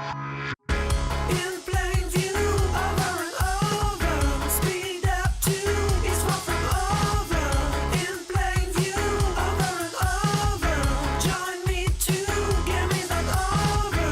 In plain view, over and over. Speed up to it's far from over. In plain view, over and over. Join me to get me that over.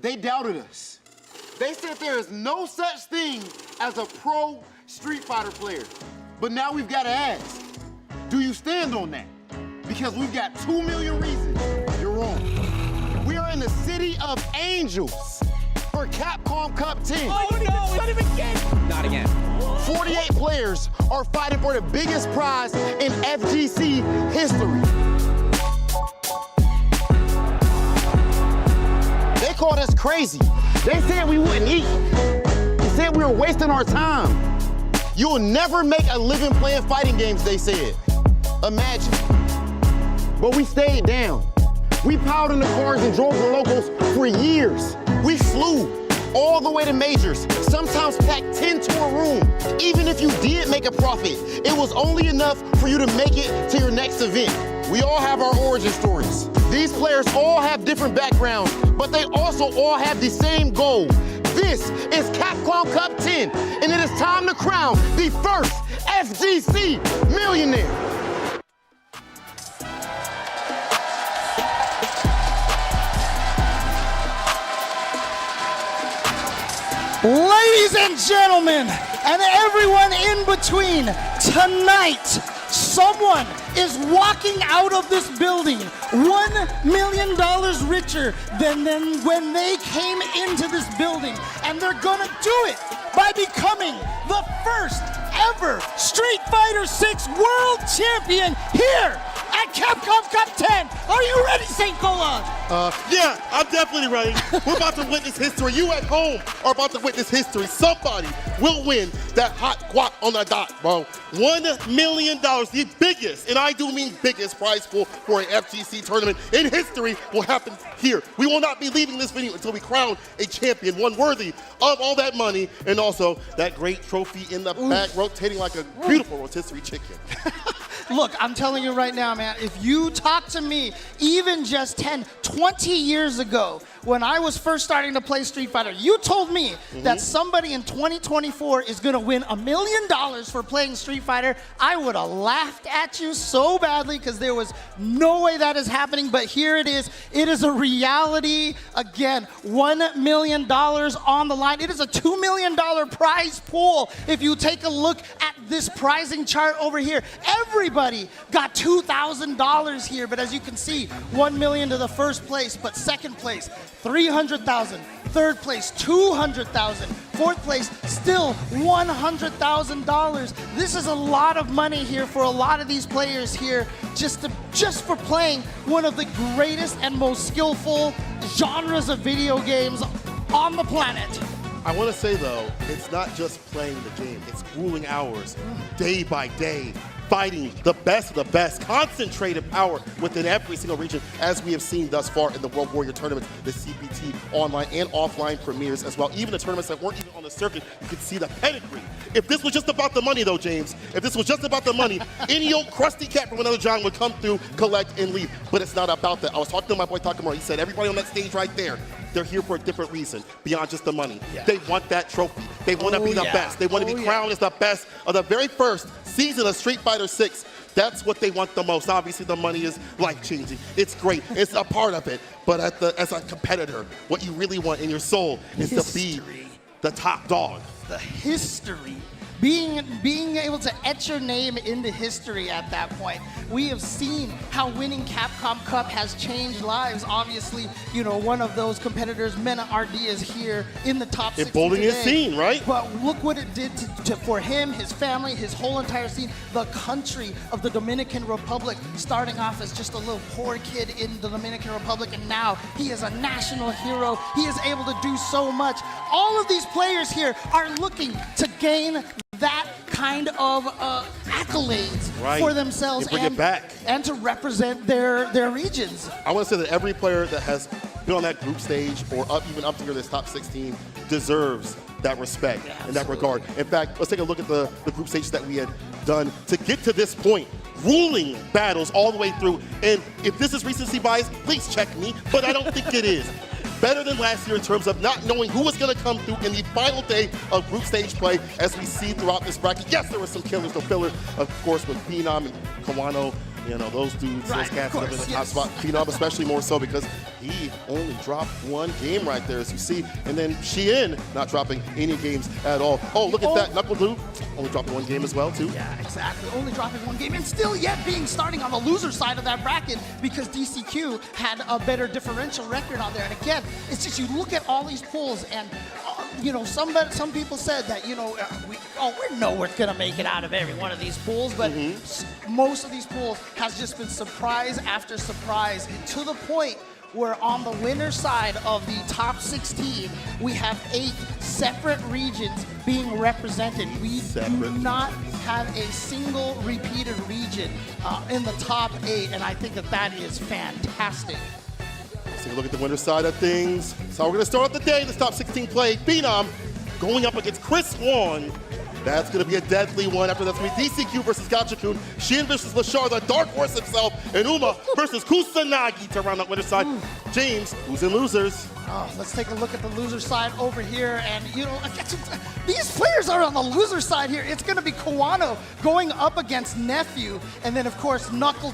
they doubted us. They said there is no such thing as a pro Street Fighter player. But now we've got to ask, do you stand on that? Because we've got 2 million reasons you're wrong. We are in the city of angels for Capcom Cup 10. Oh no, it's not even game. Not again. 48 players are fighting for the biggest prize in FGC history. They called us crazy. They said we wouldn't eat. They said we were wasting our time. You'll never make a living playing fighting games, they said. Imagine. But we stayed down. We piled in the cars and drove the locals for years. We flew all the way to majors, sometimes packed 10 to a room. Even if you did make a profit, it was only enough for you to make it to your next event. We all have our origin stories. These players all have different backgrounds, but they also all have the same goal. This is Capcom Cup 10, and it is time to crown the first FGC millionaire. Ladies and gentlemen, and everyone in between, tonight, someone is walking out of this building $1 million richer than when they came into this building. And they're gonna do it by becoming the first ever Street Fighter 6 World Champion here at Capcom Cup 10. Are you ready, St. Cola? Yeah, I'm definitely ready. We're about to witness history. You at home are about to witness history. Somebody will win that hot guac on the dot, bro. $1 million, the biggest, and I do mean biggest prize pool for an FGC tournament in history will happen here. We will not be leaving this venue until we crown a champion, one worthy of all that money, and also that great trophy in the back, rotating like a beautiful rotisserie chicken. Look, I'm telling you right now, man, if you talk to me even just 10, 20 years ago, when I was first starting to play Street Fighter, you told me that somebody in 2024 is gonna win $1 million for playing Street Fighter, I would have laughed at you so badly because there was no way that is happening, but here it is. It is a reality. Again, $1 million on the line. It is a $2 million prize pool. If you take a look at this prizing chart over here, everybody got $2,000 here, but as you can see, $1 million to the first place, but second place, $300,000, third place, $200,000, fourth place, still $100,000. This is a lot of money here for a lot of these players here just for playing one of the greatest and most skillful genres of video games on the planet. I want to say, though, it's not just playing the game. It's grueling hours, day by day, fighting the best of the best, concentrated power within every single region, as we have seen thus far in the World Warrior tournaments, the CPT online and offline premieres as well. Even the tournaments that weren't even on the circuit, you could see the pedigree. If this was just about the money, though, James, if this was just about the money, any old crusty cat from another genre would come through, collect, and leave. But it's not about that. I was talking to my boy Takamura. He said everybody on that stage right there, they're here for a different reason beyond just the money. Yeah. They want that trophy. They want to be the best. They want to be crowned as the best of the very first season of Street Fighter 6. That's what they want the most. Obviously, the money is life-changing. It's great. It's a part of it. But as a competitor, what you really want in your soul is to be the top dog. The history. Being able to etch your name into history at that point. We have seen how winning Capcom Cup has changed lives. Obviously, you know, one of those competitors, Mena RD, is here in the top 60 Emboldening his today. scene, right? But look what it did for him, his family, his whole entire scene, the country of the Dominican Republic, starting off as just a little poor kid in the Dominican Republic, and now he is a national hero. He is able to do so much. All of these players here are looking to gain that kind of accolades for themselves and to represent their regions. I want to say that every player that has been on that group stage or even up to this top 16 deserves that respect in that regard. In fact, let's take a look at the group stages that we had done to get to this point. Grueling battles all the way through. And if this is recency bias, please check me, but I don't think it is. Better than last year in terms of not knowing who was going to come through in the final day of group stage play, as we see throughout this bracket. Yes, there were some killers, the filler, of course, with Phenom and Kanano, You know, those dudes, Right, those cats of live in course, the top yes. spot. Phenom especially more so because he only dropped one game right there, as you see. And then Sheen not dropping any games at all. Oh, look at that. Knuckle dude only dropping one game as well, too. Yeah, exactly. Only dropping one game and still yet being starting on the loser side of that bracket because DCQ had a better differential record on there. And again, it's just you look at all these pools and you know, some people said that, you know, we know we're gonna make it out of every one of these pools, but most of these pools has just been surprise after surprise to the point where on the winner's side of the top 16, we have 8 separate regions being represented. We do not have a single repeated region in the top 8, and I think that that is fantastic. Let's take a look at the winner's side of things. So we're going to start off the day, this top 16 play. Phenom going up against Wong. That's going to be a deadly one. After that's going to be DCQ versus Gachikun, Sheen versus Lashar, the dark horse himself, and Uma versus Kusanagi to round out winner's side. James, who's in losers? Oh, let's take a look at the loser side over here. And, you know, these players are on the loser side here. It's going to be Kanano going up against Nephew. And then, of course, Knuckle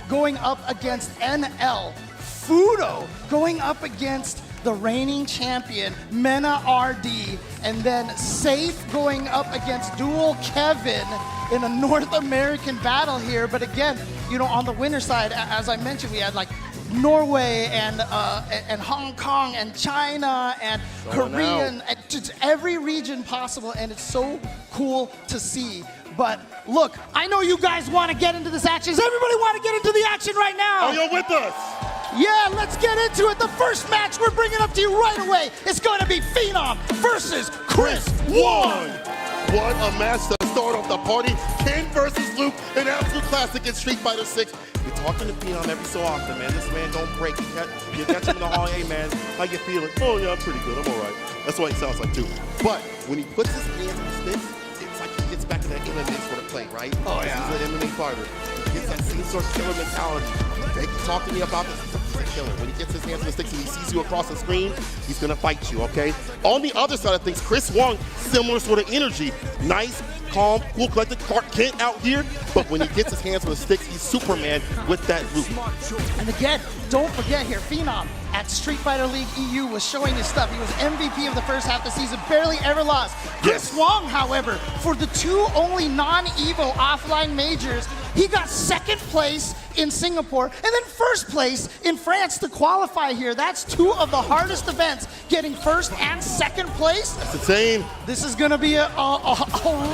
going up against NL. Fudo going up against the reigning champion, Mena RD, and then Safe going up against Dual Kevin in a North American battle here. But again, you know, on the winner side, as I mentioned, we had like Norway and Hong Kong and China and Korea, and just every region possible, and it's so cool to see. But look, I know you guys want to get into this action. Does everybody want to get into the action right now? Are you with us? Yeah, let's get into it. The first match we're bringing up to you right away is going to be Phenom versus Wong. What a match to start off the party. Ken versus Luke, an absolute classic in Street Fighter 6. You're talking to Phenom every so often, man. This man don't break. You catch him in the hall, hey, man, how you feeling? Oh, yeah, I'm pretty good. I'm all right. That's what he sounds like, too. But when he puts his hands on the sticks, it's like he gets back in that MMA sort of play, right? Oh, yeah. He's an MMA fighter. He gets that same sort of killer mentality. They talk to me about this. He's a killer. When he gets his hands on the sticks and he sees you across the screen, he's going to fight you, okay? On the other side of things, Wong, similar sort of energy. Nice, calm, cool, collected. Clark Kent out here. But when he gets his hands on the sticks, he's Superman with that loop. And again, don't forget here, Phenom at Street Fighter League EU was showing his stuff. He was MVP of the first half of the season, barely ever lost. Wong, however, for the 2 only non-EVO offline majors, he got 2nd place in Singapore and then 1st place in France to qualify here. That's 2 of the hardest events, getting 1st and 2nd place. That's insane. This is going to be a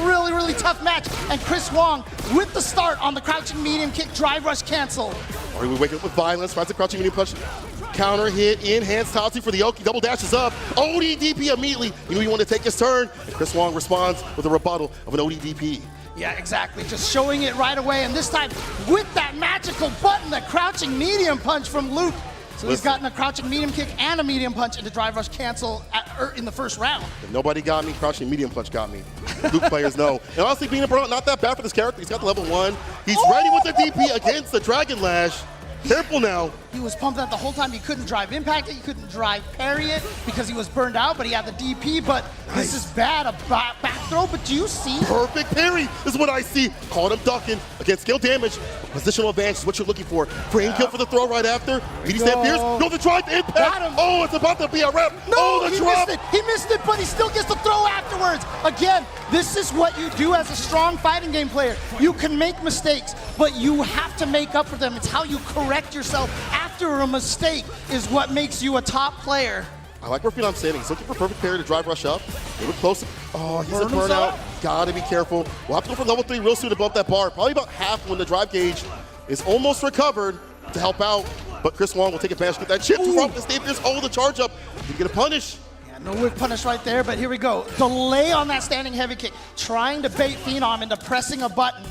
really, really tough match. And Wong with the start on the crouching medium kick, drive rush cancel. Or we wake up with violence, finds a crouching medium punch. Counter hit in hands Tatsu for the Oki. Double dashes up. ODDP immediately. You know you want to take his turn. And Wong responds with a rebuttal of an ODDP. Yeah, exactly. Just showing it right away. And this time with that magical button, the crouching medium punch from Luke. So he's gotten a crouching medium kick and a medium punch into drive rush cancel in the first round. If nobody got me, crouching medium punch got me. Luke players know. And honestly, being not that bad for this character. He's got the level 1. He's ready with the DP against the Dragon Lash. Careful now. He was pumped out the whole time. He couldn't drive impact it. He couldn't drive parry it because he was burned out, but he had the DP. But this is bad. A back throw, but do you see? Perfect parry is what I see. Caught him ducking against skill damage. Positional advantage is what you're looking for. Frame kill for the throw right after. Did he stand fierce? No, the drive impact. Got him. Oh, it's about to be a wrap. No, the he drop. missed it. He missed it, but he still gets the throw afterwards. Again, this is what you do as a strong fighting game player. You can make mistakes, but you have to make up for them. It's how you correct yourself after a mistake is what makes you a top player. I like where Phenom's standing. He's looking for perfect parry to drive rush up. They were close. Oh, he's a Burn burnout. himself? Gotta be careful. We'll have to go for level 3 real soon above that bar. Probably about half when the drive gauge is almost recovered to help out. But Wong will take advantage, get that chip to front, stay fierce. Oh, the charge up. He get a punish. Yeah, no whip punish right there, but here we go. Delay on that standing heavy kick, trying to bait Phenom into pressing a button.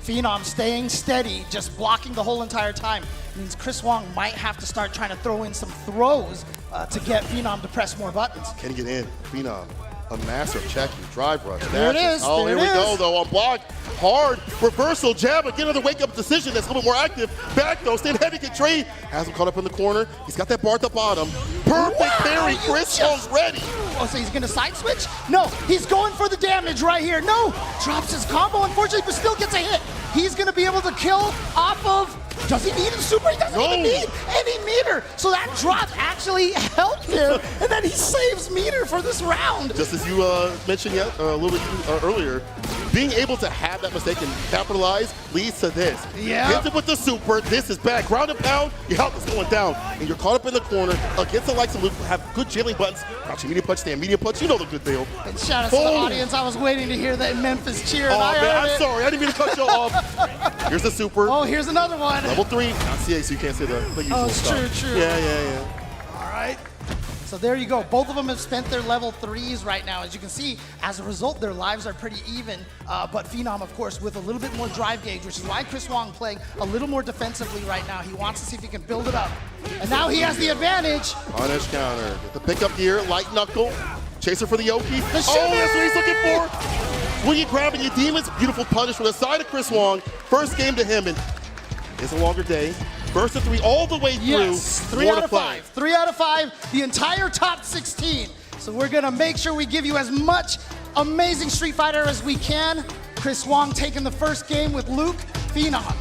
Phenom staying steady, just blocking the whole entire time. It means Wong might have to start trying to throw in some throws to get Phenom to press more buttons. Can he get in? Phenom, a master of checking, drive rush. There it is. Oh, there here it we go, is. though, on block. Hard, reversal, jab, again, another wake-up decision that's a little bit more active. Back, though, stand heavy kick trade. Has him caught up in the corner. He's got that bar at the bottom. Perfect parry. Wong's ready. Oh, so he's gonna side switch? No, he's going for the damage right here. No, drops his combo, unfortunately, but still gets a hit. he's gonna be able to kill off of, does he need a super? He doesn't even need any meter. So that drop actually helped him, and then he saves meter for this round. Just as you mentioned a little bit earlier, being able to have that mistake and capitalize leads to this. Yeah. Hits it with the super. This is bad. Ground and pound. Your health is going down, and you're caught up in the corner against the likes of Luke, who have good jailing buttons. Crouching medium punch, stand medium punch. You know the good deal. And shout out to the audience. I was waiting to hear that Memphis cheer. Oh, I man, heard I'm it. sorry. I didn't mean to cut you off. Here's the super. Oh, here's another one. Level 3. Not CA, so you can't say the usual it's stuff. true. Yeah. All right. So there you go. Both of them have spent their level 3s right now. As you can see, as a result, their lives are pretty even. But Phenom, of course, with a little bit more drive gauge, which is why Chris Wong playing a little more defensively right now. He wants to see if he can build it up. And now he has the advantage. Punish counter. Get the pickup here. Light knuckle. Chaser for the Yoki. The Oh, that's what he's looking for. When you grab it, your demons. Beautiful punish from the side of Chris Wong. First game to him, and it's a longer day. First to 3 all the way through. Yes, 3 More out to of 5. 3 out of 5, the entire top 16. So we're gonna make sure we give you as much amazing Street Fighter as we can. Chris Wong taking the first game with Luke. Phenom.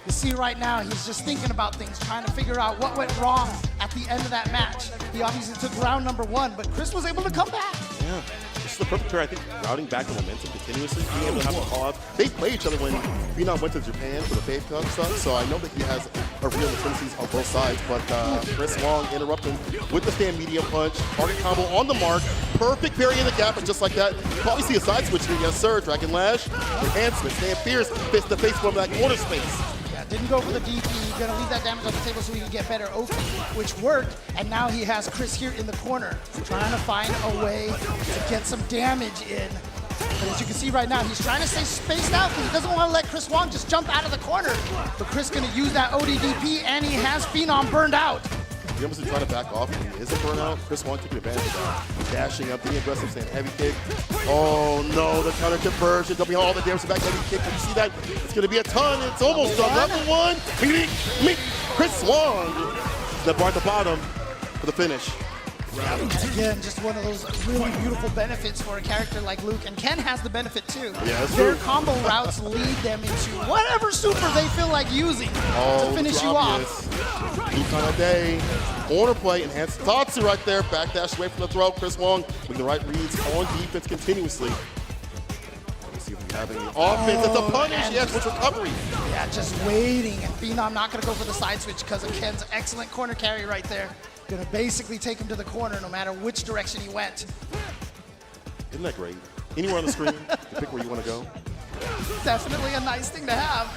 You see right now, he's just thinking about things, trying to figure out what went wrong at the end of that match. He obviously took round number 1, but Chris was able to come back. Yeah. This is the perfect pair, I think, routing back the momentum continuously, being able to have a call-out. They played each other when Phenom went to Japan for the Faith Cup stuff, so I know that he has a real tendencies on both sides, but Chris Wong interrupting with the stand medium punch, target combo on the mark, perfect parry in the gap, and just like that, you probably see a side switch here. Yes, sir. Dragon Lash, enhancement, stand fierce, fist to face from that corner space. Didn't go for the DP, gonna leave that damage on the table so he can get better Oki, which worked, and now he has Chris here in the corner, trying to find a way to get some damage in. But as you can see right now, he's trying to stay spaced out because he doesn't want to let Chris Wong just jump out of the corner. But Chris gonna use that ODDP, and he has Phenom burned out. He almost trying to back off when he isn't burnout. Chris Wong taking advantage of that. Dashing up, being aggressive, saying heavy kick. Oh no, the counter conversion. Double all the damage back heavy kick. Can you see that? It's going to be a ton. It's almost done. Level 1. Chris Wong. That bar at the bottom for the finish. Again, just one of those really beautiful benefits for a character like Luke, and Ken has the benefit too. Yeah, that's Their true. combo routes lead them into whatever super they feel like using to finish you off. Luke on a day. Corner play, enhanced Tatsu right there. Backdash away from the throw. Chris Wong with the right reads on defense continuously. Let's see if we have any offense. It's a punish. Yes, with recovery. Yeah, just waiting, and Phenom not gonna go for the side switch because of Ken's excellent corner carry right there. Gonna basically take him to the corner no matter which direction he went. Isn't that great? Anywhere on the screen, you pick where you want to go. Definitely a nice thing to have.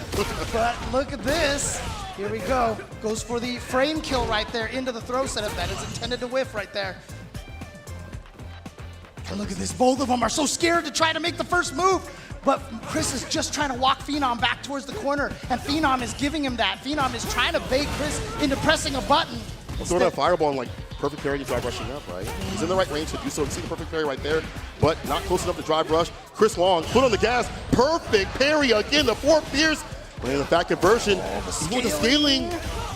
But look at this. Here we go. Goes for the frame kill right there into the throw setup that is intended to whiff right there. And look at this. Both of them are so scared to try to make the first move. But Chris is just trying to walk Phenom back towards the corner, and Phenom is giving him that. Phenom is trying to bait Chris into pressing a button. Throwing that fireball and like perfect parry to drive rushing up, right? He's in the right range to do so. You see the perfect parry right there, but not close enough to drive rush. Chris Wong, foot on the gas, perfect parry again. The 4 fierce, and the back conversion. He's going to scaling.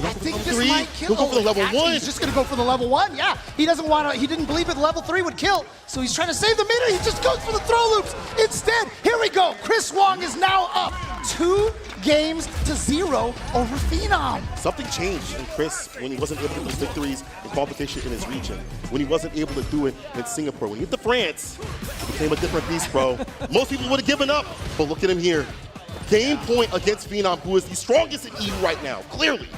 I think this might kill. He'll go for the level 1. He's just going to go for the level 1. Yeah, he doesn't want to. He didn't believe it. Level 3 would kill, so he's trying to save the meter. He just goes for the throw loops instead. Here we go. Chris Wong is now up 2-0 over Phenom. Something changed in Chris when he wasn't able to get those victories in qualification in his region. When he wasn't able to do it in Singapore. When he hit to France, it became a different beast, bro. Most people would have given up, but look at him here. Game point against Phenom, who is the strongest in EU right now, clearly.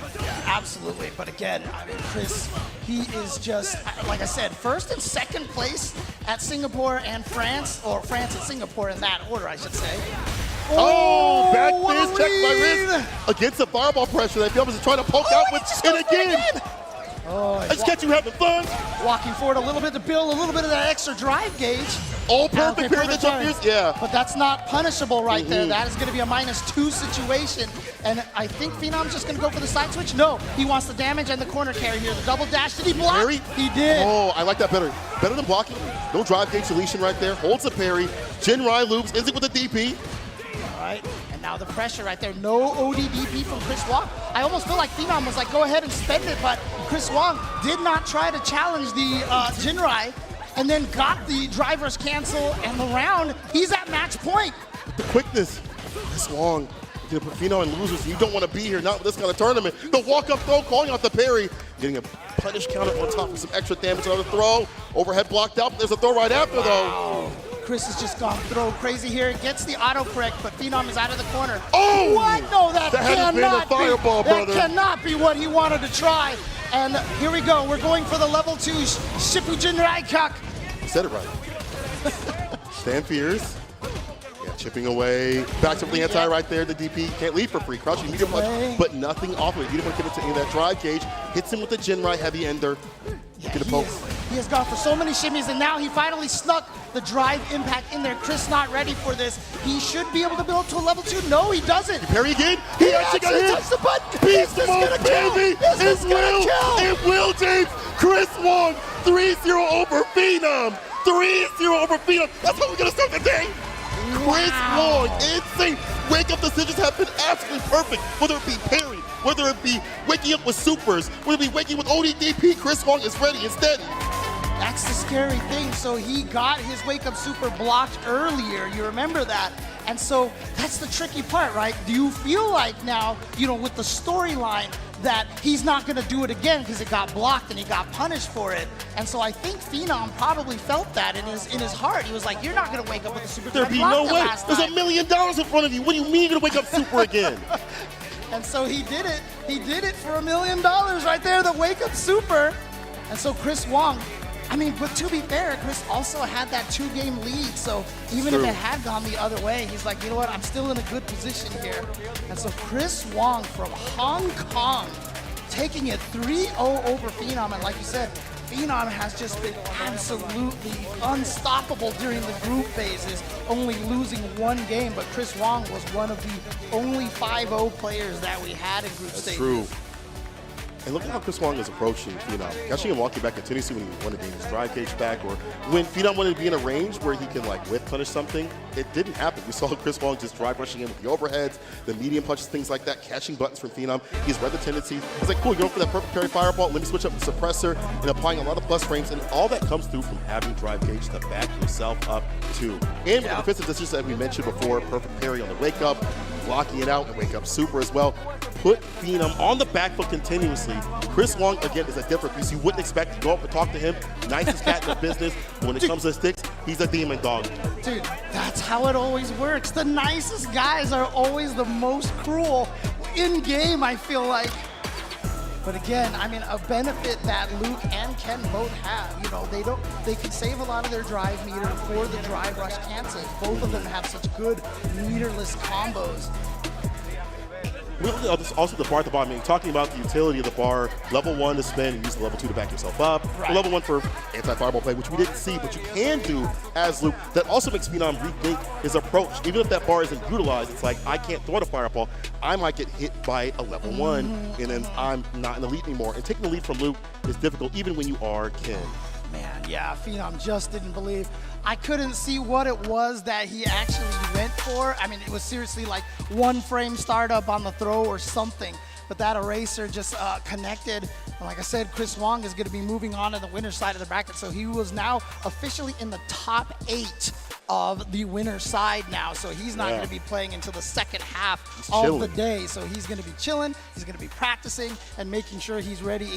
Absolutely, but again, I mean, Chris, he is just, like I said, first and second place at Singapore and France, or France and Singapore in that order, I should say. Oh, back what a fist check by read. wrist against the fireball pressure that Phenom is trying to poke out with, just and goes for it again. I just catch you having fun. Walking forward a little bit to build a little bit of that extra drive gauge. Oh, perfect parry that jump parry. fierce, yeah. But that's not punishable right there. That is going to be a -2 situation. And I think Phenom's just going to go for the side switch. No, he wants the damage and the corner carry here. The double dash, did he block? Parry? He did. Oh, I like that better. Better than blocking. No drive gauge deletion right there. Holds the parry. Jinrai loops. Is it with the DP? All right, and now the pressure right there. No ODDP from Chris Wong. I almost feel like Phenom was like, go ahead and spend it, but Chris Wong did not try to challenge the Jinrai, and then got the driver's cancel and the round. He's at match point. The quickness. Chris Wong You put Phenom in losers, and you don't want to be here, not with this kind of tournament. The walk-up throw, calling out the parry, getting a punish counter on top of some extra damage. Another throw, overhead blocked out. There's a throw right after, though. Chris has just gone throw crazy here. It gets the autocorrect, but Phenom is out of the corner. Oh! What? No, that had been a cannot fireball, be. brother. That cannot be what he wanted to try. And here we go. We're going for the level 2 Shippujin Raikak. You said it right. Stand fierce. Yeah, chipping away. Back to the anti right there. The DP can't leave for free. Crouching medium punch, but nothing off of it. You didn't want to give it to any of that drive gauge. Hits him with the Jinrai heavy ender. Get a poke. He has gone for so many shimmies, and now he finally snuck the drive impact in there. Chris not ready for this. He should be able to build to a level 2. No, he doesn't. Parry again. He actually got hit. Touched the button. Beast This is mode, gonna kill. baby. This is gonna kill. It will, James. Chris Wong, 3-0 over Phenom. 3-0 over Phenom. That's how we're going to start the day. Chris Wong, insane. Wake-up decisions have been absolutely perfect. Whether it be parry, whether it be waking up with supers, whether it be waking with ODDP, Chris Wong is ready and steady. That's the scary thing. So he got his wake-up super blocked earlier. You remember that? And so that's the tricky part, right? Do you feel like now, you know, with the storyline that he's not going to do it again because it got blocked and he got punished for it? And so I think Phenom probably felt that in his heart. He was like, "You're not going to wake up with a super." There'd be no way. There's $1 million in front of you. What do you mean you're going to wake up super again? And so he did it. He did it for $1 million right there, the wake-up super. And so Chris Wong, I mean, but to be fair, Chris also had that 2-game lead. So even if it had gone the other way, he's like, you know what, I'm still in a good position here. And so Chris Wong from Hong Kong taking it 3-0 over Phenom. And like you said, Phenom has just been absolutely unstoppable during the group phases, only losing 1 game. But Chris Wong was one of the only 5-0 players that we had in group stage. That's true. And look at how Chris Wong is approaching Phenom. Gachikun walking back continuously when he wanted to gain his drive cage back, or when Phenom wanted to be in a range where he can like whip punish something. It didn't happen. We saw Chris Wong just drive rushing in with the overheads, the medium punches, things like that, catching buttons from Phenom. He's read the tendency. He's like, cool, you're going for that perfect parry fireball. Let me switch up the suppressor and applying a lot of plus frames. And all that comes through from having drive gauge to back yourself up too. And with the defensive decisions that we mentioned before, perfect parry on the wake up, blocking it out and wake up super as well. Put Phenom on the back foot continuously. Chris Wong, again, is a different piece. You wouldn't expect to go up and talk to him. Nicest cat in the business. But when it comes to sticks, he's a demon dog. Dude, that's how it always works. The nicest guys are always the most cruel in game, I feel like. But again, I mean, a benefit that Luke and Ken both have, you know, they can save a lot of their drive meter for the drive rush cancels. Both of them have such good meterless combos. Also, the bar at the bottom, I mean, talking about the utility of the bar, level 1 to spin and use the level 2 to back yourself up, or level 1 for anti-fireball play, which we didn't see, but you can do as Luke. That also makes Phenom rethink his approach. Even if that bar isn't utilized, it's like, I can't throw the fireball. I might get hit by a level 1, and then I'm not in the lead anymore. And taking the lead from Luke is difficult, even when you are Ken. Man, yeah, Phenom just didn't believe. I couldn't see what it was that he actually went for. I mean, it was seriously like 1 frame startup on the throw or something. But that eraser just connected. And like I said, Chris Wong is going to be moving on to the winner's side of the bracket. So he was now officially in the top 8 of the winner's side now. So he's not going to be playing until the second half of the day. So he's going to be chilling. He's going to be practicing and making sure he's ready.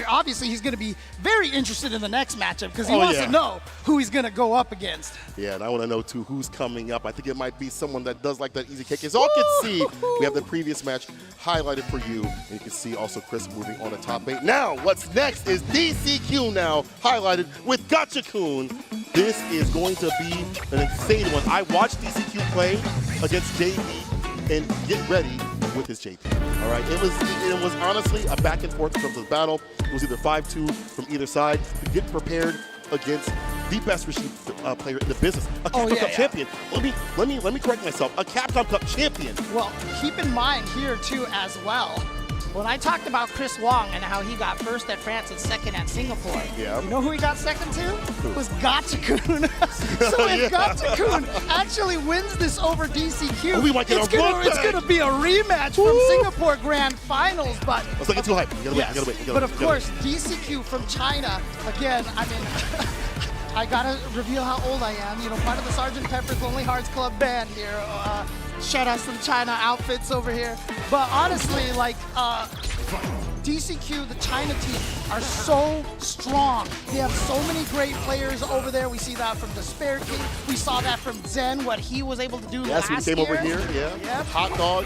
Obviously, he's going to be very interested in the next matchup because he wants to know who he's going to go up against. Yeah, and I want to know, too, who's coming up. I think it might be someone that does like that easy kick. As all can see, we have the previous match highlighted for you. And you can see also Chris moving on to top 8. Now, what's next is DCQ now highlighted with Gachikun. This is going to be an insane one. I watched DCQ play against JP and get ready with his JP. All right, it was honestly a back and forth in terms of the battle. It was either 5-2 from either side. Get prepared against the best Rashid player in the business, a Capcom Cup champion. Let me correct myself. A Capcom Cup champion. Well, keep in mind here too as well. When I talked about Chris Wong and how he got first at France and second at Singapore, you know who he got second to? It was Gachikun. So if Gachikun actually wins this over DCQ, it's going to be a rematch from Singapore Grand Finals. But let's not get too hyped. You gotta wait. But of course, DCQ from China, again, I mean, I gotta reveal how old I am. You know, part of the Sgt. Pepper's Lonely Hearts Club band here. Shout outs to the China outfits over here. But honestly, like, DCQ, the China team, are so strong. They have so many great players over there. We see that from Despair King. We saw that from Zen, what he was able to do Yes, last when he came year. over here, yeah. Yep. Hot dog.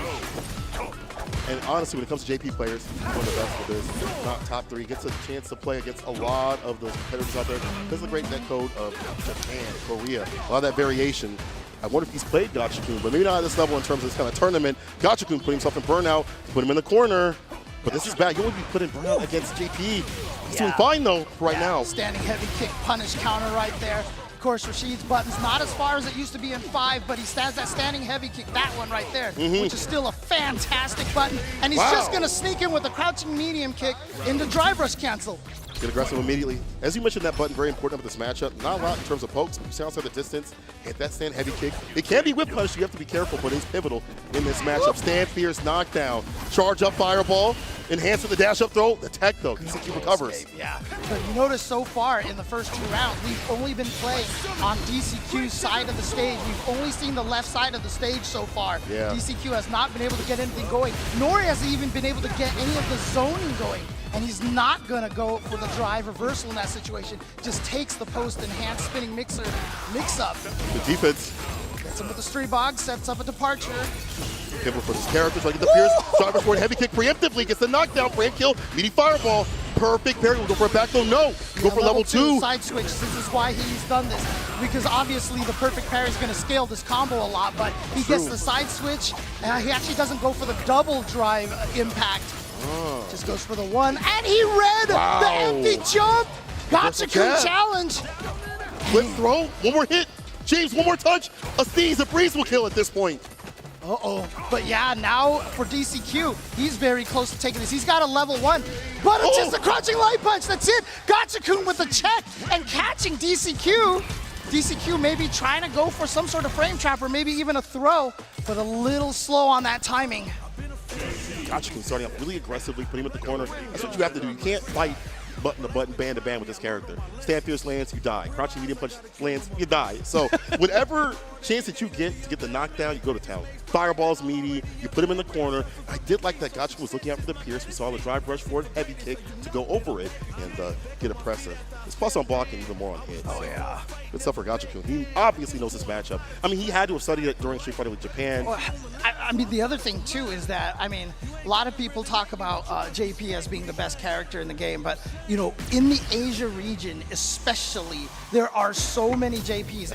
And honestly, when it comes to JP players, he's one of the best for this. Not top 3. Gets a chance to play against a lot of the competitors out there. This is a great netcode of Japan, Korea, a lot of that variation. I wonder if he's played Gachikun, but maybe not at this level in terms of this kind of tournament. Gachikun put himself in burnout, put him in the corner. But this is bad. You won't be put in burnout against JP. He's doing fine, though, right now. Standing heavy kick, punish counter right there. Of course, Rashid's button's not as far as it used to be in 5, but he stands that standing heavy kick, that one right there, which is still a fantastic button. And he's just going to sneak in with a crouching medium kick into drive rush cancel. Get aggressive immediately. As you mentioned, that button very important with this matchup. Not a lot in terms of pokes, but you see outside the distance. Hit that stand heavy kick. It can be whip punish. You have to be careful, but it's pivotal in this matchup. Stand fierce knockdown. Charge up fireball. Enhance with the dash up throw. The tech though. DCQ recovers. Yeah. But you notice so far in the first 2 rounds, we've only been playing on DCQ's side of the stage. We've only seen the left side of the stage so far. Yeah. DCQ has not been able to get anything going, nor has he even been able to get any of the zoning going. And he's not gonna go for the drive reversal in that situation. Just takes the post enhanced spinning mixer mix-up. The defense. Gets him with the street bog, sets up a departure. Pivotal for his characters like the Pierce. Driver forward heavy kick preemptively. Gets the knockdown. Frame kill. Meaty fireball. Perfect parry. We'll go for a back though. No. Go for level 2. Side switch. This is why he's done this. Because obviously the perfect parry is going to scale this combo a lot, but he gets the side switch. He actually doesn't go for the double drive impact. Just goes for the 1, and he read the empty jump. Gachikun challenge. Flip throw. One more hit. James, one more touch. A sneeze, a breeze will kill at this point. But yeah, now for DCQ, he's very close to taking this. He's got a level 1, but it's just a crouching light punch. That's it. Gachikun with the check and catching DCQ. DCQ maybe trying to go for some sort of frame trap or maybe even a throw, but a little slow on that timing. Gachikun starting off really aggressively, putting him at the corner. That's what you have to do. You can't fight button to button, band to band with this character. Stand fierce lands, you die. Crouching medium punch lands, you die. So whatever chance that you get to get the knockdown, you go to town. Fireball's meaty, you put him in the corner. I did like that Gachikun was looking out for the Pierce. We saw the drive rush forward, heavy kick to go over it and get oppressive. It's plus on blocking, even more on hits. Yeah. Good stuff for Gachikun. He obviously knows this matchup. I mean, he had to have studied it during Street Fighter with Japan. Well, I mean, the other thing too is that, I mean, a lot of people talk about JP as being the best character in the game, but you know, in the Asia region especially, there are so many JPs.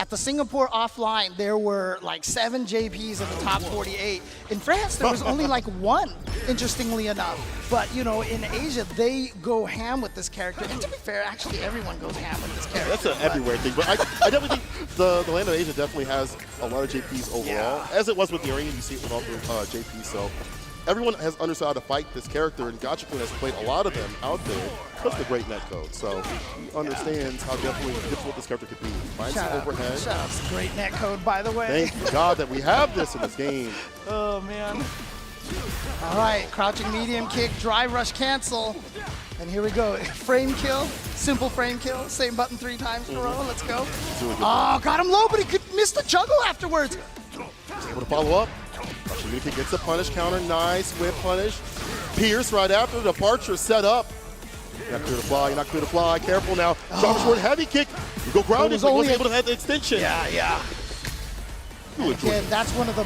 At the Singapore offline, there were like 7 JPs in the top 48. In France, there was only like 1, interestingly enough. But you know, in Asia, they go ham with this character. And to be fair, actually, everyone goes ham with this character. That's an everywhere thing. But I definitely think the land of Asia definitely has a lot of JPs overall. Yeah. As it was with the Arena, you see it with all the JPs. So everyone has understood how to fight this character, and Gachikun has played a lot of them out there because of the great netcode. So he understands how definitely difficult this character could be. Finds some overhead. Shout out to great netcode, by the way. Thank God that we have this in this game. Oh, man. All right, crouching medium kick, drive rush cancel. And here we go. Frame kill, simple frame kill. Same button 3 times in a row. Let's go. Oh, got him low, but he could miss the juggle afterwards. He's able to follow up. Crouching medium kick gets a punish counter. Nice whip punish. Pierce right after the departure set up. You're not clear to fly. You're not clear to fly. Careful now. Drop short heavy kick. You go grounded, but he wasn't able to have the extension. Yeah. Again, that's one of the,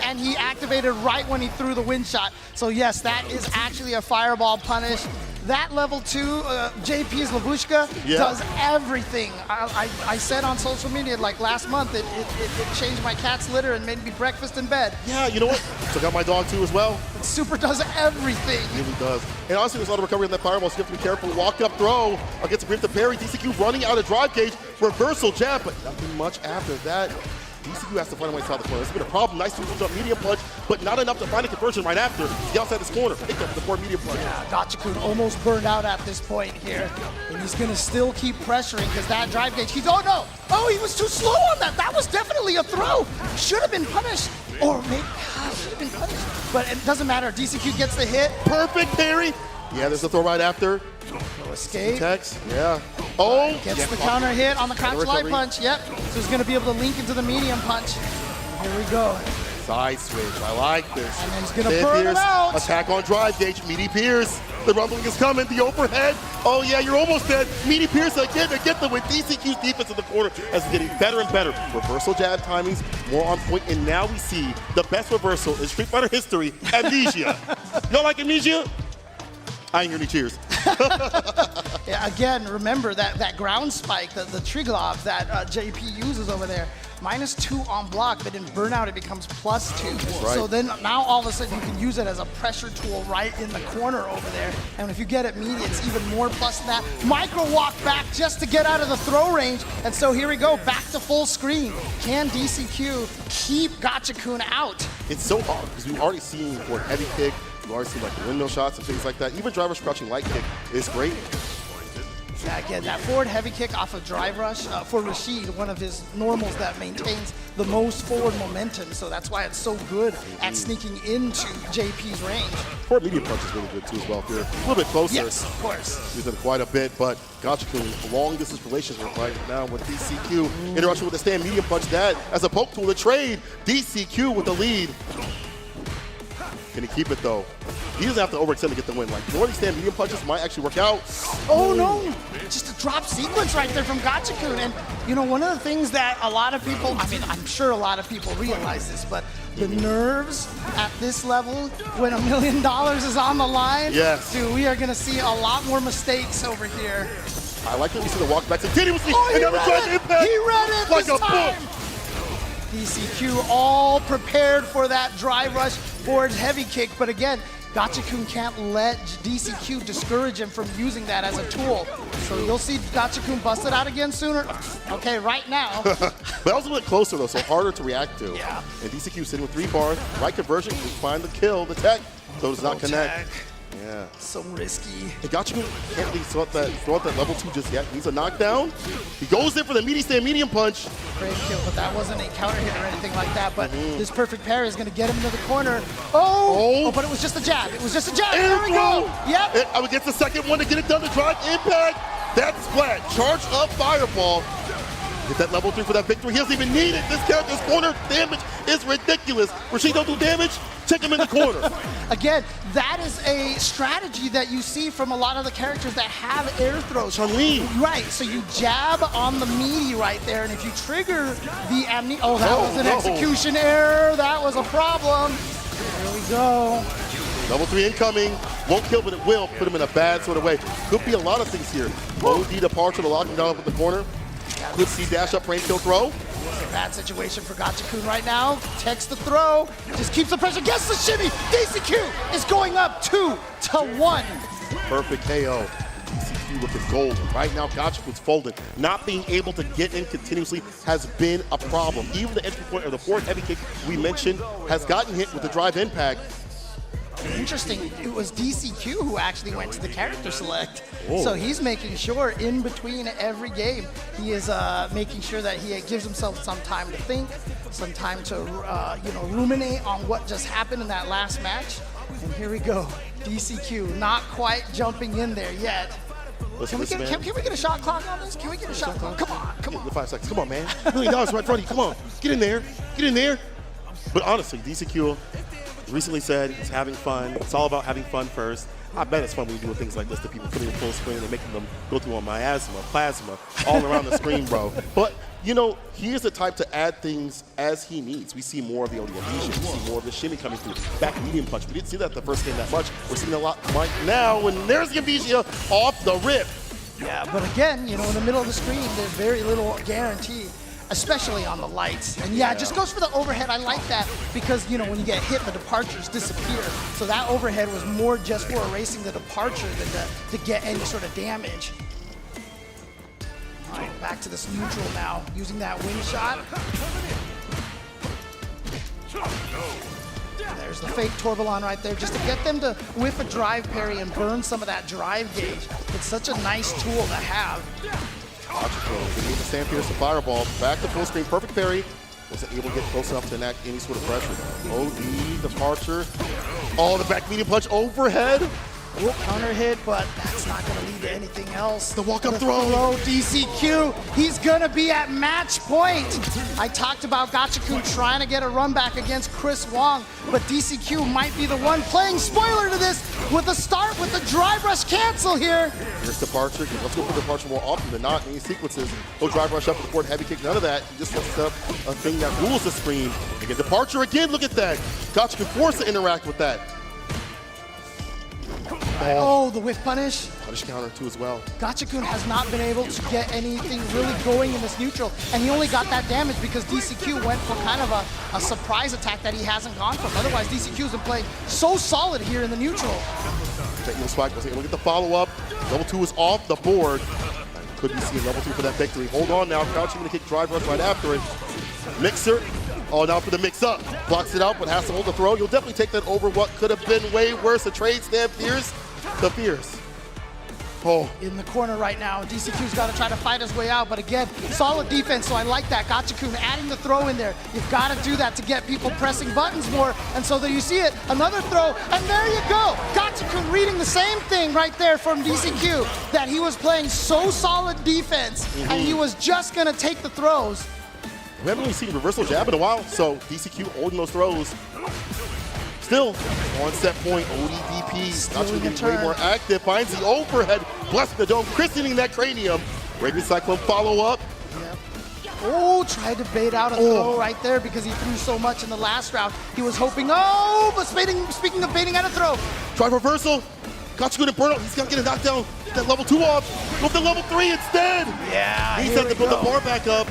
and he activated right when he threw the wind shot. So yes, that is actually a fireball punish. That level 2, JP's Lavushka does everything. I said on social media like last month, it changed my cat's litter and made me breakfast in bed. Yeah, you know what? Took out my dog too as well. Super does everything. It really does. And honestly, there's a lot of recovery on that fireball, so you have to be careful. Walk up throw against a grip to parry. DCQ running out of drive gauge. Reversal jab, but nothing much after that. DCQ has to find a way outside the corner. This has been a problem. Nice neutral jump medium punch, but not enough to find a conversion right after. He's outside this corner. Pick up the 4 medium punch. Yeah, Gachikun almost burned out at this point here. And he's going to still keep pressuring because that drive gauge, he was too slow on that. That was definitely a throw. Should have been punished. Or maybe should have been punished. But it doesn't matter. DCQ gets the hit. Perfect parry. Yeah, there's a throw right after. No escape. Text. Yeah. Oh. Gets the counter hit on the crouch light punch. Yep. So he's going to be able to link into the medium punch. Here we go. Side switch. I like this. And then he's gonna Fifth burn Pierce, him out. Attack on drive gauge. Meaty Pierce. The rumbling is coming. The overhead. Oh yeah, you're almost dead. Meaty Pierce again to get them with DCQ's defense in the corner as it's getting better and better. Reversal jab timings more on point, and now we see the best reversal in Street Fighter history, Amnesia. Y'all like Amnesia? I ain't hear any cheers. Yeah, again, remember that ground spike, the Triglav that JP uses over there. -2 on block, but in burnout it becomes +2. right. So then now all of a sudden you can use it as a pressure tool right in the corner over there. And if you get it meaty, it's even more plus than that. Micro walk back just to get out of the throw range. And so here we go, back to full screen. Can DCQ keep Gachikun out? It's so hard because we've already seen for heavy kick, we've already seen like the windmill shots and things like that. Even driver's crouching light kick is great. Yeah, again, that forward heavy kick off of drive rush for Rashid, one of his normals that maintains the most forward momentum. So that's why it's so good at sneaking into JP's range. Forward medium punch is really good too as well. If you're a little bit closer, Yes, of course. use them quite a bit, but Gachikun, long distance relationship right now with DCQ. Interaction with the stand medium punch, that as a poke tool to trade. DCQ with the lead. Can he keep it though? He doesn't have to overextend to get the win. Like, more these stand medium punches might actually work out. Oh no! Just a drop sequence right there from Gachikun. And you know, one of the things that a lot of people, I mean, I'm sure a lot of people realize this, but the nerves at this level when $1 million is on the line, Yes. dude, we are gonna see a lot more mistakes over here. I like that we see the walk back continuously. Oh, he and never tries read to it! impact. He read it like this a time! book. DCQ all prepared for that drive rush forward heavy kick, but again, Gachikun can't let DCQ discourage him from using that as a tool. So you'll see Gachikun bust it out again sooner. Okay, right now. But that was a bit closer though, so harder to react to. Yeah. And DCQ sitting with 3 bars, right conversion, can find the kill, the tech, so does not connect. Tag. Yeah. So risky. And Gachikun can't really throw out that level 2 just yet. He needs a knockdown. He goes in for the meaty stand medium punch. Great kill, but that wasn't a counter hit or anything like that. But this perfect parry is going to get him into the corner. Oh, but it was just a jab. It was just a jab. There we go. Yep. And I would get the second one to get it done to drive impact. That's flat. Charge up fireball. Get that level 3 for that victory. He doesn't even need it. This character's corner damage is ridiculous. Rashid don't do damage, check him in the corner. Again, that is a strategy that you see from a lot of the characters that have air throws. Chun-Li. Right, so you jab on the meaty right there, and if you trigger the amnesia, oh, that was an execution error. That was a problem. Here we go. Level 3 incoming. Won't kill, but it will put him in a bad sort of way. Could be a lot of things here. OD departure to lock him down up in the corner. Could see dash up, frame kill, throw. Bad situation for Gachikun right now. Takes the throw, just keeps the pressure, gets the shimmy. DCQ is going up 2-1. Perfect KO. DCQ looking golden. Right now, Gachikun's folded. Not being able to get in continuously has been a problem. Even the entry point or the forward heavy kick we mentioned has gotten hit with the drive impact. Interesting, it was DCQ who actually went to the character select. Whoa. So he's making sure in between every game, he is making sure that he gives himself some time to think, some time to ruminate on what just happened in that last match. And here we go, DCQ not quite jumping in there yet. Listen, Can we get a shot clock on this? Can we get a shot clock? Come on, come on. 5 seconds. Come on, man. $1 million right in front of you. Come on. Get in there. Get in there. But honestly, DCQ recently said he's having fun. It's all about having fun first. I bet it's fun when you do things like this to people putting in full screen and making them go through a miasma, plasma, all around the screen, bro. But, you know, he is the type to add things as he needs. We see more of the Odialisha. We see more of the shimmy coming through. Back medium punch. We didn't see that the first game that much. We're seeing a lot right now, and there's the Amnesia off the rip. Yeah, but again, you know, in the middle of the screen, there's very little guarantee, especially on the lights. And yeah, it just goes for the overhead. I like that because, you know, when you get hit, the departures disappear. So that overhead was more just for erasing the departure than to get any sort of damage. All right, back to this neutral now, using that wing shot. There's the fake Tourbillon right there, just to get them to whip a drive parry and burn some of that drive gauge. It's such a nice tool to have. Gachikun, we need to stand pierce the fireball. Back to full screen, perfect parry. Wasn't able to get close enough to enact any sort of pressure. OD, departure. Oh, the back medium punch overhead. Oh, counter hit, but that's not going to lead to anything else. The walk-up The throw. DCQ, he's going to be at match point. I talked about Gachikun trying to get a run back against Chris Wong, but DCQ might be the one playing spoiler to this with a start with the drive rush cancel here. Here's departure. Let's go for departure more often than not in these sequences. No drive rush up to the board, heavy kick, none of that. He just wants to set up a thing that rules the screen. Again, departure again, look at that. Gachikun forced to interact with that. Oh, the whiff punish. Punish counter too as well. Gachikun has not been able to get anything really going in this neutral, and he only got that damage because DCQ went for kind of a surprise attack that he hasn't gone from. Otherwise, DCQ's been playing so solid here in the neutral. Technical swag was able to get the follow-up. Level 2 is off the board. Could be seeing level 2 for that victory. Hold on now, crouching to kick drive rush right after it. Mixer. Oh, now for the mix-up. Blocks it out, but has to hold the throw. You'll definitely take that over what could have been way worse. The trade stamp Fierce to Fierce. Oh. In the corner right now, DCQ's got to try to fight his way out, but again, solid defense, so I like that. Gachikun adding the throw in there. You've got to do that to get people pressing buttons more, and so that you see it, another throw, and there you go. Gachikun reading the same thing right there from DCQ, that he was playing so solid defense, and he was just going to take the throws. We haven't really seen reversal jab in a while, so DCQ holding those throws. Still, on set point, ODDP. Gachikun getting way more active, finds the overhead, blessing the dome, christening that cranium. Raven Cyclone follow up. Yep. Oh, tried to bait out a throw right there because he threw so much in the last round. He was hoping, but speaking of baiting out a throw. Try reversal. Gachikun and burnout. He's got to get a knockdown. That level 2 off. Go for the level 3 instead. Yeah, He said to put the bar back up.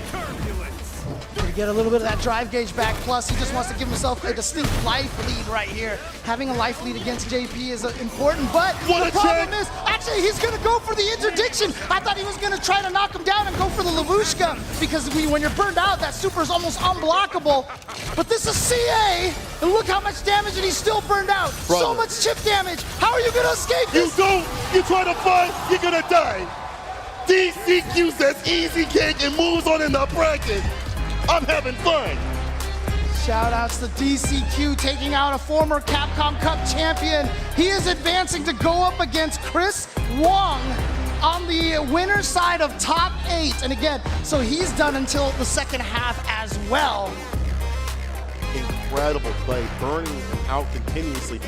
To get a little bit of that drive gauge back, plus he just wants to give himself a distinct life lead right here. Having a life lead against JP is important, but What the a problem check. is, actually he's gonna go for the interdiction. I thought he was gonna try to knock him down and go for the Lavushka, because when you're burned out, that super is almost unblockable. But this is CA, and look how much damage, and he's still burned out. So Brother. much chip damage. How are you gonna escape You this? don't. You try to fight, you're gonna die. DCQ says easy cake and moves on in the bracket. I'm having fun. Shout outs to DCQ taking out a former Capcom Cup champion. He is advancing to go up against Chris Wong on the winner's side of top 8. And again, so he's done until the second half as well. Incredible play, burning him out continuously.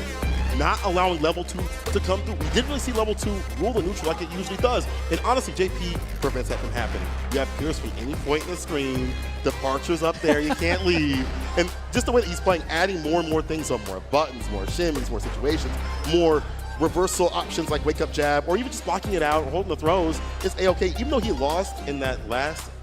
Not allowing level 2 to come through. We didn't really see level 2 rule the neutral like it usually does. And honestly, JP prevents that from happening. You have Pierce from any point in the screen, departures up there, you can't leave. And just the way that he's playing, adding more and more things on, more buttons, more shimmies, more situations, more reversal options like wake up jab, or even just blocking it out or holding the throws, it's A-okay. Even though he lost in that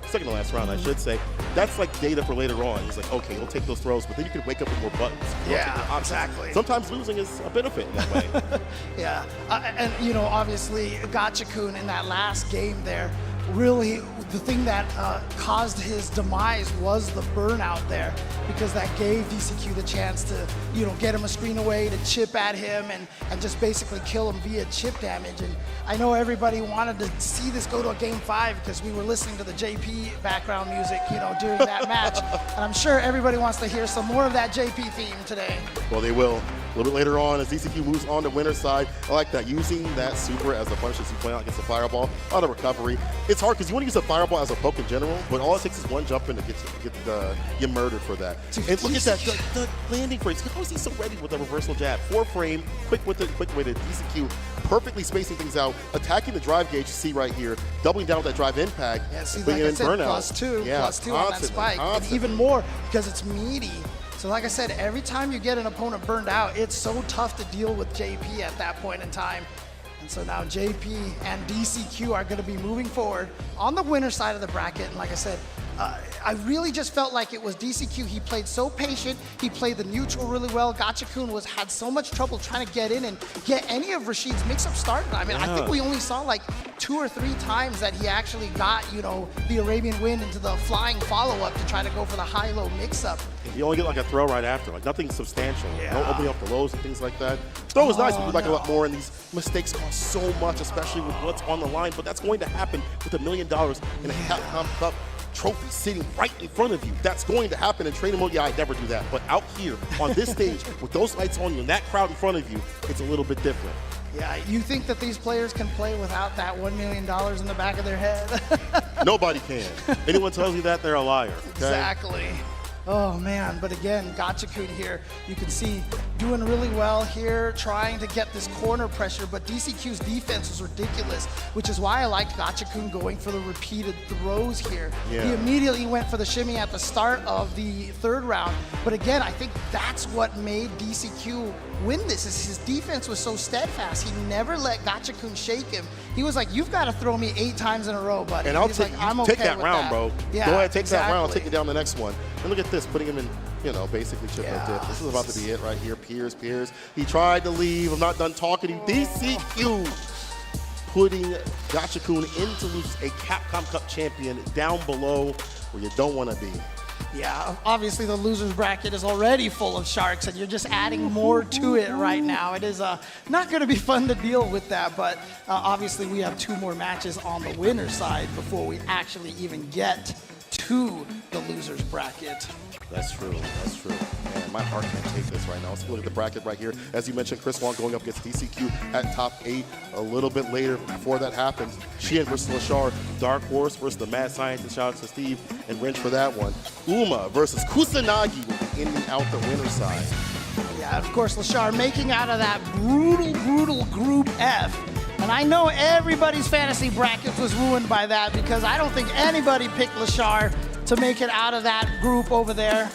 second to last round, I should say, that's like data for later on. He's like, okay, we'll take those throws, but then you can wake up with more buttons. Yeah, exactly. Sometimes losing is a benefit in that way. Yeah, and you know, obviously Gachikun in that last game there, really the thing that caused his demise was the burnout there, because that gave DCQ the chance to, you know, get him a screen away, to chip at him and just basically kill him via chip damage. And I know everybody wanted to see this go to a game 5 because we were listening to the JP background music, you know, during that match. And I'm sure everybody wants to hear some more of that JP theme today. Well, they will. A little bit later on, as DCQ moves on the winner's side, I like that. Using that super as a punish as you play out against the fireball on a recovery. It's hard because you want to use a fireball as a poke in general, but all it takes is one jump in to get murdered for that. And look at that, the landing frames. How is he so ready with the reversal jab? 4-frame, quick with it, quick with it. DCQ perfectly spacing things out, attacking the drive gauge you see right here, doubling down with that drive impact. Yeah, see, like bringing I in said, burnout. +2 on that spike, and even more because it's meaty. So like I said, every time you get an opponent burned out, it's so tough to deal with JP at that point in time. And so now JP and DCQ are going to be moving forward on the winner side of the bracket. And like I said, I really just felt like it was DCQ. He played so patient. He played the neutral really well. Gachikun had so much trouble trying to get in and get any of Rashid's mix-up started. I mean, I think we only saw like 2 or 3 times that he actually got, you know, the Arabian Wind into the flying follow-up to try to go for the high-low mix-up. You only get like a throw right after, like nothing substantial. Yeah. No opening up the lows and things like that. Throw is nice, but we'd like a lot more, and these mistakes cost so much, especially with what's on the line. But that's going to happen with $1 million in a Capcom Cup trophy sitting right in front of you. That's going to happen in training mode. Yeah, I never do that. But out here on this stage with those lights on you and that crowd in front of you, it's a little bit different. Yeah, you think that these players can play without that $1 million in the back of their head? Nobody can. Anyone tells you that, they're a liar. Okay? Exactly. Oh man, but again, Gachikun here, you can see doing really well here, trying to get this corner pressure, but DCQ's defense was ridiculous, which is why I liked Gachikun going for the repeated throws here. Yeah. He immediately went for the shimmy at the start of the third round, but again, I think that's what made DCQ win this, is his defense was so steadfast. He never let Gachikun shake him. He was like, you've got to throw me 8 times in a row, buddy. And I'll He's take, like, I'm take okay that with round, that. bro. Yeah, Go ahead, take that round. I'll exactly. take you down the next one. And look at this, putting him in, you know, basically chip Yeah. and dip. This is about to be it right here. Piers. He tried to leave. I'm not done talking. DCQ putting Gachikun in to lose a Capcom Cup champion down below where you don't want to be. Yeah, obviously the losers bracket is already full of sharks, and you're just adding more to it right now. It is not going to be fun to deal with that, but obviously we have 2 more matches on the winner's side before we actually even get to the losers bracket. That's true. That's true. Man, my heart can't take this right now. Let's look at the bracket right here. As you mentioned, Chris Wong going up against DCQ at top 8. A little bit later, before that happens, Sheen versus Lashar, Dark Horse versus the Mad Scientist. Shout out to Steve and Wrench for that one. Uma versus Kusanagi will be ending out the winner's side. Yeah, of course, Lashar making out of that brutal Group F. And I know everybody's fantasy brackets was ruined by that, because I don't think anybody picked Lashar to make it out of that group over there.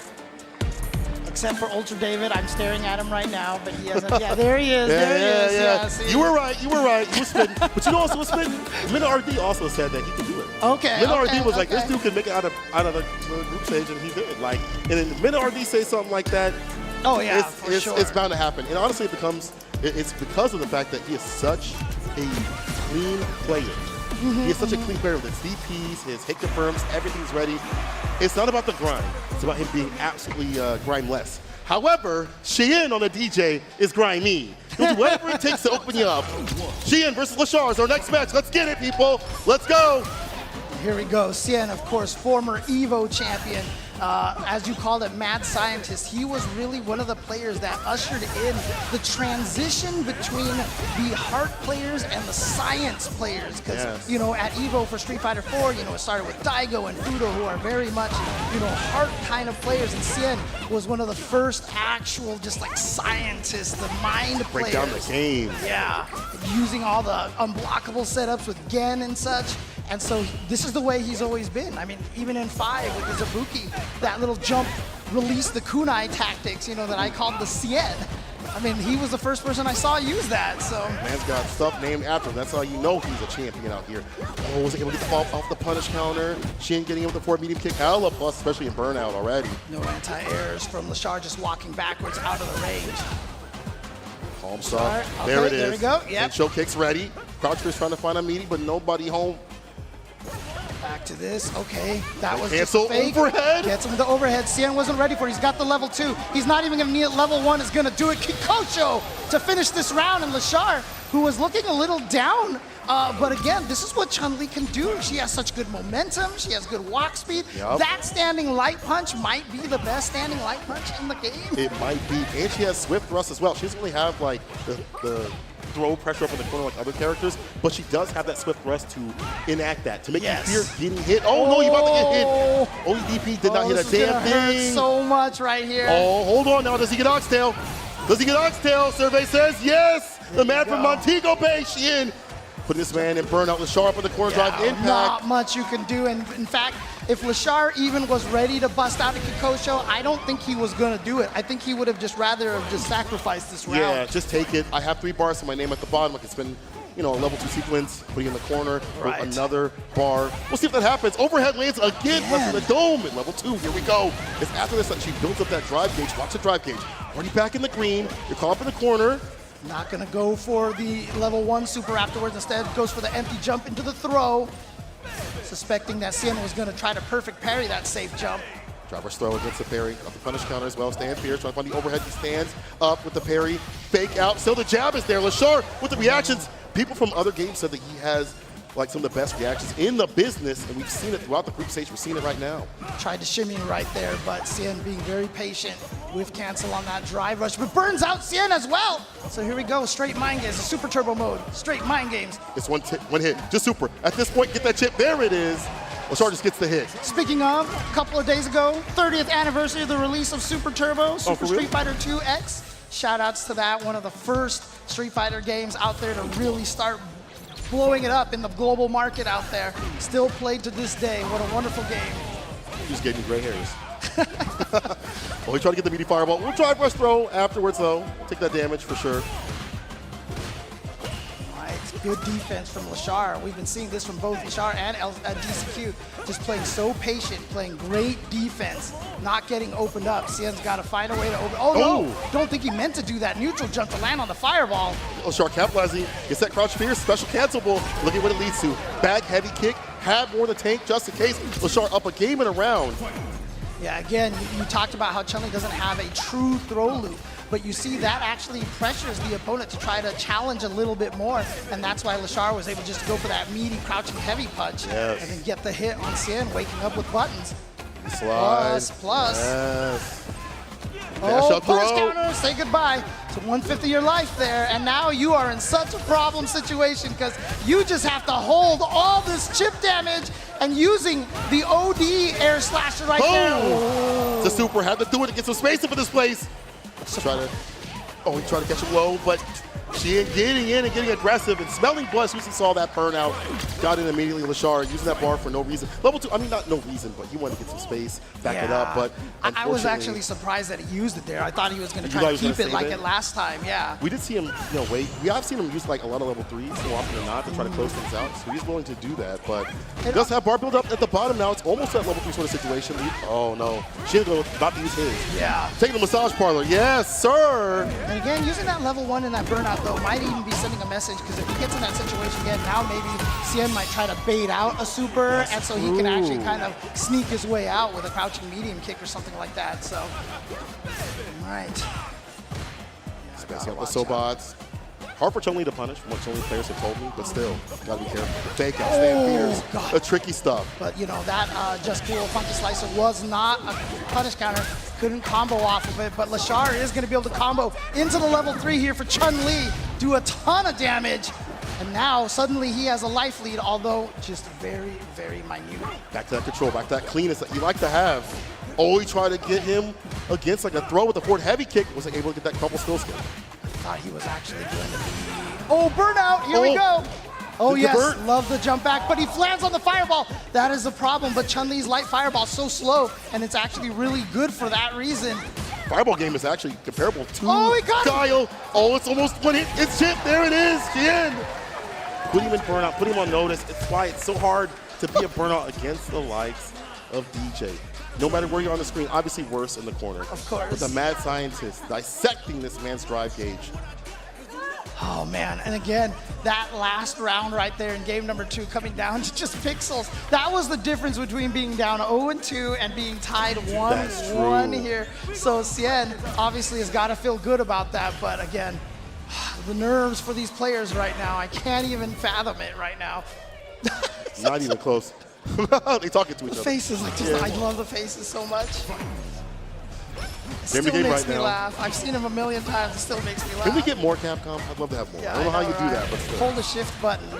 Except for Ultra David. I'm staring at him right now, but he hasn't. Yeah, there he is. There he is. Yeah, see? You were right. You were spitting. But you know also what's spitting? Mena RD also said that he could do it. Okay. Mena okay, RD was like, okay. this dude can make it out of the group stage, and he did. Like, and then Mena RD say something like that. Oh yeah, it's, for sure. it's bound to happen. And honestly, it's because of the fact that he is such a clean player. He is such a clean player with his DPs, his hit confirms, everything's ready. It's not about the grind. It's about him being absolutely grindless. However, Sheen on the DJ is grimy. He'll do whatever it takes to open you up. Sheen versus Lashar is our next match. Let's get it, people. Let's go. Here we go. Sien, of course, former EVO champion. As you called it, mad scientist. He was really one of the players that ushered in the transition between the heart players and the science players. Because, Yes. you know, at EVO for Street Fighter 4, you know, it started with Daigo and Fudo, who are very much, you know, heart kind of players. And Sien was one of the first actual, just like scientists, the mind Break players. down the game. Yeah, using all the unblockable setups with Gen and such. And so this is the way he's always been. I mean, even in 5 with the Zabuki, that little jump released the kunai tactics, you know, that I called the Sien. I mean, he was the first person I saw use that, so. Man's got stuff named after him. That's how you know he's a champion out here. Oh, was able to get the ball off the punish counter. Sheen getting him with the 4 medium kick. Hella plus, especially in burnout already. No anti-airs from Lashar, just walking backwards out of the range. Palm start. Okay, There it is. there we go, yep. And show kicks ready. Croucher's trying to find a meaty, but nobody home. Back to this, okay. That was Cancel just a fake. overhead. Gets him the overhead. Sien wasn't ready for it. He's got the level 2. He's not even gonna need it. Level 1 is gonna do it. Kikocho to finish this round. And Lashar, who was looking a little down, but again, this is what Chun-Li can do. She has such good momentum. She has good walk speed. Yep. That standing light punch might be the best standing light punch in the game. It might be. And she has swift thrust as well. She doesn't really have like the throw pressure up in the corner like other characters, but she does have that swift thrust to enact that, to make Yes. you fear getting hit. Oh no, you're about to get hit. Only DP did not hit a This is damn gonna hurt thing. so much right here. Oh, hold on now. Does he get oxtail? Does he get oxtail? Survey says yes. The man from Montego Bay, Sheen. Putting this man in burnout with sharp on the corner drive impact. Not much you can do. And in fact, if Lashar even was ready to bust out a Kikosho, I don't think he was going to do it. I think he would have just rather have just sacrificed this round. Yeah, just take it. I have 3 bars to my name at the bottom. I can spend, you know, a level 2 sequence, putting in the corner, Right. another bar. We'll see if that happens. Overhead lands again, left in the dome at level 2. Here we go. It's after this that she builds up that drive gauge. Watch the drive gauge. Already back in the green. You're caught up in the corner. Not going to go for the level 1 super afterwards. Instead, goes for the empty jump into the throw. Suspecting that Sien was going to try to perfect parry that safe jump. Driver's throw against the parry. Up the punish counter as well. Stand Pierce trying to find the overhead. He stands up with the parry. Fake out. Still the jab is there. Lashar with the reactions. People from other games said that he has like some of the best reactions in the business, and we've seen it throughout the group stage. We're seeing it right now. Tried to shimmy right there, but Sien being very patient. Whiff cancel on that drive rush, but burns out Sheen as well. So here we go, straight mind games, super turbo mode, straight mind games. It's one hit, just super. At this point, get that chip. There it is. Lashar just gets the hit. Speaking of, a couple of days ago, 30th anniversary of the release of Super Turbo, Super for real? Street Fighter 2 X. Shout outs to that, one of the first Street Fighter games out there to really start blowing it up in the global market out there. Still played to this day. What a wonderful game. You just gave me gray hairs. Well, he tried to get the meaty fireball. We'll drive rush throw afterwards, though. Take that damage for sure. Good defense from Lashar. We've been seeing this from both Lashar and DCQ. Just playing so patient, playing great defense, not getting opened up. Sheen's got to find a way to open. Oh no! Don't think he meant to do that neutral jump to land on the fireball. Lashar capitalizing. Gets that crouch fierce. Special cancelable. Look at what it leads to. Back heavy kick. Have more in the tank just in case. Lashar up a game and a round. Yeah, again, you talked about how Chun-Li doesn't have a true throw loop, but you see that actually pressures the opponent to try to challenge a little bit more, and that's why Lashar was able just to go for that meaty crouching heavy punch and then get the hit on Sheen, waking up with buttons. Slide. Plus. Yes. Oh, punish counter, say goodbye to 1/5 of your life there, and now you are in such a problem situation because you just have to hold all this chip damage and using the OD air slasher right there. Oh. The super had to do it to get some space for this place. He tried to catch him low, but Sheen getting in and getting aggressive and smelling blood. As soon as he saw that burnout, got in immediately. Lashar using that bar for no reason. Level 2, I mean, not no reason, but you wanted to get some space, back it up. But I was actually surprised that he used it there. I thought he was going to try to keep it like it last time. Yeah. We did see him, wait. We have seen him use like a lot of level 3s so often than not to try to close things out. So he's willing to do that, but he does have bar build up at the bottom now. It's almost that level 3 sort of situation. Oh no, Sheen about to use his. Yeah. Taking the massage parlor. Yes, sir. And again, using that level 1 in that burnout though might even be sending a message because if he gets in that situation again, now maybe Sheen might try to bait out a super, and so he can actually kind of sneak his way out with a crouching medium kick or something like that. So, all right. Spacing out the Sobots. Hard for Chun-Li to punish, from what Chun-Li players have told me, but still, gotta be careful. Fake out, stand fears, the tricky stuff. But that Just Cool Funky Slicer was not a punish counter. Couldn't combo off of it, but Lashar is going to be able to combo into the level 3 here for Chun-Li, do a ton of damage, and now suddenly he has a life lead, although just very, very minute. Back to that control, back to that cleanness that you like to have. Oh, he tried to get him against like a throw with a forward heavy kick, wasn't able to get that couple still skin. Thought he was actually going to be... Oh, burnout, here we go. Oh yes, love the jump back, but he lands on the fireball. That is the problem, but Chun-Li's light fireball is so slow, and it's actually really good for that reason. Fireball game is actually comparable to he got Guile. Oh, it's almost one hit. It's chip. There it is. Sheen. Put him in burnout. Put him on notice. It's why it's so hard to be a burnout against the likes of DJ. No matter where you're on the screen, obviously worse in the corner. Of course. But the mad scientist dissecting this man's drive gauge. Oh man, and again, that last round right there in game number 2 coming down to just pixels. That was the difference between being down 0-2 and being tied 1-1 here. So Sheen obviously has got to feel good about that, but again, the nerves for these players right now, I can't even fathom it right now. Not even close. They talking to each other. Faces, I love the faces so much. It still game makes right me now. laugh. I've seen him a million times. It still makes me laugh. Can we get more Capcom? I'd love to have more. Yeah, I don't know how you right? do that, but still. Hold the shift button, to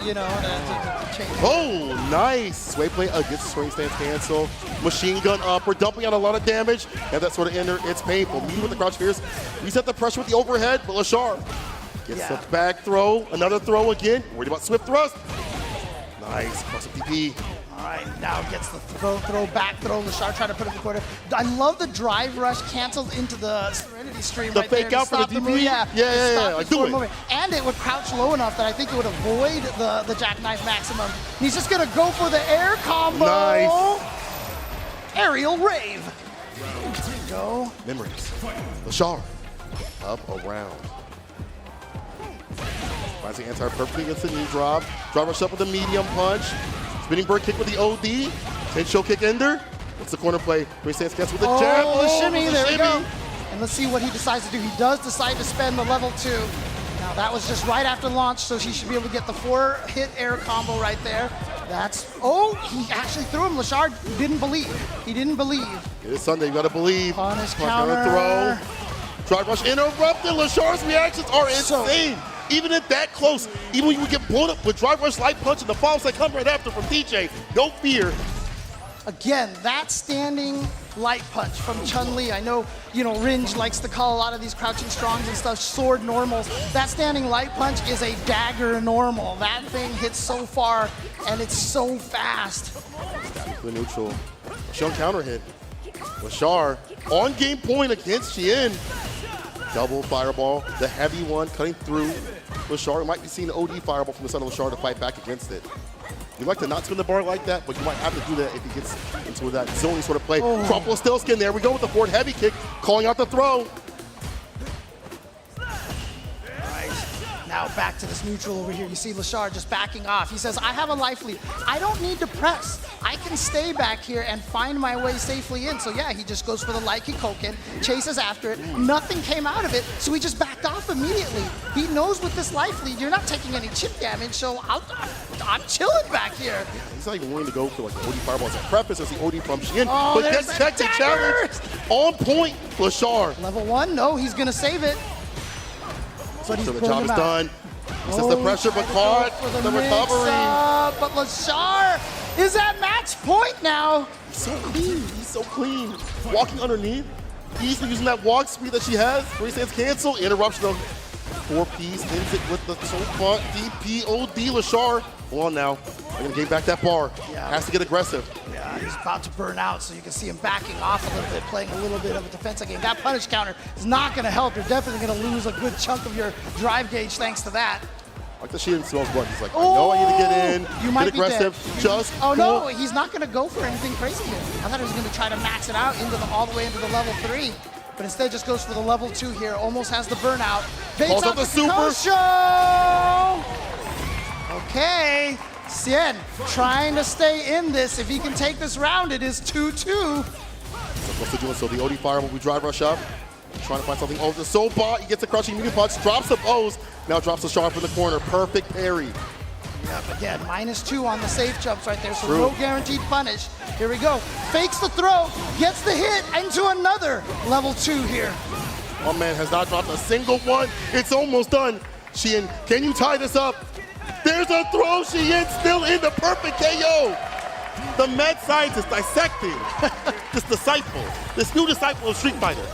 change it. Oh, nice. Sway play against swing stance cancel. Machine gun up. We're dumping out a lot of damage. And that sort of ender. It's painful. Me with the crouch fierce. Reset the pressure with the overhead, but Lashar gets the back throw. Another throw again. Worried about swift thrust. Nice. Cross up DP. All right, now gets the throw, back throw. Lashar trying to put it in the corner. I love the drive rush canceled into the Serenity Stream The right fake there out for the DP? move. Yeah. Like, do it. Moment. And it would crouch low enough that I think it would avoid the jackknife maximum. He's just going to go for the air combo. Nice. Aerial rave. There we go. Memories. Lashar up around. Finds the anti perfectly against the knee drop. Drive rush up with a medium punch. Spinning bird kick with the OD. Ten-show kick ender. What's the corner play? Three stance cancel with the jab. Oh, the shimmy. There we go. And let's see what he decides to do. He does decide to spend the level 2. Now that was just right after launch, so he should be able to get the 4-hit air combo right there. Oh, he actually threw him. Lashard didn't believe. He didn't believe. It is Sunday, you gotta believe. Punish Counter counter. throw. Drive rush interrupted. Lashard's reactions are insane. Even at that close, even when you would get blown up with drive rush light punch and the follows that come right after from DJ, no fear. Again, that standing light punch from Chun-Li. I know, Ringe likes to call a lot of these crouching strongs and stuff sword normals. That standing light punch is a dagger normal. That thing hits so far and it's so fast. The neutral. Sheen counter hit. Lashard on game point against Sheen. Double fireball, the heavy one cutting through Lashard. Might be seeing the OD fireball from the son of Lashard to fight back against it. You like to not spin the bar like that, but you might have to do that if he gets into that zoning sort of play. Crumple still skin. There we go with the forward heavy kick, calling out the throw. Now back to this neutral over here. You see Lashard just backing off. He says, I have a life lead. I don't need to press. I can stay back here and find my way safely in. So yeah, he just goes for the light kick Koken, chases after it. Nothing came out of it, so he just backed off immediately. He knows with this life lead, you're not taking any chip damage, so I'm chilling back here. He's not even willing to go for like the OD fireballs at preface as the OD from Sheen, Oh, but there's gets the checked and dagger! challenged. On point, Lashard. Level 1, no, he's gonna save it. But he's So the pulling job him is out. done. He says the pressure, but caught the recovery. But Lashard is at match point now. He's so clean. He's so clean. Walking underneath, easily using that walk speed that she has. Three stands cancel. Interruption of 4Ps. Ends it with the so-called DPOD. Lashard. Hold on now. I'm going to gain back that bar. Yeah. Has to get aggressive. Yeah, he's about to burn out, so you can see him backing off a little bit, playing a little bit of a defensive game. That punish counter is not going to help. You're definitely going to lose a good chunk of your drive gauge thanks to that. Like the Sheen smells blood. He's like, I know I need to get in. You might get be aggressive. dead. Just Oh no, pull. he's not going to go for anything crazy here. I thought he was going to try to max it out all the way into the level 3. But instead just goes for the level 2 here. Almost has the burnout. Baits Calls out out the the super. Kikosho! Okay. Sheen trying to stay in this. If he can take this round, it is 2-2. What's he doing? So the OD fireball, we drive rush up. Trying to find something over the Sobot. He gets a crushing medium punch, drops the pose. Now drops the sharp in the corner. Perfect parry. Yep, again, -2 on the safe jumps right there, so True. no guaranteed punish. Here we go. Fakes the throw, gets the hit into another level 2 here. My man has not dropped a single one. It's almost done. Sheen, can you tie this up? There's a throw. Sheen still in the perfect KO. The mad scientist dissecting this disciple, this new disciple of Street Fighter.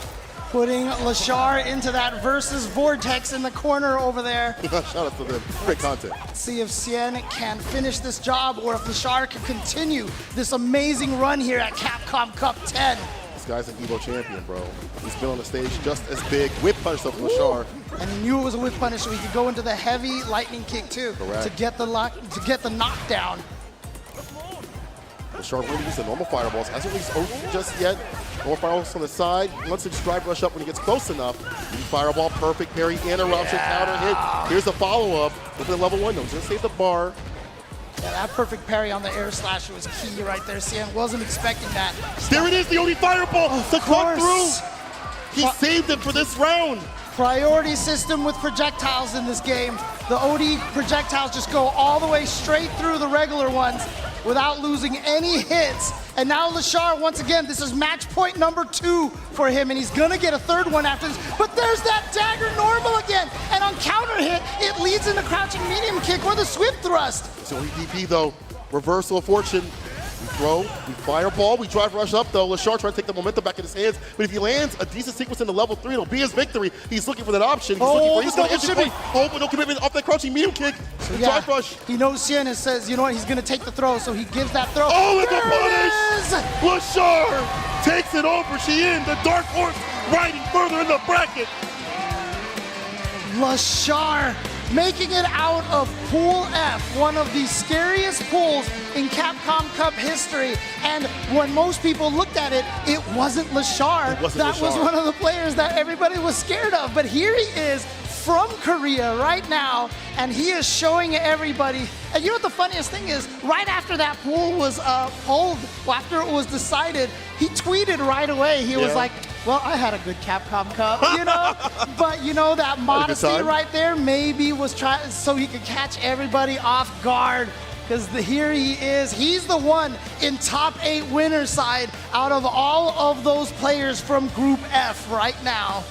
Putting Lashard into that versus vortex in the corner over there. Shout out to them. Great content. See if Sheen can finish this job or if Lashard can continue this amazing run here at Capcom Cup 10. This guy's an Evo champion, bro. He's been on the stage just as big. Whip punch of Lashard. And he knew it was a whip punish, so he could go into the heavy lightning kick too. Correct. to get the knockdown. Lashard really used the normal fireballs. Hasn't released OD just yet. Normal fireballs on the side. Once to drive rush up when he gets close enough. Fireball, perfect parry, interruption, counter hit. Here's the follow-up. Look at level 1. No, just save the bar. Yeah, that perfect parry on the air slasher was key right there. Sheen wasn't expecting that. There it is, the OD fireball to cut through. He saved it for this round. Priority system with projectiles in this game. The OD projectiles just go all the way straight through the regular ones without losing any hits. And now Lashard, once again, this is match point number 2 for him, and he's gonna get a third one after this. But there's that dagger normal again, and on counter hit, it leads into crouching medium kick or the swift thrust. It's only DP though. Reversal of fortune. We throw, we fireball, we drive rush up though. Lashard trying to take the momentum back in his hands. But if he lands a decent sequence into level 3, it'll be his victory. He's looking for that option. He's looking for the double shimmy. Oh, but no commitment off that crouching medium kick. The Yeah, drive rush. he knows Sheen and says, you know what, he's gonna take the throw, so he gives that throw. Oh, it's a There it punish! is! Lashard takes it over. Sheen, the dark horse, riding further in the bracket. Lashard making it out of Pool F, one of the scariest pools in Capcom Cup history. And when most people looked at it, it wasn't Lashard. It wasn't That was Lashard. one of the players that everybody was scared of. But here he is from Korea right now, and he is showing everybody. And you know what the funniest thing is? Right after that pool was pulled, after it was decided, he tweeted right away. He was Yeah. like, well, I had a good Capcom Cup, you know? But you know, that modesty time. right there maybe was trying so he could catch everybody off guard. because here he is. He's the one in top 8 winner side out of all of those players from Group F right now.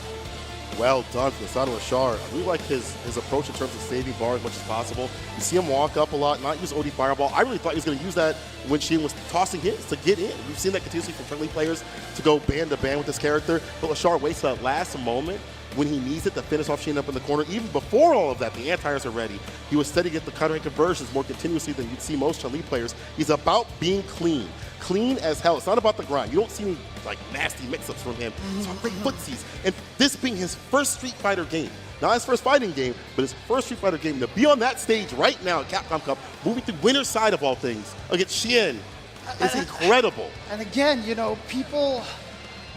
Well done from the side of Lashard. I really like his approach in terms of saving bar as much as possible. You see him walk up a lot, not use OD Fireball. I really thought he was going to use that when Sheen was tossing hits to get in. We've seen that continuously from friendly players to go band to band with this character. But Lashard waits that last moment when he needs it to finish off Sheen up in the corner. Even before all of that, the anti-airs are ready. He was steady to get the counter conversions more continuously than you'd see most Chun-Li players. He's about being clean. Clean as hell. It's not about the grind. You don't see any like nasty mix-ups from him. It's all great footsies. And this being his first Street Fighter game, not his first fighting game, but his first Street Fighter game, to be on that stage right now at Capcom Cup, moving through winner's side of all things against Sheen, is incredible. And again, you know, people,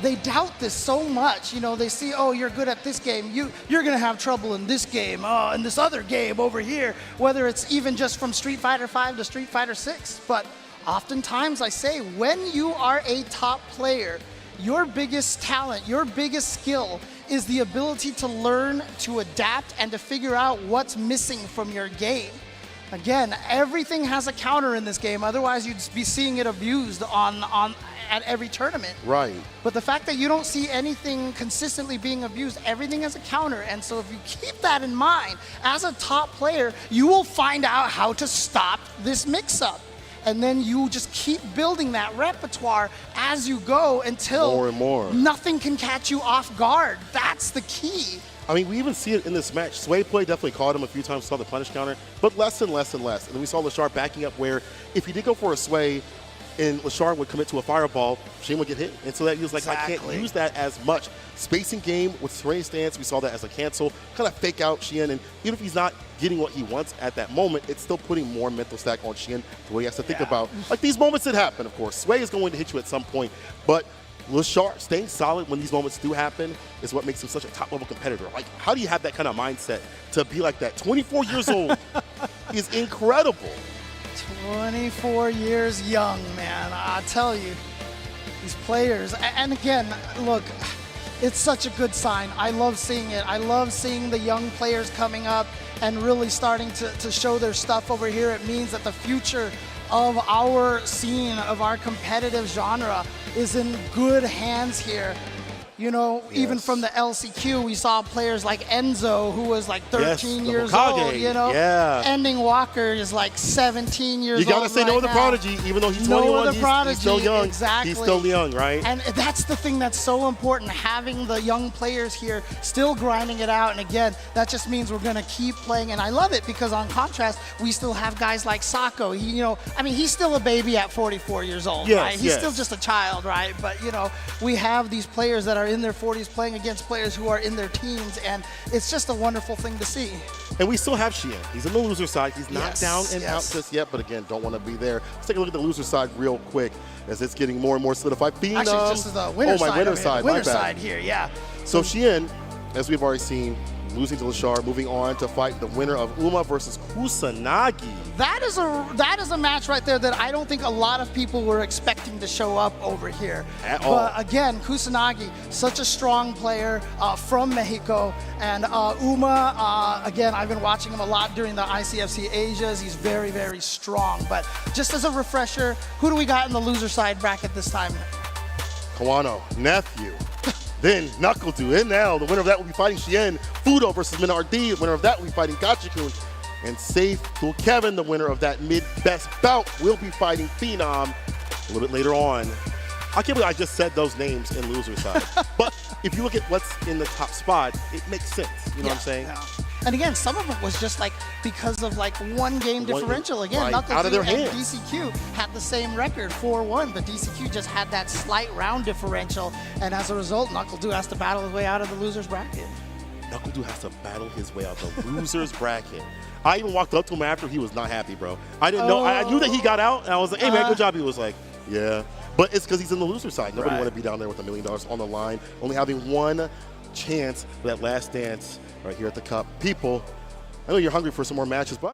they doubt this so much. You know, they see, oh, you're good at this game. You're going to have trouble in this game, in this other game over here, whether it's even just from Street Fighter 5 to Street Fighter 6. But oftentimes I say, when you are a top player, your biggest talent, your biggest skill is the ability to learn, to adapt, and to figure out what's missing from your game. Again, everything has a counter in this game, otherwise you'd be seeing it abused at every tournament. Right. But the fact that you don't see anything consistently being abused, everything has a counter. And so if you keep that in mind, as a top player, you will find out how to stop this mix-up. And then you just keep building that repertoire as you go until more and more. Nothing can catch you off guard. That's the key. I mean, we even see it in this match. Sway play definitely caught him a few times, saw the punish counter, but less and less and less. And then we saw Lashard backing up where if he did go for a sway and Lashard would commit to a fireball, Sheen would get hit. And so that he was like, Exactly. I can't use that as much. Spacing game with Sway stance, we saw that as a cancel, kind of fake out Sheen. And even if he's not getting what he wants at that moment, it's still putting more mental stack on Sheen to what he has to think about. Like these moments that happen, of course. Sway is going to hit you at some point, but Lashard staying solid when these moments do happen is what makes him such a top-level competitor. Like, how do you have that kind of mindset to be like that? 24 years old is incredible. 24 years young, man. I tell you, these players. And again, look, it's such a good sign. I love seeing it. I love seeing the young players coming up and really starting to show their stuff over here. It means that the future of our scene, of our competitive genre, is in good hands here. You know, even from the LCQ, we saw players like Enzo, who was like 13 years old, you know. Ending Walker is like 17 years old. You gotta say no other prodigy, even though he's 21, he's still young. Exactly. He's still young, right? And that's the thing that's so important, having the young players here still grinding it out. And again, that just means we're gonna keep playing. And I love it because on contrast, we still have guys like Sako. He, you know, I mean, he's still a baby at 44 years old, right? He's still just a child, right? But, you know, we have these players that are in their 40s playing against players who are in their teens, and it's just a wonderful thing to see. And we still have Sheen. He's in the loser side. He's not down and out just yet, but again, don't want to be there. Let's take a look at the loser side real quick as it's getting more and more solidified. Phenom. Actually, just as the winner side. Winner side. Winner side here, yeah. So Sheen, as we've already seen, losing to Lashard, moving on to fight the winner of Uma versus Kusanagi. That is a match right there that I don't think a lot of people were expecting to show up over here. At all. But again, Kusanagi, such a strong player from Mexico. And Uma, again, I've been watching him a lot during the ICFC Asias. He's very, very strong. But just as a refresher, who do we got in the loser side bracket this time? Kanano, Nephew. Then Knuckle do NL. The winner of that will be fighting Sheen. Fudo versus Mena RD. The winner of that will be fighting Gachikun. And Safe Cool Kevin, the winner of that mid-best bout, will be fighting Phenom a little bit later on. I can't believe I just said those names in loser side. But if you look at what's in the top spot, it makes sense. You know what I'm saying? Yeah. And again, some of it was just like because of like one game differential. Again, right, Knuckle out of their and hands. DCQ had the same record, 4-1, but DCQ just had that slight round differential. And as a result, Knuckle has to battle his way out of the loser's bracket. Knuckle has to battle his way out the loser's bracket. I even walked up to him after. He was not happy, bro. I didn't know. I knew that he got out, and I was like, hey, man, good job. He was like, yeah. But it's because he's in the loser side. Nobody want to be down there with $1 million on the line, only having one chance for that last dance right here at the Cup. People, I know you're hungry for some more matches, but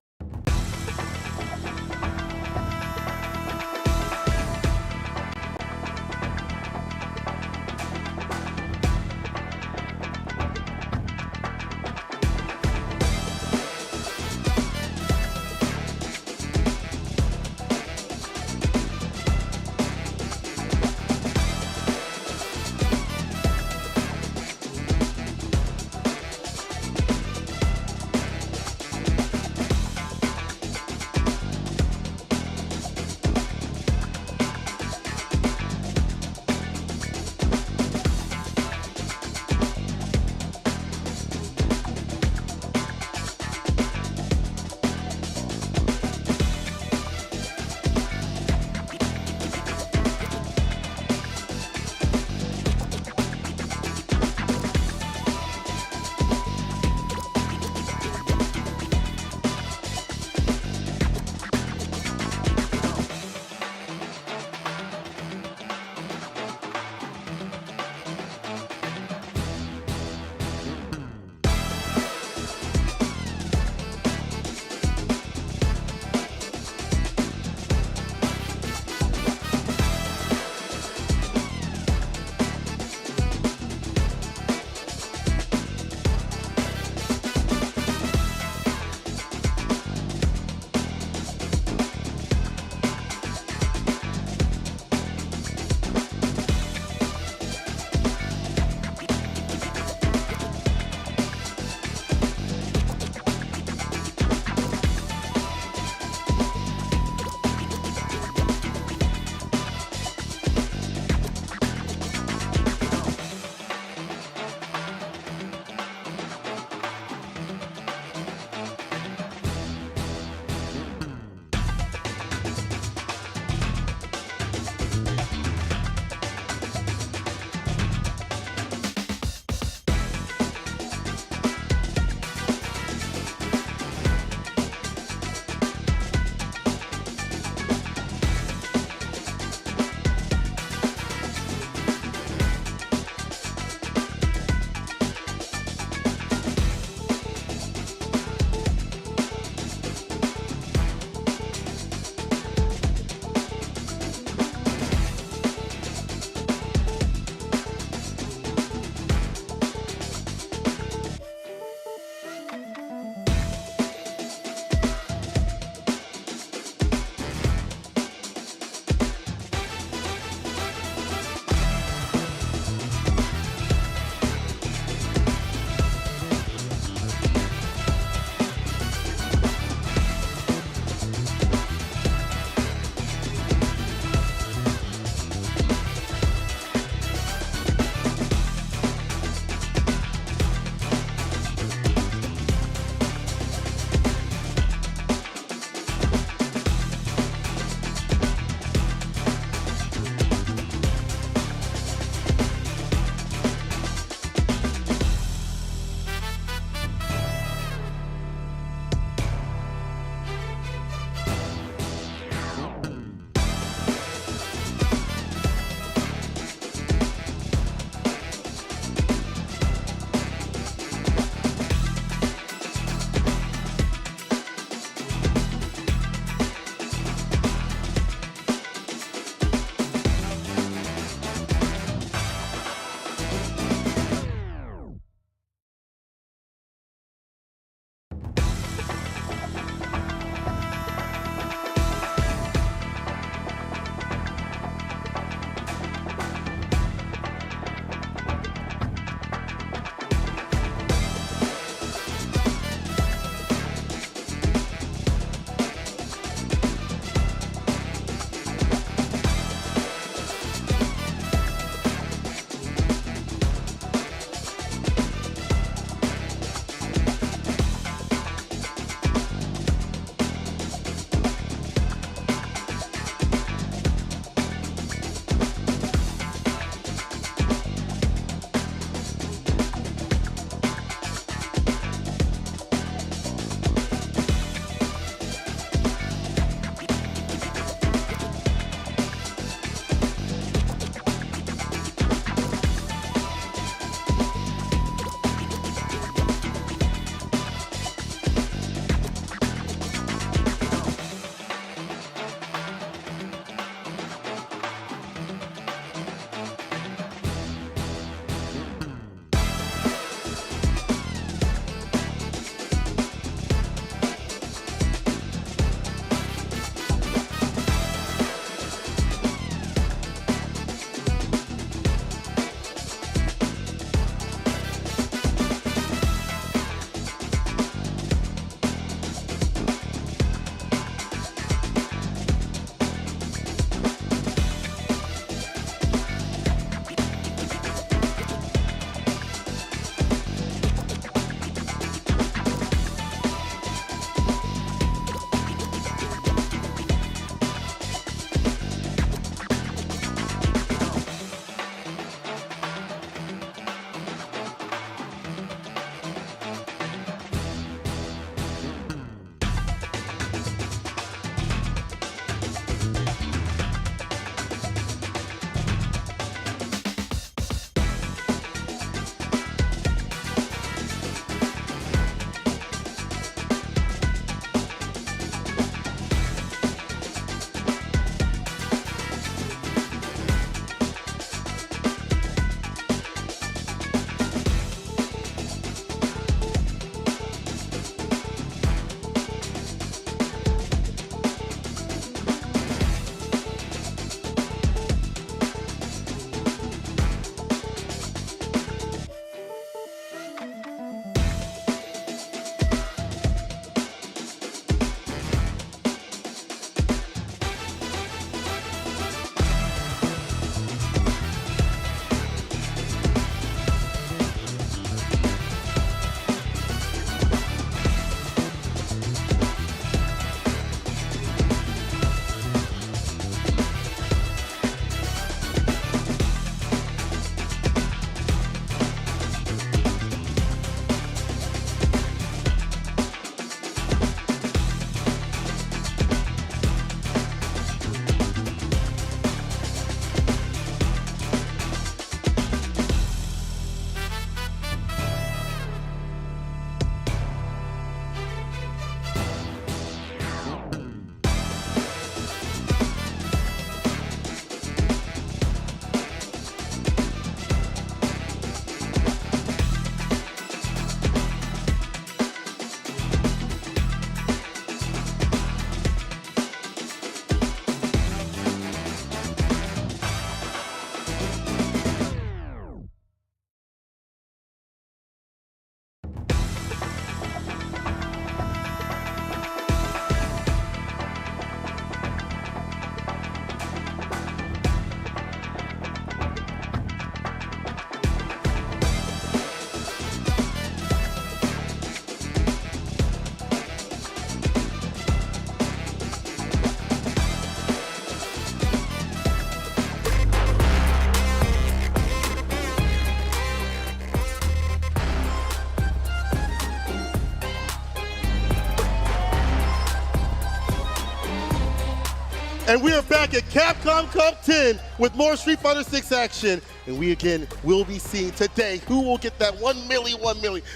And we are back at Capcom Cup 10 with more Street Fighter 6 action. And we again will be seeing today who will get that 1 million.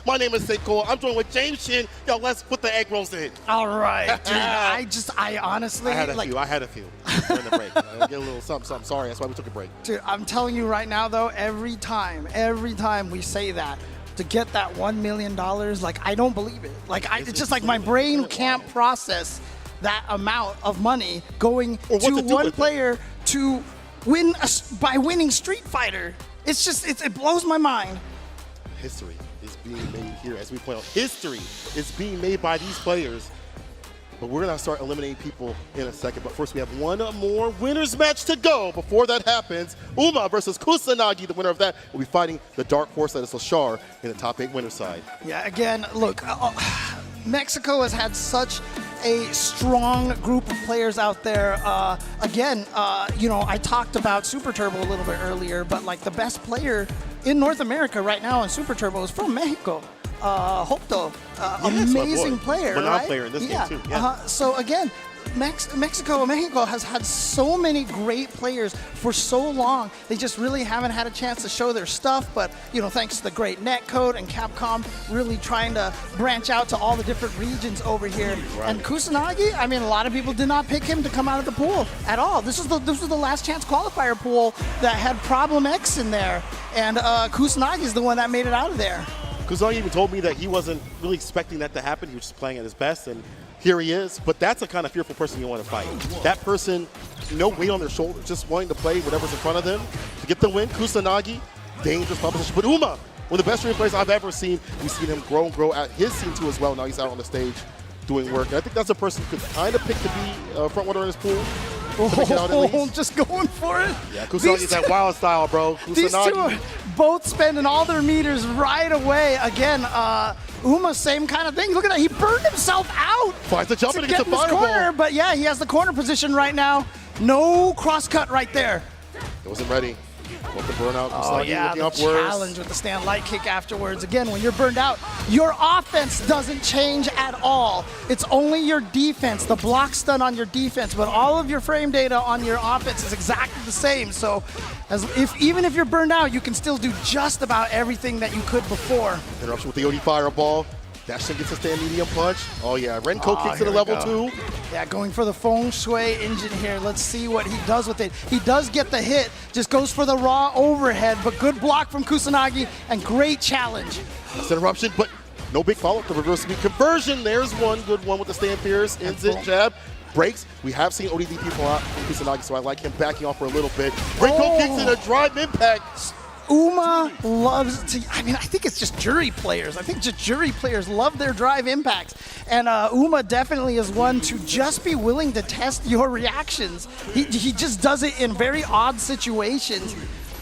My name is Seiko. I'm joined with James Sheen. Yo, let's put the egg rolls in. All right, dude. I honestly, I had a few during the break. I get a little something. Sorry, that's why we took a break. Dude, I'm telling you right now, though, every time we say that, to get that $1 million, like, I don't believe it. Like, it's just like my brain can't process that amount of money going to one player to win by winning Street Fighter. It's just, it blows my mind. History is being made here, as we point out. History is being made by these players. But we're gonna start eliminating people in a second. But first, we have one more winner's match to go. Before that happens, Uma versus Kusanagi. The winner of that will be fighting the dark horse that is Lashar in the top 8 winner side. Yeah, again, look, Mexico has had such a strong group of players out there. You know, I talked about Super Turbo a little bit earlier, but like the best player in North America right now in Super Turbo is from Mexico. Hopto, amazing player, Mena right? player in this game too. Yeah. So again, Mexico has had so many great players for so long. They just really haven't had a chance to show their stuff. But you know, thanks to the great netcode and Capcom really trying to branch out to all the different regions over here. Right. And Kusanagi, I mean, a lot of people did not pick him to come out of the pool at all. This was the last chance qualifier pool that had Problem X in there, and Kusanagi is the one that made it out of there. Kusanagi even told me that he wasn't really expecting that to happen. He was just playing at his best, and here he is. But that's the kind of fearful person you want to fight. That person, no weight on their shoulders, just wanting to play whatever's in front of them to get the win. Kusanagi, dangerous proposition. But Uma, one of the best stream players I've ever seen. We've seen him grow and grow at his scene too as well. Now he's out on the stage doing work. And I think that's a person who could kind of pick to be front runner in his pool. Just going for it. Yeah, Kusanagi's that wild style, bro. Kusanagi. These two are both spending all their meters right away. Again, Uma, same kind of thing. Look at that. He burned himself out. Finds the jump to and get gets in the this corner, fireball. but yeah, he has the corner position right now. No cross cut right there. It wasn't ready. Both the burnout. Oh Kusanagi yeah, looking the upwards. challenge with the stand light kick afterwards. Again, when you're burned out, your offense doesn't change at all. It's only your defense, the block stun on your defense, but all of your frame data on your offense is exactly the same. So even if you're burned out, you can still do just about everything that you could before. Interruption with the OD fireball. Dashin gets a stand medium punch. Oh yeah, Renko kicks it a level 2. Yeah, going for the feng shui engine here. Let's see what he does with it. He does get the hit, just goes for the raw overhead, but good block from Kusanagi and great challenge. That's interruption, but no big follow-up. The reverse speed conversion. There's one good one with the stand Pierce. Ends it, jab, breaks. We have seen ODD people out from Kusanagi, so I like him backing off for a little bit. Renko kicks in a drive impact. Uma loves to, I mean, I think it's just jury players. I think just jury players love their drive impacts. And Uma definitely is one to just be willing to test your reactions. He just does it in very odd situations,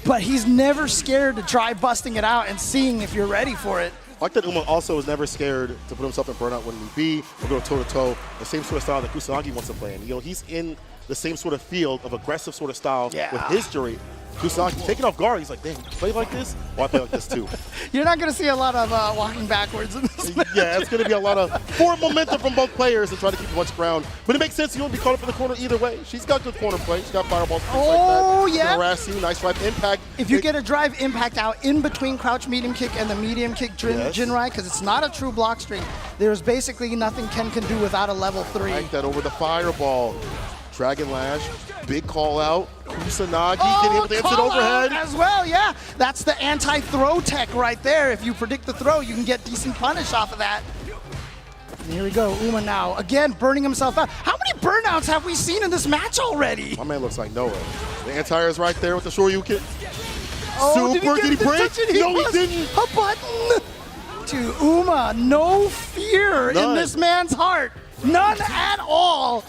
but he's never scared to try busting it out and seeing if you're ready for it. I like that Uma also is never scared to put himself in burnout when need be, or go toe-to-toe, the same sort of style that Kusanagi wants to play in. You know, he's in the same sort of field of aggressive sort of style with his jury. Kusanagi taking off guard. He's like, dang, you play like this? Well, I play like this too. You're not going to see a lot of walking backwards in this match. Yeah, it's going to be a lot of forward momentum from both players and try to keep as much ground. But it makes sense. You won't be caught up in the corner either way. She's got good corner play. She's got fireballs. Oh, like that. yeah. Harass you. Nice drive impact. If you get a drive impact out in between crouch medium kick and the medium kick Jinrai, because it's not a true block string, there's basically nothing Ken can do without a level 3. I like that over the fireball. Dragon Lash, big call out. Kusanagi getting able to answer it overhead. As well, yeah. That's the anti-throw tech right there. If you predict the throw, you can get decent punish off of that. And here we go, Uma now. Again, burning himself out. How many burnouts have we seen in this match already? My man looks like Noah. The anti-air is right there with the Shoryuken. Oh, Super, did he break? No, he didn't. A button to Uma. No fear in this man's heart. None at all.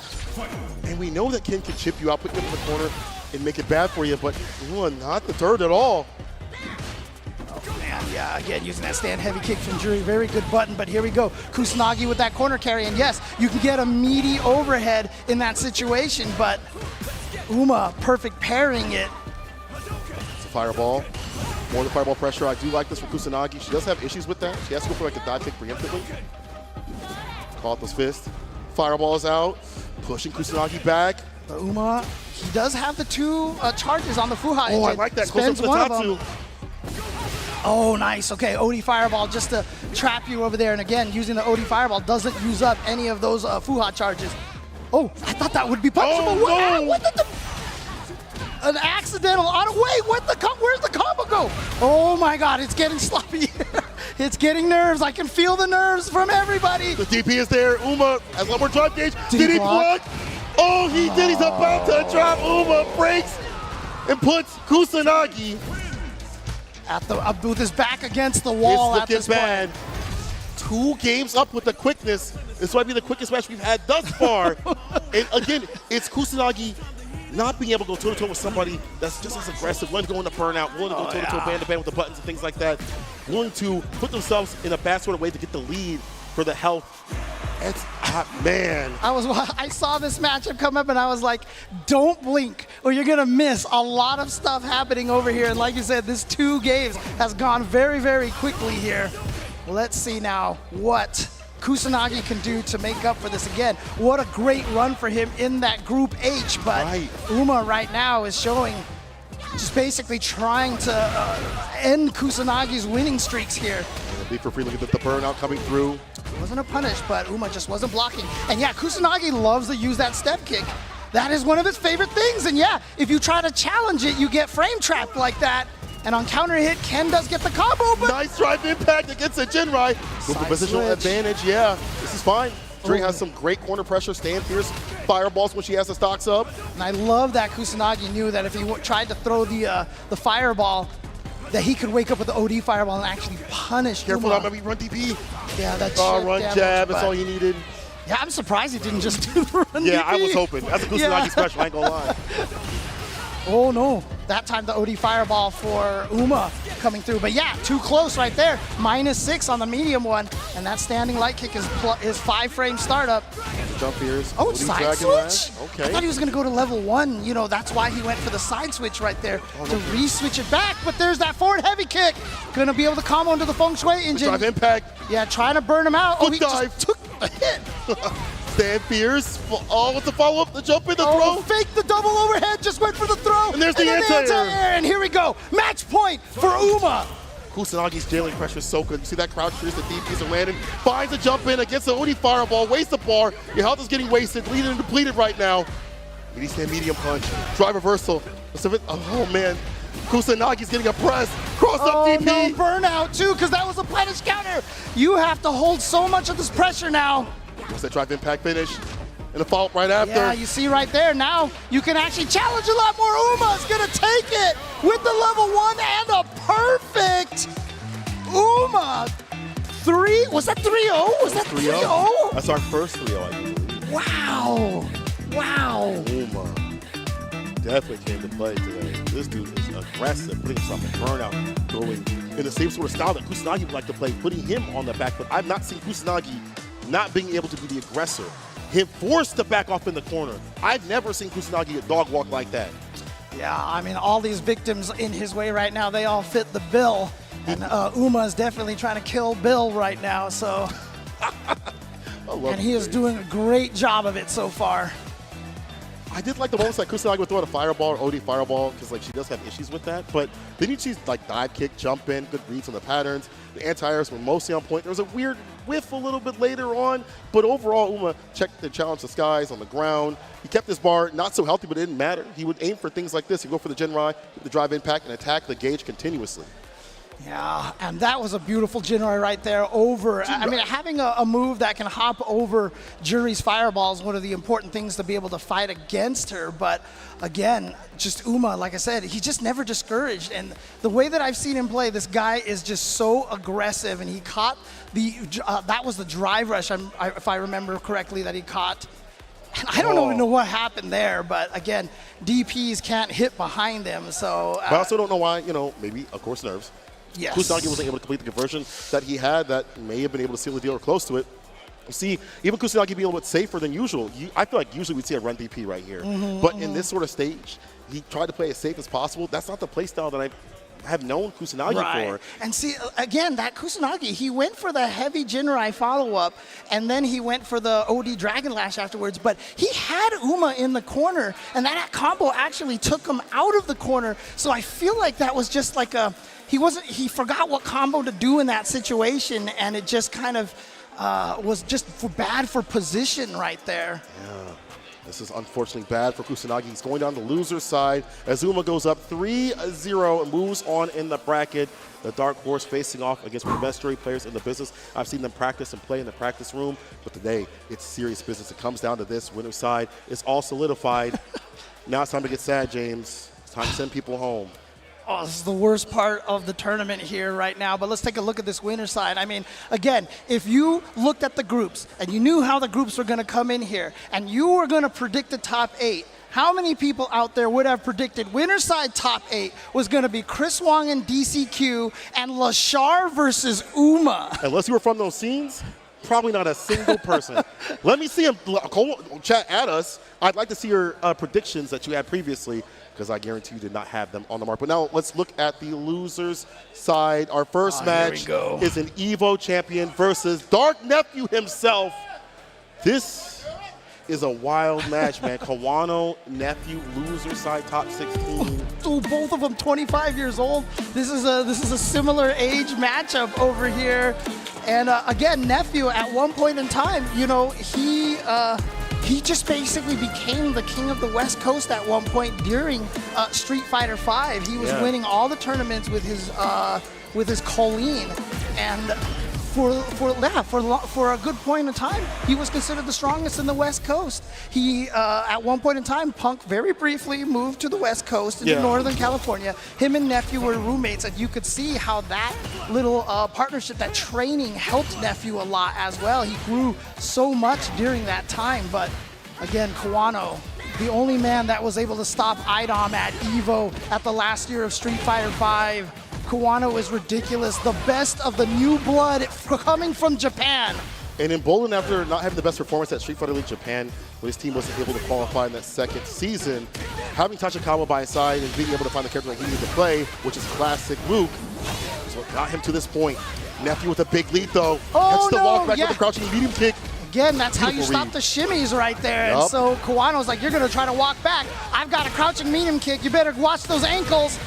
And we know that Ken can chip you out, put you in the corner, and make it bad for you, but not deterred at all. Oh man, yeah, again, using that stand heavy kick from Jury, very good button, but here we go. Kusanagi with that corner carry, and yes, you can get a meaty overhead in that situation, but Uma, perfect parrying it. It's a fireball. More of the fireball pressure. I do like this for Kusanagi. She does have issues with that. She has to go for like a dive kick preemptively. Call out those fists. Fireballs out. Pushing Kusanagi back. But Uma, he does have the 2 charges on the Fuha. Oh, I like that. Goes up Spends for the one of Tatsu. them. Oh, nice. Okay, OD Fireball just to trap you over there. And again, using the OD Fireball doesn't use up any of those Fuha charges. Oh, I thought that would be punishable. Oh, no. What the an accidental auto. Wait, where's the combo go? Oh my God, it's getting sloppy. It's getting nerves. I can feel the nerves from everybody. The DP is there. Uma has one more drop gauge. Did he block? block? Oh, he did. He's about to drop. Uma breaks and puts Kusanagi. With his back against the wall It's at this looking bad. point. 2 games up with the quickness. This might be the quickest match we've had thus far. And again, it's Kusanagi not being able to go toe-to-toe with somebody that's just as aggressive, willing to go into burnout, willing to go toe-to-toe, band-to-band with the buttons and things like that, willing to put themselves in a bad sort of way to get the lead for the health. It's man. I saw this matchup come up and I was like, don't blink or you're gonna miss a lot of stuff happening over here. And like you said, this 2 games has gone very, very quickly here. Let's see now what Kusanagi can do to make up for this again. What a great run for him in that Group H, but Right. Uma right now is showing, just basically trying to end Kusanagi's winning streaks here. Be for free. Look at the burnout coming through. It wasn't a punish, but Uma just wasn't blocking. And yeah, Kusanagi loves to use that step kick. That is one of his favorite things. And yeah, if you try to challenge it, you get frame trapped like that. And on counter hit, Ken does get the combo, but Nice drive impact against the Jinrai. With the Side positional switch. advantage, yeah. This is fine. Dre Ooh. has some great corner pressure, stand fierce, fireballs when she has the stocks up. and I love that Kusanagi knew that if he tried to throw the fireball, that he could wake up with the OD fireball and actually punish Careful, Uma. not maybe run DP. Yeah, that Oh, chip run damage, jab, that's but- all you needed. Yeah, I'm surprised he didn't just do the run Yeah, DP. I was hoping. That's a Kusanagi Yeah. special, I ain't gonna lie. Oh no, that time the OD fireball for Uma coming through. But yeah, too close right there. -6 on the medium one. And that standing light kick is 5 frame startup. Jump here's. Oh, Odie side Dragon switch? Lance. I Okay. thought he was gonna go to level 1. You know, that's why he went for the side switch right there to re-switch it back. But there's that forward heavy kick. Gonna be able to combo into the Feng Shui engine. Drive impact. Yeah, trying to burn him out. Foot Oh, he dive. just took a hit. Stand fierce. Oh, with the follow-up, the jump in, the Oh, throw. fake the double overhead, just went for the throw. And there's the then anti-air. And here we go. Match point for Uma. Kusanagi's jailing pressure is so good. You see that crouch freeze, the DPs are landing. Finds a jump in against the OD fireball. Waste the bar. Your health is getting wasted. Bleeding and depleted right now. Midi stand medium punch. Drive reversal. Oh, man. Kusanagi's getting a press. Cross up Oh, DP. no, burnout too, because that was a punish counter. You have to hold so much of this pressure now. What's that drive impact finish? And a follow-up right after. Yeah, you see right there, now you can actually challenge a lot more. Uma's gonna take it with the level 1 and a perfect Uma. Was that 3-0? Was that 3-0? That's our first 3-0, I believe. Wow. Wow. Uma definitely came to play today. This dude is aggressive, putting himself in burnout, going in the same sort of style that Kusanagi would like to play, putting him on the back foot. I've not seen Kusanagi not being able to be the aggressor. Him forced to back off in the corner. I've never seen Kusanagi dog walk like that. Yeah, I mean, all these victims in his way right now, they all fit the bill. And Uma is definitely trying to kill Bill right now, so. And he is doing a great job of it so far. I did like the moments like Kusanagi would throw out a fireball or OD fireball because like she does have issues with that. But then you see like dive kick, jump in, good reads on the patterns. The anti-airs were mostly on point. There was a weird whiff a little bit later on, but overall Uma checked the challenge the skies on the ground. He kept his bar not so healthy, but it didn't matter. He would aim for things like this. He'd go for the Jinrai, the drive impact, and attack the gauge continuously. Yeah, and that was a beautiful Jinrai right there over. I mean, having a move that can hop over Jury's fireball is one of the important things to be able to fight against her. But again, just Uma, like I said, he just never discouraged. And the way that I've seen him play, this guy is just so aggressive. And he caught that was the drive rush, if I remember correctly, that he caught. And I don't even know what happened there, but again, DPs can't hit behind them. So. But I also don't know why, maybe, of course, nerves. Yes. Kusanagi wasn't able to complete the conversion that he had that may have been able to seal the deal or close to it. You see, even Kusanagi being a little bit safer than usual. I feel like usually we'd see a run DP right here. But in this sort of stage, he tried to play as safe as possible. That's not the play style that have known Kusanagi for. And see, again, that Kusanagi, he went for the heavy Jinrai follow-up, and then he went for the OD Dragon Lash afterwards, but he had Uma in the corner, and that combo actually took him out of the corner, so I feel like that was just like a, he forgot what combo to do in that situation, and it just kind of was just bad for position right there. Yeah. This is unfortunately bad for Kusanagi. He's going down the loser's side. Azuma goes up 3-0 and moves on in the bracket. The Dark Horse facing off against the best jury players in the business. I've seen them practice and play in the practice room, but today it's serious business. It comes down to this. Winner's side is all solidified. Now it's time to get sad, James. It's time to send people home. Oh, this is the worst part of the tournament here right now, but let's take a look at this winner side. I mean, again, if you looked at the groups and you knew how the groups were going to come in here and you were going to predict the top 8, how many people out there would have predicted winner side top 8 was going to be Chris Wong and DCQ and Lashar versus Uma? Unless you were from those scenes, probably not a single person. Let me see him chat at us. I'd like to see your predictions that you had previously, because I guarantee you did not have them on the mark. But now let's look at the losers side. Our first match is an EVO champion versus Dark Nephew himself. This is a wild match, man. Kawano, Nephew, loser side, top 16. Oh, both of them 25 years old. This is a similar age matchup over here. And again, Nephew at one point in time, you know, he just basically became the king of the West Coast at one point during Street Fighter V. He was winning all the tournaments with his Colleen, and for a good point in time, he was considered the strongest in the West Coast. He at one point in time, Punk very briefly moved to the West Coast into Northern California. Him and Nephew were roommates, and you could see how that little partnership, that training, helped Nephew a lot as well. He grew so much during that time. But again, Kawano, the only man that was able to stop Idom at EVO at the last year of Street Fighter V. Kawano is ridiculous. The best of the new blood coming from Japan. And emboldened after not having the best performance at Street Fighter League Japan, when his team wasn't able to qualify in that second season, having Tachikawa by his side and being able to find the character that he needed to play, which is classic Luke, is what got him to this point. Nephew with a big lead though. Oh, Gets the walk back with a crouching medium kick. Again, that's how you stop the shimmies right there. And so Kawano's like, you're going to try to walk back. I've got a crouching medium kick. You better watch those ankles.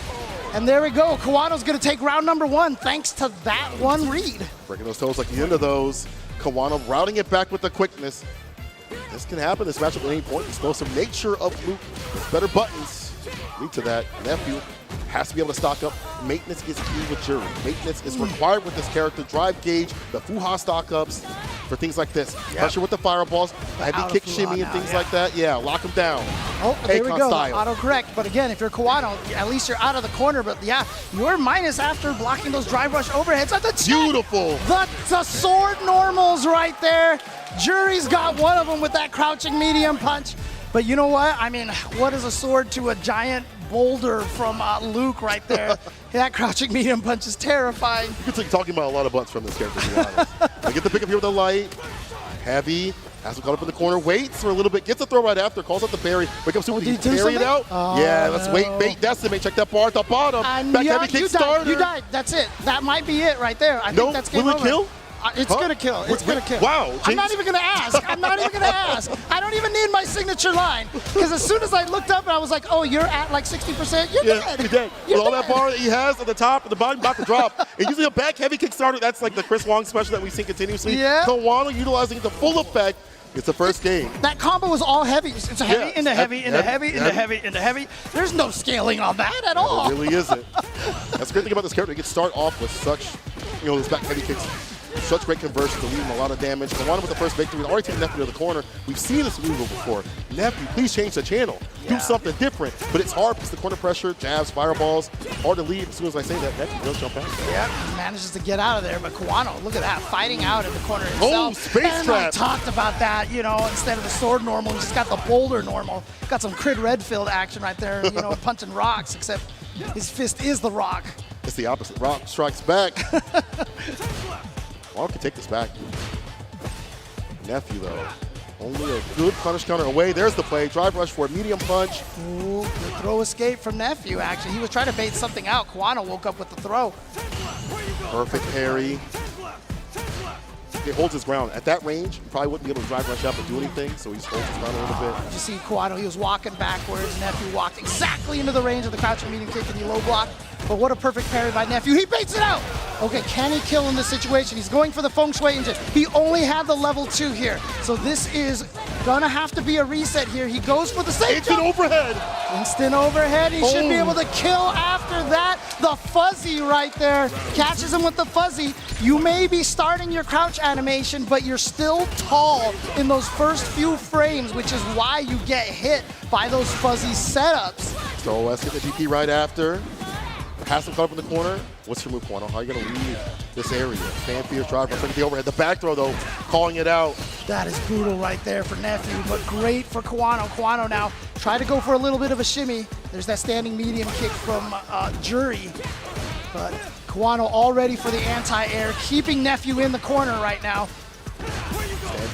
And there we go. Kawano's going to take round number 1 thanks to that one read. Breaking those toes like the end of those. Kawano routing it back with the quickness. This can happen. This matchup at any point. Explosive nature of Luke with better buttons lead to that. Nephew has to be able to stock up. Maintenance is key with Jury. Maintenance is required with this character. Drive gauge, the Fuha stock ups for things like this. Pressure with the fireballs, heavy kick shimmy and things like that. Yeah, lock him down. Oh, there we go. Style. Auto-correct. But again, if you're Kawano, at least you're out of the corner. But yeah, you're minus after blocking those drive rush overheads at the check. Beautiful. The sword normals right there. Jury's got one of them with that crouching medium punch. But you know what? I mean, what is a sword to a giant boulder from Luke right there? That crouching medium punch is terrifying. You could be talking about a lot of butts from this character, to be honest. They get the pick up here with the light. Heavy. Has him caught up in the corner. Waits for a little bit. Gets the throw right after. Calls out the parry. Wake up soon. Did he parry it out? Oh, yeah, let's wait. Bait decimate. Check that bar at the bottom. Back heavy kick starter. You died. That's it. That might be it right there. I think that's game will over. It kill? It's gonna kill. It's gonna kill. Wow. I'm not even gonna ask. I'm not even gonna ask. I don't even need my signature line. Because as soon as I looked up and I was like, oh, you're at like 60%, you're dead. You're dead. With all that bar that he has at the top and the bottom, about to drop. And usually a back heavy kick starter, that's like the Chris Wong special that we've seen continuously. Yeah. Kawano utilizing the full effect. It's the first game. That combo was all heavy. It's a heavy, into heavy, into heavy, into heavy, into heavy. There's no scaling on that at all. It really isn't. That's the great thing about this character. He gets start off with such, those back heavy kicks. Such great conversion to leave him a lot of damage. Kawano with the first victory. We've already taken Nephew to the corner. We've seen this move before. Nephew, please change the channel. Do something different. But it's hard because the corner pressure, jabs, fireballs, hard to lead. As soon as I say that, Nephew does jump out. Yeah, he manages to get out of there. But Kawano, look at that, fighting out in the corner himself. Oh, space trap. I talked about that, instead of the sword normal, he's just got the boulder normal. Got some Crid Redfield action right there, punching rocks, except his fist is the rock. It's the opposite. Rock strikes back. Wong can take this back. Nephew, though, Only a good punish counter away. There's the play. Drive rush for a medium punch. Ooh, the throw escape from Nephew, actually. He was trying to bait something out. Kanano woke up with the throw. Perfect parry. He holds his ground. At that range, he probably wouldn't be able to drive rush up and do anything, so he just holds his ground a little bit. You see Kanano, he was walking backwards. Nephew walked exactly into the range of the crouching medium kick and he low blocked. But what a perfect parry by Nephew. He baits it out. Okay, can he kill in this situation? He's going for the feng shui engine. He only had the level 2 here. So this is gonna have to be a reset here. He goes for the safe Instant jump. overhead. Instant overhead. He should be able to kill after that. The fuzzy right there catches him with the fuzzy. You may be starting your crouch animation, but you're still tall in those first few frames, which is why you get hit by those fuzzy setups. So let's get the DP right after. Has him caught up in the corner. What's your move, Kanano? How are you going to leave this area? Fan fear, drive, rush, the overhead. The back throw, though, calling it out. That is brutal right there for Nephew, but great for Kanano. Kanano now try to go for a little bit of a shimmy. There's that standing medium kick from Jury. But Kanano all ready for the anti-air, keeping Nephew in the corner right now.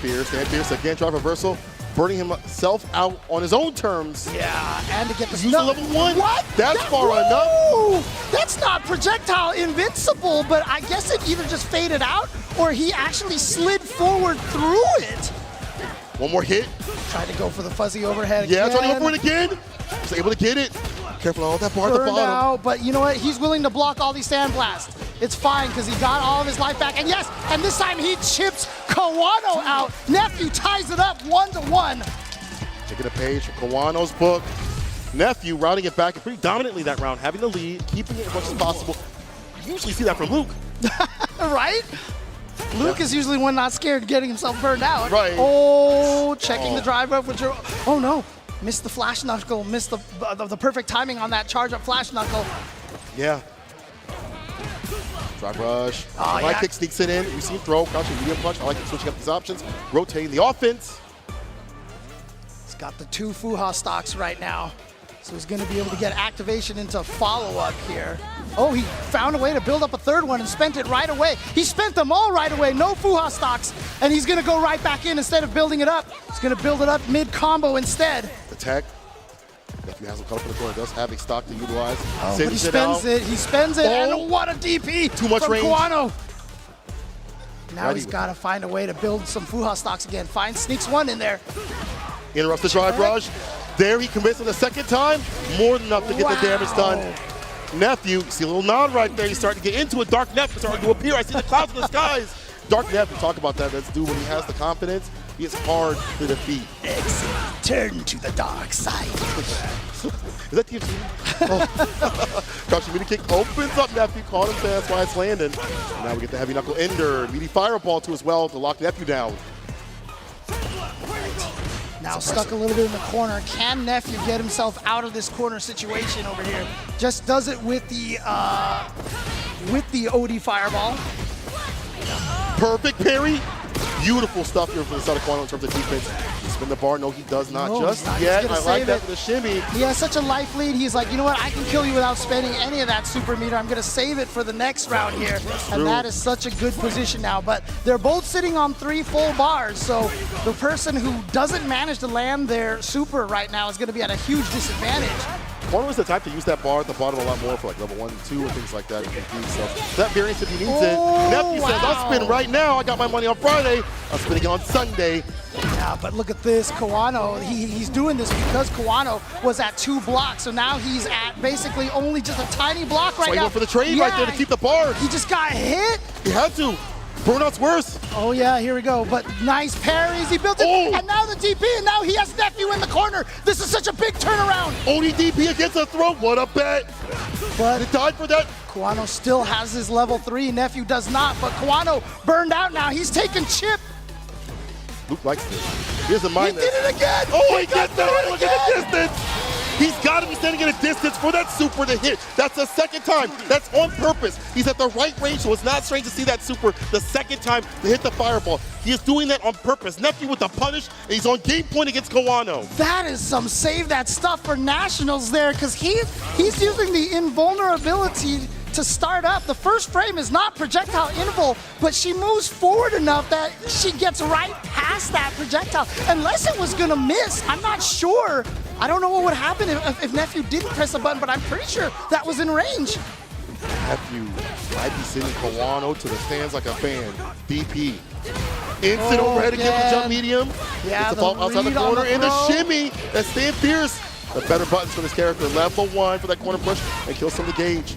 Stand fierce. Again, drive reversal. Burning himself out on his own terms. Yeah, and to get this Use the level 1. What? That's far enough. Woo! That's not projectile invincible, but I guess it either just faded out or he actually slid forward through it. One more hit. Tried to go for the fuzzy overhead Yeah, again. trying to go for it again. Was able to get it. Careful on that bar at the Burned bottom. out, but you know what? He's willing to block all these sandblasts. It's fine because he got all of his life back. And yes, and this time he chips Kanano out. Nephew ties it up 1-1. Taking a page from Kawano's book. Nephew routing it back and pretty dominantly that round, having the lead, keeping it as much as possible. You usually see that from Luke. Right? Luke is usually one not scared of getting himself burned out. Right. Oh, checking the drive up with your. Oh no, missed the flash knuckle, missed the perfect timing on that charge up flash knuckle. Yeah. Drive rush. Oh, High yeah. kick sneaks it in. You see him throw, crouching medium punch. I like him switching up these options. Rotating the offense. He's got the 2 Fuha stocks right now. So he's going to be able to get activation into follow-up here. Oh, he found a way to build up a 3rd one and spent it right away. He spent them all right away, no Fuha stocks, and he's going to go right back in instead of building it up. He's going to build it up mid-combo instead. The tech. Nephew has him caught up in the corner. Does have a stock to utilize. Oh, but he Sends spends it, he spends it, Oh. and what a DP Too much from range. Kanano. Now Righty he's with got to find a way to build some Fuha stocks again. Sneaks one in there. Interrupts the drive rush. There he commits it a second time. More than enough to get the damage done. Nephew, see a little nod right there. He's starting to get into it. Dark Nephew starting to appear. I see the clouds in the skies. Dark Nephew, talk about that. That's dude when he has the confidence. He is hard to defeat. Exit. Turn to the dark side. Is that TFC? Crouching mini kick opens up Nephew. Caught him fast while it's landing. Now we get the heavy knuckle ender. Meaty fireball too as well to lock Nephew down. Now stuck a little bit in the corner. Can Nephew get himself out of this corner situation over here? Just does it with the OD fireball. Perfect parry. Beautiful stuff here from the side of Kanano in terms of defense. He spin the bar. No, he does not No, just he's not. He's yet. gonna I like save that it. for the shimmy. He has such a life lead. He's like, you know what? I can kill you without spending any of that super meter. I'm going to save it for the next round here. And true. that is such a good position now. But they're both sitting on 3 full bars. So the person who doesn't manage to land their super right now is going to be at a huge disadvantage. Kanano is the type to use that bar at the bottom a lot more for like level 1 and 2 and things like that. So that variance if he needs it. Nephew says, I'll spin right now. I got my money on Friday. I'll spin again on Sunday. Yeah, but look at this, Kanano. He's doing this because Kanano was at 2 blocks, so now he's at basically only just a tiny block right So he now. went for the trade right there to keep the bar. He just got hit. He had to. Burnout's worse. Oh yeah, here we go. But nice parries. He built it, and now the DP, and now he has Nephew in the corner. This is such a big turnaround. ODDP against the throat. What a bet. But It died for that. Kanano still has his level 3. Nephew does not, but Kanano burned out now. He's taking chip. Luke likes this. He doesn't mind He did that. it again. Oh, he got gets that. Look at the distance. He's got to be standing at a distance for that super to hit. That's the second time. That's on purpose. He's at the right range, so it's not strange to see that super the second time to hit the fireball. He is doing that on purpose. Nephew with the punish, and he's on game point against Kanano. That is some save that stuff for nationals there, because he's using the invulnerability to start up. The first frame is not projectile interval, but she moves forward enough that she gets right past that projectile. Unless it was gonna miss, I'm not sure. I don't know what would happen if Nephew didn't press the button, but I'm pretty sure that was in range. Nephew might be sending Kanano to the stands like a fan. DP. Instant overhead against the jump medium. Yeah, It's the ball outside the read on corner, and the throw. shimmy. That stand fierce. The better buttons for this character. Level 1 for that corner push and kills some of the gauge.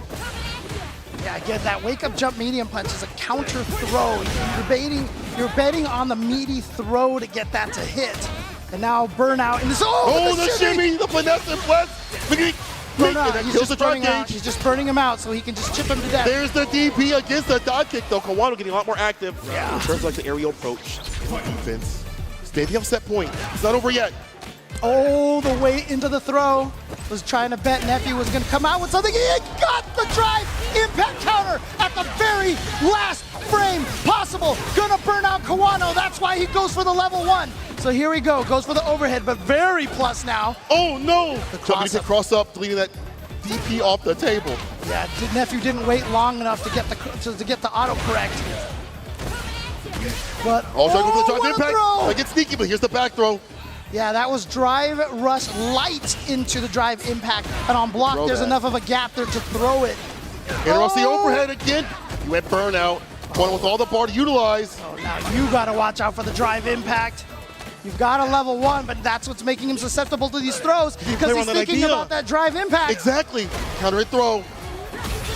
Yeah, again, that wake-up jump medium punch is a counter throw. You're betting on the meaty throw to get that to hit. And now burnout in this. Oh, the shimmy, the finesse and flex. And that He's kills just the drop burning out. gauge. He's just burning him out so he can just chip him to death. There's the DP against the dodge kick, though. Kanano getting a lot more active. Yeah. In terms of like the aerial approach, defense. Standing up set point. It's not over yet. Oh, the way into the throw. Was trying to bet Nephew was going to come out with something. He got the drive impact counter at the very last frame possible. Gonna burn out Kanano. That's why he goes for the level 1. So here we go. Goes for the overhead, but very plus now. Oh no! cross up. Cross up, deleting that DP off the table. Yeah, Nephew didn't wait long enough to get the autocorrect. But Oh, trying to go for the what drive a impact. throw! Like it's sneaky, but here's the back throw. Yeah, that was drive rush light into the drive impact, and on block Throw there's that. enough of a gap there to throw it. Interrupts the Oh! overhead again. You went burnout. One with all the bar to utilize. Oh, now you gotta watch out for the drive impact. You've got a level 1, but that's what's making him susceptible to these throws because clear he's on that thinking idea. about that drive impact. Exactly. Counter hit throw.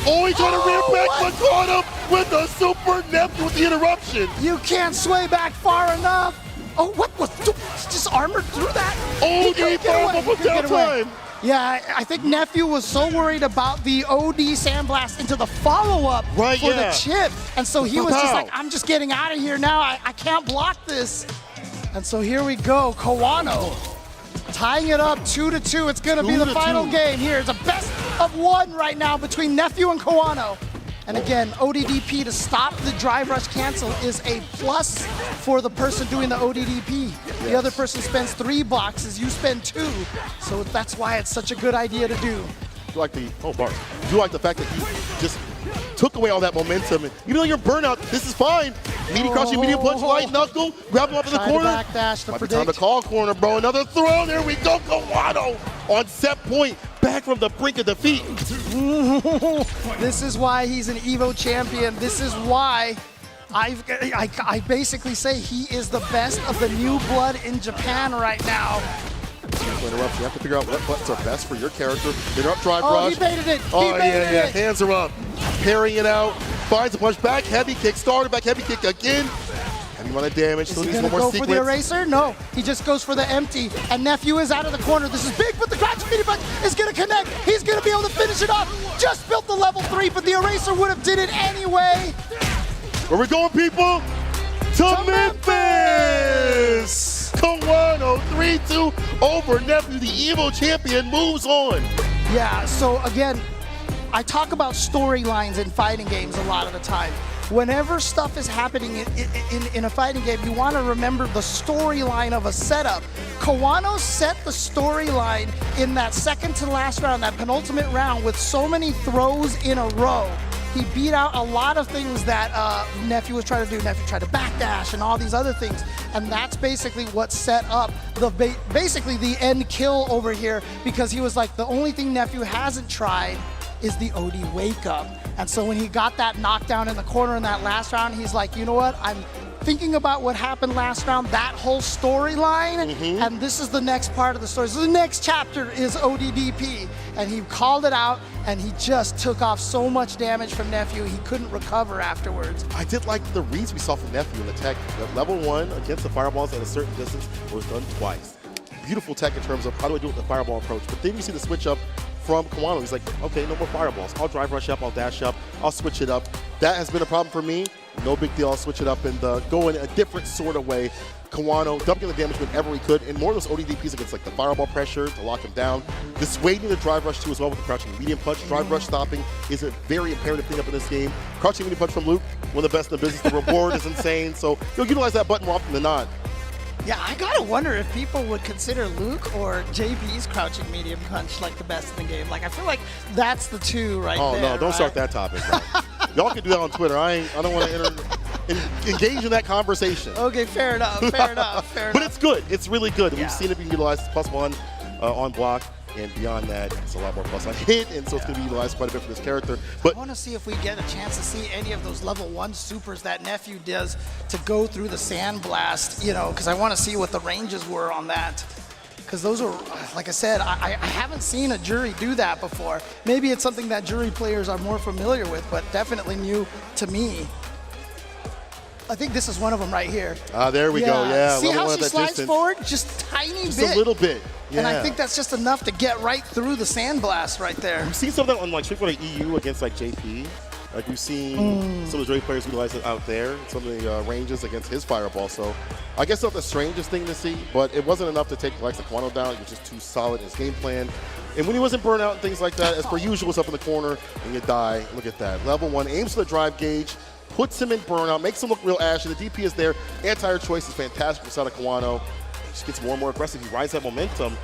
Oh, he tried to rear back, but caught him with a super Nephew with the interruption. You can't sway back far enough. Oh, what was just armored through that? Oh, He couldn't he get away. found him He couldn't get away. downtime. Yeah, I think Nephew was so worried about the OD sandblast into the follow-up Right, for yeah. the chip. And so he was just Pow. like, I'm just getting out of here now. I can't block this. And so here we go, Kanano tying it up 2-2. It's gonna be the 2-2. final game here. It's a best of 1 right now between Nephew and Kanano. And again, ODDP to stop the drive rush cancel is a plus for the person doing the ODDP. The other person spends 3 boxes, you spend 2. So that's why it's such a good idea to do. Do like the do like the fact that he just took away all that momentum. And even though you're burnout, this is fine. Medium crouching, medium punch, light knuckle, grab him up in the Trying to corner. backdash to Might be time to predict. call corner, bro. Another throw. There we go. Kanano on set point, back from the brink of defeat. This is why he's an EVO champion. This is why I basically say he is the best of the new blood in Japan right now. Interrupt. You have to figure out what buttons are best for your character. Interrupt drive Oh, rush. he baited it. He Oh, baited yeah. it. Hands are up. Parrying it out. Finds a punch back. Heavy kick. Started back. Heavy kick again. Heavy amount of damage. Is Still he needs gonna one more go for sequence. the eraser? No, he just goes for the empty. And Nephew is out of the corner. This is big, but the crouch speedy punch is gonna connect. He's gonna be able to finish it off. Just built the level 3, but the eraser would have did it anyway. Where we going, people? To Memphis! Kanano 3-2 over Nephew. The EVO champion moves on. Yeah, so again, I talk about storylines in fighting games a lot of the time. Whenever stuff is happening in a fighting game, you want to remember the storyline of a setup. Kanano set the storyline in that second to last round, that penultimate round, with so many throws in a row. He beat out a lot of things that Nephew was trying to do. Nephew tried to backdash and all these other things, and that's basically what set up basically the end kill over here, because he was like, the only thing Nephew hasn't tried is the OD wake up. And so when he got that knockdown in the corner in that last round, he's like, you know what? I'm thinking about what happened last round, that whole storyline, and this is the next part of the story. So the next chapter is ODDP, and he called it out, and he just took off so much damage from Nephew, he couldn't recover afterwards. I did like the reads we saw from Nephew in the tech. The level 1 against the fireballs at a certain distance was done twice. Beautiful tech in terms of how do I do it with the fireball approach. But then you see the switch up from Kanano. He's like, okay, no more fireballs. I'll drive rush up, I'll dash up, I'll switch it up. That has been a problem for me. No big deal, I'll switch it up and go in a different sort of way. Kanano dumping the damage whenever he could, and more of those ODDPs against like the fireball pressure to lock him down. Dissuading the drive rush too as well with the crouching medium punch. Drive rush stopping is a very imperative thing up in this game. Crouching medium punch from Luke, one of the best in the business. The reward is insane, so you'll utilize that button more often than not. Yeah, I gotta wonder if people would consider Luke or JB's crouching medium punch like the best in the game. Like, I feel like that's the two right there. Oh, no, don't start that topic, bro. Y'all can do that on Twitter. I don't want to engage in that conversation. Okay, fair enough, fair enough, fair But enough. it's good. It's really good. Yeah. We've seen it being utilized as +1 on block, and beyond that, it's a lot more +1 hit, and so it's going to be utilized quite a bit for this character. But I want to see if we get a chance to see any of those level 1 supers that Nephew does to go through the sandblast, you know, because I want to see what the ranges were on that. Because those are, like I said, I haven't seen a jury do that before. Maybe it's something that jury players are more familiar with, but definitely new to me. I think this is one of them right here. There we go. Yeah. See level how one at she that slides distance. forward? Just tiny Just bit. a little bit. Yeah. And I think that's just enough to get right through the sandblast right there. We've seen some of that on like Street Fighter EU against like JP. Like we've seen some of the jury players utilize it out there, some of the ranges against his fireball. So I guess not the strangest thing to see, but it wasn't enough to take the likes of Kanano down. He was just too solid in his game plan. And when he wasn't burnt out and things like that, as per usual, it's up in the corner and you die. Look at that. Level 1 aims for the drive gauge, puts him in burnout, makes him look real ashy. The DP is there. Anti-air choice is fantastic for Kanano. He just gets more and more aggressive. He rides that momentum.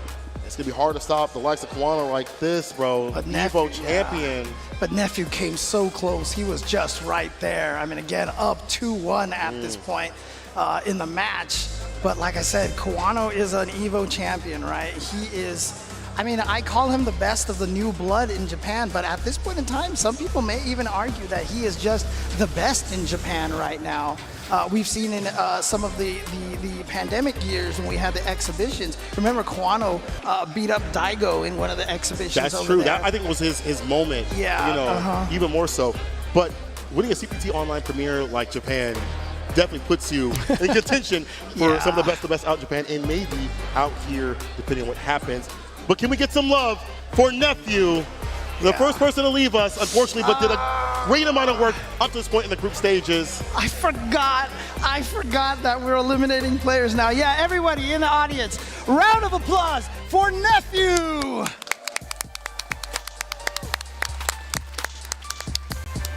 It's going to be hard to stop the likes of Kanano like this, bro. But Nephew, Nephew, champion. yeah. But Nephew came so close. He was just right there. I mean, again, up 2-1 at this point in the match. But like I said, Kanano is an Evo champion, right? He is, I mean, I call him the best of the new blood in Japan, but at this point in time, some people may even argue that he is just the best in Japan right now. We've seen in some of the pandemic years when we had the exhibitions. Remember, Kanano beat up Daigo in one of the exhibitions. That's over true. there. That I think was his moment. Yeah, You know, even more so. But winning a CPT online premiere like Japan definitely puts you in contention for Yeah. some of the best out in Japan, and maybe out here, depending on what happens. But can we get some love for Nephew? The first person to leave us, unfortunately, but did a great amount of work up to this point in the group stages. I forgot that we're eliminating players now. Yeah, everybody in the audience, round of applause for Nephew.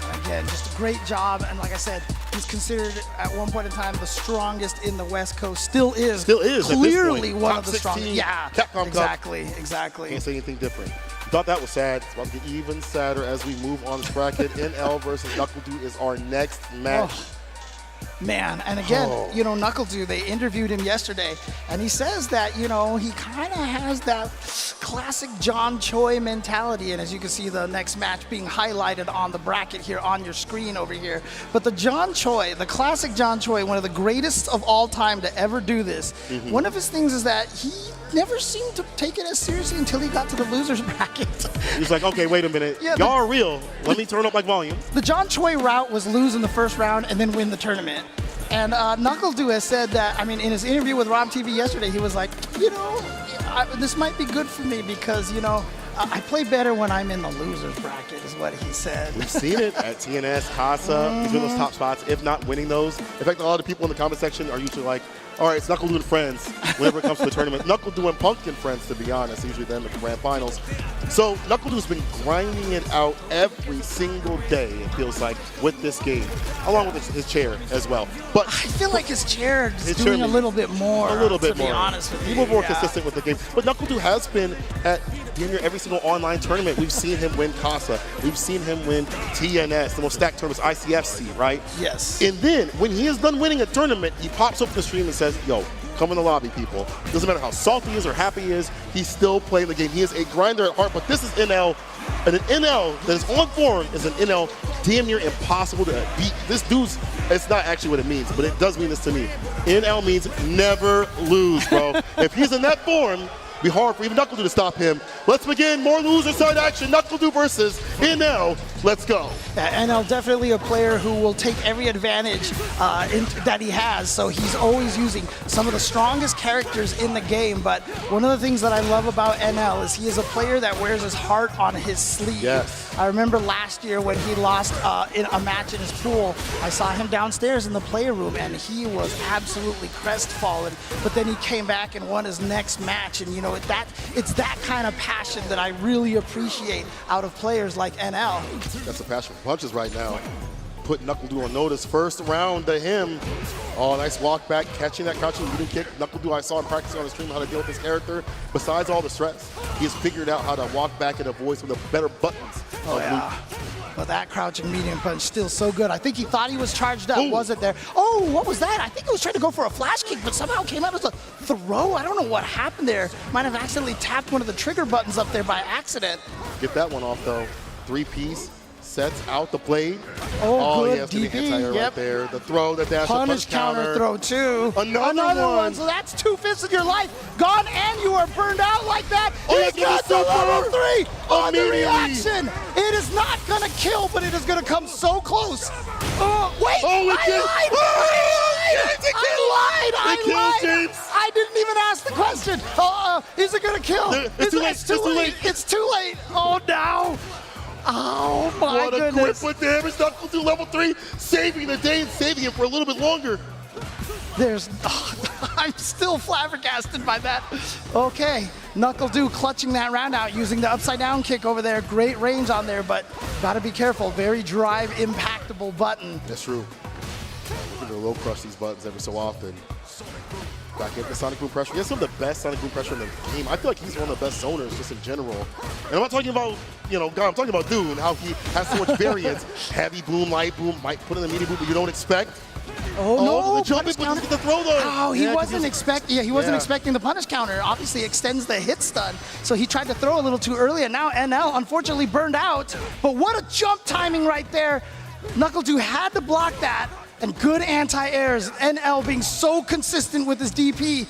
And again, just a great job. And like I said, he's considered at one point in time the strongest in the West Coast. Still is. Still is, at this clearly point. one Top of the 16 strongest. Yeah, Capcom Cup. exactly. Can't say anything different. Thought that was sad. It's about to get even sadder as we move on this bracket. NL versus Knuckle is our next match. Man, and again, you know, Knuckle, they interviewed him yesterday, and he says that, you know, he kind of has that classic John Choi mentality, and as you can see, the next match being highlighted on the bracket here on your screen over here. But the John Choi, the classic John Choi, one of the greatest of all time to ever do this, one of his things is that he never seemed to take it as seriously until he got to the losers bracket. He's like, okay, wait a minute. Yeah, Y'all are real. Let me turn up my volume. The John Choi route was lose in the first round and then win the tournament. And Knuckle has said that, I mean, in his interview with Rob TV yesterday, he was like, you know, this might be good for me because, you know, I play better when I'm in the losers bracket, is what he said. We've seen it at TNS, Casa. He's in those top spots, if not winning those. In fact, a lot of people in the comment section are usually like, all right, it's Knuckle and friends whenever it comes to the tournament. Knuckle and Pumpkin friends, to be honest, usually them at the grand finals. So Knuckle has been grinding it out every single day, it feels like, with this game, along with his chair as well. But I feel like his chair is His doing chair a little bit more, a little bit to more. be honest with you. People more Yeah. consistent with the game. But Knuckle has been at near every single online tournament. We've seen him win Casa. We've seen him win TNS, the most stacked tournaments, ICFC, right? Yes. And then when he is done winning a tournament, he pops up to the stream and says, yo, come in the lobby, people. Doesn't matter how salty he is or happy he is, he's still playing the game. He is a grinder at heart, but this is NL, and an NL that is on form is an NL damn near impossible to beat. This dude's, it's not actually what it means, but it does mean this to me. NL means never lose, bro. If he's in that form, be hard for even Knuckle to stop him. Let's begin more loser side action. Knuckle versus NL. Let's go. NL definitely a player who will take every advantage that he has. So he's always using some of the strongest characters in the game. But one of the things that I love about NL is he is a player that wears his heart on his sleeve. Yes. I remember last year when he lost in a match in his pool, I saw him downstairs in the player room and he was absolutely crestfallen. But then he came back and won his next match. And you know, it's that kind of passion that I really appreciate out of players like NL. That's a passion for punches right now. put Knuckle on notice. First round to him. Oh, nice walk back, catching that crouching medium kick. Knuckle, I saw him practicing on the stream how to deal with this character. Besides all the stress, he has figured out how to walk back and avoid some of the better buttons. Oh, yeah. But that crouching medium punch still so good. I think he thought he was charged up, wasn't there? Oh, what was that? I think he was trying to go for a flash kick, but somehow came out as a throw. I don't know what happened there. Might have accidentally tapped one of the trigger buttons up there by accident. Get that one off, though. Three-piece. Sets out the blade. Oh, good yeah, it's gonna be DP, anti-air right there. The throw, the dash, Punish the punch counter throw too. Another one. So that's 2 fists of your life gone, and you are burned out like that. Oh, He's got the level 3 on the reaction. It is not gonna kill, but it is gonna come so close. Oh, wait! Oh, it I did. lied! It I killed lied! James. I didn't even ask the question. Is it gonna kill? It's too late. It's too late. It's too late. Oh no! Oh my What a goodness! grip with damage. Knuckle to level 3, saving the day and saving him for a little bit longer. I'm still flabbergasted by that. Okay, Knuckle clutching that round out using the upside down kick over there. Great range on there, but gotta be careful. Very drive impactable button. That's true. We're gonna low crush these buttons every so often. Back into Sonic Boom pressure. He has some of the best Sonic Boom pressure in the game. I feel like he's one of the best zoners just in general. And I'm not talking about, God, I'm talking about Dune, how he has so much variance. Heavy boom, light boom, might put in the medium boom, but you don't expect. Oh no! The jumping, but you get the throw though. Oh, he wasn't expecting. Yeah, he wasn't expecting the punish counter. Obviously, extends the hit stun, so he tried to throw a little too early, and now NL unfortunately burned out. But what a jump timing right there! Knuckle had to block that, and good anti-airs. NL being so consistent with his DP.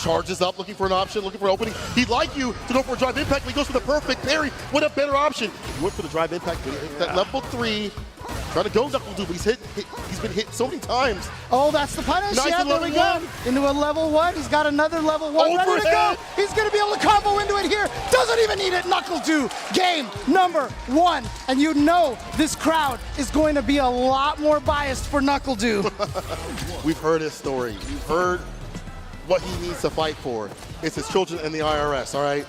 Charges up, looking for an option, looking for an opening. He'd like you to go for a drive impact, but he goes for the perfect parry. What a better option. He went for the drive impact, but he hit that level 3. Trying to go Knuckle, but he's been hit so many times. Oh, that's the punish. Nice Yeah, there we go. 1. Into a level 1. He's got another level 1 ready to go. Overhead. He's going to be able to combo into it here. Doesn't even need it. Knuckle game number 1. And you know this crowd is going to be a lot more biased for Knuckle We've heard his story. We've heard what he needs to fight for. It's his children and the IRS, all right?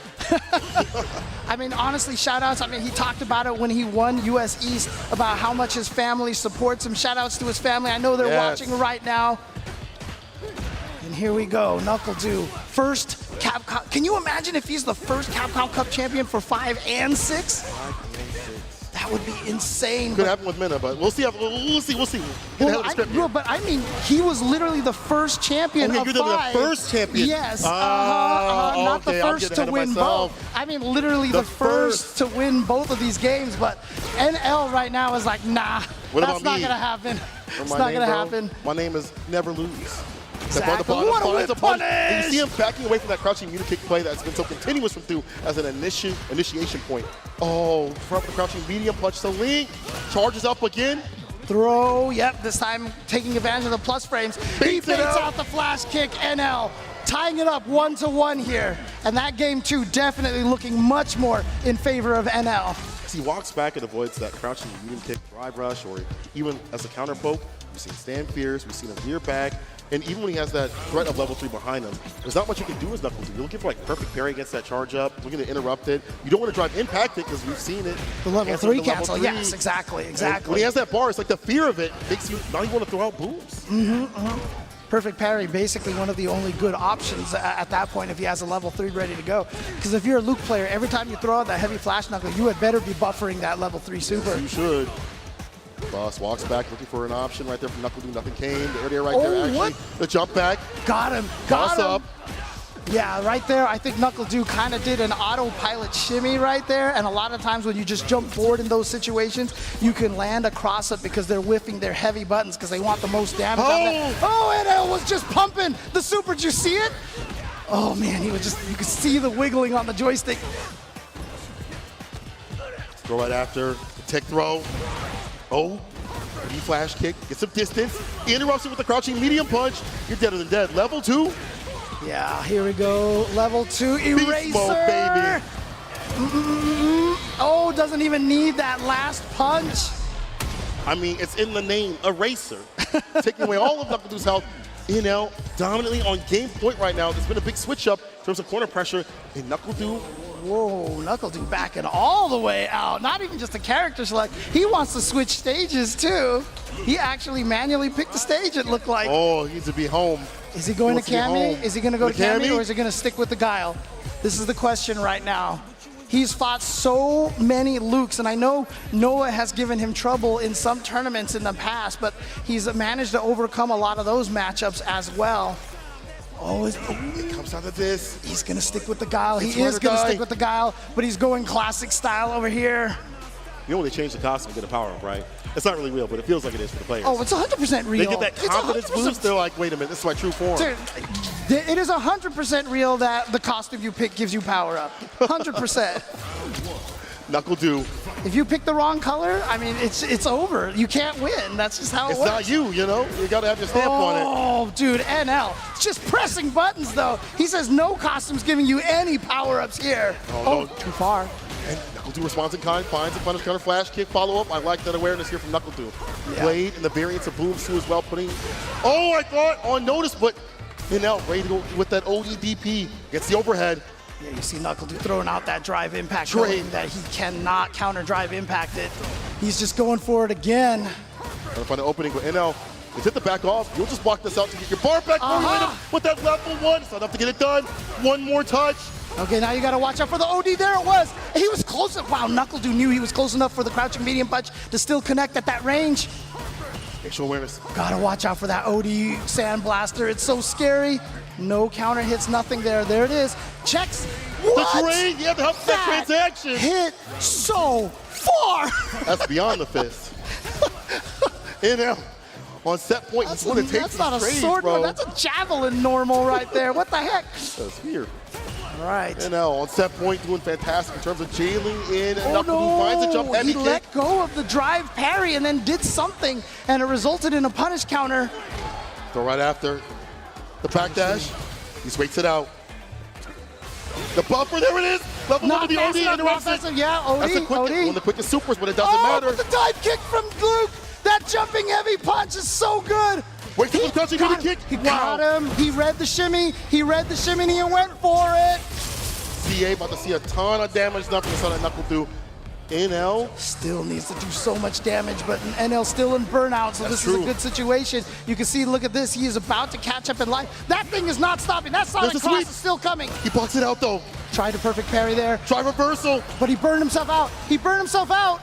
I mean, honestly, shout-outs. I mean, he talked about it when he won US East, about how much his family supports him. Shout-outs to his family. I know they're watching right now. And here we go, Knuckle first Capcom. Can you imagine if he's the first Capcom Cup champion for 5 and 6? That would be insane. Could happen with Mena, but we'll see. We'll see. But I mean, he was literally the first champion of 5. You're the first champion. Yes. Not the okay, first to win both. I mean, literally the first to win both of these games. But NL right now is like, nah, that's not gonna happen. It's not gonna happen. My name is Never Lose. Exactly. What a whip punish! And you see him backing away from that crouching medium kick play that's been so continuous from through as an initiation point. Oh, front the crouching medium punch to Link. Charges up again. Throw, yep, this time taking advantage of the plus frames. He baits out the flash kick, NL. Tying it up 1-1 here. And that game 2 definitely looking much more in favor of NL. As he walks back and avoids that crouching medium kick drive rush, or even as a counter poke, we've seen stand fierce, we've seen him veer back. And even when he has that threat of level 3 behind him, there's not much you can do as Knuckle. You're looking for like perfect parry against that charge up, looking to interrupt it. You don't want to drive impact it because we've seen it. The level 3 cancel, yes, exactly. And when he has that bar, it's like the fear of it makes you not even want to throw out booms. Perfect parry, basically one of the only good options at that point if he has a level 3 ready to go. Because if you're a Luke player, every time you throw out that heavy flash Knuckle, you had better be buffering that level 3 super. You should. Boss walks back, looking for an option right there from Knuckle. Nothing came. The area right there, actually. What? The jump back. Got him. Boss up. Yeah, right there, I think Knuckle kind of did an autopilot shimmy right there, and a lot of times when you just jump forward in those situations, you can land a cross-up because they're whiffing their heavy buttons because they want the most damage out of that. Oh, NL was just pumping the super. Did you see it? Oh, man, you could see the wiggling on the joystick. Throw right after. The tech throw. Oh, flash kick, get some distance, interrupts it with the crouching medium punch. You're deader than dead. Level 2. Yeah, here we go. Level 2 eraser. Beast mode, baby. Oh, doesn't even need that last punch. I mean, it's in the name, eraser. Taking away all of Knuckle health. NL dominantly on game point right now. There's been a big switch up in terms of corner pressure, and Knuckle Whoa, Knuckle Dude backing all the way out. Not even just a character select. He wants to switch stages too. He actually manually picked the stage, it looked like. Oh, he needs to be home. Is he going to wants to be Cammy? home. Is he going to go to The Cammy Cammy? or is he going to stick with the Guile? This is the question right now. He's fought so many Lukes, and I know Noah has given him trouble in some tournaments in the past, but he's managed to overcome a lot of those matchups as well. Oh, It comes down to this. he's going to stick with the Guile. It's He is ride or going to die. stick with the Guile, but he's going classic style over here. You know when they change the costume, get a power up, right? It's not really real, but it feels like it is for the players. Oh, it's 100% real. They get that It's confidence 100% boost. They're like, wait a minute, this is my true form. Dude, it is 100% real that the costume you pick gives you power up. 100%. Knuckle do. If you pick the wrong color, I mean, it's over. You can't win. That's just how it It's works. not you, you know? You got to have your stamp on it. Oh, dude, NL. It's just pressing buttons, though. He says no costumes giving you any power-ups here. Oh, no. Too far. And Knuckle do responds in kind, finds a punish counter flash kick follow-up. I like that awareness here from Knuckle do. Yeah. Blade and the variants of Booms too as well, putting, oh, I thought on notice, but NL ready to go with that ODDP. Gets the overhead. Yeah, you see Knuckle Dude throwing out that drive impact, Great. knowing that he cannot counter drive impact it. He's just going for it again. Trying to find an opening, but NL is hit the back off. You'll just block this out to get your bar back. With that level one. It's not enough to get it done. One more touch. Okay, now you got to watch out for the OD. There it was. He was close. Wow, Knuckle Dude knew he was close enough for the crouching medium punch to still connect at that range. Extra awareness. Gotta watch out for that OD Sandblaster. It's so scary. No counter hits, nothing there. There it is. Checks. What? The trade, yeah, to help that transaction. Hit so far. That's beyond the fist. NL on set point. He's going to take That's these not a trades, sword, bro. that's a javelin normal right there. What the heck? That's here. All right. NL on set point doing fantastic in terms of jailing in. And Oh Knuckle Dude finds a jump no, heavy he kick. let go of the drive parry and then did something, and it resulted in a punish counter. Throw right after the back dash. He waits it out. The buffer, there it is. Level one Not of the fast OD enough, not interrupts fast it. enough. Yeah, OD, That's the quickest, OD. one of the quickest supers, but it doesn't Oh, matter. but the dive kick from Luke. That jumping heavy punch is so good. Wait till the crouching got heavy him. kick. He Wow. got him. He read the shimmy. He read the shimmy and he went for it. CA about to see a ton of damage done from the side of Knuckle do. NL, Still needs to do so much damage, but NL still in burnout, so That's this is true. a good situation. You can see, look at this. He is about to catch up in life. That thing is not stopping. That Sonic There's a Cross sweep. is still coming. he blocks it out though. Tried a perfect parry there, Try reversal. but he burned himself out. He burned himself out.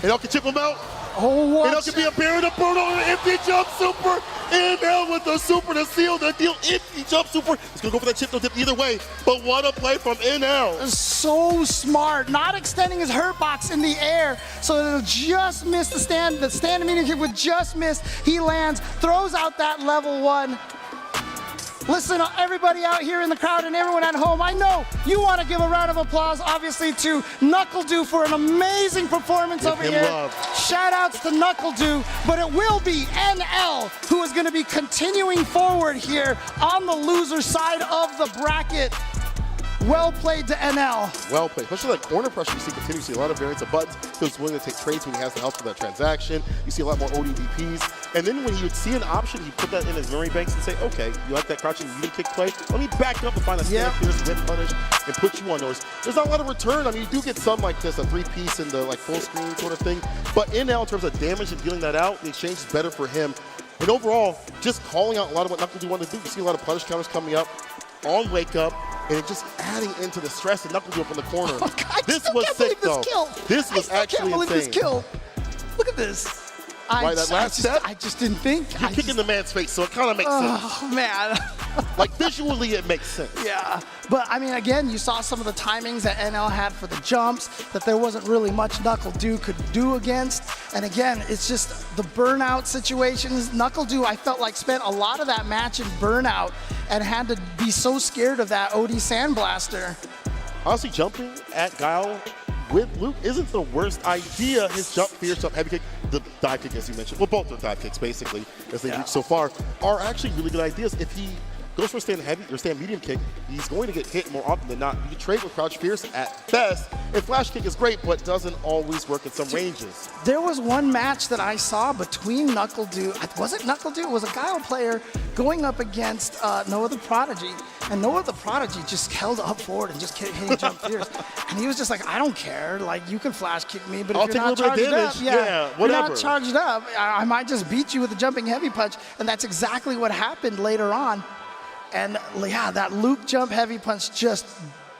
NL can chip him out. Oh, what? NL can be a Baron to burn on an empty jump super. NL with the super to seal the deal. Empty jump super. He's going to go for that chip no dip either way. But what a play from NL. So smart, not extending his hurt box in the air, so it'll just miss the stand. The stand medium kick would just miss. He lands, throws out that level one. Listen, everybody out here in the crowd and everyone at home, I know you want to give a round of applause, obviously, to Knuckle Dude for an amazing performance Give over him here. love. Shout outs to Knuckle Dude, but it will be NL who is going to be continuing forward here on the loser side of the bracket. Well played to NL. Well played. Especially that corner pressure you see continuously. A lot of variants of buttons. He was willing to take trades when he has the help for that transaction. You see a lot more ODDPs. And then when he would see an option, he'd put that in his memory banks and say, okay, you like that crouching medium kick play? Let me back up and find a stand pierce, whip punish, and put you on those. There's not a lot of return. I mean, you do get some like this, a three-piece in the like full screen sort of thing. But NL, in terms of damage and dealing that out, the exchange is better for him. And overall, just calling out a lot of what Knuckle Dude wanted to do. You see a lot of punish counters coming up on wake up. And just adding into the stress that Knuckle Dude up in the corner. I This still was can't sick, believe though. this kill. This was I still actually can't believe insane. this kill. Look at this. Right, that last step? I just didn't think. You're kicking the man's face, so it kind of makes sense. Oh, man. Like, visually, it makes sense. Yeah. But, I mean, again, you saw some of the timings that NL had for the jumps, that there wasn't really much Knuckle Dude could do against. And, again, it's just the burnout situations. Knuckle Dude, I felt like, spent a lot of that match in burnout and had to be so scared of that OD Sandblaster. Honestly, jumping at Guile with Luke isn't the worst idea. His jump, fierce jump, heavy kick, the dive kick, as you mentioned, well, both the dive kicks, basically, as they've reached so far, are actually really good ideas. If he goes for a stand heavy or stand medium kick, he's going to get hit more often than not. You can trade with crouch fierce at best, and flash kick is great, but doesn't always work in some ranges. There was one match that I saw between Knuckle Dude, was it Knuckle Dude? It was a Guile player going up against Noah the Prodigy. And Noah the Prodigy just held up forward and just kept hitting jump fears. And he was just like, I don't care. Like, you can flash kick me, but I'll if you're take a not little bit of charged up, damage. Yeah, if whatever. you're not charged up, I might just beat you with a jumping heavy punch. And that's exactly what happened later on. And yeah, that loop jump heavy punch just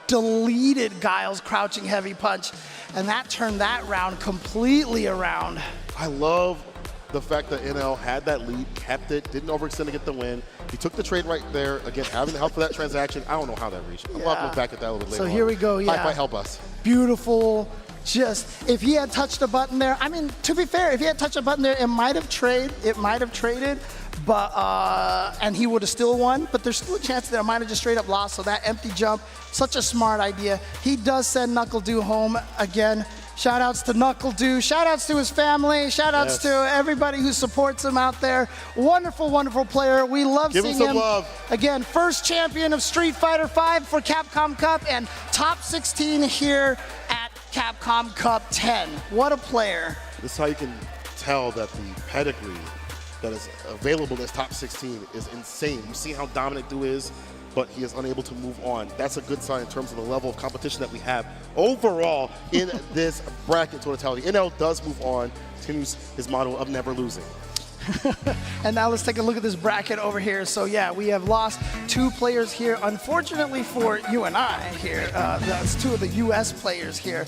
deleted Guile's crouching heavy punch. And that turned that round completely around. I love the fact that NL had that lead, kept it, didn't overextend to get the win. He took the trade right there. Again, having the help for that transaction. I don't know how that reached. I'll have to look back at that a little bit later. So here we go, yeah. Hi-Fi, help us. Beautiful. Just, if he had touched a button there, I mean, to be fair, if he had touched a button there, it might have traded, but, and he would have still won, but there's still a chance that it might have just straight up lost, so that empty jump, such a smart idea. He does send Knuckle Dew home again. Shout outs to Knuckle Dew, shout outs to his family, shout outs to everybody who supports him out there. Wonderful, wonderful player. We love Give seeing him some him. love. Again, first champion of Street Fighter V for Capcom Cup and top 16 here at Capcom Cup 10. What a player. This is how you can tell that the pedigree that is available in this top 16 is insane. You see how dominant Dew is, but he is unable to move on. That's a good sign in terms of the level of competition that we have overall in this bracket totality. NL does move on, continues his motto of never losing. And now let's take a look at this bracket over here. So yeah, we have lost 2 players here. Unfortunately for you and I here, that's 2 of the US players here.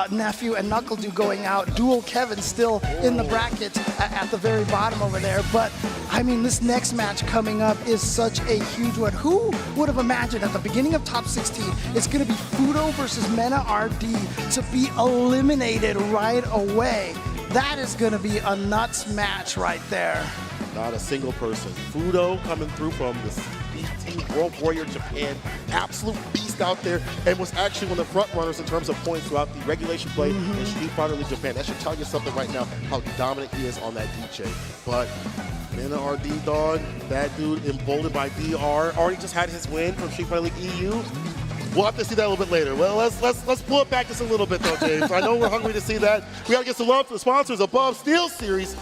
Nephew and Knuckle Dew going out. Dual Kevin still in the bracket at the very bottom over there. But I mean, this next match coming up is such a huge one. Who would have imagined at the beginning of top 16, it's gonna be Fudo versus Mena RD to be eliminated right away. That is going to be a nuts match right there. Not a single person. Fudo coming through from the Speed Team World Warrior Japan. Absolute beast out there, and was actually one of the front runners in terms of points throughout the regulation play in Street Fighter League Japan. That should tell you something right now, how dominant he is on that DJ. But Mena RD, dog, that dude emboldened by DR, already just had his win from Street Fighter League EU. We'll have to see that a little bit later. Well, let's pull it back just a little bit though, James. I know we're hungry to see that. We gotta get some love for the sponsors above Steel Series.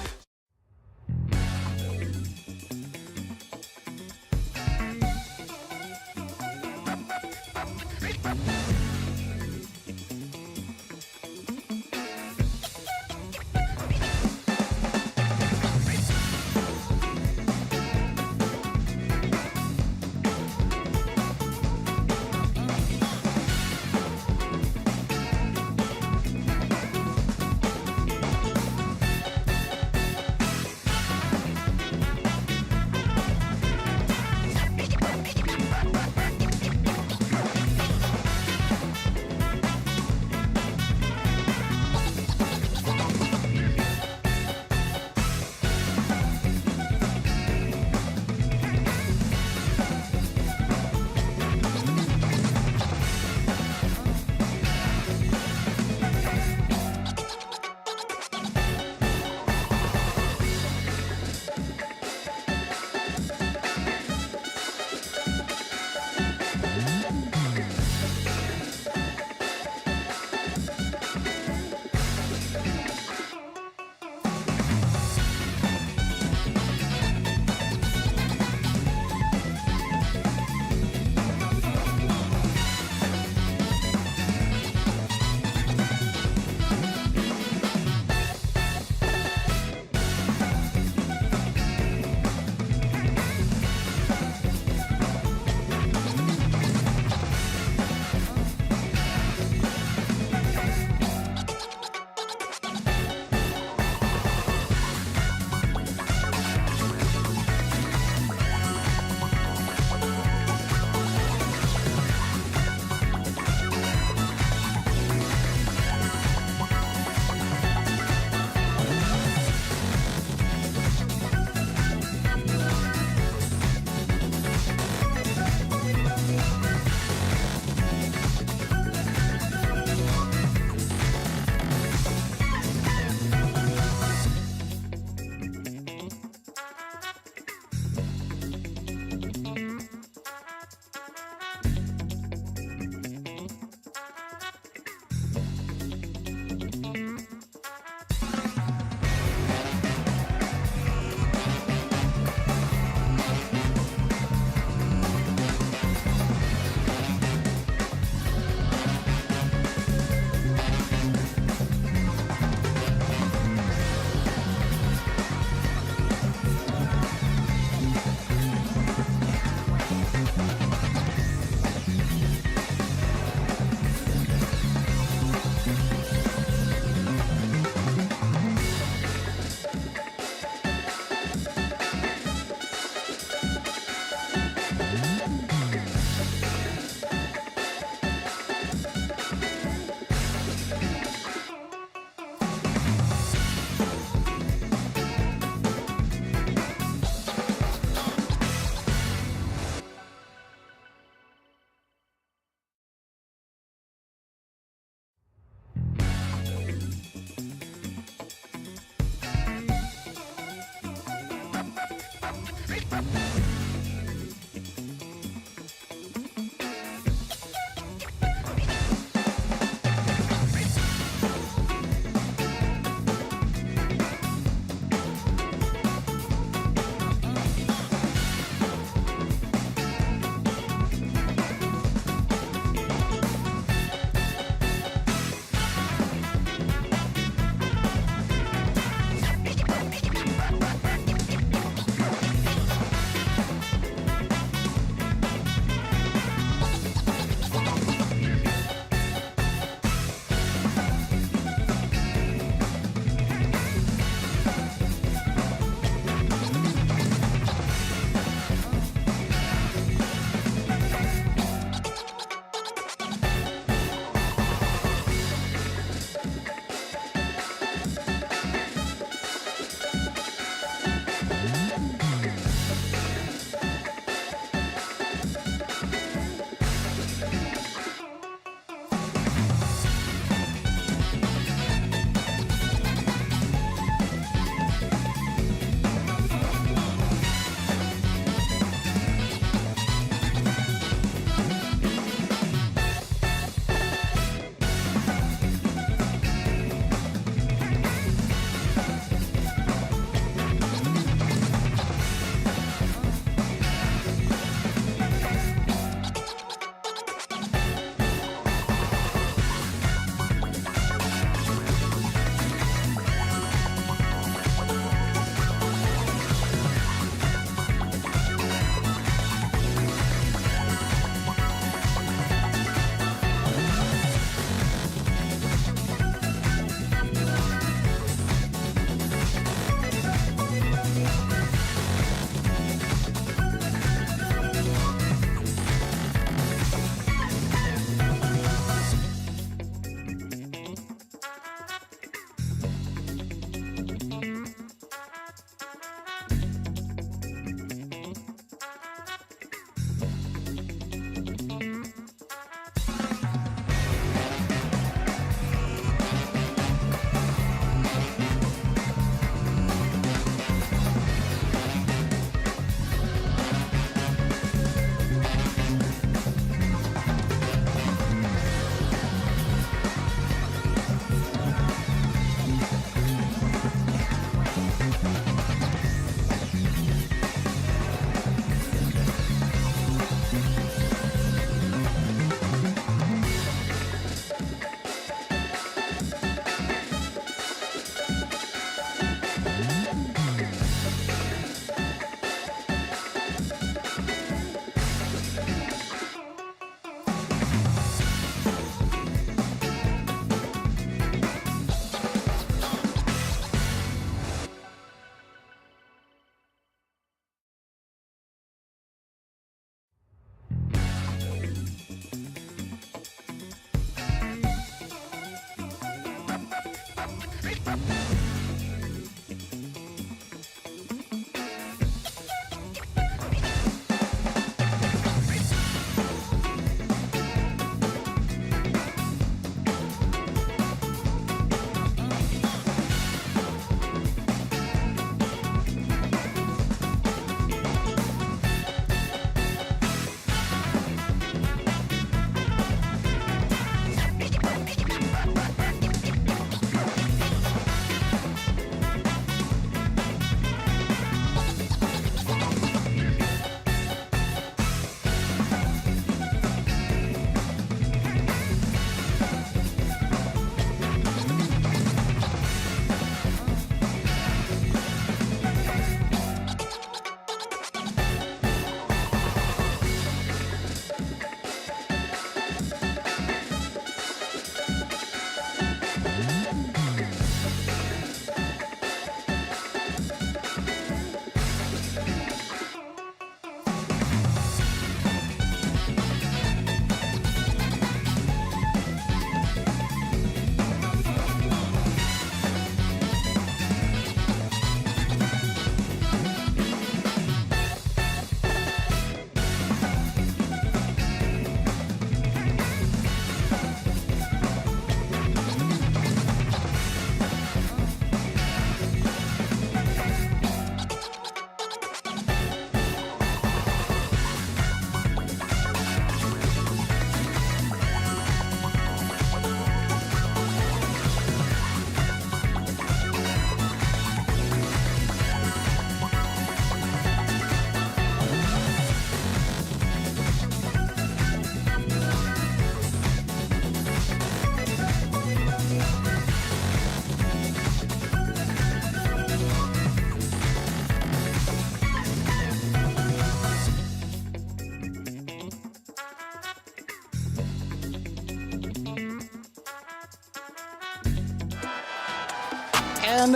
And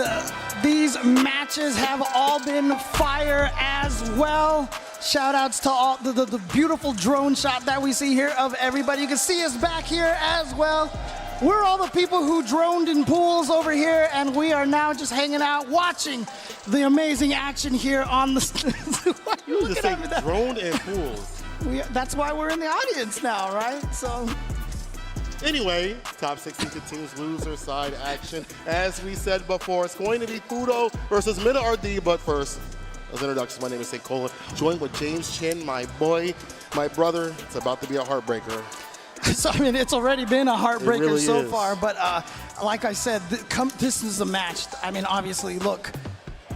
these matches have all been fire as well. Shout outs to all the beautiful drone shot that we see here of everybody. You can see us back here as well. We're all the people who droned in pools over here, and we are now just hanging out watching the amazing action here on the. Why are you looking at me that? Drone and pools. That's why we're in the audience now, right? So. Anyway, top 16 continues loser side action. As we said before, it's going to be Fudo versus Mena RD, but first, as introductions, my name is Cola, joined with James Chin, my boy, my brother. It's about to be a heartbreaker. So, I mean, it's already been a heartbreaker really so is. far, but like I said, this is a match. I mean, obviously, look,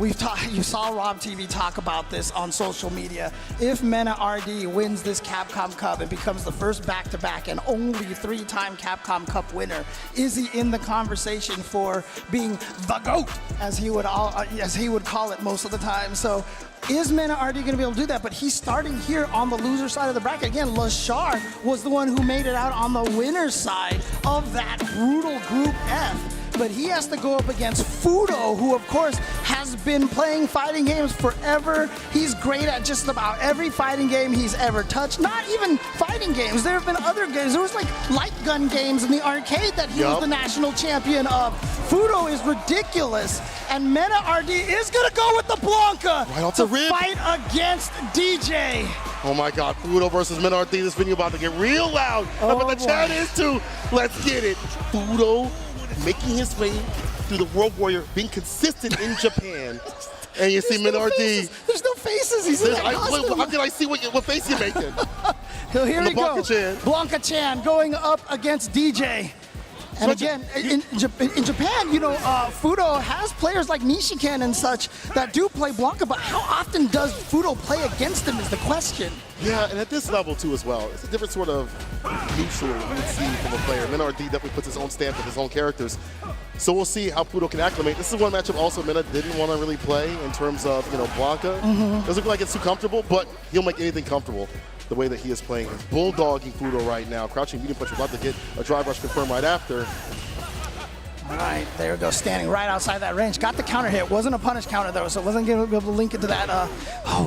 you saw Rob TV talk about this on social media. If Mena RD wins this Capcom Cup and becomes the first back-to-back and only 3-time Capcom Cup winner, is he in the conversation for being the GOAT, as he would call it most of the time? So is Mena RD going to be able to do that? But he's starting here on the loser side of the bracket. Again, Lashar was the one who made it out on the winner's side of that brutal Group F. But he has to go up against Fudo, who, of course, has been playing fighting games forever. He's great at just about every fighting game he's ever touched. Not even fighting games. There have been other games. There was like light gun games in the arcade that he was the national champion of. Fudo is ridiculous. And Mena RD is going to go with the Blanca Right off to the rib. fight against DJ. Oh my God, Fudo versus Mena RD. This video about to get real loud. But the chat is too. Let's get it. Fudo making his way through the World Warrior, being consistent in Japan. And you see Mena RD. There's no faces. He's in that costume. How can I see what face you're making? So here we go. Blanca-chan. Blanca-chan going up against DJ. And again, in Japan, you know, Fudo has players like Nishiken and such that do play Blanca, but how often does Fudo play against him is the question. Yeah, and at this level too as well. It's a different sort of neutral you would see from a player. Mena RD definitely puts his own stamp with his own characters. So we'll see how Fudo can acclimate. This is one matchup also Mena didn't want to really play in terms of, you know, Blanca. Doesn't look like it's too comfortable, but he'll make anything comfortable. The way that he is playing is bulldogging Fudo right now. Crouching medium punch, about to get a drive rush confirmed right after. All right, there we go, standing right outside that range. Got the counter hit. Wasn't a punish counter, though, so it wasn't going to be able to link it to that.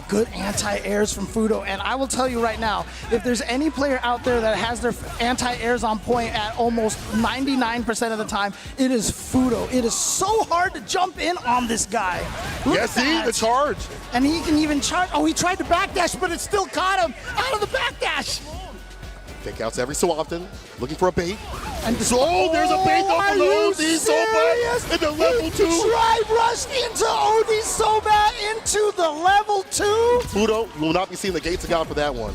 Good anti-airs from Fudo. And I will tell you right now, if there's any player out there that has their anti-airs on point at almost 99% of the time, it is Fudo. It is so hard to jump in on this guy. Look Yeah, at see, that. the charge. And he can even charge. Oh, he tried to backdash, but it still caught him out of the backdash. Fake outs every so often, looking for a bait. And So there's a bait off of the OD Soba into level 2. Drive rushed into OD Soba into the level 2. Fudo will not be seeing the gates of God for that one.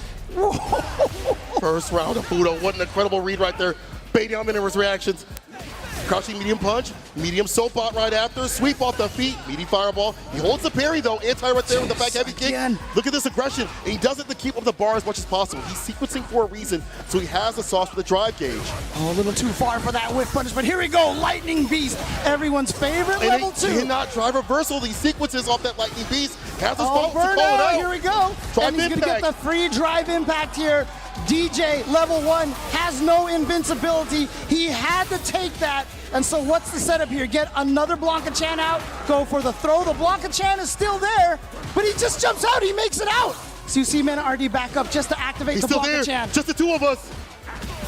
First round of Fudo. What an incredible read right there. Baiting out Mena reactions. Crouching medium punch, medium soap out right after, sweep off the feet, meaty fireball. He holds the parry though, anti right there with the back heavy kick. Again. Look at this aggression, and he does it to keep up the bar as much as possible. He's sequencing for a reason, so he has the sauce for the drive gauge. Oh, a little too far for that whiff punish, but here we go, Lightning Beast, everyone's favorite level 2. He cannot drive reversal. These sequences off that Lightning Beast has the spot to call it burnout, out. here we go. Drive And he's gonna get impact. the free drive impact here. DJ, level 1, has no invincibility. He had to take that. And so what's the setup here? Get another Blanca-chan out, go for the throw. The Blanca-chan is still there, but he just jumps out, he makes it out. So you see Mena RD back up just to activate He's the still there, Blanca-chan. just the two of us.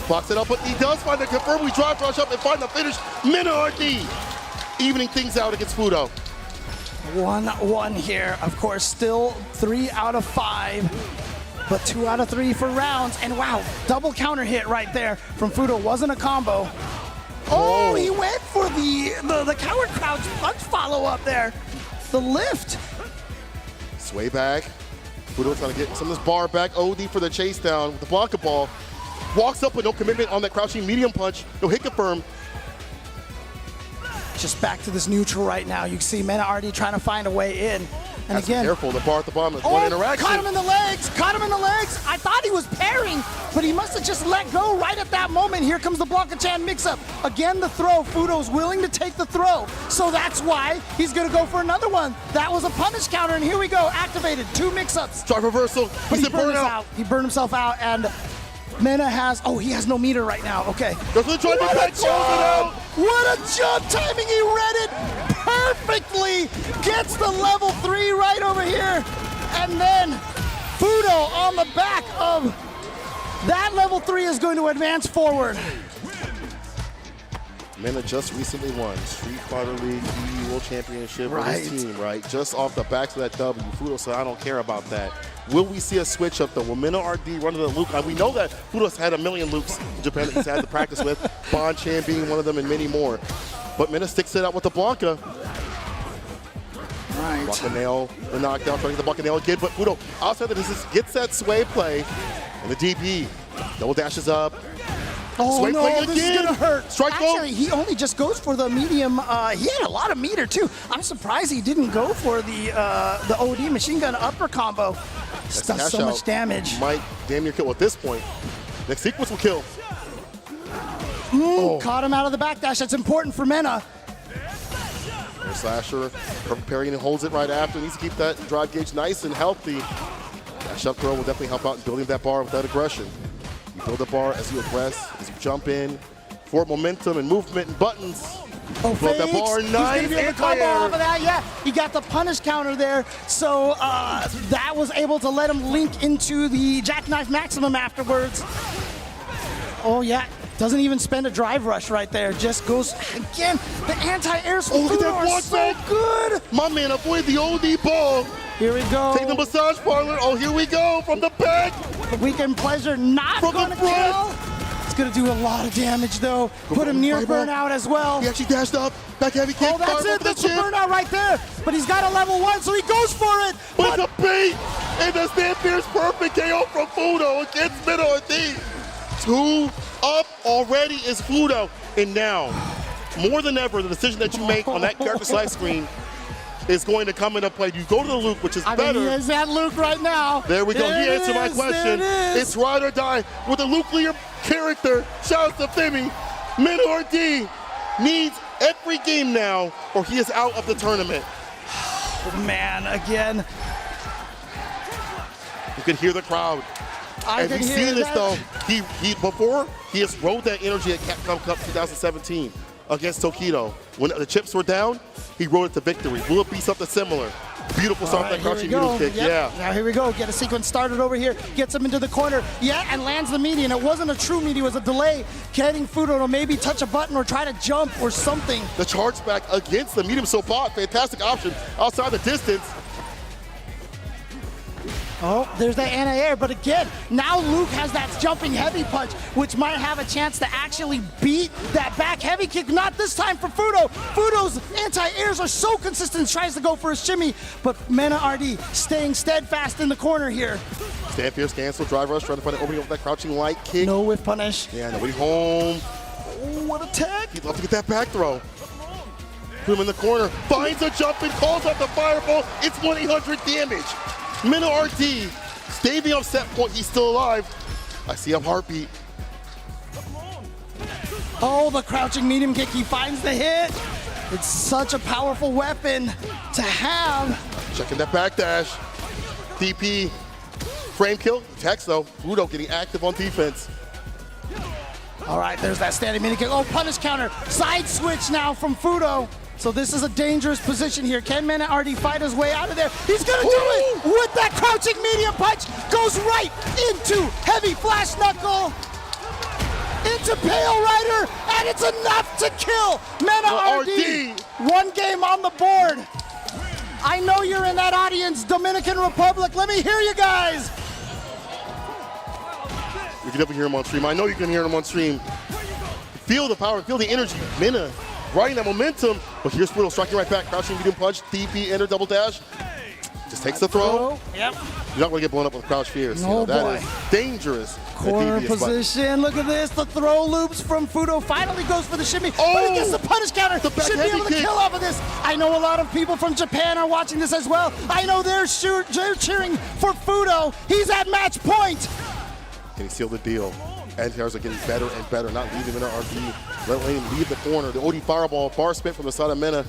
Blocks it up, but he does find the confirm. We drive rush up and find the finish. Mena RD evening things out against Fudo. 1-1 here. Of course, still 3 out of 5. But 2 out of 3 for rounds. And wow, double counter hit right there from Fudo. Wasn't a combo. Oh, he went for the coward crouch punch follow-up there. The lift. Sway back. Fudo trying to get some of this bar back. OD for the chase down with the Blanca ball. Walks up with no commitment on that crouching medium punch. No hit confirm. Just back to this neutral right now. You can see Mena RD trying to find a way in. And Has to be again, careful, the bar at the bottom is one interaction. caught him in the legs, caught him in the legs. I thought he was parrying, but he must have just let go right at that moment. Here comes the Blanca-chan mix-up. Again, the throw. Fudo's willing to take the throw. So that's why he's going to go for another one. That was a punish counter, and here we go. Activated. 2 mix-ups. Drive reversal. But He's he in burned burnout. He burned himself out, and Mena has, he has no meter right now. Okay. Goes for the drive back, close it out. What a jump timing. He read it RD gets the level 3 right over here. And then Fudo on the back of that level 3 is going to advance forward. Mena just recently won Street Fighter League EU World Championship with his team, right? Just off the backs of that W. Fudo said, I don't care about that. Will we see a switch up though? Will Mena RD run to the Luke? We know that Fudo's had a million Lukes in Japan that he's had to practice with, Bon-Chan being one of them and many more. But Mena sticks it out with the Blanca. Right. Nail, the knockdown, trying to get the nail again, but Fudo outside the distance gets that sway play, and the DP double dashes up. Oh Sway no, play this is gonna hurt. Strike Actually, he only just goes for the medium. He had a lot of meter too. I'm surprised he didn't go for the OD machine gun upper combo. This does so much damage. Might damn near kill at this point. Next sequence will kill. Caught him out of the backdash. That's important for Mena. Air slasher, perfect parry, and holds it right after. Needs to keep that drive gauge nice and healthy. Dash up throw will definitely help out in building that bar with that aggression. You build the bar as you aggress, as you jump in, forward momentum and movement and buttons. Oh, Build that bar, He's gonna nice be able to combo anti-air. off of that. Yeah, he got the punish counter there, so that was able to let him link into the jackknife maximum afterwards. Oh yeah, doesn't even spend a drive rush right there. Just goes again. The anti-airs from Look at Fudo that are one so back. good. My man avoid the OD ball. Here we go. Take the massage parlor. Oh, here we go from the back. The weekend pleasure not From the gonna front. kill. It's gonna do a lot of damage though. Put him near fireball. burnout as well. He actually dashed up. Back heavy kick. Oh, that's fireball it. for That's the the chin. burnout right there. But he's got a level 1, so he goes for it. But the bait and the stand fierce perfect KO from Fudo against Mena RD. 2 up already is Fudo. And now, more than ever, the decision that you make on that character select screen is going to come into play. You go to the Luke, which is better. He is at Luke right now. There we go. There He it answered my is, question. there it is. It's ride or die with a nuclear character. Shout out to Femi. Mena RD needs every game now, or he is out of the tournament. Man, again. You can hear the crowd. I And can we've hear seen this that. though. Before he has rode that energy at Capcom Cup 2017 against Tokido. When the chips were down, he rode it to victory. Will it be something similar? Beautiful start that crouching noodle kick. Yep. Yeah. Now here we go. Get a sequence started over here. Gets him into the corner. Yeah, and lands the median. It wasn't a true median. It was a delay. Getting Fudo to maybe touch a button or try to jump or something. The charge back against the medium so far. Fantastic option outside the distance. Oh, there's that anti-air, but again, now Luke has that jumping heavy punch, which might have a chance to actually beat that back heavy kick. Not this time for Fudo. Fudo's anti-airs are so consistent, tries to go for a shimmy, but Mena RD staying steadfast in the corner here. Stand fierce, cancel, drive rush, trying to find an opening with that crouching light kick. No whiff punish. Yeah, nobody home. Oh, what a tag. He'd love to get that back throw. Put him in the corner, finds a jump and calls out the fireball. It's 1-800 damage. Mena RD, staving up set point, he's still alive. I see a heartbeat. Oh, the crouching medium kick, he finds the hit. It's such a powerful weapon to have. Checking that back dash. DP, frame kill, text though. Fudo getting active on defense. All right, there's that standing medium kick. Oh, punish counter, side switch now from Fudo. So this is a dangerous position here. Can Mena RD fight his way out of there? He's gonna do it with that crouching medium punch. Goes right into heavy flash knuckle, into Pale Rider, and it's enough to kill Mena RD. One game on the board. I know you're in that audience, Dominican Republic. Let me hear you guys. You can definitely hear him on stream. I know you can hear him on stream. Feel the power, feel the energy. Mena riding that momentum, but here's Fudo striking right back. Crouching medium punch, DP, enter, double dash. Just takes the throw. Yep. You're not going to get blown up with crouch fierce. Oh, that boy. is dangerous. Corner That devious button. position. Look at this. The throw loops from Fudo finally goes for the shimmy. But Oh! he gets the punish counter. The back Should be heavy able to kick. kill off of this. I know a lot of people from Japan are watching this as well. I know they're cheering for Fudo. He's at match point. Can he seal the deal? Anti-airs are getting better and better, not leaving Mena RD. Let him leave the corner. The OD fireball, bar spin from the side of Mena.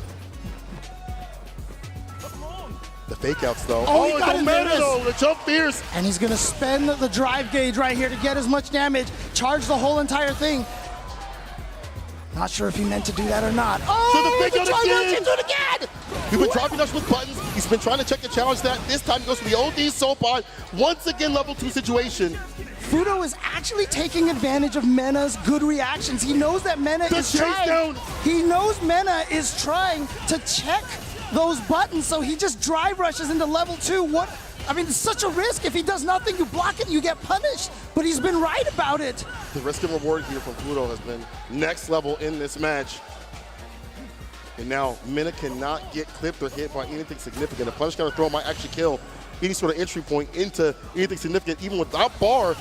The fake outs though. Oh, he it's got on it, Mena there it is. though. The jump fierce. And he's going to spend the drive gauge right here to get as much damage. Charge the whole entire thing. Not sure if he meant to do that or not. Oh, the fake out drive again. gauge, do it again. We've been dropping us with buttons. He's been trying to check the challenge that. This time he goes for the OD soul pod. Once again, level 2 situation. Fudo is actually taking advantage of Mena's good reactions. He knows that Mena The is chase trying. down. He knows Mena is trying to check those buttons, so he just drive rushes into level 2. What? I mean, it's such a risk. If he does nothing, you block it and you get punished. But he's been right about it. The risk and reward here from Fudo has been next level in this match. And now Mena cannot get clipped or hit by anything significant. A punish counter throw might actually kill any sort of entry point into anything significant, even without bar.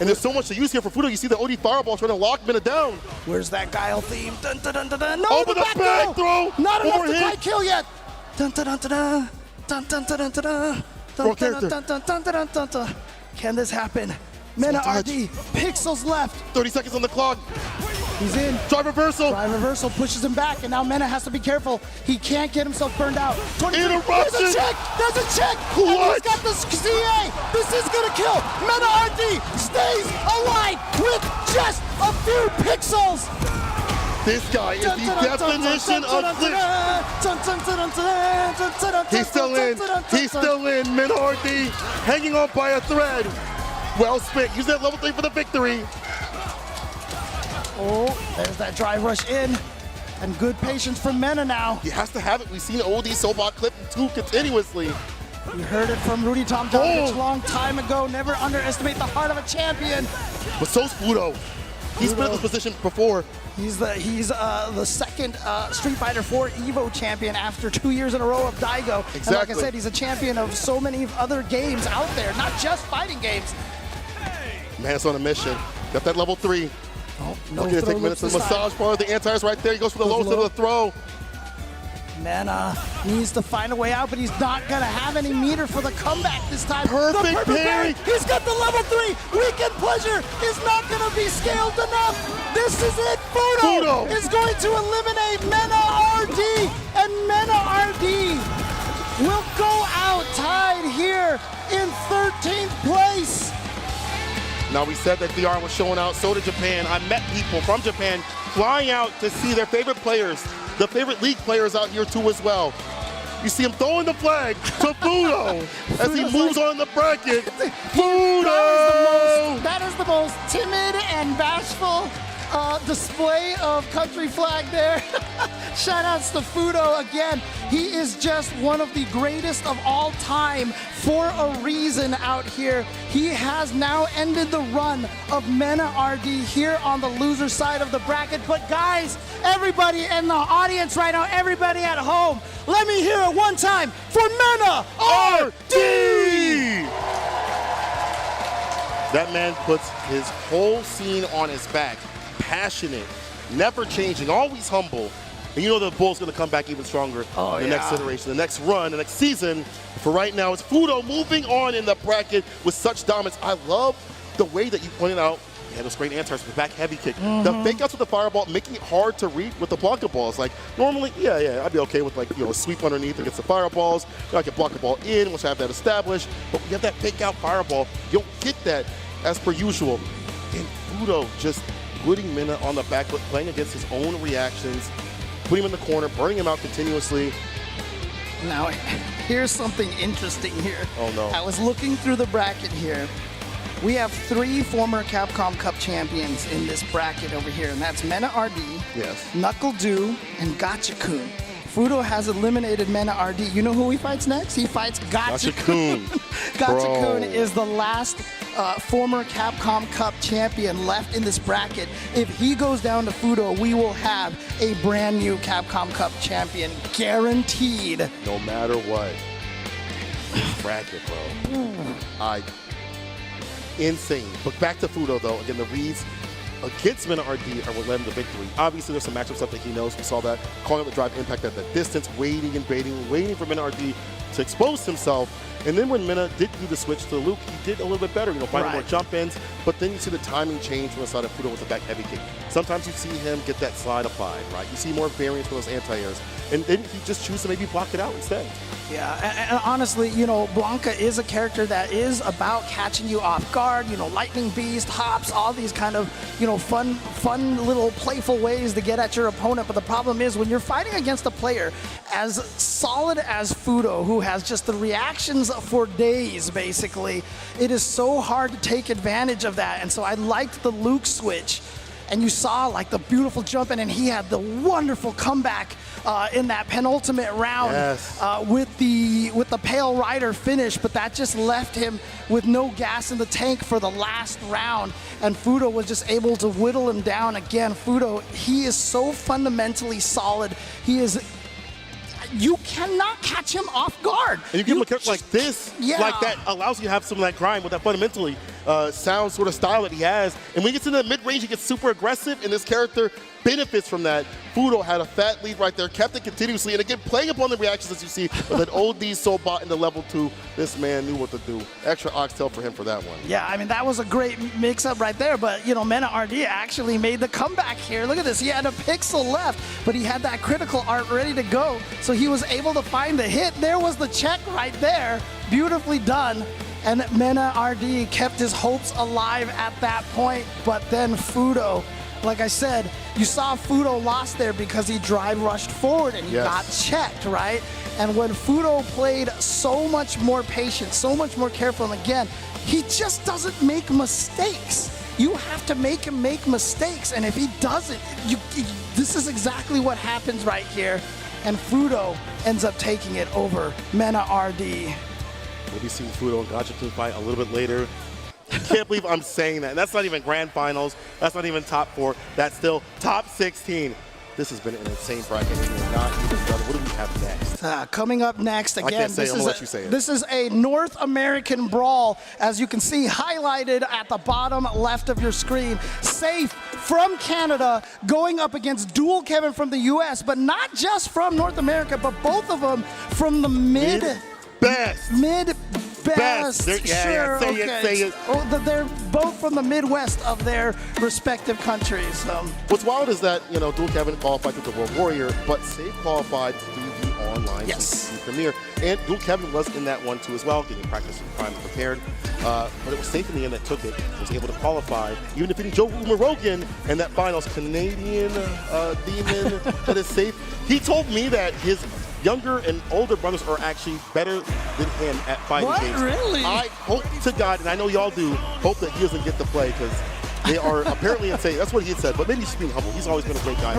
And there's so much to use here for Fudo. You see the OD fireball trying to lock Mena down. Where's that Guile theme? Dun, dun, dun, dun, dun. No, Oh, the but the back throw! Not enough to Overhit. quite kill yet. Dun, dun, dun, dun, dun. Dun, dun, dun, dun, dun, dun. Wrong Dun, dun, character. dun, dun, dun, dun, dun, dun. Can this happen? Mena touch. RD, pixels left. 30 seconds on the clock. He's in. Drive reversal. Drive reversal pushes him back, and now Mena has to be careful. He can't get himself burned out. 23. Interruption. There's a check. There's a check. And What? he's got the CA. This is gonna kill. Mena RD stays alive with just a few pixels. This guy is the definition of glitch. He's still in. He's still in. Mena RD hanging on by a thread. Well spent. Use that level 3 for the victory. Oh, there's that drive rush in. And good patience from Mena now. He has to have it. We've seen OD Sobot clip 2 continuously. We heard it from Rudy Tomjanovich a long time ago. Never underestimate the heart of a champion. But so's Fudo. He's been in this position before. He's the second Street Fighter 4 Evo champion after 2 years in a row of Daigo. And like I Exactly. said, he's a champion of so many other games out there, not just fighting games. Man's on a mission. Got that level 3. Oh, no Looking to throw take minutes of loops this time. massage bar. The anti-air's right there. He goes for the Goes lowest end low. of the throw. Mena needs to find a way out, but he's not gonna have any meter for the comeback this time. Perfect The parry. He's got the level 3. Weekend pleasure is not gonna be scaled enough. This is it. Fudo Fudo. is going to eliminate Mena RD, and Mena RD will go out tied here in 13th place. Now, we said that VR was showing out. So did Japan. I met people from Japan flying out to see their favorite players, the favorite league players out here too as well. You see him throwing the flag to Fudo as he Fudo's moves like- on in the bracket. Fudo! That is the most timid and bashful display of country flag there. Shout outs to Fudo again. He is just one of the greatest of all time for a reason out here. He has now ended the run of Mena RD here on the loser side of the bracket. But guys, everybody in the audience right now, everybody at home, let me hear it one time for Mena RD! That man puts his whole scene on his back. Passionate, never changing, always humble. And you know the Bull's going to come back even stronger in the next iteration, the next run, the next season. For right now, it's Fudo moving on in the bracket with such dominance. I love the way that you pointed out. He had those great answers with the back heavy kick. The fake outs with the fireball, making it hard to read with the blocker balls. Like normally, yeah, I'd be okay with like, a sweep underneath against the fireballs. I can block the ball in, once I have that established. But when you have that fake out fireball, you don't get that as per usual. And Fudo just putting Mena on the back foot, playing against his own reactions, putting him in the corner, burning him out continuously. Now, here's something interesting here. Oh, no. I was looking through the bracket here. We have 3 former Capcom Cup champions in this bracket over here, and that's Mena RD, Yes. Knuckle and Gachikun. Fudo has eliminated Mena RD. You know who he fights next? He fights Gachikun. Gachikun Bro. is the last former Capcom Cup champion left in this bracket. If he goes down to Fudo, we will have a brand new Capcom Cup champion, guaranteed. No matter what. This bracket, bro. Insane. But back to Fudo, though. Again, the reads against Mena RD are what led him to victory. Obviously, there's some matchup stuff that he knows. We saw that. Calling up the drive impact at that distance, waiting and baiting, waiting for Mena RD to expose himself. And then when Mena did do the switch to Luke, he did a little bit better, finding more jump ins. But then you see the timing change from the side of Fudo with the back heavy kick. Sometimes you see him get that slide applied, right? You see more variance with those anti-airs. And then he just chooses to maybe block it out instead. Yeah, and honestly, you know, Blanca is a character that is about catching you off guard, you know, lightning beast, hops, all these kind of, you know, fun little playful ways to get at your opponent. But the problem is when you're fighting against a player as solid as Fudo, who has just the reactions for days, basically, it is so hard to take advantage of that. And so I liked the Luke switch. And you saw like the beautiful jump in, and he had the wonderful comeback in that penultimate round with the Pale Rider finish, but that just left him with no gas in the tank for the last round, and Fudo was just able to whittle him down again. Fudo, he is so fundamentally solid. He is. You cannot catch him off guard. And you give him a character like this, like that allows you to have some of that grind with that fundamentally sound sort of style that he has. And when he gets into the mid-range, he gets super aggressive, and this character benefits from that. Fudo had a fat lead right there, kept it continuously, and again, playing upon the reactions as you see with an OD soul bot into level 2, this man knew what to do. Extra oxtail for him for that one. Yeah, I mean, that was a great mix-up right there, but, you know, Mena RD actually made the comeback here. Look at this, he had a pixel left, but he had that critical art ready to go, so he was able to find the hit. There was the check right there, beautifully done. And Mena RD kept his hopes alive at that point, but then Fudo, like I said, you saw Fudo lost there because he drive rushed forward and he got checked, right? And when Fudo played so much more patient, so much more careful, and again, he just doesn't make mistakes. You have to make him make mistakes, and if he doesn't, this is exactly what happens right here. And Fudo ends up taking it over Mena RD. We'll be seeing Fudo and Gachikun fight a little bit later. I can't believe I'm saying that. And that's not even grand finals. That's not even top 4. That's still top 16. This has been an insane bracket. And we're not even done. What do we have next? Coming up next, again, I can't say it. I'm gonna let you say it. This is a North American brawl, as you can see highlighted at the bottom left of your screen. Safe from Canada going up against Dual Kevin from the US, but not just from North America, but both of them from the mid-best. Sure, say it. Oh, they're both from the Midwest of their respective countries. What's wild is that, you know, Dual Kevin qualified through the World Warrior, but Safe qualified through the online CCC Premier. And Dual Kevin was in that one too as well, getting practice and primes prepared. But it was Safe in the end that took it, was able to qualify, even defeating Joe Umarogan in that finals. Canadian demon that is Safe. He told me that his younger and older brothers are actually better than him at fighting games. Really? I hope to God, and I know y'all do, hope that he doesn't get to play, because they are apparently insane. That's what he had said, but maybe he's being humble. He's always been a great guy.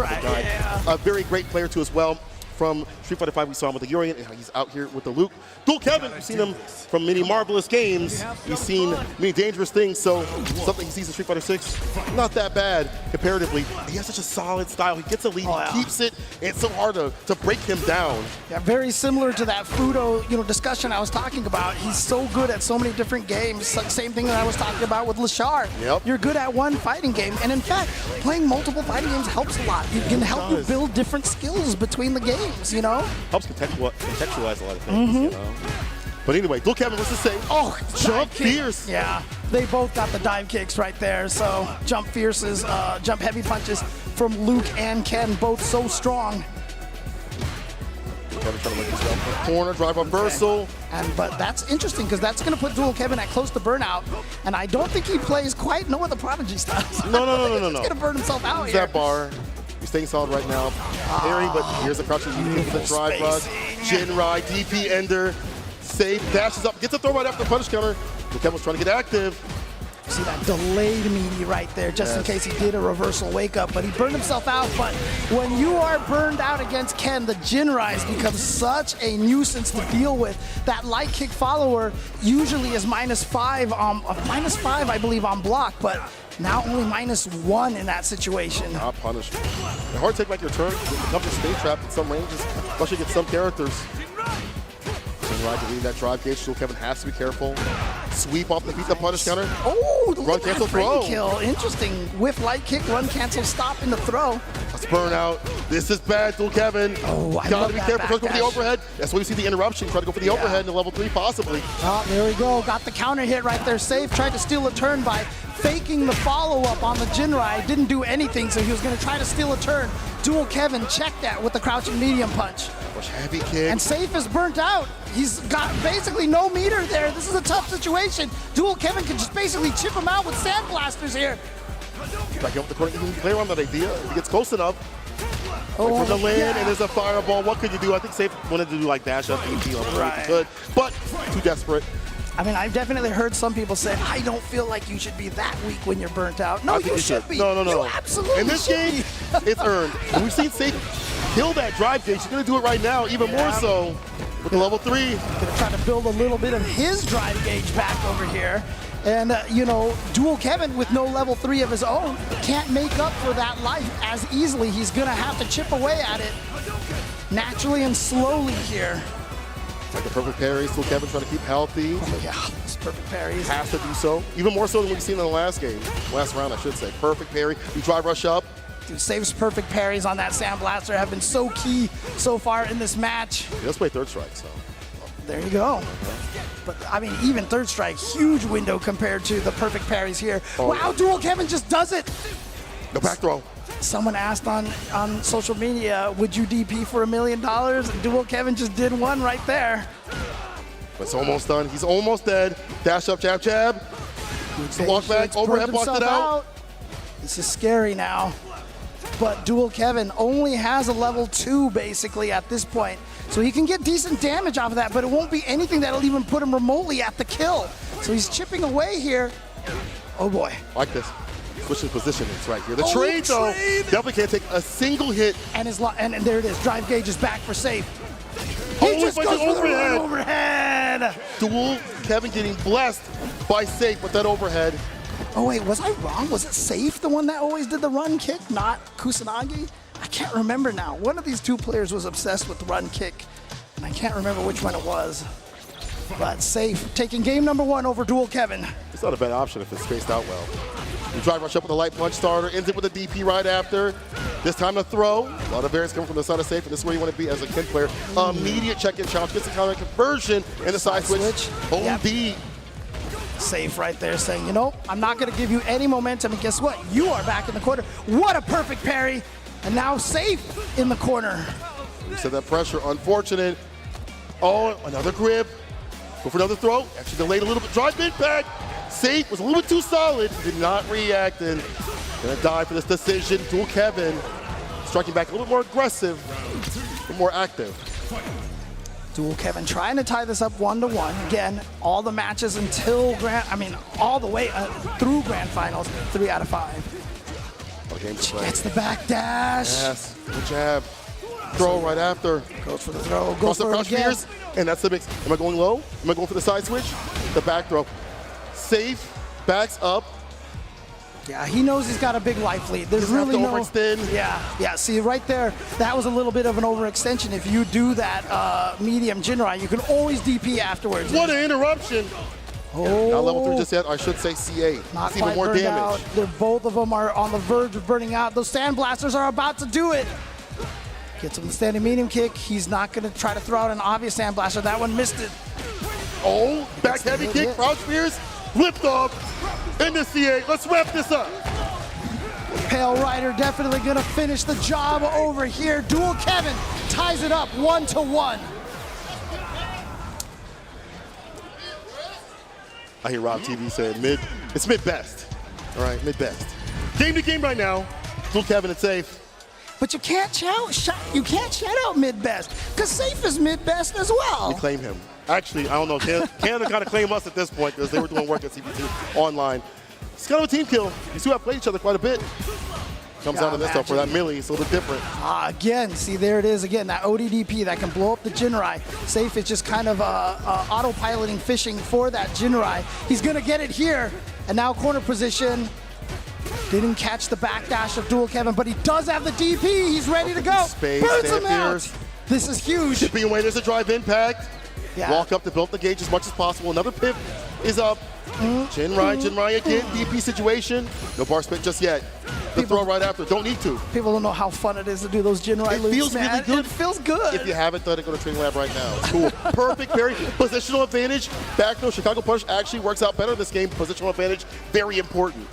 A very great player too as well. From Street Fighter V, we saw him with the Urian, and he's out here with the Luke. Dual Kevin, we've seen him from many marvelous games. We've seen many dangerous things, so something he sees in Street Fighter 6, not that bad comparatively. He has such a solid style. He gets a lead, he keeps it, and it's so hard to break him down. Yeah, very similar to that Fudo, you know, discussion I was talking about. He's so good at so many different games. Same thing that I was talking about with Lashar. You're good at one fighting game, and in fact, playing multiple fighting games helps a lot. It can help you build different skills between the games. You know, helps contextualize a lot of things. You know? But anyway, Dual Kevin, what's to say? Oh, jump fierce! Yeah, they both got the dive kicks right there. So jump fierces, jump heavy punches from Luke and Ken, both so strong. Kevin trying to make himself from the corner, drive reversal. But that's interesting because that's going to put Dual Kevin at close to burnout, and I don't think he plays quite no other Prodigy styles. No. He's going to burn himself out Use here. that bar. He's staying solid right now. Airing, but here's the crouching for the drive rush. Jinrai, DP ender. Safe, dashes up, gets a throw right after the punish counter. Dual Kevin's trying to get active. See that delayed meaty right there, just in case he did a reversal wake up, but he burned himself out. But when you are burned out against Ken, the Jinrais becomes such a nuisance to deal with. That light kick follower usually is -5, -5 I believe on block, but now only -1 in that situation. Not punished. And hard to take back your turn. It becomes a stay trap in some ranges, especially against some characters. Jinrai deleting that drive gauge. Dual Kevin has to be careful. Sweep off the beat the punish counter. Oh, the run cancel throw. Kill. Interesting. Whiff light kick, run cancel, stop in the throw. Let's burn out. This is bad, Dual Kevin. Oh, I gotta be careful. Try to go for the overhead. That's why you see the interruption. Try to go for the overhead in level 3 possibly. Oh, there we go. Got the counter hit right there. Safe. Tried to steal a turn by faking the follow-up on the Jinrai. Didn't do anything, so he was going to try to steal a turn. Dual Kevin checked that with the crouching medium punch. Push heavy kick. And Safe is burnt out. He's got basically no meter there. This is a tough situation. Dual Kevin can just basically chip him out with sand blasters here. Back up the corner. He can play around that idea. If he gets close enough. Oh, From the land, yeah. and there's a fireball. What could you do? I think Safe wanted to do like dash up AP on the right. Good, but too desperate. I mean, I've definitely heard some people say, I don't feel like you should be that weak when you're burnt out. No, I think you should be. No. You absolutely In this should game, be. it's earned. And we've seen Safe kill that drive gauge. She's going to do it right now, even more so with the level 3. Gonna try to build a little bit of his drive gauge back over here. And, you know, Dual Kevin with no level 3 of his own can't make up for that life as easily. He's gonna have to chip away at it naturally and slowly here. It's like the perfect parry. Still Kevin trying to keep healthy. Oh yeah, this perfect parries. Has to do so. Even more so than we've seen in the last game. Last round, I should say. Perfect parry. You drive rush up. Dude, Safe's perfect parries on that Sand Blaster have been so key so far in this match. Yeah, let's play third strike, so. There you go. But, I mean, even third strike, huge window compared to the perfect parries here. Oh, wow, yeah. Dual Kevin just does it. No back throw. Someone asked on social media, would you DP for $1 million? And Dual Kevin just did one right there. But it's almost done. He's almost dead. Dash up, jab, jab. So walk back, overhead, blocked it out. This is scary now. But Dual Kevin only has a level 2 basically at this point. So he can get decent damage off of that, but it won't be anything that'll even put him remotely at the kill. So he's chipping away here. Oh boy. Like this. Switching position, it's right here. The trade, though, definitely can't take a single hit. And and there it is. Drive gauge is back for Safe. Oh, He just but goes the for the run overhead. overhead. Dual Kevin getting blessed by Safe with that overhead. Oh wait, was I wrong? Was it Safe the one that always did the run kick, not Kusanagi? I can't remember now. One of these two players was obsessed with the run kick, and I can't remember which one it was. But Safe taking game number 1 over Dual Kevin. It's not a bad option if it's spaced out well. You drive rush up with a light punch starter, ends it with a DP right after. This time to throw. A lot of variance coming from the side of Safe, and this is where you want to be as a Ken player. Immediate check-in challenge, gets the counter conversion, and the side switch. OD. Yep. Safe right there saying, you know, I'm not going to give you any momentum, and guess what? You are back in the corner. What a perfect parry. And now Safe in the corner. You said that pressure, unfortunate. Oh, another grip. Go for another throw. Actually delayed a little bit. Drive impact. Safe was a little bit too solid. Did not react and gonna die for this decision. Dual Kevin striking back a little bit more aggressive, a little more active. Dual Kevin trying to tie this up 1-1. Again, all the matches until all the way through Grand Finals, 3 out of 5. Game to play. Gets the back dash. Yes, good jab. Throw right after. Goes for the throw. Goes Cross the for it crouch again. fears, and that's the mix. Am I going low? Am I going for the side switch? The back throw. Safe, backs up. Yeah, he knows he's got a big life lead. There's Doesn't have really to no. overextend. Yeah. See right there, that was a little bit of an overextension. If you do that medium Jinrai, you can always DP afterwards. What an interruption. Oh. Not level 3 just yet. I should say CA. Not It's even quite more burned damage. out. Both of them are on the verge of burning out. Those Sand Blasters are about to do it. Gets him the standing medium kick. He's not going to try to throw out an obvious Sand Blaster. That one missed it. Oh, back heavy good kick, hit. crouch fears, lift off, into CA. Let's wrap this up. Pale Rider definitely going to finish the job over here. Dual Kevin ties it up 1-1. I hear Rob TV saying it's mid-best. All right, mid-best. Game to game right now. Dual Kevin and Safe. But you can't shout out mid-best, because Safe is mid-best as well. We claim him. Actually, I don't know. Canada kind of claim us at this point because they were doing work at CP2 online. It's kind of a team kill. These two have played each other quite a bit. Comes down to this stuff for that melee. It's a little bit different. Again, see, there it is again, that ODDP that can blow up the Jinrai. Safe is just kind of autopiloting fishing for that Jinrai. He's going to get it here, and now corner position. Didn't catch the backdash of Dual Kevin, but he does have the DP. He's ready to go. Space, Burns him out. Fears. This is huge. Chipping away, there's a drive impact. Yeah. Walk up to build the gauge as much as possible. Another pip is up. Jinrai again, DP situation. No bar split just yet. The throw right after, don't need to. People don't know how fun it is to do those Jinrai It loops, feels man. really good. It feels good. If you haven't done it, go to Training Lab right now. It's cool. Perfect parry. Positional advantage. Back throw. Chicago Punch actually works out better this game. Positional advantage, very important.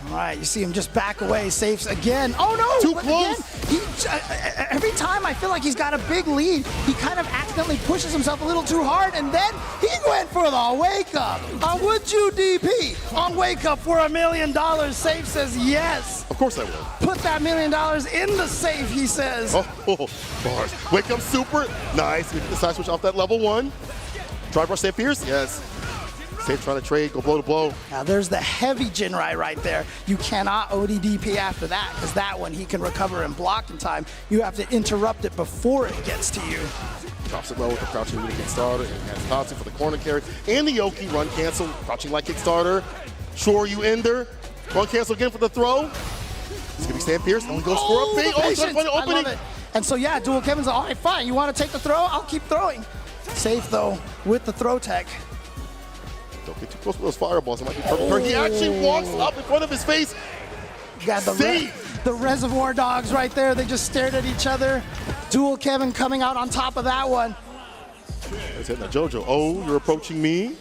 All right, you see him just back away, safes again. Oh no! Too But close. Again, every time I feel like he's got a big lead, he kind of accidentally pushes himself a little too hard, and then he went for the wake up. Would you DP on wake up for $1 million? Safe says yes. Of course I will. Put that $1 million in the safe, he says. Oh, bars. Wake up super. Nice. We get the side switch off that level 1. Drive rush, Safe Fierce. Yes. Safe trying to trade, go blow to blow. Now there's the heavy Jinrai right there. You cannot ODDP after that, because that one he can recover and block in time. You have to interrupt it before it gets to you. Drops it low with the crouching really kickstarter, and has Tatsu for the corner carry. And the Yoki run cancel, crouching like kickstarter. Sure, you ender. Run cancel again for the throw. It's gonna be Safe Fierce, and he goes for a bait. Oh, he's trying to find an I love opening. it. And so yeah, Dual Kevin's like, all right, fine. You want to take the throw? I'll keep throwing. Safe though with the throw tech. Don't get too close with those fireballs. It might be perfect. He actually walks up in front of his face. You got the reservoir dogs right there. They just stared at each other. Dual Kevin coming out on top of that one. That's it. Now JoJo, oh, you're approaching me.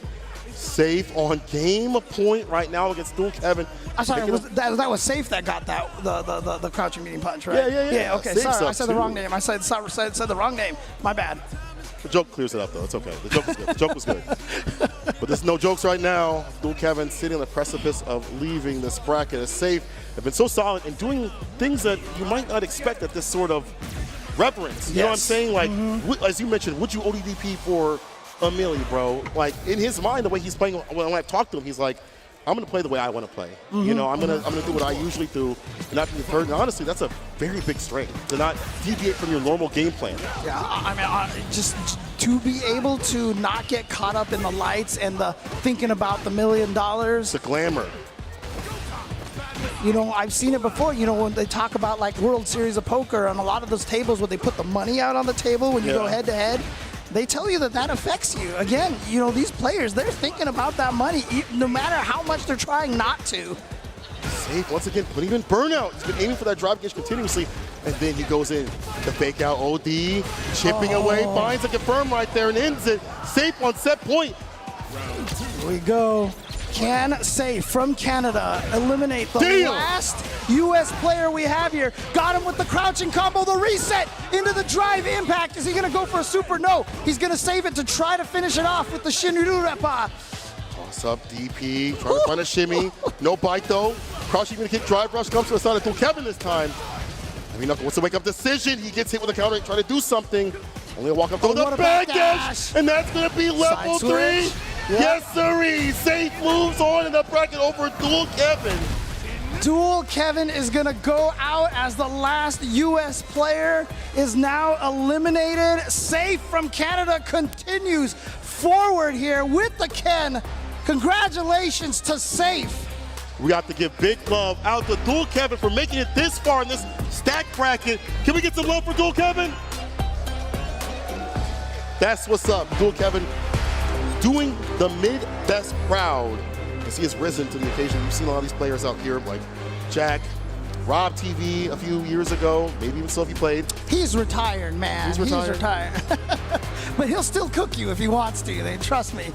Safe on game point right now against Dual Kevin. I'm sorry, that was Safe that got that the crouching medium punch, right? Yeah. Okay, Safe's sorry, I up said the too. wrong name. I said the wrong name. My bad. The joke clears it up, though. It's okay. The joke was good. The joke was good. But there's no jokes right now. Dual Kevin sitting on the precipice of leaving this bracket as Safe. Have been so solid and doing things that you might not expect at this sort of reverence. You know what I'm saying? Like, as you mentioned, would you ODDP for $1 million, bro? Like, in his mind, the way he's playing, when I talk to him, he's like, I'm going to play the way I want to play. You know, I'm gonna do what I usually do, and not be third. And honestly, that's a very big strength to not deviate from your normal game plan. Yeah, I mean, just to be able to not get caught up in the lights and the thinking about the $1 million. The glamour. You know, I've seen it before. You know, when they talk about like World Series of Poker and a lot of those tables where they put the money out on the table when you go head to head. They tell you that affects you. Again, you know, these players, they're thinking about that money no matter how much they're trying not to. Safe, once again, putting in burnout. He's been aiming for that drive gauge continuously, and then he goes in. The fake out OD, chipping away, finds a confirm right there and ends it. Safe on set point. Here we go. Can Safe from Canada eliminate the last U.S. player we have here? Got him with the crouching combo, the reset into the drive impact. Is he going to go for a super? No. He's going to save it to try to finish it off with the Shinryu Repa. Toss up DP, trying to find a shimmy. No bite though. Crouching gonna kick drive rush, comes to the side of Dual Kevin this time. I mean, Knuckle wants to wake up decision. He gets hit with a counter, trying to do something. Only a walk up to the backdash, and that's gonna be level 3. Yep. Yes, sirree. Safe moves on in the bracket over Dual Kevin. Dual Kevin is gonna go out as the last U.S. player, is now eliminated. Safe from Canada continues forward here with the Ken. Congratulations to Safe. We have to give big love out to Dual Kevin for making it this far in this stack bracket. Can we get some love for Dual Kevin? That's what's up. Dual Kevin doing the mid-best proud as he has risen to the occasion. You've seen a lot of these players out here like Jack, Rob TV a few years ago, maybe even so if he played. He's retired, man. He's retired. But he'll still cook you if he wants to. They trust me.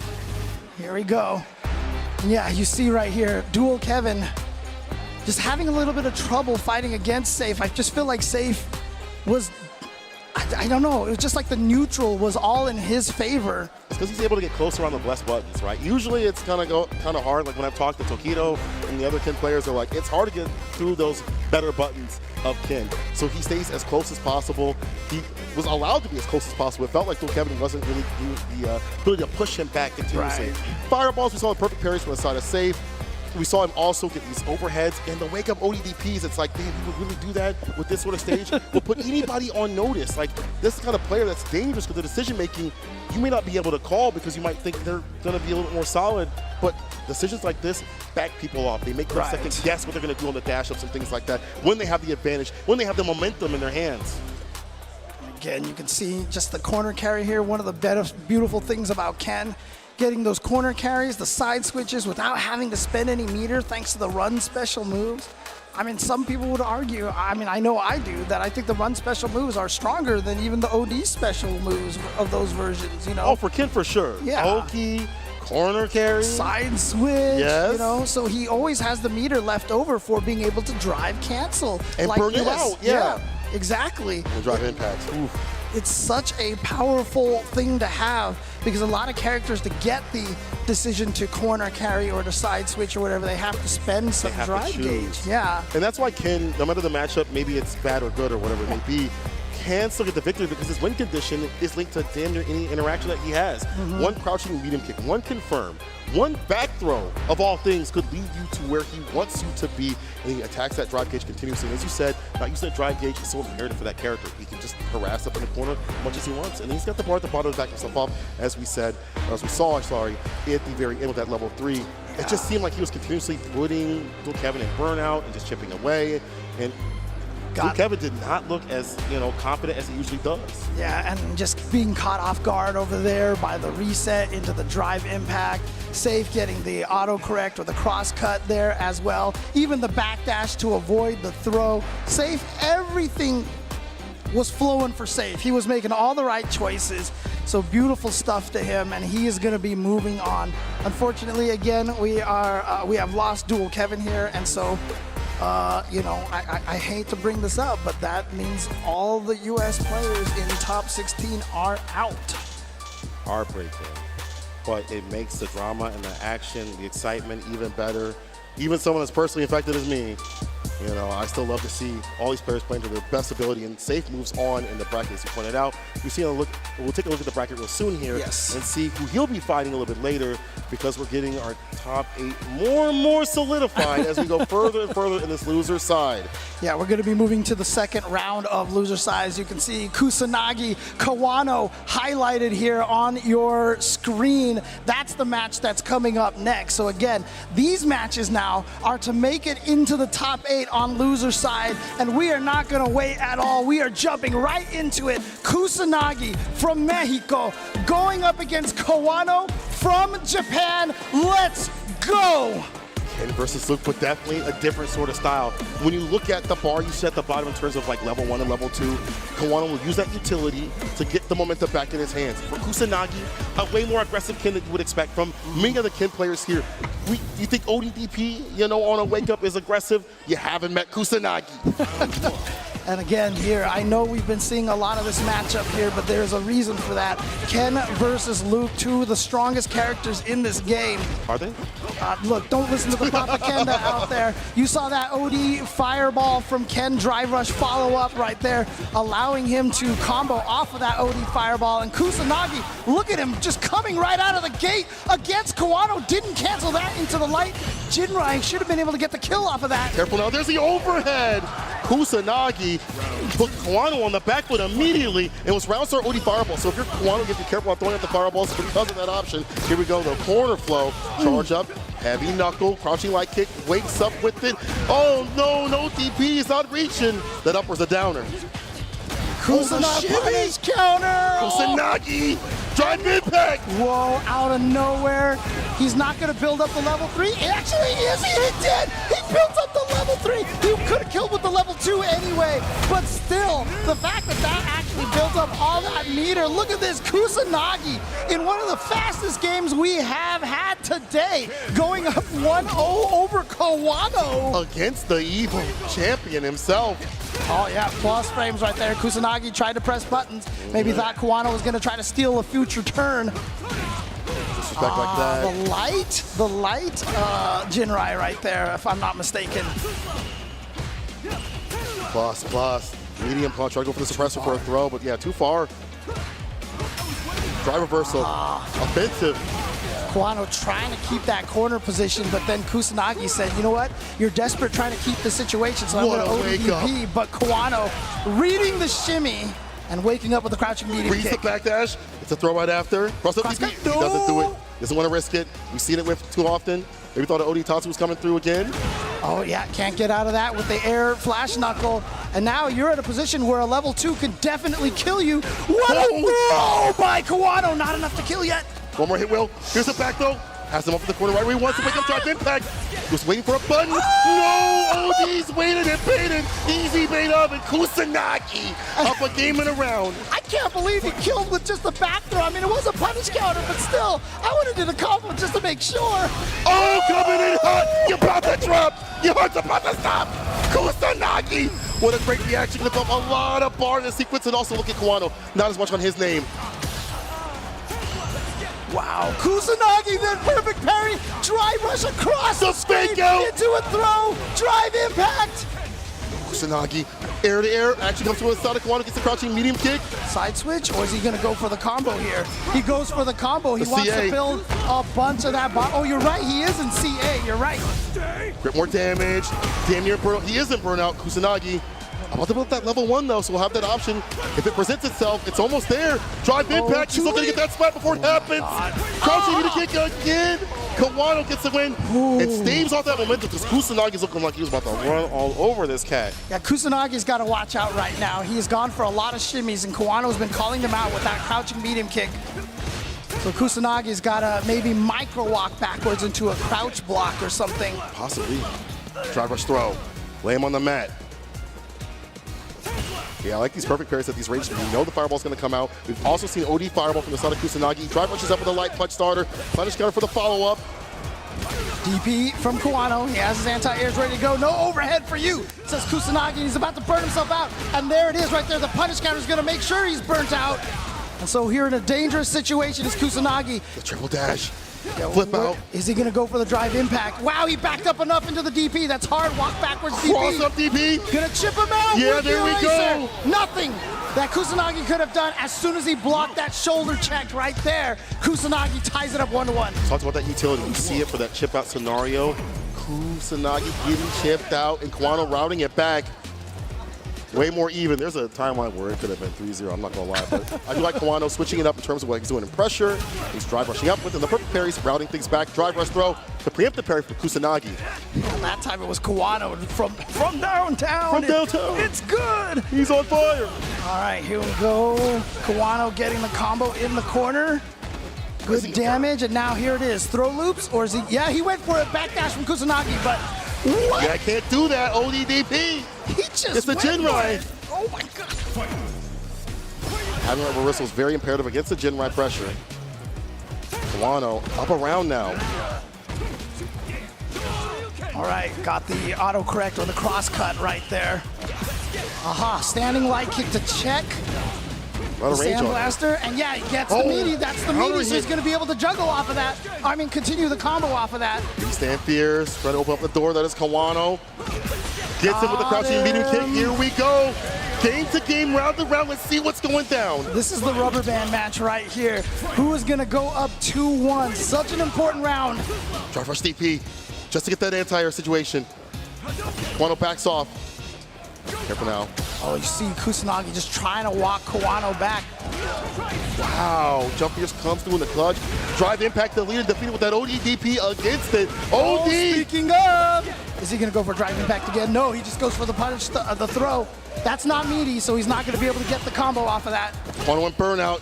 Here we go. Yeah, you see right here, Dual Kevin just having a little bit of trouble fighting against Safe. I just feel like Safe was, I don't know, it was just like the neutral was all in his favor. It's because he's able to get closer on the blessed buttons, right? Usually it's kind of hard. Like when I've talked to Tokido and the other Ken players, they're like, it's hard to get through those better buttons of Ken. So he stays as close as possible. He was allowed to be as close as possible. It felt like Dual Kevin wasn't really the ability to push him back continuously. Right. Fireballs, we saw the perfect parries from the side of Safe. We saw him also get these overheads and the wake up ODDPs. It's like, damn, he would really do that with this sort of stage. Will put anybody on notice. Like, this is the kind of player that's dangerous because the decision making, you may not be able to call because you might think they're going to be a little bit more solid. But decisions like this back people off. They make them second guess what they're going to do on the dash ups and things like that when they have the advantage, when they have the momentum in their hands. Again, you can see just the corner carry here. One of the beautiful things about Ken, getting those corner carries, the side switches without having to spend any meter thanks to the run special moves. I mean, some people would argue, I mean, I know I do, that I think the run special moves are stronger than even the OD special moves of those versions, you know? Oh, for Ken, for sure. Yeah. Oki, corner carry. Side switch, Yes. you know, so he always has the meter left over for being able to drive cancel. And like burn you this. out, yeah. Exactly. And drive impacts. Oof. It's such a powerful thing to have because a lot of characters, to get the decision to corner carry or to side switch or whatever, they have to spend some have to drive choose. gauge. Yeah. And that's why Ken, no matter the matchup, maybe it's bad or good or whatever it may be, can still get the victory because his win condition is linked to damn near any interaction that he has. One crouching medium kick, one confirm, one back throw of all things could lead you to where he wants you to be, and he attacks that drive gauge continuously. And as you said, not using that drive gauge is so imperative for that character. He can just harass up in the corner as much as he wants, and he's got the bar at the bottom to back himself off, as we saw at the very end of that level 3. It just seemed like he was continuously putting Kevin in burnout and just chipping away, and Kevin did not look as confident as he usually does. Yeah, and just being caught off guard over there by the reset into the drive impact. Safe getting the autocorrect or the cross cut there as well. Even the backdash to avoid the throw. Safe, everything was flowing for Safe. He was making all the right choices. So beautiful stuff to him, and he is going to be moving on. Unfortunately, again, we have lost Dual Kevin here, and so I hate to bring this up, but that means all the U.S. players in top 16 are out. Heartbreaking, but it makes the drama and the action, the excitement even better. Even someone as personally affected as me, I still love to see all these players playing to their best ability, and Safe moves on in the bracket, as you pointed out. We'll take a look at the bracket real soon here and see who he'll be fighting a little bit later, because we're getting our top 8 more and more solidified as we go further and further in this loser side. Yeah, we're going to be moving to the second round of loser sides. You can see Kusanagi, Kawano highlighted here on your screen. That's the match that's coming up next. So again, these matches now are to make it into the top 8 on loser side, and we are not going to wait at all. We are jumping right into it. Kusanagi from Mexico going up against Kawano from Japan. Let's go! Ken versus Luke, but definitely a different sort of style. When you look at the bar you set at the bottom in terms of like level 1 and level 2, Kawano will use that utility to get the momentum back in his hands. For Kusanagi, a way more aggressive Ken than you would expect from many of the Ken players here. You think ODDP, on a wake up is aggressive? You haven't met Kusanagi. And again here, I know we've been seeing a lot of this matchup here, but there's a reason for that. Ken versus Luke, 2 of the strongest characters in this game. Are they? Look, don't listen to the propaganda out there. You saw that OD fireball from Ken, drive rush follow-up right there, allowing him to combo off of that OD fireball. And Kusanagi, look at him just coming right out of the gate against Kawano. Didn't cancel that into the light. Jinrai should have been able to get the kill off of that. Careful now, there's the overhead. Kusanagi put Kawano on the back foot immediately, and was round start OD fireball. So if you're Kawano, you have to be careful about throwing out the fireballs because of that option. Here we go, the corner flow, charge up, heavy knuckle, crouching light kick, wakes up with it. Oh no DP, he's not reaching. That up was a downer. Kusanagi's counter! Kusanagi, drive impact! Whoa, out of nowhere. He's not going to build up the level 3. Actually, is he? He did! He built up the level 3. He could have killed with the level 2 anyway. But still, the fact that that actually built up all that meter. Look at this. Kusanagi in one of the fastest games we have had today, going up 1-0 over Kawano. Against the evil champion himself. Oh yeah, plus frames right there. Kusanagi tried to press buttons. Maybe thought Kawano was going to try to steal a future turn. Disrespect like that. The light Jinrai right there, if I'm not mistaken. Plus. Medium punch, try to go for the suppressor for a throw, but yeah, too far. Drive reversal, offensive. Kawano trying to keep that corner position, but then Kusanagi said, you know what? You're desperate trying to keep the situation, so I'm going to ODP. But Kawano reading the shimmy and waking up with a crouching medium Reads kick. the backdash. It's a throw right after. Cross up DP. He doesn't do it. Doesn't want to risk it. We've seen it with too often. Maybe thought OD Tatsu was coming through again. Oh yeah, can't get out of that with the air flash knuckle. And now you're at a position where a level 2 could definitely kill you. What a throw by Kawano! Not enough to kill yet. One more hit, Will. Here's the back throw. Has him up in the corner right where he wants to wake up drive impact. Was waiting for a button. No! OD's waiting and baited. Easy bait up and Kusanagi up a game and a round. I can't believe he killed with just the back throw. I mean, it was a punish counter, but still, I would have did a combo just to make sure. Oh, coming in hot. You're about to drop. Your heart's about to stop. Kusanagi. What a great reaction. Lift up a lot of bar in the sequence, and also look at Kanano. Not as much on his name. Wow, Kusanagi then perfect parry, drive rush across the screen fake out. into a throw, drive impact. Kusanagi, air to air, actually comes to a side of Kanano, gets the crouching medium kick. Side switch, or is he gonna go for the combo here? He goes for the combo. He The wants CA. to build a bunch of that. Oh, you're right, he is in CA, you're right. Grip more damage, damn near burnout. He isn't burnout, Kusanagi. About to build that level 1 though, so we'll have that option. If it presents itself, it's almost there. Drive impact, he's still gonna get that spot before it happens. Crouching medium kick again. Kawano gets the win. It staves off that momentum because Kusanagi's looking like he was about to run all over this cat. Yeah, Kusanagi's got to watch out right now. He's gone for a lot of shimmies, and Kawano's been calling them out with that crouching medium kick. So Kusanagi's got to maybe micro walk backwards into a crouch block or something. Possibly. Drive rush throw. Lay him on the mat. Yeah, I like these perfect parries at these ranges. We know the fireball's going to come out. We've also seen OD fireball from the side of Kusanagi. Drive rushes up with a light punch starter. Punish counter for the follow-up. DP from Kawano. He has his anti-airs ready to go. No overhead for you, says Kusanagi. He's about to burn himself out. And there it is right there. The punish counter is going to make sure he's burnt out. And so here in a dangerous situation is Kusanagi. The triple dash. Flip out. Is he going to go for the drive impact? Wow, he backed up enough into the DP. That's hard. Walk backwards DP. Cross up DP. Gonna chip him out. Yeah, with there the we eraser. go. Nothing that Kusanagi could have done as soon as he blocked that shoulder check right there. Kusanagi ties it up 1-1. Talked about that utility. You see it for that chip out scenario. Kusanagi getting chipped out and Kawano routing it back. Way more even. There's a timeline where it could have been 3-0, I'm not going to lie. But I do like Kawano switching it up in terms of what he's doing in pressure. He's drive rushing up within the perfect parries, routing things back, drive rush throw, the preemptive parry for Kusanagi. And that time it was Kawano from downtown. From downtown. It's good. He's on fire. All right, here we go. Kawano getting the combo in the corner. Good damage, and now here it is. Throw loops, or is he? Yeah, he went for a backdash from Kusanagi, but what? Yeah, I can't do that, ODDP. He just It's a went Jinrai. for it. Oh my God. Having a reversal is very imperative against the Jinrai pressure. Kawano up around now. All right, got the autocorrect or the cross cut right there. Aha, standing light kick to check. A lot of range on it. Sandblaster, and yeah, he gets the meaty. That's the counter meaty, so he's hit. going to be able to juggle off of that. I mean, continue the combo off of that. Stand fierce, trying to open up the door. That is Kawano. Gets him with the crouching medium kick. Here we go. Game to game, round to round. Let's see what's going down. This is the rubber band match right here. Who is going to go up 2-1? Such an important round. Drive rush DP, just to get that anti-air situation. Kawano backs off. Careful now. Oh, you see Kusanagi just trying to walk Kawano back. Wow, jump fierce comes through in the clutch. Drive impact, the leader defeated with that ODDP against it. Oh, OD! speaking of, is he going to go for drive impact again? No, he just goes for the punish, the throw. That's not meaty, so he's not going to be able to get the combo off of that. Kawano went burnout.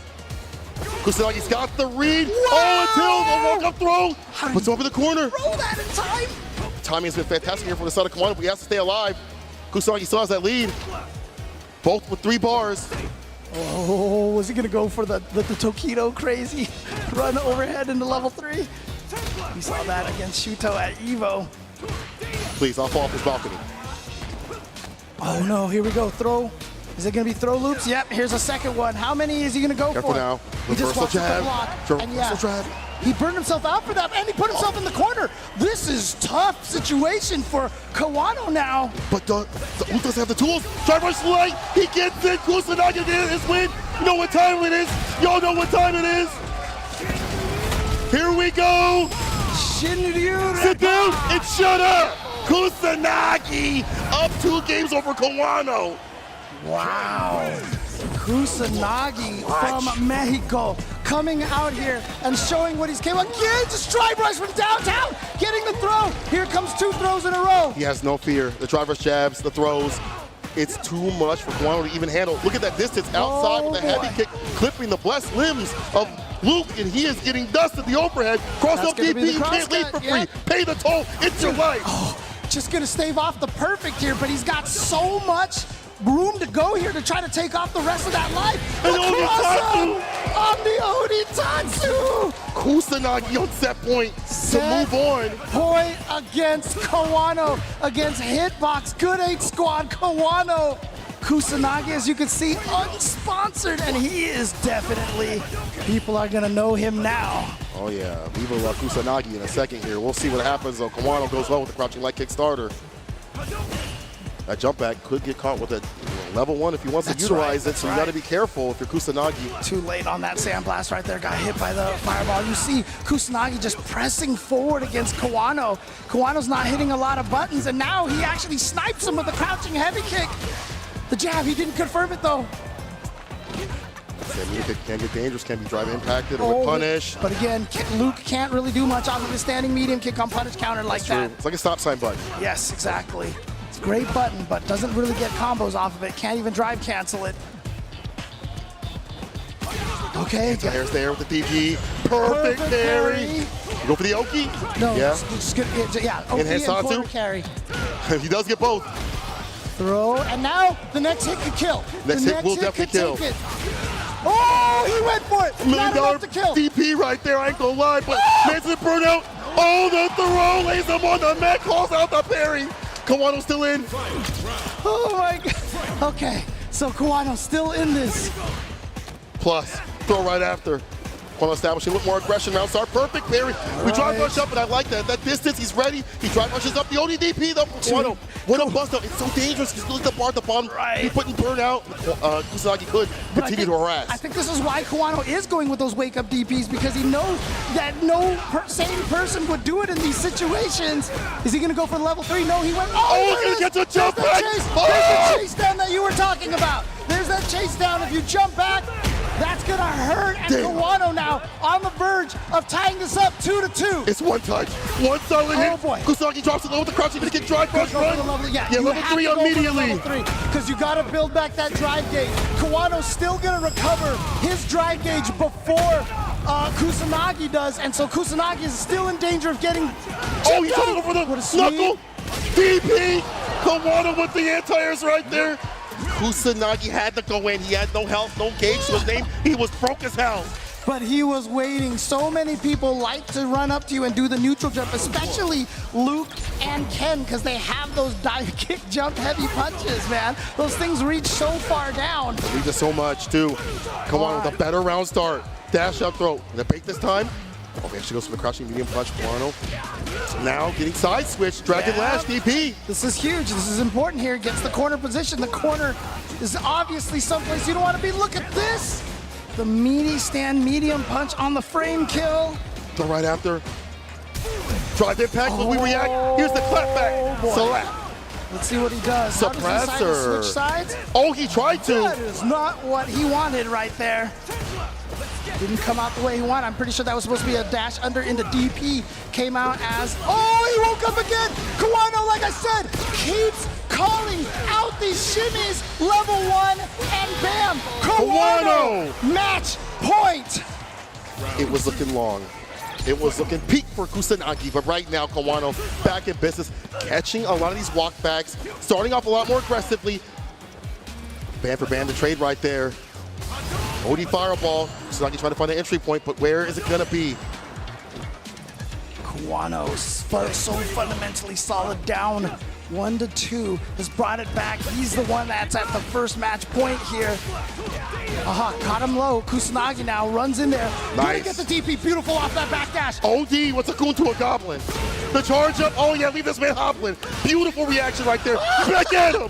Kusanagi's got the read. Wow! Oh, until the walk-up throw. Puts him up in the corner. Roll that in time. Timing has been fantastic here for the side of Kawano, but he has to stay alive. Kusanagi still has that lead. Both with 3 bars. Oh, was he going to go for the Tokido crazy run overhead into level 3? We saw that against Shuto at EVO. Please, I'll fall off this balcony. Oh no, here we go, throw. Is it going to be throw loops? Yep, here's a second one. How many is he going to go Careful for? now. He just Reversal walks up the jab. block. And yeah, Reversal jab. he burned himself out for that, and he put himself in the corner. This is tough situation for Kawano now. But who doesn't have the tools? Drive rush light. He gets it. Kusanagi gets his win. You know what time it is. Y'all know what time it is. Here we go. Shinryu. Sit down and shut up. Kusanagi up 2 games over Kawano. Wow. Kusanagi from Mexico coming out here and showing what he's capable of. Again, just drive rush from downtown, getting the throw. Here comes 2 throws in a row. He has no fear. The drive rush jabs, the throws. It's too much for Kanano to even handle. Look at that distance outside with the heavy kick, clipping the blessed limbs of Luke, and he is getting dusted the overhead. Cross up DP, you can't leave for free. Pay the toll, it's your life. Just gonna stave off the perfect here, but he's got so much room to go here to try to take off the rest of that life. And On the Onitatsu! Kusanagi on set point to move on. Point against Kawano, against Hitbox. Good 8 squad, Kawano. Kusanagi, as you can see, unsponsored, and he is definitely, people are gonna know him now. Oh yeah, Viva La Kusanagi in a second here. We'll see what happens though. Kawano goes well with the crouching leg kick starter. That jump back could get caught with a level 1 if he wants to utilize it, so you gotta be careful if you're Kusanagi. Too late on that sandblast right there, got hit by the fireball. You see Kusanagi just pressing forward against Kawano. Kawano's not hitting a lot of buttons, and now he actually snipes him with the crouching heavy kick. The jab, he didn't confirm it though. It can get dangerous, can be drive impacted or with punish. But again, Luke can't really do much off of his standing medium kick on punish counter like that. It's like a stop sign button. Yes, exactly. It's a great button, but doesn't really get combos off of it. Can't even drive cancel it. Okay. There's there with the DP. Perfect parry. You go for the Oki? No, Yeah. it's good. Yeah, Oki Enhanced and quarter onto? carry. He does get both. Throw, and now the next hit could kill. Next hit will definitely could kill. take it. Oh, he went for it. $1 million Not enough to kill. DP right there, I ain't gonna lie, but Manson burnout. Oh, the throw lays him on the mat, calls out the parry. Kawano's still in. Oh my God. Okay, so Kawano's still in this. Plus, throw right after. Kawano establishing a little more aggression. Round start, perfect parry. We drive rush up, and I like that. That distance, he's ready. He drive rushes up the ODDP though. Kawano, what a bust up. It's so dangerous because look at the bar at the bottom. Right. He's putting burnout. Kusanagi could continue to harass. I think this is why Kawano is going with those wake-up DPs, because he knows that no sane person would do it in these situations. Is he going to go for the level 3? No, he went. Oh, he's going to get the jump back. There's Oh! the chase down that you were talking about. There's that chase down. If you jump back, that's going to hurt. And Damn. Kawano now on the verge of tying this up 2-2. It's one touch, one solid hit. Oh, boy. Kusanagi drops it low with the crouching, gonna get drive rush run. Yeah, level 3 immediately. Because you got to build back that drive gauge. Kawano's still going to recover his drive gauge before Kusanagi does, and so Kusanagi is still in danger of getting. Oh, he's trying to go for the What a sweep. knuckle. DP. Kawano with the anti-airs right there. Kusanagi had to go in. He had no health, no gauge to his name. He was broke as hell. But he was waiting. So many people like to run up to you and do the neutral jump, especially Luke and Ken, because they have those dive kick jump heavy punches, man. Those things reach so far down. He does so much too. Kawano with a better round start. Dash up throw. The bait this time. Oh, he actually goes for the crouching medium punch. Kawano now getting side switch. Dragon Lash DP. This is huge. This is important here. Gets the corner position. The corner is obviously someplace you don't want to be. Look at this. The meaty stand medium punch on the frame kill. Throw right after. Drive impact. Will we react? Here's the clapback. boy. Slap. Let's see what he does. How does he decide to Suppressor. switch sides? Oh, he tried to. That is not what he wanted right there. Didn't come out the way he wanted. I'm pretty sure that was supposed to be a dash under into DP. Came out as, oh, he woke up again. Kawano, like I said, keeps calling out these shimmies. Level 1 and bam. Kawano, match point. It was looking long. It was looking peak for Kusanagi, but right now Kawano back in business, catching a lot of these walkbacks, starting off a lot more aggressively. Band for band to trade right there. OD fireball. Kusanagi trying to find an entry point, but where is it gonna be? Kawano, so fundamentally solid, down 1-2, has brought it back. He's the one that's at the first match point here. Caught him low. Kusanagi now runs in there. Gonna Nice. get the DP, beautiful off that backdash. OD, what's a goon to a goblin? The charge up, oh yeah, leave this man hobbling. Beautiful reaction right there. Back at him.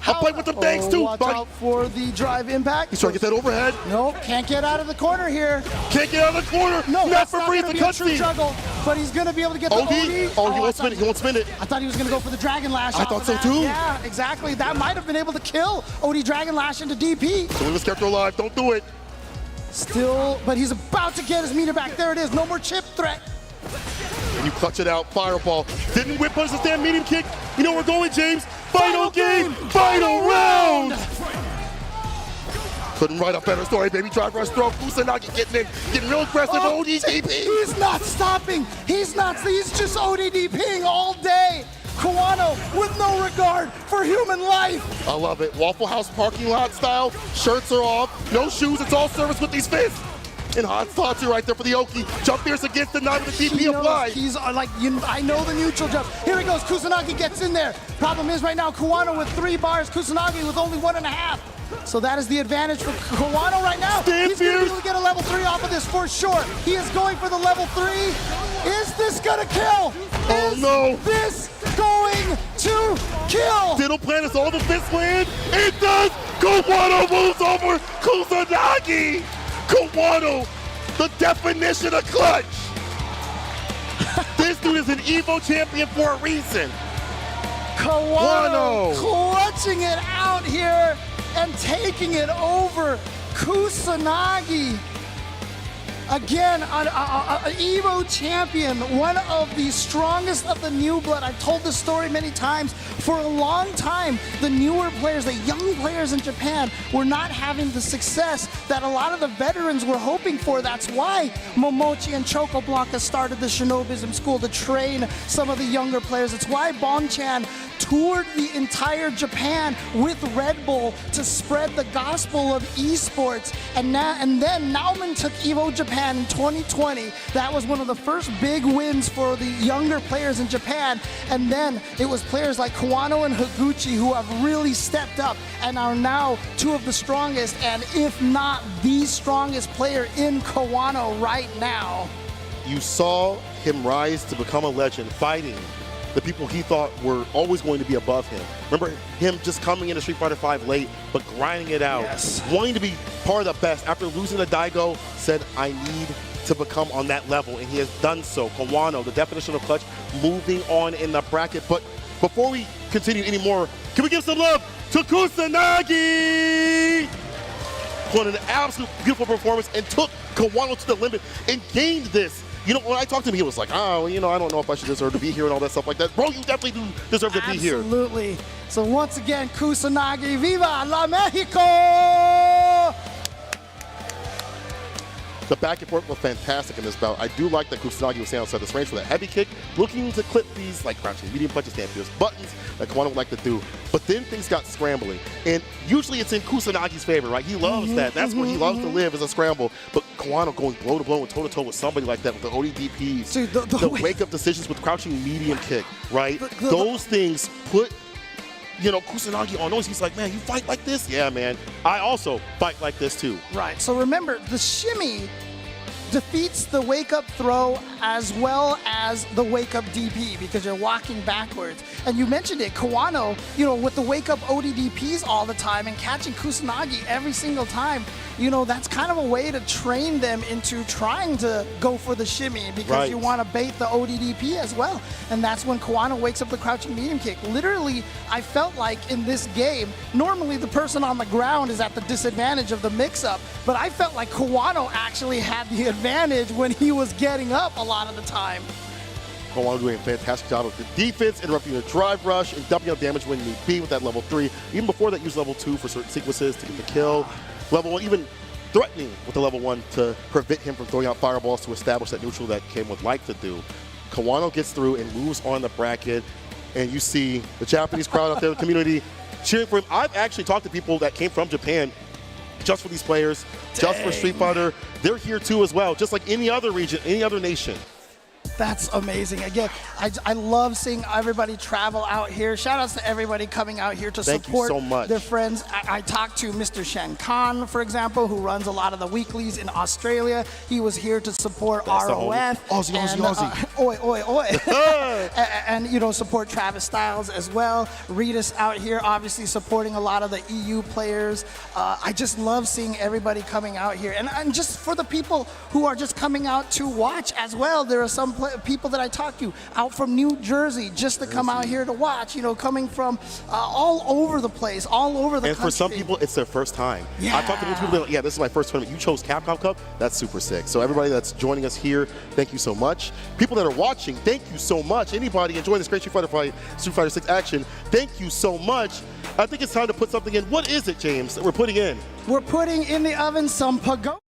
I'll play with the bangs too, Watch buddy. out for the drive impact. He's trying to get that overhead. Nope, can't get out of the corner here. Can't get out of the corner. No, not that's for not free. gonna It's a be a true cutscene. juggle, but he's gonna be able to get the OD. OD. Oh, he I won't spin it. He won't spin it. I thought he was gonna go for the Dragon Lash. I off thought of so that. too. Yeah, exactly. That might have been able to kill OD Dragon Lash into DP. So leave this character alive. Don't do it. Still, but he's about to get his meter back. There it is. No more chip threat. And you clutch it out. Fireball. Didn't whip punish the stand medium kick. You know where we're going, James. Final game, final round. Couldn't write a better story, baby. Drive, rush, throw. Kusanagi getting real aggressive. ODDP. He's not stopping. He's just ODDPing all day. Kawano with no regard for human life. I love it. Waffle House parking lot style. Shirts are off. No shoes. It's all service with these fists. And hot thoughts right there for the Oki. Jump fierce against the knife with the DP applied. He's like, I know the neutral jump. Here he goes. Kusanagi gets in there. Problem is right now, Kawano with 3 bars. Kusanagi with only 1.5. So that is the advantage for Kawano right now. He's going to be able to get a level 3 off of this for sure. He is going for the level 3. Is this going to kill? Oh no. This going to kill? Diddle Planet, all the fist land. It does. Kawano moves over Kusanagi. Kawano, the definition of clutch. This dude is an Evo champion for a reason. Kawano clutching it out here and taking it over. Kusanagi, again, an Evo champion, one of the strongest of the new blood. I've told this story many times. For a long time, the newer players, the young players in Japan, were not having the success that a lot of the veterans were hoping for. That's why Momochi and Chocoblanca started the Shinobism School to train some of the younger players. It's why Bong-chan toured the entire Japan with Red Bull to spread the gospel of esports. And then Nauman took Evo Japan in 2020. That was one of the first big wins for the younger players in Japan. And then it was players like Kawano and Higuchi who have really stepped up and are now 2 of the strongest, and if not the strongest player in Kawano right now. You saw him rise to become a legend, fighting the people he thought were always going to be above him. Remember him just coming into Street Fighter V late, but grinding it out, wanting to be part of the best. After losing the Daigo, said, I need to become on that level, and he has done so. Kawano, the definition of clutch, moving on in the bracket. But before we continue anymore, can we give some love to Kusanagi? Put an absolute beautiful performance and took Kawano to the limit and gained this. You know, when I talked to him, he was like, oh, you know, I don't know if I should deserve to be here and all that stuff like that. Bro, you definitely do deserve to be here. Absolutely. So once again, Kusanagi, Viva la Mexico! The back and forth was fantastic in this bout. I do like that Kusanagi was staying outside this range for that heavy kick, looking to clip these like crouching medium punches, Nephew's buttons that Kawano would like to do. But then things got scrambling. And usually it's in Kusanagi's favor, right? He loves that. That's where he loves to live, is a scramble. But Kawano going blow to blow and toe to toe with somebody like that with the ODDPs, Dude, the wake up decisions with crouching medium kick, right? Those things put, you know, Kusanagi on noise. He's like, man, you fight like this? Yeah, man. I also fight like this too. Right. So remember, the shimmy defeats the wake-up throw as well as the wake-up DP because you're walking backwards. And you mentioned it, Kawano, you know, with the wake-up ODDPs all the time and catching Kusanagi every single time, you know, that's kind of a way to train them into trying to go for the shimmy because you want to bait the ODDP as well. And that's when Kawano wakes up the crouching medium kick. Literally, I felt like in this game, normally the person on the ground is at the disadvantage of the mix-up, but I felt like Kawano actually had the advantage when he was getting up a lot of the time. Kawano doing a fantastic job of the defense, interrupting the drive rush and dumping up damage when need be with that level 3. Even before that, use level 2 for certain sequences to get the kill. Level 1, even threatening with the level 1 to prevent him from throwing out fireballs to establish that neutral that Ken would like to do. Kawano gets through and moves on the bracket, and you see the Japanese crowd out there, the community, cheering for him. I've actually talked to people that came from Japan just for these players, just for Street Fighter. They're here too as well, just like any other region, any other nation. That's amazing. Again, I love seeing everybody travel out here. Shout outs to everybody coming out here to support their friends. I talked to Mr. Shen Khan, for example, who runs a lot of the weeklies in Australia. He was here to support ROF. Aussie. Oi, oi, oi. and, you know, support Travis Styles as well. Rita's out here, obviously supporting a lot of the EU players. I just love seeing everybody coming out here. And just for the people who are just coming out to watch as well, there are some people that I talked to out from New Jersey just to come out here to watch, you know, coming from all over the place, all over the country. And for some people, it's their first time. I talked to people that, yeah, this is my first tournament. You chose Capcom Cup. That's super sick. So everybody that's joining us here, thank you so much. People that that are watching, thank you so much. Anybody enjoying this great Street Fighter 6 action, thank you so much. I think it's time to put something in. What is it, James, that we're putting in? We're putting in the oven some pagoda.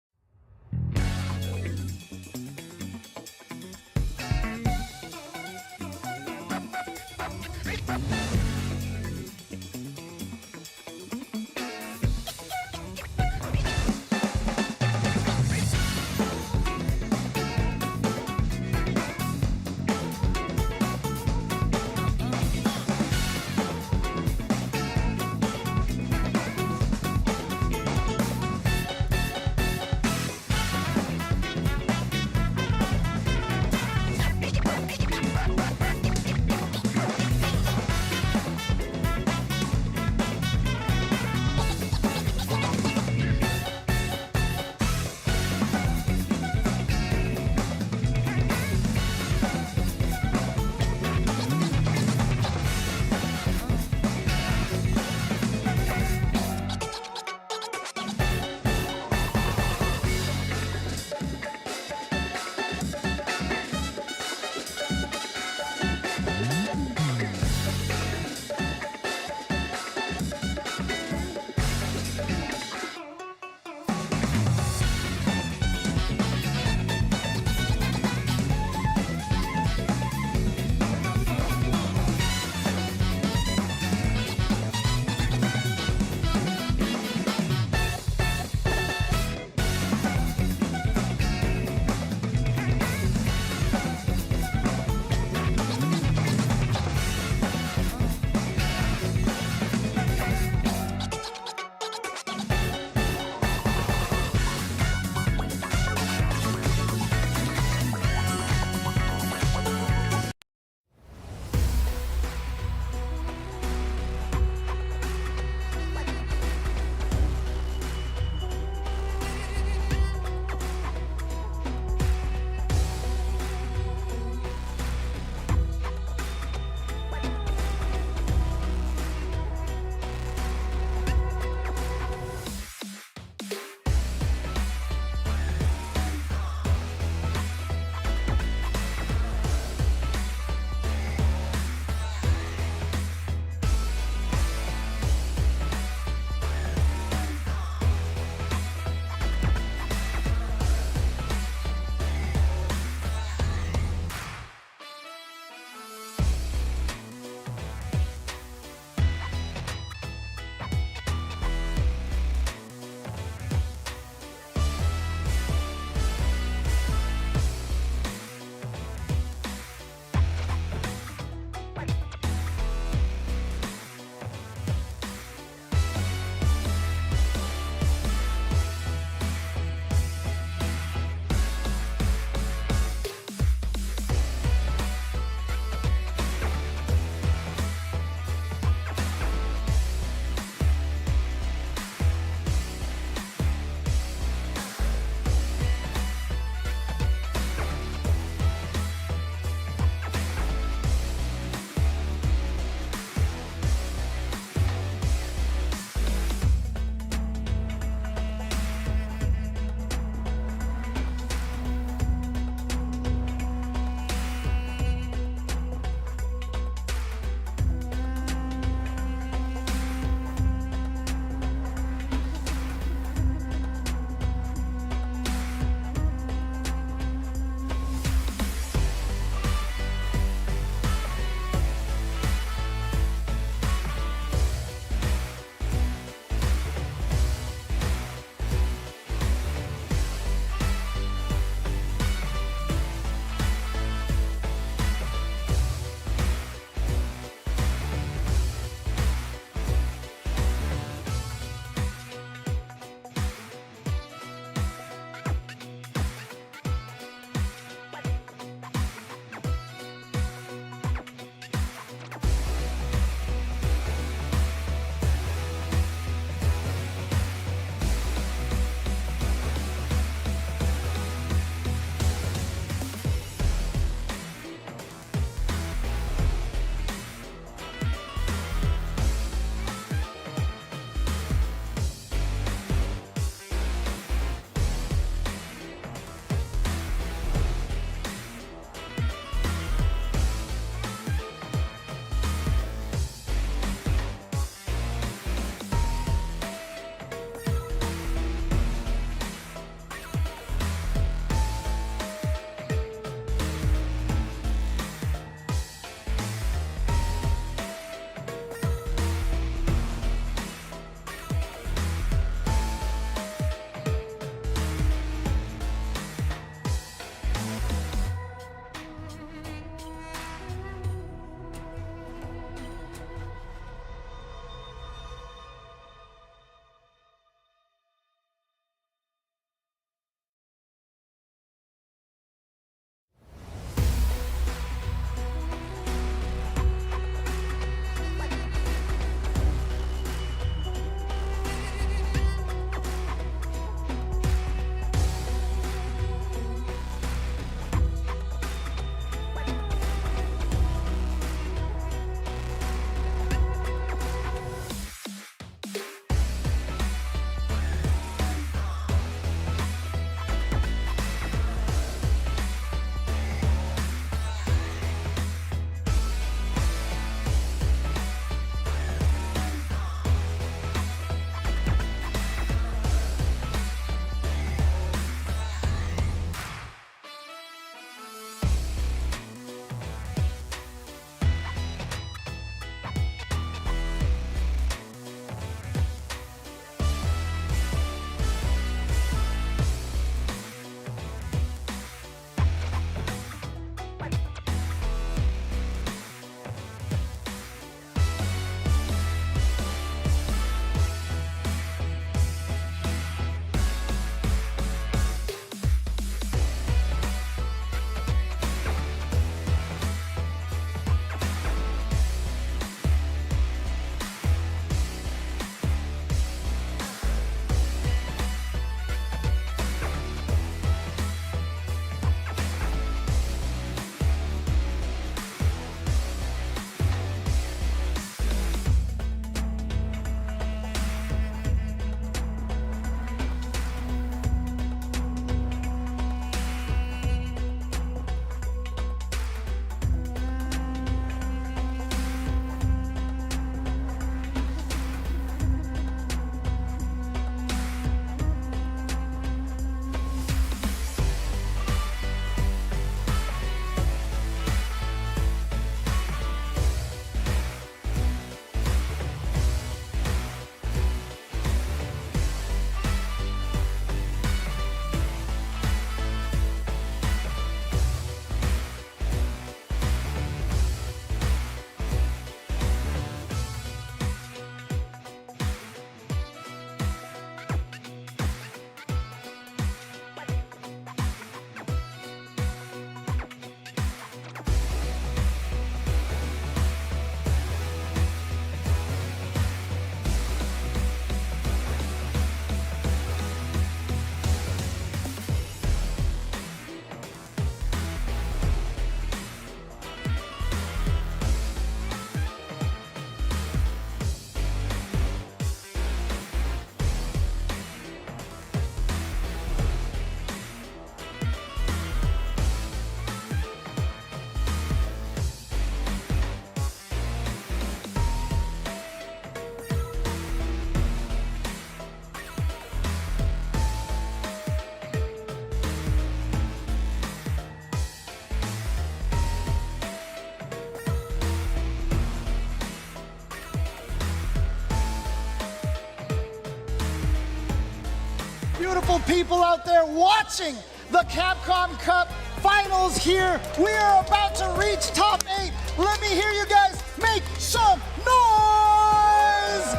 beautiful people out there watching the Capcom Cup Finals here. We are about to reach top 8. Let me hear you guys make some noise!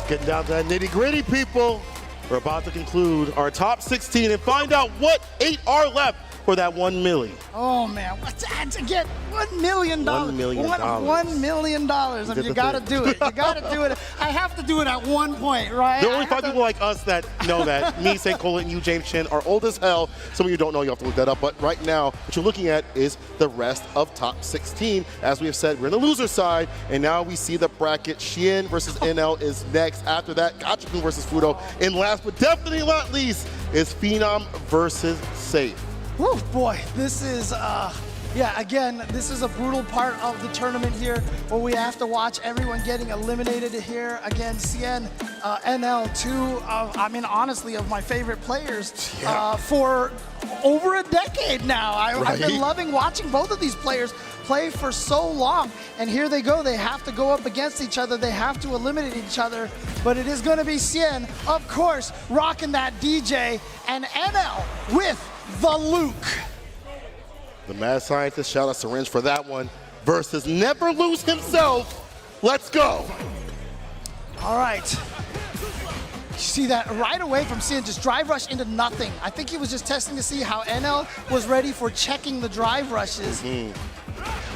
Getting down to that nitty-gritty, people. We're about to conclude our top 16 and find out what 8 are left for that 1 million. Oh man, what's that to get $1 million? $1 million. $1 million. I mean, you gotta do it. You gotta do it. I have to do it at one point, right? There are only 5 people like us that know that. Me, St. Cole, and you, James Chin, are old as hell. Some of you don't know, you have to look that up. But right now, what you're looking at is the rest of top 16. As we have said, we're in the loser side, and now we see the bracket. Sheen versus NL is next. After that, Gachikun versus Fudo. And last but definitely not least is Phenom versus Safe. Woo, boy, this is, yeah, again, this is a brutal part of the tournament here where we have to watch everyone getting eliminated here. Again, CN, NL, two of, I mean, honestly, of my favorite players for over a decade now. I've been loving watching both of these players play for so long, and here they go. They have to go up against each other. They have to eliminate each other, but it is going to be CN, of course, rocking that DJ, and NL with the Luke. The mad scientist, shout out Syringe for that one, versus Never Lose himself. Let's go. All right. You see that right away from CN, just drive rush into nothing. I think he was just testing to see how NL was ready for checking the drive rushes.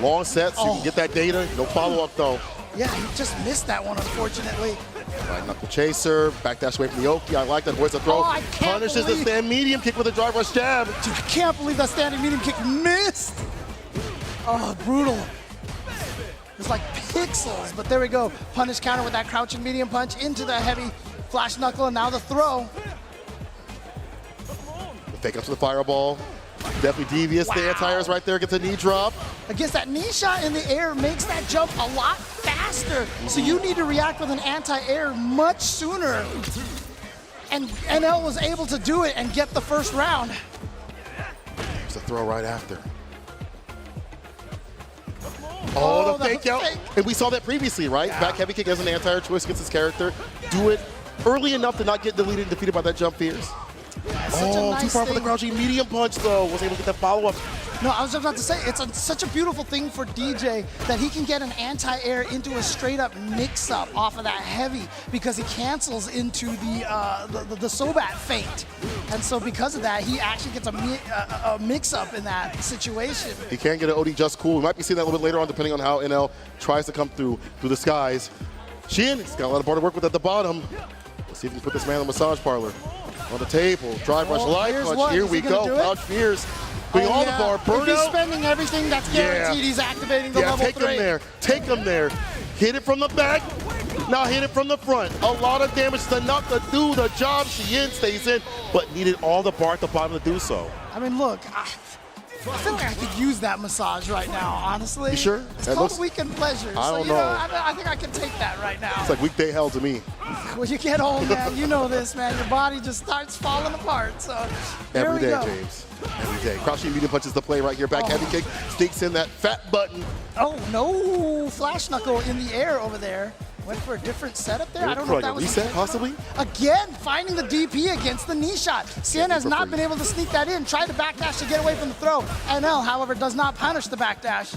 Long sets, you can get that data. No follow-up, though. Yeah, he just missed that one, unfortunately. Right, knuckle chaser, backdash away from the Oki. I like that. Where's the throw? Oh, I can't Punishes the believe- stand medium kick with a drive rush jab. Dude, I can't believe that standing medium kick missed. Oh, brutal. It's like pixels, but there we go. Punish counter with that crouching medium punch into the heavy flash knuckle, and now the throw. The fake up to the fireball. Definitely devious. The anti-airs right there, gets a knee drop. Against that knee shot in the air makes that jump a lot faster. So you need to react with an anti-air much sooner. And NL was able to do it and get the first round. There's a throw right after. Oh, the fake out. And we saw that previously, right? Yeah. Back heavy kick as an anti-air choice against his character. Do it early enough to not get deleted and defeated by that jump fierce. Oh, too far for the crouching medium punch, though. Wasn't able to get that follow-up. No, I was just about to say, it's such a beautiful thing for DJ that he can get an anti-air into a straight-up mix-up off of that heavy because he cancels into the Sobat feint. And so because of that, he actually gets a mix-up in that situation. He can get an OD just cool. We might be seeing that a little bit later on, depending on how NL tries to come through the skies. Sheen, he's got a lot of bar to work with at the bottom. Let's see if he can put this man in the massage parlor. On the table, drive rush, light here's punch. one. Here Is we he gonna go. do it? Crouch fierce. Being on the bar, If he's burnout. spending everything, that's guaranteed he's activating the level take 3. him there. Take him there. Hit it from the back. Now hit it from the front. A lot of damage enough to do the job. Sheen stays in, but needed all the bar at the bottom to do so. I mean, look, I feel like I could use that massage right now, honestly. You sure? It's That called looks- Weekend Pleasure. I don't so, know. I think I can take that right now. It's like weekday hell to me. When you get old, man, you know this, man. Your body just starts falling apart. So here Every we day, go. James. Every day. Crouching medium punches the play right here. Back heavy kick. Sneaks in that fat button. Oh, no flash knuckle in the air over there. Went for a different setup there. I don't know if Like that a was reset, possibly? Again, finding the DP against the knee shot. CN has for not free. been able to sneak that in. Tried to backdash to get away from the throw. NL, however, does not punish the backdash.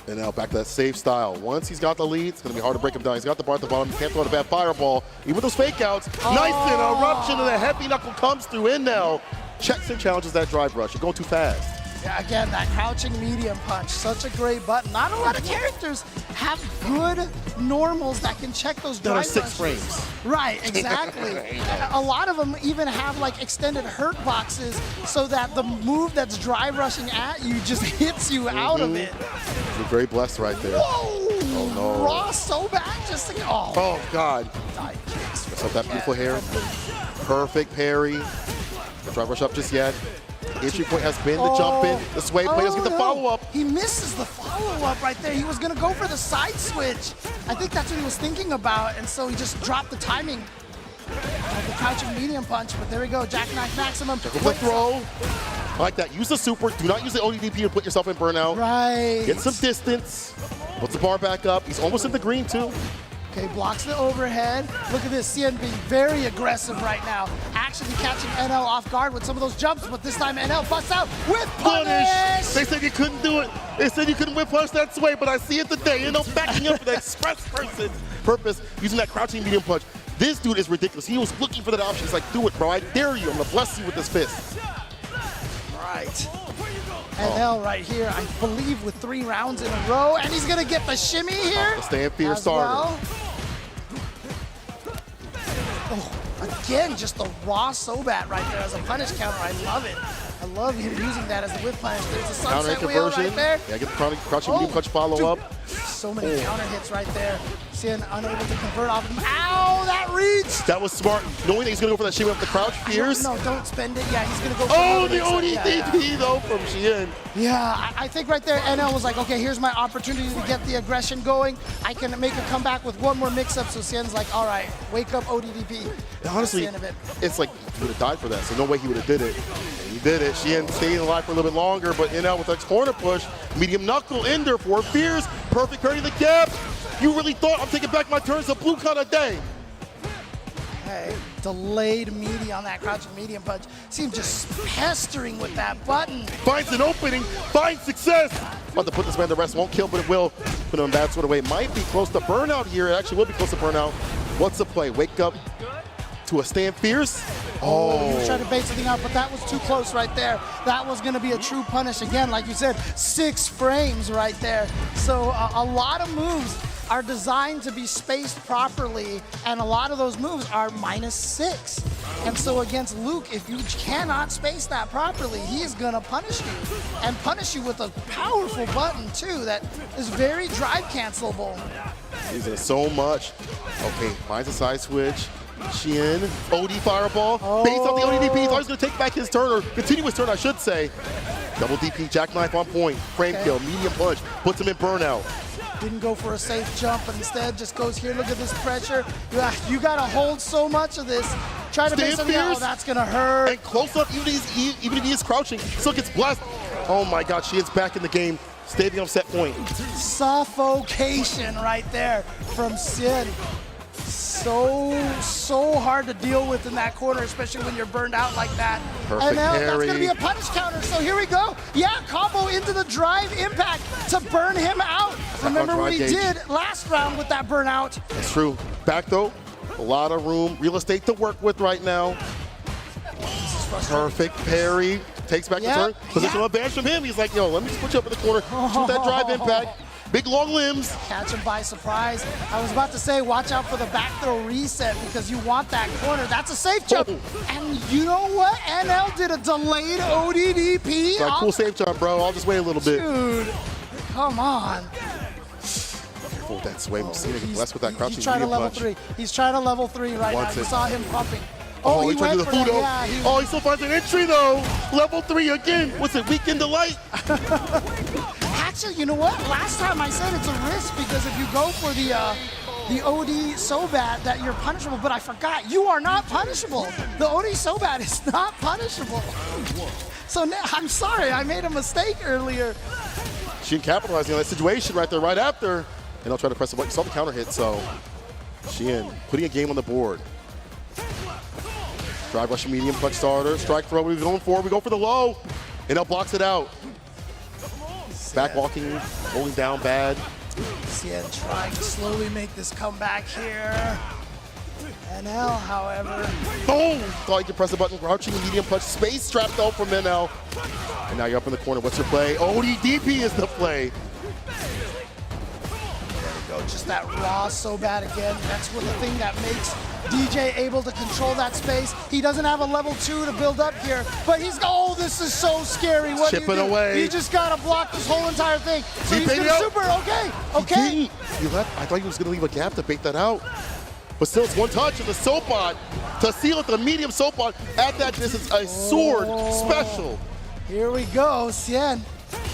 And now back to that safe style. Once he's got the lead, it's going to be hard to break him down. He's got the bar at the bottom. He can't throw the bad fireball. Even with those fake outs. Nice and eruption, and the heavy knuckle comes through in now. Checks and challenges that drive rush. You're going too fast. Yeah, again, that crouching medium punch. Such a great button. Not a lot of characters have good normals that can check those That are drive 6 rushes. frames. Right, exactly. A lot of them even have like extended hurt boxes so that the move that's drive rushing at you just hits you out of it. You're very blessed right there. Whoa! no. Raw so bad, just to, Oh, God. dive kicks. Let's hope that beautiful hair. Perfect parry. The drive rush up just yet. Entry point has been the jump in. The sway players get the follow-up. He misses the follow-up right there. He was going to go for the side switch. I think that's what he was thinking about, and so he just dropped the timing of the crouching medium punch. But there we go, jackknife maximum. Quick throw. I like that. Use the super. Do not use the ODDP to put yourself in burnout. Right. Get some distance. Puts the bar back up. He's almost in the green, too. Okay, blocks the overhead. Look at this, Sheen being very aggressive right now. Actually catching NL off guard with some of those jumps, but this time NL busts out with punish! They said you couldn't do it. They said you couldn't whip punch that way, but I see it today. You know, backing up for the express purpose, using that crouching medium punch. This dude is ridiculous. He was looking for that option. He's like, do it, bro. I dare you. I'm going to bless you with this fist. Right. NL right here, I believe, with 3 rounds in a row, and he's gonna get the shimmy here. The stand fear as starter. well. Oh, again, just the raw Sobat right there as a punish counter. I love it. I love him using that as a whip punish. There's a Counter sunset wheel conversion. right there. Yeah, get the crouching medium punch follow up. So many counter hits right there. Sheen unable to convert off him. Ow, that reach! That was smart. Knowing that he's going to go for that shimmy up the crouch fears. No, don't spend it. Yeah, he's going to go for Oh, another the mix-up. ODDP though from Sheen. Yeah, I think right there NL was like, okay, here's my opportunity to get the aggression going. I can make a comeback with one more mix-up. So Sheen's like, all right, wake up ODDP. And honestly, That's the end of it. it's like he would have died for that, so no way he would have did it. And he did it. Sheen stayed alive for a little bit longer, but NL with that corner push, medium knuckle in there for fears. Perfect parry the gap. You really thought I'm taking back my turns a blue kind of day. Hey, delayed meaty on that crouching medium punch. See him just pestering with that button. Finds an opening, finds success. About to put this man to rest, won't kill, but it will put him in bad sort of way. Might be close to burnout here. It actually will be close to burnout. What's the play? Wake up to a stand fierce. Oh, he was trying to bait something out, but that was too close right there. That was going to be a true punish again, like you said, 6 frames right there. So a lot of moves are designed to be spaced properly, and a lot of those moves are -6. And so against Luke, if you cannot space that properly, he is gonna punish you, and punish you with a powerful button too that is very drive cancelable. Using it so much. Okay, finds a side switch. Sheen, OD fireball. Based on the ODDP, he's always gonna take back his turn, or continue his turn, I should say. Double DP, jackknife on point. Frame kill, medium punch, puts him in burnout. Didn't go for a safe jump, but instead just goes here. Look at this pressure. You gotta hold so much of this. Try to make something out. Oh, that's gonna hurt. And close up, even if he is crouching, still gets blessed. Oh my God, Sheen's back in the game. Staying on set point. Suffocation right there from Sheen. So hard to deal with in that corner, especially when you're burned out like that. Perfect and now parry. that's going to be a punish counter. So here we go. Yeah, combo into the drive impact to burn him out. Remember what he did last round with that burnout. That's true. Back though, a lot of room, real estate to work with right now. Perfect parry. Takes back the turn. Positional advantage from him. He's like, yo, let me just put you up in the corner. Shoot that drive impact. Big long limbs. Catch him by surprise. I was about to say, watch out for the back throw reset because you want that corner. That's a safe jump. And you know what? NL did a delayed ODDP. Like, cool safe jump, bro. I'll just wait a little bit. Dude, come on. Careful with that sway. I'm seeing him blessed with that crouching He's trying to medium level punch. 3. He's trying to level 3 right Wants now. You it. saw him pumping. Oh, he tried to do the went for Fudo. that. Yeah, Oh, he still finds an entry though. Level 3 again. What's it? Weekend Delight. Actually, you know what? Last time I said it's a risk because if you go for the OD so bad that you're punishable, but I forgot. You are not punishable. The OD so bad is not punishable. So now, I'm sorry, I made a mistake earlier. Sheen capitalizing on that situation right there, right after. And I'll try to press the button. You saw the counter hit, so Sheen putting a game on the board. Drive rushing medium punch starter. Strike throw, we're going for. We go for the low. And now blocks it out. Back walking, rolling down bad. Sheen trying to slowly make this comeback here. NL, however. Boom! Thought you could press the button. Crouching medium punch. Space trapped out from NL. And now you're up in the corner. What's your play? ODDP is the play. Just that raw so bad again. That's what the thing that makes DJ able to control that space. He doesn't have a level 2 to build up here, but he's, oh, this is so scary. What Chipping do you do? away. You just gotta block this whole entire thing. So He he's baited gonna out. super, okay. You left. I thought he was gonna leave a gap to bait that out. But still, it's one touch of the soap bot to seal it, the medium soap bot at that distance. A sword special. Here we go, Sheen.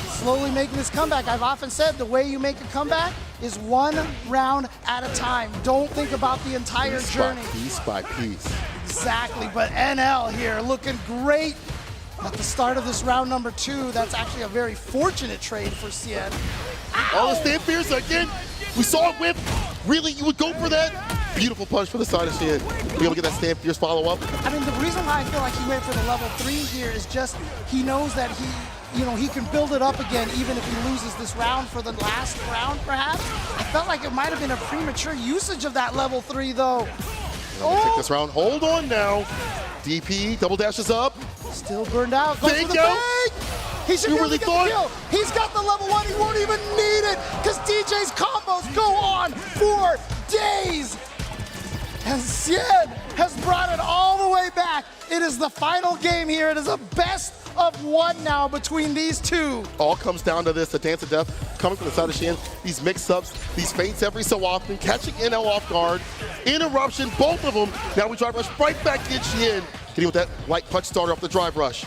Slowly making this comeback. I've often said the way you make a comeback is 1 round at a time. Don't think about the entire journey. Piece by piece. Exactly, but NL here looking great at the start of this round number 2. That's actually a very fortunate trade for Sheen. All the stand fierce again. We saw it whip. Really? You would go for that? Beautiful punch for the side of Sheen. Be able to get that stand fierce follow-up. I mean, the reason why I feel like he went for the level 3 here is just he knows that he can build it up again even if he loses this round for the last round, perhaps. I felt like it might have been a premature usage of that level 3, though. Take this round. Hold on now. DP, double dashes up. Still burned out. Goes Fake for the out. fake. He should You be able really to get the thought? kill. He's got the level 1. He won't even need it because DJ's combos go on for days. And Sheen has brought it all the way back. It is the final game here. It is a best of 1 now between these two. All comes down to this, the dance of death coming from the side of Sheen. These mix-ups, these feints every so often, catching NL off guard. Interruption, both of them. Now we drive rush right back in Sheen. Hitting with that light punch starter off the drive rush.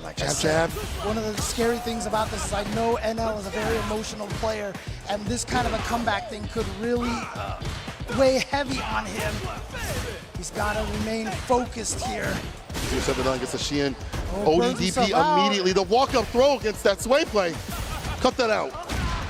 Like Jab, I said, jab. one of the scary things about this is I know NL is a very emotional player, and this kind of a comeback thing could really weigh heavy on him. He's got to remain focused here. 2-7-9 gets a Sheen. burns himself ODDP out. immediately. The walk-up throw against that sway play. Cut that out.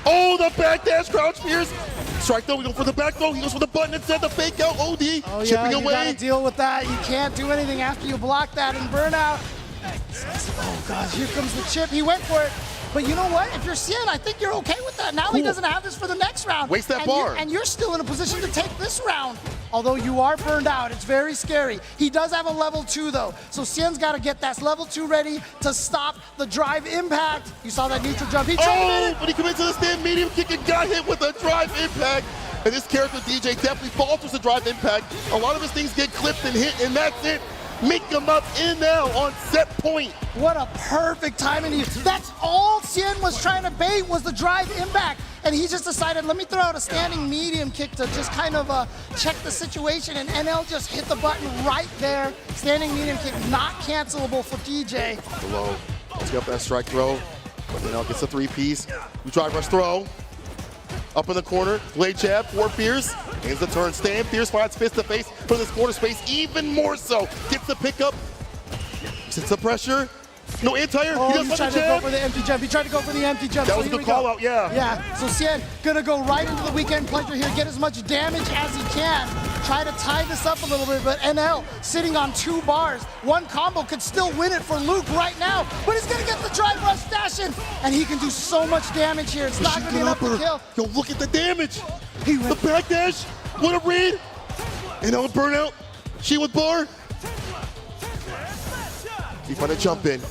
Oh, the backdash crouch fierce. Strike though, we go for the back throw. He goes for the button instead, the fake out. OD, Oh yeah, chipping you away. gotta deal with that. You can't do anything after you block that and burn out. Oh gosh, here comes the chip. He went for it. But you know what? If you're Sheen, I think you're okay with that. Now he Cool. doesn't have this for the next round. Waste that and bar. And you're still in a position to take this round. Although you are burned out, it's very scary. He does have a level 2 though. So Sheen's gotta get that level 2 ready to stop the drive impact. You saw that neutral jump. He traded Oh, it. but he commits to the stand medium kick and got hit with a drive impact. And this character DJ definitely falters the drive impact. A lot of his things get clipped and hit, and that's it. Make him up in now on set point. What a perfect timing. That's all Sheen was trying to bait was the drive impact. And he just decided, let me throw out a standing medium kick to just kind of check the situation. And NL just hit the button right there. Standing medium kick, not cancelable for DJ. Below. Let's get up that strike throw. But NL gets a 3-piece. We drive rush throw. Up in the corner, blade jab, 4 fierce. Ends the turn, stand, fierce finds fist to face from this corner space, even more so. Gets the pickup, sits the pressure. No anti-air, Oh, he he's does trying the to go jab. for the empty jump. He tried to go for the empty jump. That so was a here good we go. call out, yeah. Yeah, so Sheen gonna go right into the weekend pleasure here, get as much damage as he can. Try to tie this up a little bit, but NL sitting on 2 bars. One combo could still win it for Luke right now, but he's gonna get the drive rush dash in, and he can do so much damage here. It's not gonna be enough to kill. Yo, look at the damage. He The went backdash, what a read. And on burnout, she with bar. He found a jump in.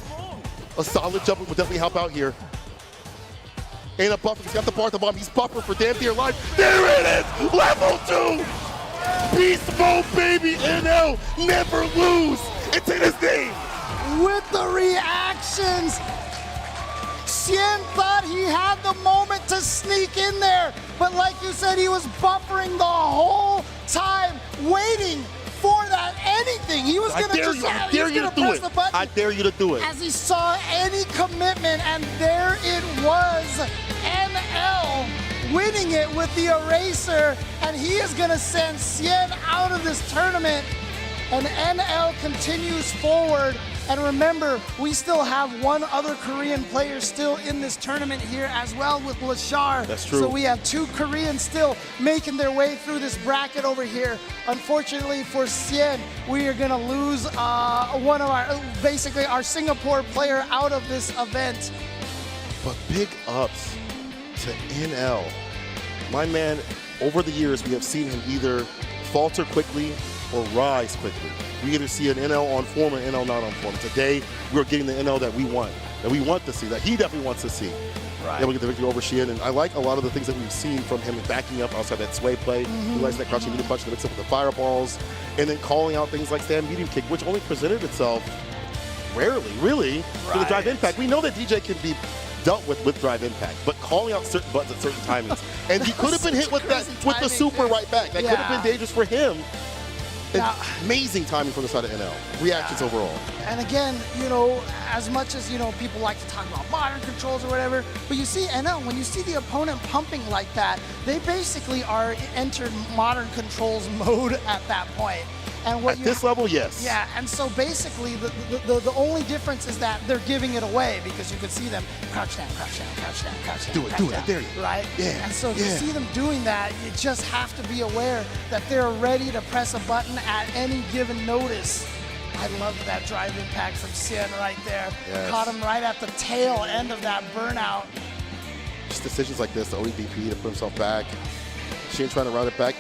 A solid jump in would definitely help out here. And a buffer, he's got the bar at the bottom. He's buffer for damn near life. There it is, level 2. Beast mode, baby, NL, never lose. It's in his name. with the reactions. Sheen thought he had the moment to sneak in there, but like you said, he was buffering the whole time, waiting for that anything. He was I gonna dare just you, I dare you to do press it. the button. I dare you to do it. As he saw any commitment, and there it was, NL winning it with the eraser, and he is gonna send Sheen out of this tournament, and NL continues forward. And remember, we still have one other Korean player still in this tournament here as well with Lashar. That's true. So we have two Koreans still making their way through this bracket over here. Unfortunately for Sheen, we are gonna lose one of our, basically our Singapore player out of this event. But big ups to NL. My man, over the years, we have seen him either falter quickly or rise quickly. We either see an NL on form or NL not on form. Today, we're getting the NL that we want to see, that he definitely wants to see. Right. Then we get the victory over Sheen, and I like a lot of the things that we've seen from him in backing up outside that sway play. He likes that crouching medium punch, the mix up with the fireballs, and then calling out things like stand medium kick, which only presented itself rarely, really, for the drive impact. We know that DJ can be dealt with drive impact, but calling out certain buttons at certain timings. And he could have been hit with that, with the super right back. That could have been dangerous for him. Now- Amazing timing from the side of NL. Reactions overall. And again, you know, as much as, you know, people like to talk about modern controls or whatever, but you see NL, when you see the opponent pumping like that, they basically are entered modern controls mode at that point. And what At this level, yes. Yeah, and so basically the only difference is that they're giving it away because you can see them crouch down, crouch down, crouch down, crouch down. Do it, crouch do it, down, I dare you. Right? Yeah, And so if you yeah. see them doing that, you just have to be aware that they're ready to press a button at any given notice. I love that drive impact from Sheen right there. Yes. Caught him right at the tail end of that burnout. Just decisions like this, the OEDP to put himself back. Sheen trying to route it back.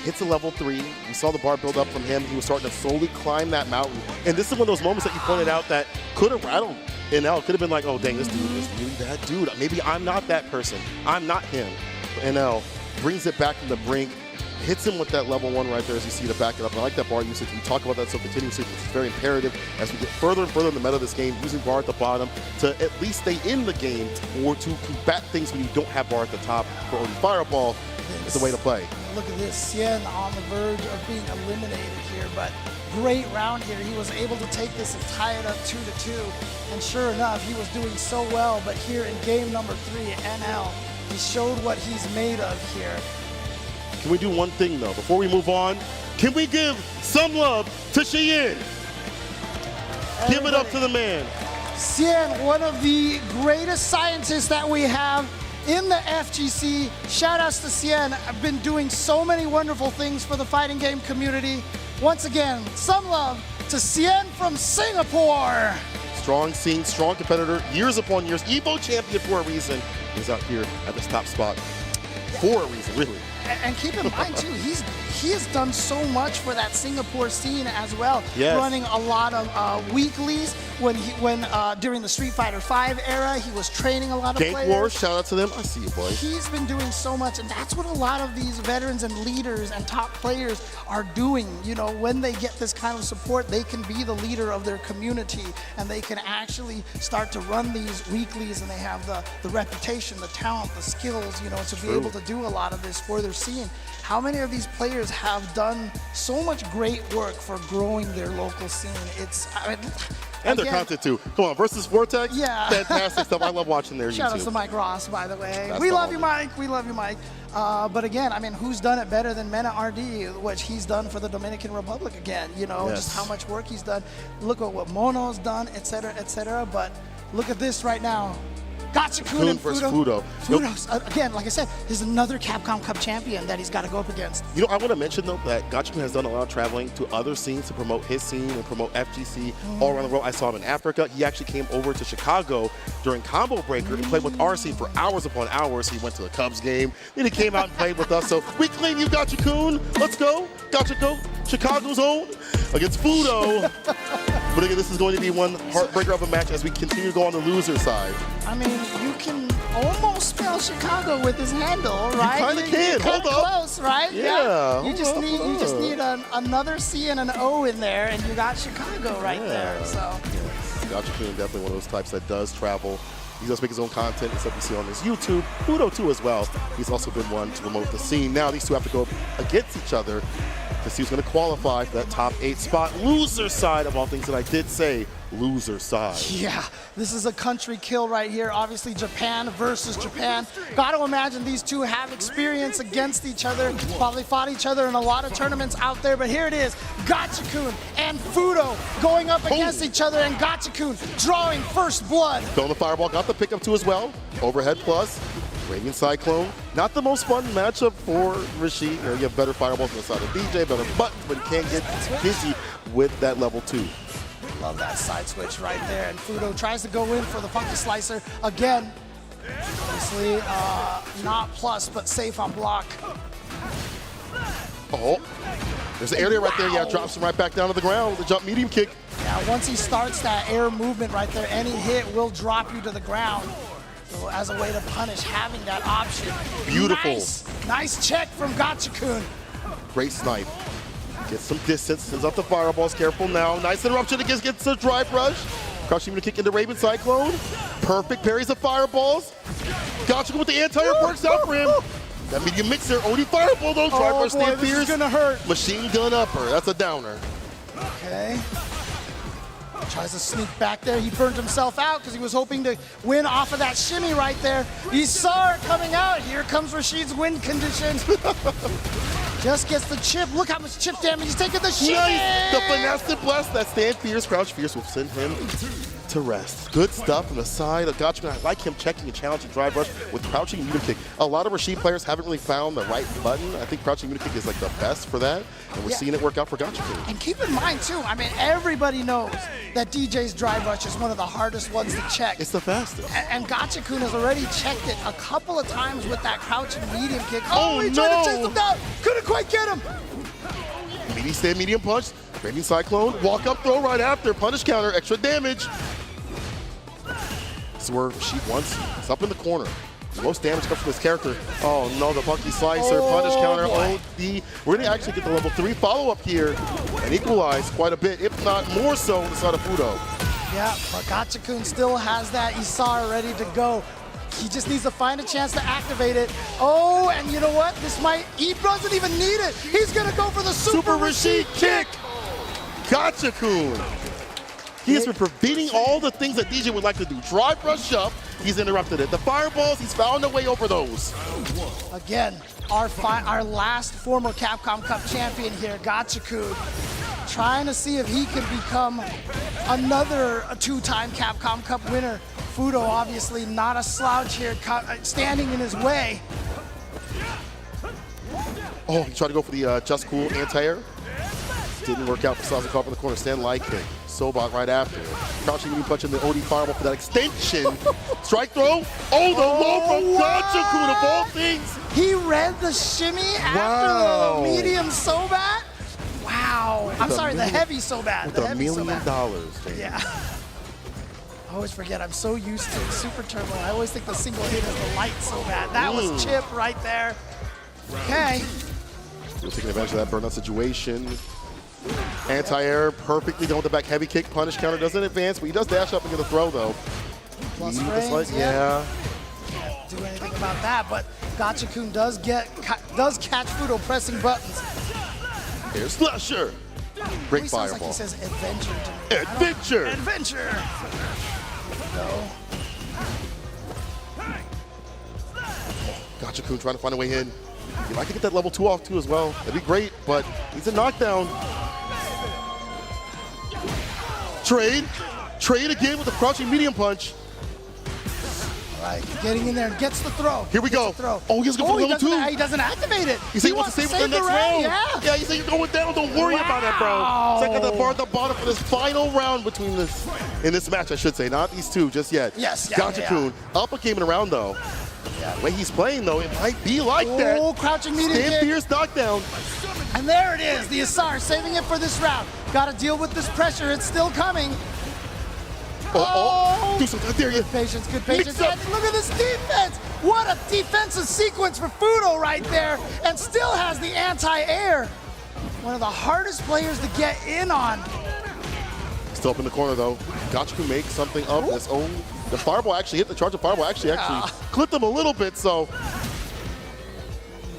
Hits a level 3. We saw the bar build up from him. He was starting to slowly climb that mountain. And this is one of those moments that you pointed out that could have rattled NL. Could have been like, oh, dang, this dude is really that dude. Maybe I'm not that person. I'm not him. But NL brings it back from the brink. Hits him with that level 1 right there as you see to back it up. And I like that bar usage. We talk about that so continuously, which is very imperative as we get further and further in the meta of this game, using bar at the bottom to at least stay in the game or to combat things when you don't have bar at the top. For only Fireball is the way to play. Look at this, Sheen on the verge of being eliminated here, but great round here. He was able to take this and tie it up 2-2, and sure enough, he was doing so well, but here in game number 3, NL, he showed what he's made of here. Can we do one thing though, before we move on? Can we give some love to Sheen? Give it up to the man. Sheen, one of the greatest scientists that we have in the FGC. Shout outs to Sheen. I've been doing so many wonderful things for the fighting game community. Once again, some love to Sheen from Singapore. Strong scene, strong competitor, years upon years, Evo champion for a reason. He's out here at this top spot for a reason, really. And keep in mind too, he has done so much for that Singapore scene as well. Yes. Running a lot of weeklies when during the Street Fighter V era, he was training a lot of Gank players. Wars, shout out to them. I see you, boy. He's been doing so much, and that's what a lot of these veterans and leaders and top players are doing. You know, when they get this kind of support, they can be the leader of their community, and they can actually start to run these weeklies, and they have the reputation, the talent, the skills, you know, to be able to do a lot of this for their scene. How many of these players have done so much great work for growing their local scene? And their content too. Come on, versus Vortex. Yeah. Fantastic stuff. I love watching their Shout out to YouTube. Mike Ross, by the way. That's We the love you, homie. Mike. We love you, Mike. But again, I mean, who's done it better than Mena RD, which he's done for the Dominican Republic again? You know, Yes. just how much work he's done. Look at what Mono's done, et cetera, et cetera. But look at this right now. Gachikun and versus Fudo. Fudo. Fudo's, again, like I said, is another Capcom Cup champion that he's got to go up against. You know, I want to mention though that Gachikun has done a lot of traveling to other scenes to promote his scene and promote FGC all around the world. I saw him in Africa. He actually came over to Chicago during Combo Breaker and played with our scene for hours upon hours. He went to the Cubs game. Then he came out and played with us. So we claim you, Gachikun. Let's go. Gachikun, Chicago's own against Fudo. But again, this is going to be one heartbreaker of a match as we continue to go on the loser side. I mean, you can almost spell Chicago with his handle, right? kinda can. You're Hold kinda up. close, right? Yeah, You just need another C and an O in there, and you got Chicago right there. So. Gachikun definitely one of those types that does travel. He does make his own content, except you see on his YouTube. Fudo too as well. He's also been one to promote the scene. Now these two have to go against each other to see who's going to qualify for that top 8 spot. Loser side of all things that I did say. Loser side. Yeah, this is a country kill right here. Obviously, Japan versus Japan. Got to imagine these two have experience against each other. Probably fought each other in a lot of tournaments out there, but here it is. Gachikun and Fudo going up against each other, and Gachikun drawing first blood. Throwing the fireball, got the pickup too as well. Overhead plus. Radiant Cyclone. Not the most fun matchup for Rashid. You know, you have better fireballs on the side of DJ, better buttons, but you can't get busy with that level 2. Love that side switch right there, and Fudo tries to go in for the funky slicer again. Obviously, not plus, but safe on block. Oh, there's the area right there. Yeah, drops him right back down to the ground with a jump medium kick. Now, once he starts that air movement right there, any hit will drop you to the ground. So as a way to punish having that option. Beautiful. Nice check from Gachikun. Great snipe. Gets some distance, sends up the fireballs. Careful now. Nice interruption. Gets the drive rush. Crushing him to kick into Raven Cyclone. Perfect parries the fireballs. Gachikun with the anti-air works out for him. That medium mixer, only fireball though. Drive rush, boy, this is gonna hurt. Machine gun upper. That's a downer. Okay. Tries to sneak back there. He burned himself out because he was hoping to win off of that shimmy right there. He saw it coming out. Here comes Rashid's win condition. Just gets the chip. Look how much chip damage he's taking. The shit. Nice! The finesse and bless that stand fierce, crouch fierce will send him to rest. Good stuff from the side of Gachikun. I like him checking and challenging drive rush with crouching medium kick. A lot of Rashid players haven't really found the right button. I think crouching medium kick is like the best for that, and we're seeing it work out for Gachikun. And keep in mind too, I mean, everybody knows that DJ's drive rush is one of the hardest ones to check. It's the fastest. And Gachikun has already checked it a couple of times with that crouching medium kick. Oh, he tried no. to chase him down. Couldn't quite get him. Meaty stand, medium punch, Raging Cyclone, walk up throw right after, punish counter, extra damage. This is where Sheep wants. It's up in the corner. The most damage comes from this character. Oh no, the Funky Slicer, punish counter, boy. OD. We're gonna actually get the level 3 follow-up here and equalize quite a bit, if not more so on the side of Fudo. Yeah, but Gachikun still has that Isar ready to go. He just needs to find a chance to activate it. Oh, and you know what? He doesn't even need it. He's gonna go for the Super Rashid kick! Gachikun! He has been preventing all the things that DJ would like to do. Drive rush up, he's interrupted it. The fireballs, he's found a way over those. Again, our last former Capcom Cup champion here, Gachikun, trying to see if he could become another two-time Capcom Cup winner. Fudo, obviously not a slouch here, standing in his way. Oh, he tried to go for the Just Cool anti-air. Didn't work out for Saza caught in the corner. Stand light kick. Sobot right after. Crouching medium punch in the OD fireball for that extension. Strike throw. Oh, the low from Gachikun of all things. He read the shimmy after the medium Sobat. Wow. I'm sorry, the heavy Sobat. With The $1 heavy million. Sobat. Yeah. I always forget, I'm so used to Super Turbo. I always think the single hit is the light Sobat. That was chip right there. Okay. Still taking advantage of that burnout situation. Anti-air, perfectly done with the back heavy kick. Punish counter doesn't advance, but he does dash up and get a throw though. Plus frames, yeah. Can't do anything about that, but Gachikun does catch Fudo pressing buttons. Air slasher. Great He sounds fireball. like he says adventure to me. Adventure. Adventure. No. Gachikun trying to find a way in. He'd like to get that level 2 off too as well. That'd be great, but he's a knockdown. Trade again with the crouching medium punch. All right, getting in there and gets the throw. Here we go. Oh, he's going for level 2. He doesn't activate it. He said he wants to save it for the next round. Yeah, he said you're going down. Don't worry about it, bro. Second the bar at the bottom for this final round between this match, I should say. Not these two just yet. Yes, yeah, Gachikun up a game in a round though. Yeah, the way he's playing though, it might be like that. Oh, crouching medium Stand kick. fierce knockdown. And there it is, the Isar saving it for this round. Got to deal with this pressure. It's still coming. Oh, do something. I dare you. Good patience, good patience. Mix up. And look at this defense. What a defensive sequence for Fudo right there. And still has the anti-air. One of the hardest players to get in on. Still up in the corner though. Gachikun makes something of his own. The fireball actually hit the charge of fireball. Actually clipped him a little bit. So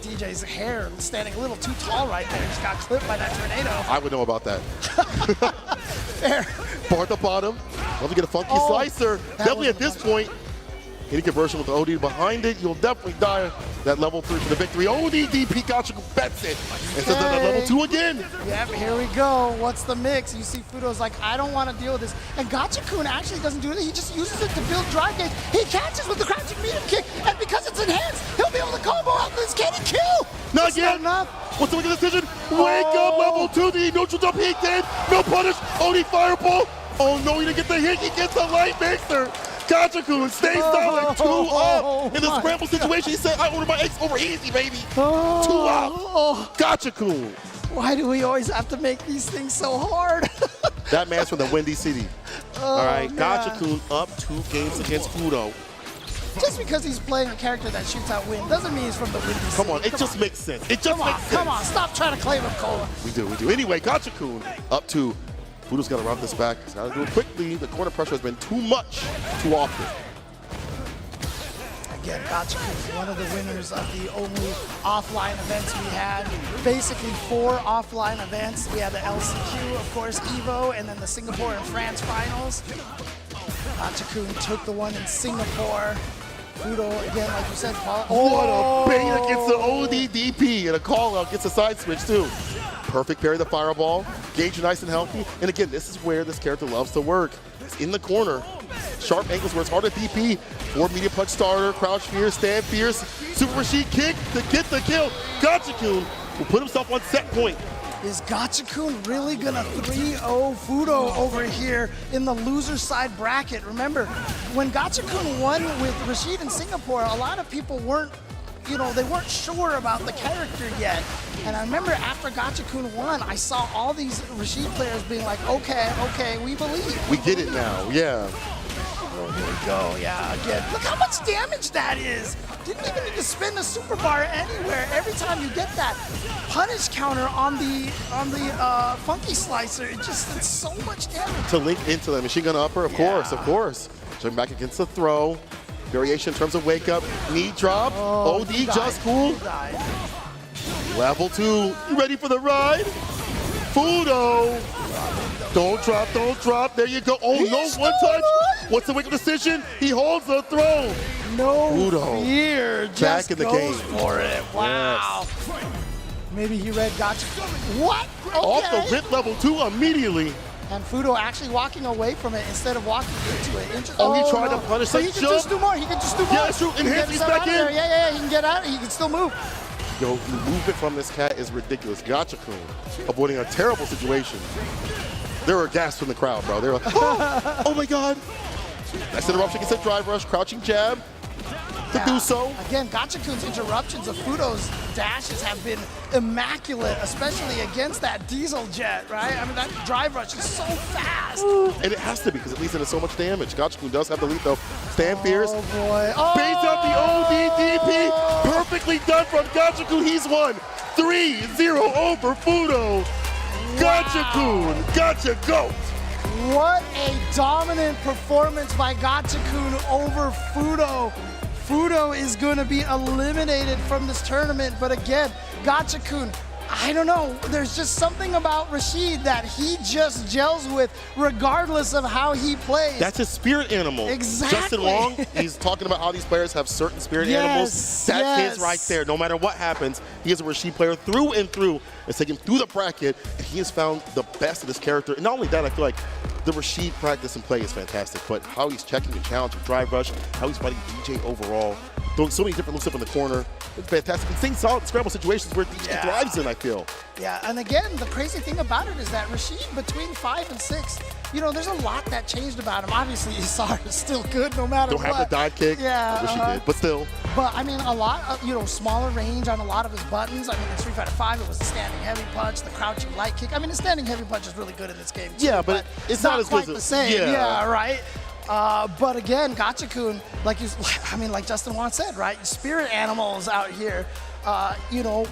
DJ's hair standing a little too tall right there. Just got clipped by that tornado. I would know about that. There. Bar at the bottom. Love to get a funky slicer. Definitely at this point, any conversion with the OD behind it, you'll definitely die that level 3 for the victory. OD DP Gachikun bets it. And so then level 2 again. Yep, here we go. What's the mix? You see Fudo's like, I don't want to deal with this. And Gachikun actually doesn't do it. He just uses it to build drive gauge. He catches with the crouching medium kick. And because it's enhanced, he'll be able to combo out this. Can he kill? Not That's yet. enough. What's the wicked decision? Wake up, level 2. The neutral jump. He did. No punish. OD fireball. Oh no, he didn't get the hit. He gets the light mixer. Gachikun stays solid. 2 up. In the scramble situation, he said, I ordered my eggs over easy, baby. 2 up. Gachikun. Why do we always have to make these things so hard? That man's from the Windy City. All right, man. Gachikun up 2 games against Fudo. Just because he's playing a character that shoots out wind doesn't mean he's from the windy city. Come on, it just makes sense. It just makes sense. Come on, stop trying to claim him, Cola. We do. Anyway, Gachikun up 2. Fudo's got to run this back. He's got to do it quickly. The corner pressure has been too much, too often. Again, Gachikun, one of the winners of the only offline events we had. Basically 4 offline events. We had the LCQ, of course, EVO, and then the Singapore and France finals. Gachikun took the one in Singapore. Fudo, again, like you said, Paul. What a bait against the ODDP, and a call out gets a side switch too. Perfect parry the fireball, Gage nice and healthy, and again, this is where this character loves to work. It's in the corner, sharp angles where it's hard to DP, forward media punch starter, crouch fierce, stand fierce, super Rashid kick to get the kill. Gachikun will put himself on set point. Is Gachikun really gonna 3-0 Fudo over here in the loser side bracket? Remember, when Gachikun won with Rashid in Singapore, a lot of people weren't, they weren't sure about the character yet. And I remember after Gachikun won, I saw all these Rashid players being like, okay, we believe. We get it now, yeah. Oh, here we go, yeah, again. Look how much damage that is. Didn't even need to spin the super bar anywhere. Every time you get that punish counter on the funky slicer, it's so much damage. To link into the machine gun upper, of course. Jumping back against the throw. Variation in terms of wake up, knee drop, OD just cool. Level 2, you ready for the ride? Fudo. Don't drop, there you go. Oh no, one touch. What's the wake up decision? He holds the throw. No Fudo. fear, just Back in the goes game. for it. Wow. Yes. Maybe he read Gachikun. What? Okay. Off the rip level 2 immediately. And Fudo actually walking away from it instead of walking into it. He tried to punish So that he can jump. just do more. He can just do more. Yeah, that's true. He can Enhance, get he's himself back out of there. in. Yeah, he can get out. He can still move. Yo, the movement from this cat is ridiculous. Gachikun avoiding a terrible situation. They were gasped from the crowd, bro. They were like, oh my God. Nice interruption against a drive rush, crouching jab to do so. Again, Gachikun's interruptions of Fudo's dashes have been immaculate, especially against that diesel jet, right? I mean, that drive rush is so fast. And it has to be, because it leads into so much damage. Gachikun does have the lead, though. Stand fierce. Oh, boy. Oh! Baits out the ODDP. Perfectly done from Gachikun. He's won 3-0 over Fudo. Gachikun, gotcha, goat. What a dominant performance by Gachikun over Fudo. Fudo is going to be eliminated from this tournament, but again, Gachikun, I don't know, there's just something about Rashid that he just gels with regardless of how he plays. That's his spirit animal. Exactly. Justin Wong, he's talking about how these players have certain spirit animals. That's his right there. No matter what happens, he is a Rashid player through and through. It's taken him through the bracket, and he has found the best of this character. And not only that, I feel like the Rashid practice and play is fantastic, but how he's checking and challenging drive rush, how he's fighting DJ overall, throwing so many different looks up in the corner. It's fantastic. And staying solid in scramble situations where DJ thrives in, I feel. Yeah, and again, the crazy thing about it is that Rashid, between 5 and 6, there's a lot that changed about him. Obviously, Isar is still good no matter what. Don't have the dive kick. Yeah, I wish he did, but still. But I mean, a lot of, smaller range on a lot of his buttons. I mean, in Street Fighter V, it was the standing heavy punch, the crouching light kick. I mean, the standing heavy punch is really good in this game, too. Yeah, but it's not as quite good the as same. yeah. Right? But again, Gachikun, like Justin Wong said, right? Spirit animals out here.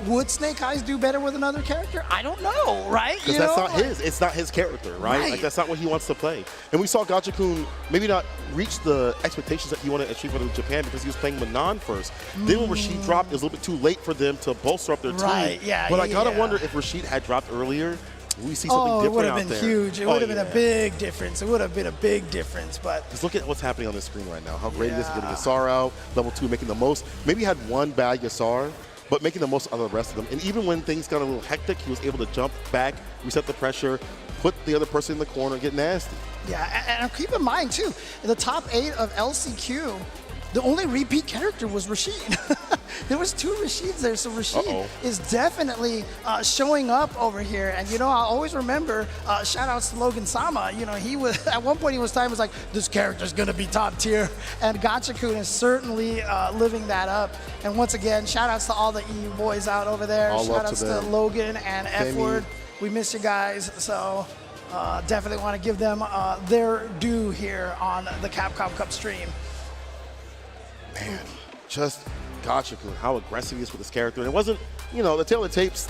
Would Snake Eyes do better with another character? I don't know, right? Because that's not his. It's not his character, right? Like, that's not what he wants to play. And we saw Gachikun maybe not reach the expectations that he wanted at Street Fighter in Japan because he was playing Manon first. Then when Rashid dropped, it was a little bit too late for them to bolster up their team. Right, yeah. But I gotta wonder if Rashid had dropped earlier, we see something different out there. It would have been huge. It would have been a big difference. It would have been a big difference, but... Just look at what's happening on this screen right now. How great it is getting Yasar out, level 2, making the most. Maybe he had one bad Yasar, but making the most out of the rest of them. And even when things got a little hectic, he was able to jump back, reset the pressure, put the other person in the corner, get nasty. Yeah, and keep in mind, too, in the top 8 of LCQ, the only repeat character was Rashid. There was 2 Rashids there, so Rashid is definitely showing up over here. And I always remember, shout outs to Logan Sama, he was, at one point he was like, this character's gonna be top tier. And Gachikun is certainly living that up. And once again, shout outs to all the EU boys out over there. Shout outs to Logan and F-Word. We miss you guys, so definitely want to give them their due here on the Capcom Cup stream. Man, just Gachikun, how aggressive he is with his character. And it wasn't, the tail of the tapes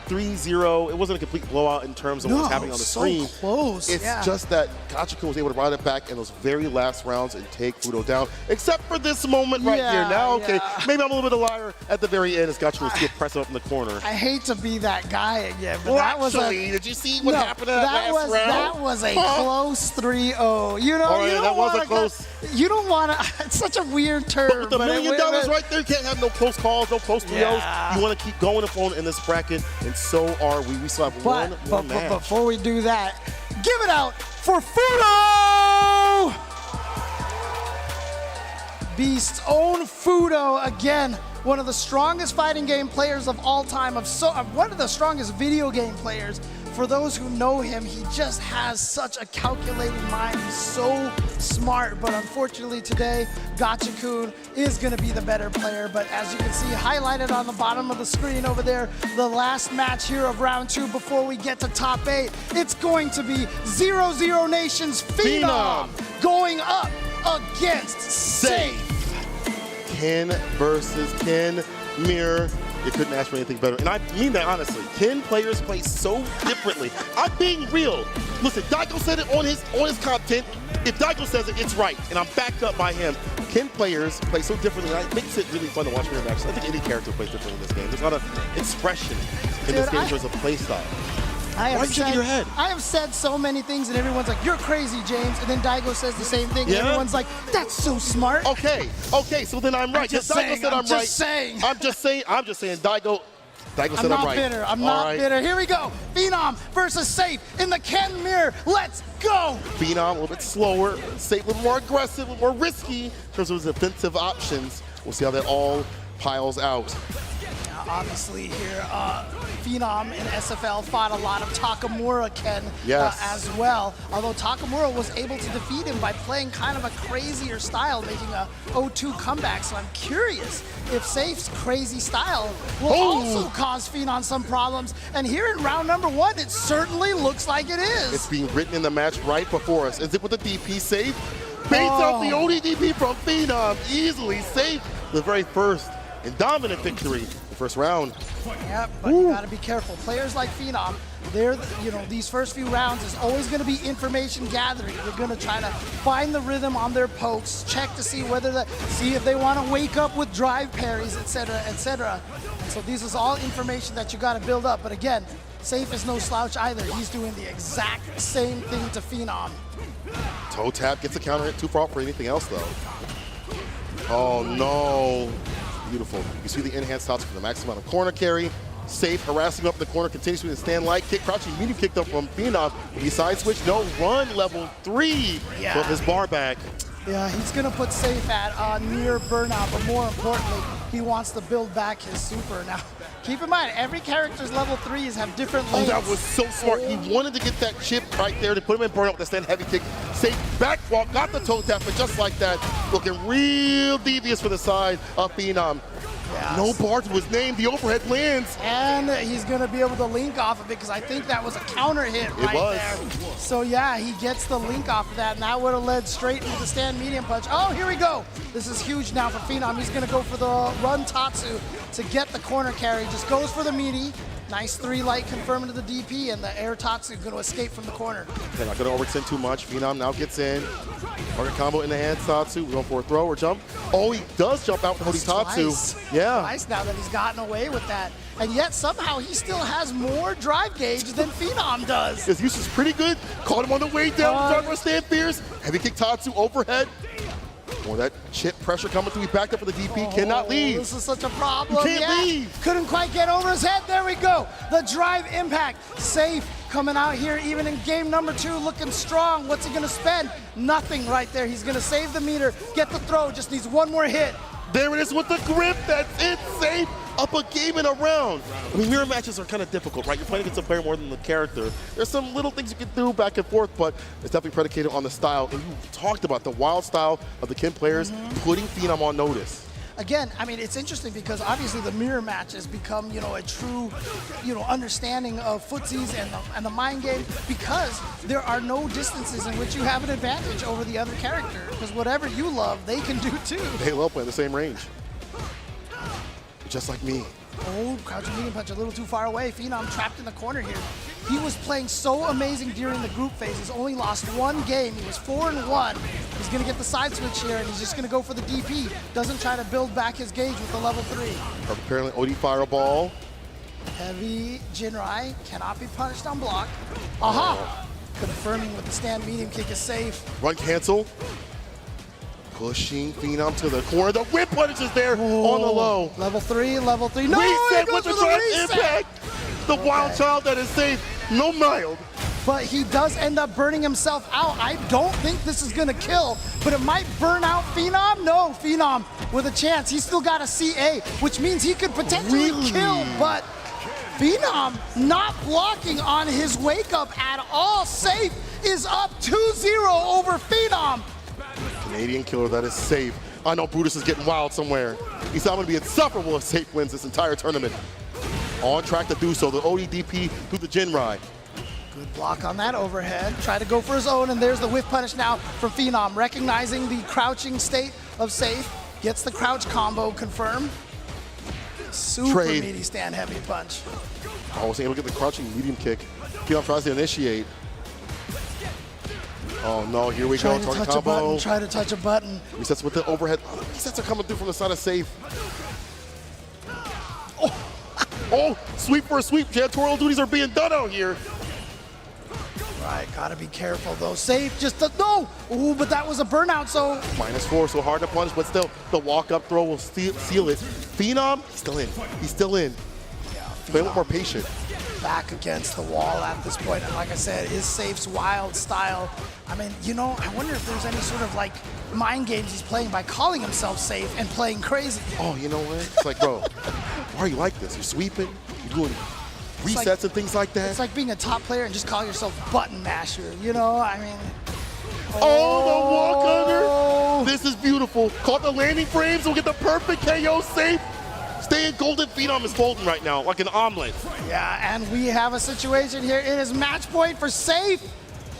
3-0. It wasn't a complete blowout in terms of what was happening on the screen. Close. It's yeah. just that Gachikun was able to ride it back in those very last rounds and take Fudo down, except for this moment right here. Now, okay, maybe I'm a little bit of a liar at the very end as Gachikun was still pressing up in the corner. I hate to be that guy again, but Well, that was actually, did you see what happened in that last round? That was a close 3-0. You know, Oh, yeah, you that don't was a want close. You don't want to. It's such a weird term. With the $1 million right there, you can't have no close calls, no close 3-0s. Yeah. You want to keep going up on in this bracket, and so are we. We still have one more match. But before we do that, give it out for Fudo! Beast's own Fudo again. One of the strongest fighting game players of all time, one of the strongest video game players. For those who know him, he just has such a calculating mind. He's so smart, but unfortunately today, Gachikun is gonna be the better player. But as you can see, highlighted on the bottom of the screen over there, the last match here of round 2 before we get to top 8, it's going to be 0-0 Nation's Phenom going up against Safe. Ken versus Ken Mirror. You couldn't ask for anything better. And I mean that honestly. Ken players play so differently. I'm being real. Listen, Daigo said it on his content. If Daigo says it, it's right. And I'm backed up by him. Ken players play so differently, and it makes it really fun to watch mirror matches. I think any character plays differently in this game. There's a lot of expression in this game in terms of play style. Why are you shaking your head? I have said so many things, and everyone's like, "You're crazy, James." And then Daigo says the same thing, and everyone's like, "That's so smart." Okay, so then I'm right. Daigo said I'm right. I'm just saying. Daigo said I'm right. Bitter. I'm not bitter. Here we go. Phenom versus Safe in the Ken mirror. Let's go. Phenom a little bit slower, Safe a little more aggressive, a little more risky in terms of his defensive options. We'll see how that all piles out. Obviously here, Phenom in SFL fought a lot of Takamura Ken as well. Although Takamura was able to defeat him by playing kind of a crazier style, making a 0-2 comeback. So I'm curious if Safe's crazy style will also cause Phenom some problems. And here in round number 1, it certainly looks like it is. It's being written in the match right before us. Is it with the DP Safe? Baits out the ODDP from Phenom. Easily Safe. The very first and dominant victory. First round. Yep, but you gotta be careful. Players like Phenom, these first few rounds is always gonna be information gathering. They're gonna try to find the rhythm on their pokes, check to see see if they want to wake up with drive parries, etc., etc. So this is all information that you gotta build up. But again, Safe is no slouch either. He's doing the exact same thing to Phenom. Toe tap gets a counter hit, too far for anything else though. Oh no. Beautiful. You see the enhanced touch for the max amount of corner carry. Safe, harassing up in the corner, continues with a stand light kick, crouching medium kicked up from Phenom. He side switch, no run, level 3 from his bar back. Yeah, he's gonna put Safe at near burnout, but more importantly, he wants to build back his super. Now, keep in mind, every character's level 3s have different lanes. Oh, that was so smart. He wanted to get that chip right there to put him in burnout with the stand heavy kick. Safe back walk, got the toe tap, but just like that, looking real devious for the side of Phenom. Yes. No bar to his name, the overhead lands. And he's gonna be able to link off of it because I think that was a counter hit right there. So yeah, he gets the link off of that, and that would have led straight into the stand medium punch. Oh, here we go. This is huge now for Phenom. He's gonna go for the run Tatsu to get the corner carry. Just goes for the meaty. Nice 3 light confirming to the DP, and the air Tatsu going to escape from the corner. They're not going to overextend too much. Phenom now gets in. Target combo in the hand, Tatsu. We're going for a throw or jump. Oh, he does jump out with Tatsu. Yeah. Twice now that he's gotten away with that. And yet somehow he still has more drive gauge than Phenom does. His use is pretty good. Caught him on the way down. Stand fierce. Heavy kick Tatsu overhead. More that chip pressure coming through. He backed up for the DP. Cannot leave. This is such a problem. You can't leave. Couldn't quite get over his head. There we go. The drive impact. Safe coming out here even in game number 2 looking strong. What's he going to spend? Nothing right there. He's going to save the meter, get the throw. Just needs one more hit. There it is with the grip. That's it. Safe. Up a game and a round. I mean, mirror matches are kind of difficult, right? You're playing against a player more than the character. There's some little things you can do back and forth, but it's definitely predicated on the style. And you talked about the wild style of the Ken players putting Phenom on notice. Again, I mean, it's interesting because obviously the mirror match has become, a true, understanding of footsies and the mind game because there are no distances in which you have an advantage over the other character because whatever you love, they can do too. They love playing the same range. Just like me. Oh, crouching medium punch a little too far away. Phenom trapped in the corner here. He was playing so amazing during the group phase. He's only lost one game. He was 4-1. He's gonna get the side switch here, and he's just gonna go for the DP. Doesn't try to build back his gauge with the level 3. Apparently, OD fireball. Heavy Jinrai cannot be punished on block. Aha! Confirming with the stand medium kick is safe. Run cancel. Pushing Phenom to the corner. The whip punish is there on the low. Level 3, level 3. No, Reset he goes with the for drive reset. impact. The wild child that is safe. No mild. But he does end up burning himself out. I don't think this is gonna kill, but it might burn out Phenom. No, Phenom with a chance. He's still got a CA, which means he could potentially kill, but Phenom not blocking on his wake up at all. Safe is up 2-0 over Phenom. Canadian killer that is safe. I know Brutus is getting wild somewhere. He's not going to be insufferable if Safe wins this entire tournament. On track to do so. The ODDP through the Jinrai. Good block on that overhead. Try to go for his own, and there's the whiff punish now from Phenom. Recognizing the crouching state of Safe. Gets the crouch combo confirmed. Super Trade. meaty stand heavy punch. I was able to get the crouching medium kick. Phenom tries to initiate. Oh no, here we Try go. to Target touch a combo. button. Try to touch a button. Resets with the overhead. Resets are coming through from the side of Safe. Oh, sweep for a sweep. Janitorial duties are being done out here. Right, gotta be careful though. Safe, just no. Ooh, but that was a burnout, so -4, so hard to punish, but still, the walk-up throw will seal it. Phenom, he's still in. He's still in. Play a little more patient. back against the wall at this point. And like I said, is Safe's wild style. I mean, you know, I wonder if there's any sort of like mind games he's playing by calling himself Safe and playing crazy. Oh, you know what? It's like, bro, why are you like this? You're sweeping, you're doing resets like- and things like that. It's like being a top player and just calling yourself button masher, you know? I mean, Oh, the walk under. This is beautiful. Caught the landing frames. We'll get the perfect KO. Safe. Staying golden. Phenom is folding right now like an omelet. yeah, and we have a situation here. It is match point for Safe.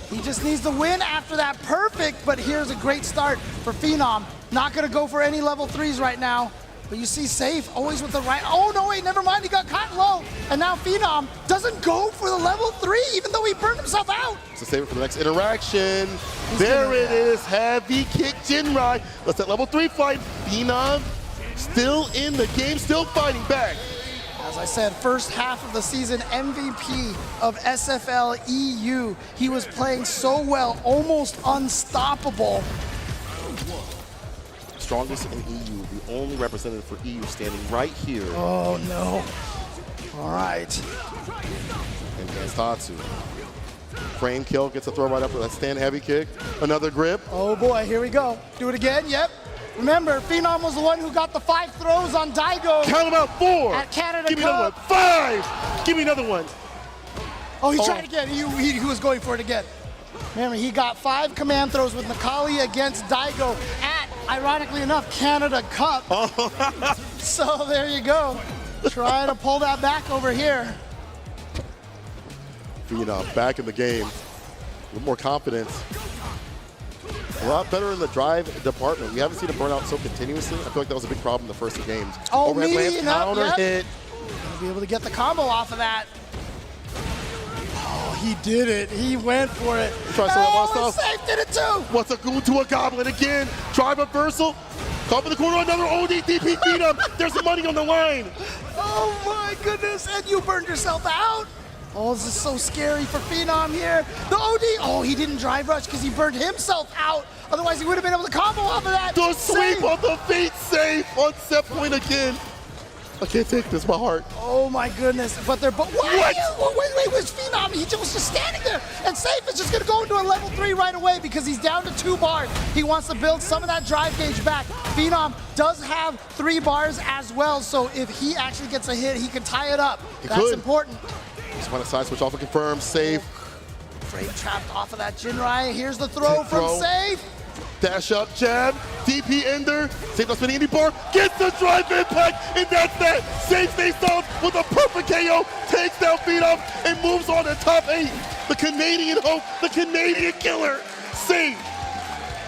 He just needs to win after that perfect, but here's a great start for Phenom. Not gonna go for any level 3s right now, but you see Safe always with the right. Oh no, wait, never mind, he got caught low. And now Phenom doesn't go for the level 3, even though he burned himself out. So save it for the next interaction. There it is. Heavy kick Jinrai. Let's that level 3 fight. Phenom still in the game, still fighting back. As I said, first half of the season MVP of SFL EU. He was playing so well, almost unstoppable. Strongest in EU, the only representative for EU standing right here. Oh no. All right. And against Tatsu. Frame kill, gets a throw right up with that stand heavy kick. Another grip. Oh boy, here we go. Do it again, yep. Remember, Phenom was the one who got the 5 throws on Daigo. Count them out, 4. At Canada Give me another one. Cup. 5. Give me another one. Oh, he tried again. He was going for it again. Remember, he got 5 command throws with Nakali against Daigo at, ironically enough, Canada Cup. So there you go. Try to pull that back over here. Phenom back in the game. A little more confidence. A lot better in the drive department. We haven't seen a burnout so continuously. I feel like that was a big problem in the first 2 games. Oh, Overhead me, lance, yep, counter yep. hit. Gonna be able to get the combo off of that. Oh, he did it. He went for it. Try some of that Oh, stuff. Safe did it too. What's a goon to a goblin again? Drive reversal. Caught in the corner, another ODDP Phenom. There's the money on the line. Oh my goodness, and you burned yourself out. Oh, this is so scary for Phenom here. The OD, oh, he didn't drive rush because he burned himself out. Otherwise, he would have been able to combo off of that. The sweep Safe. on the feet, Safe on set point again. I can't take this, my heart. Oh my goodness, but they're both, What? Wait, where's Phenom? He just was just standing there, and Safe is just gonna go into a level 3 right away because he's down to 2 bars. He wants to build some of that drive gauge back. Phenom does have 3 bars as well, so if he actually gets a hit, he can tie it up. That's could. important. Just want to side switch off and confirm. Safe. Frame trapped off of that Jinrai. Here's the throw Take from throw. Safe. Dash up, jab, DP ender. Safe not spinning any bar. Gets the drive impact, and that's that. Safe stays down with a perfect KO. Takes down Phenom and moves on to top 8. The Canadian hope, the Canadian killer. Safe.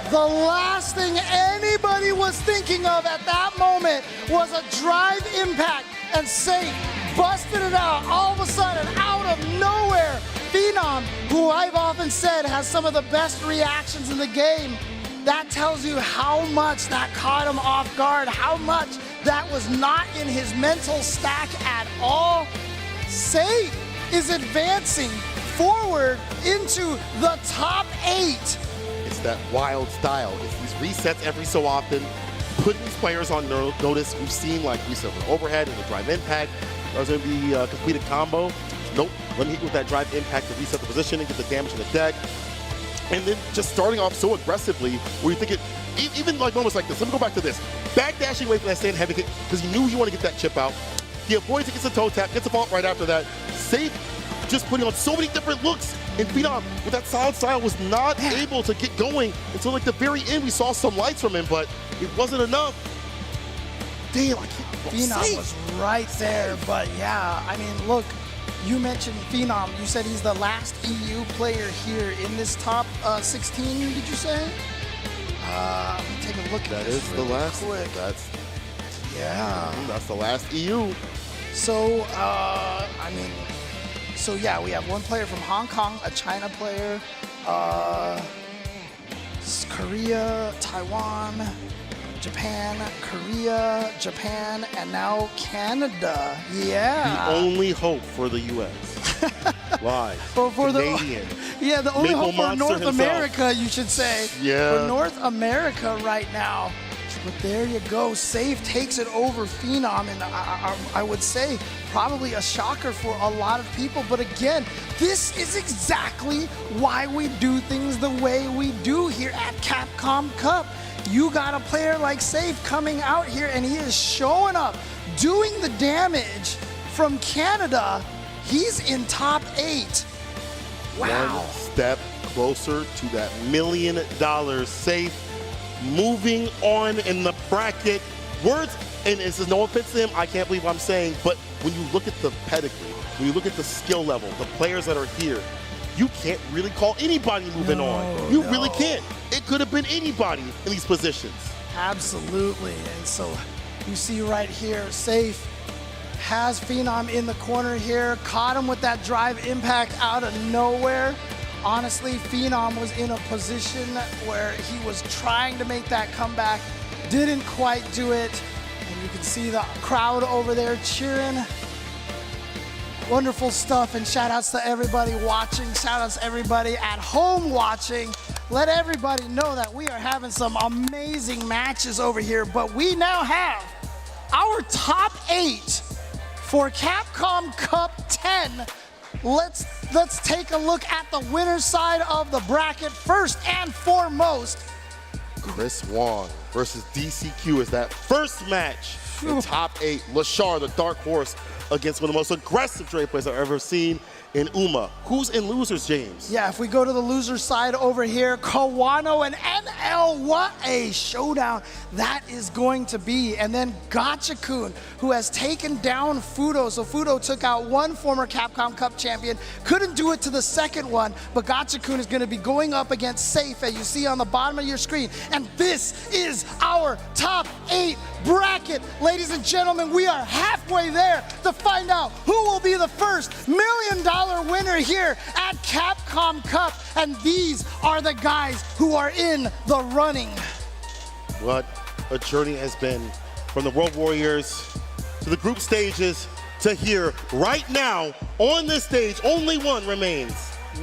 The last thing anybody was thinking of at that moment was a drive impact. and Safe busted it out all of a sudden, out of nowhere. Phenom, who I've often said has some of the best reactions in the game, that tells you how much that caught him off guard, how much that was not in his mental stack at all. Safe is advancing forward into the top 8. It's that wild style. It's these resets every so often, putting these players on notice. We've seen like reset with overhead and the drive impact. There's going to be a completed combo. Nope, let me hit with that drive impact to reset the position and get the damage in the deck. And then just starting off so aggressively where you think it, even like moments like this, let me go back to this. Backdashing away from that stand heavy kick because he knew he wanted to get that chip out. He avoids it, gets a toe tap, gets a fault right after that. Safe, just putting on so many different looks. And Phenom, with that solid style, was not able to get going until like the very end. We saw some lights from him, but it wasn't enough. Damn, I can't. Phenom was right there, but yeah, I mean, look, you mentioned Phenom. You said he's the last EU player here in this top 16, did you say? Let me take a look at That this is the really last. quick. That's the last EU. So, I mean, so yeah, we have one player from Hong Kong, a China player, Korea, Taiwan, Japan, Korea, Japan, and now Canada. Yeah. The only hope for the U.S. lies. For Canadian. the only Maple hope for Monster North himself. America, you should say. Yeah. For North America right now. But there you go. Safe takes it over Phenom, and I would say probably a shocker for a lot of people. But again, this is exactly why we do things the way we do here at Capcom Cup. You got a player like Safe coming out here, and he is showing up, doing the damage from Canada. He's in top 8. Wow. One step closer to that $1 million Safe. Moving on in the bracket. Words, and this is no offense to him, I can't believe what I'm saying, but when you look at the pedigree, when you look at the skill level, the players that are here, you can't really call anybody moving on. You really can't. It could have been anybody in these positions. Absolutely. And so you see right here, Safe has Phenom in the corner here, caught him with that drive impact out of nowhere. Honestly, Phenom was in a position where he was trying to make that comeback, didn't quite do it. And you can see the crowd over there cheering. Wonderful stuff, and shout outs to everybody watching, shout outs to everybody at home watching. Let everybody know that we are having some amazing matches over here, but we now have our top 8 for Capcom Cup 10. Let's take a look at the winner's side of the bracket. First and foremost, Chris Wong versus DCQ is that first match in top 8. Lashar, the dark horse, against one of the most aggressive trade players I've ever seen in UMA. Who's in losers, James? yeah, if we go to the loser side over here, Kawano and NL, what a showdown that is going to be. And then Gachikun, who has taken down Fudo. So Fudo took out one former Capcom Cup champion, couldn't do it to the second one, but Gachikun is going to be going up against Safe, as you see on the bottom of your screen. And this is our top 8 bracket. Ladies and gentlemen, we are halfway there to find out who will be the first $1 million winner here at Capcom Cup. And these are the guys who are in the running. What a journey has been from the World Warriors to the group stages to here. Right now, on this stage, only one remains.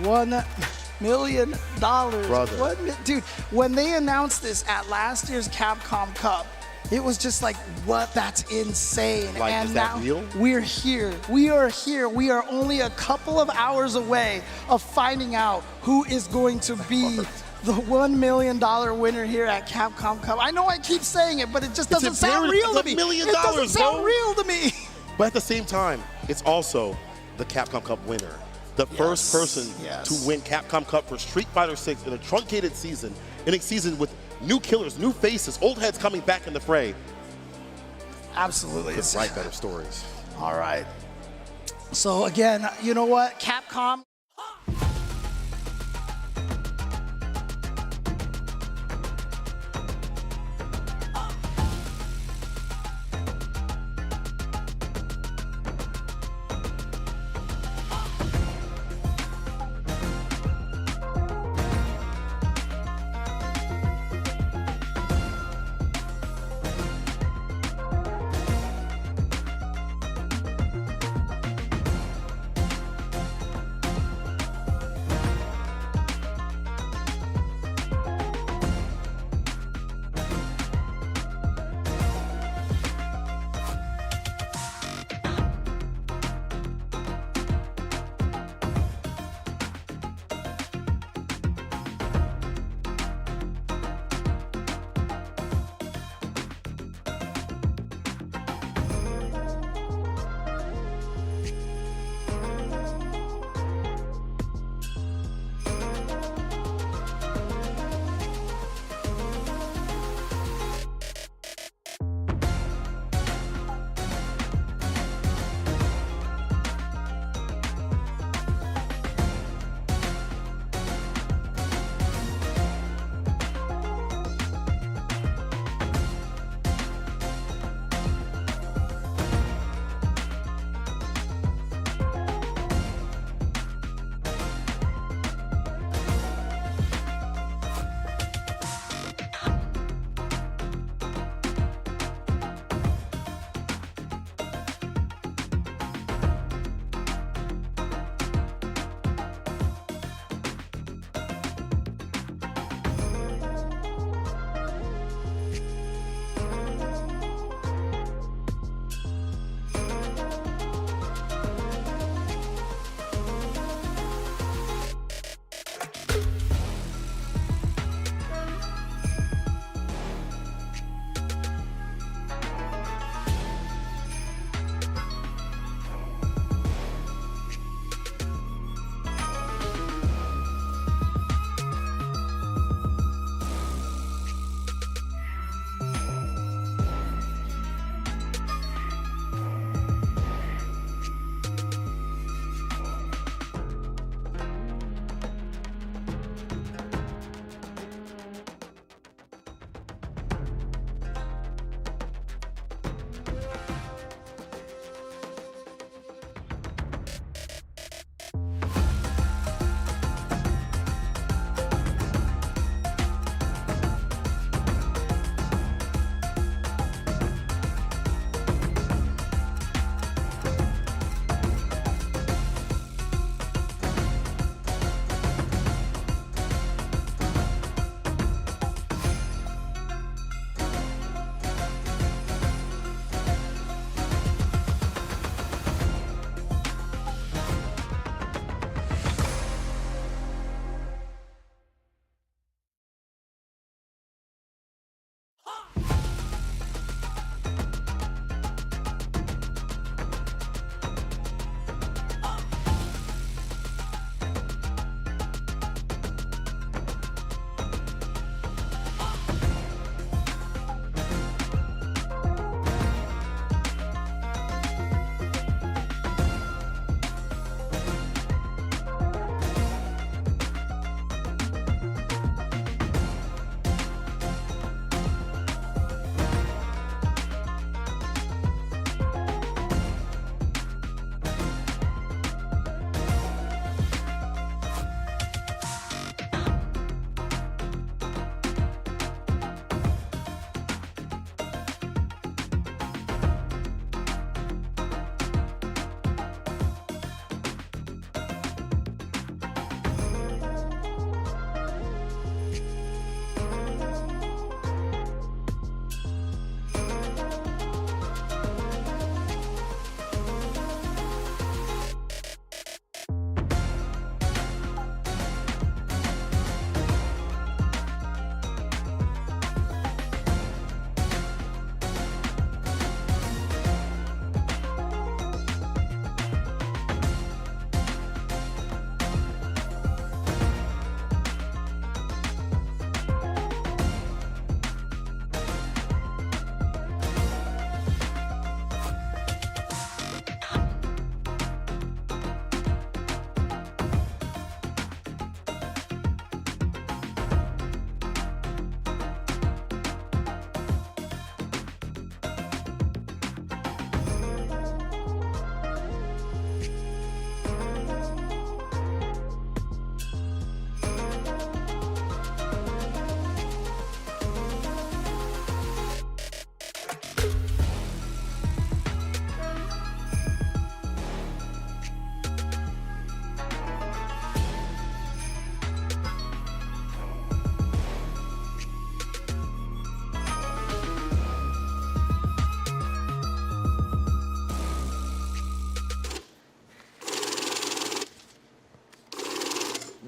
$1 million. Brother. Dude, when they announced this at last year's Capcom Cup, it was just like, what? That's insane. Like, and is that now real? we're here. We are here. We are only a couple of hours away of finding out who is going to be the $1 million winner here at Capcom Cup. I know I keep saying it, but it just doesn't sound real to me. $1 million, It doesn't sound bro. real to me. But at the same time, it's also the Capcom Cup winner. The first person to win Capcom Cup for Street Fighter 6 in a truncated season, in a season with new killers, new faces, old heads coming back in the fray. Absolutely. Could write better stories. All right. So again, you know what? Capcom.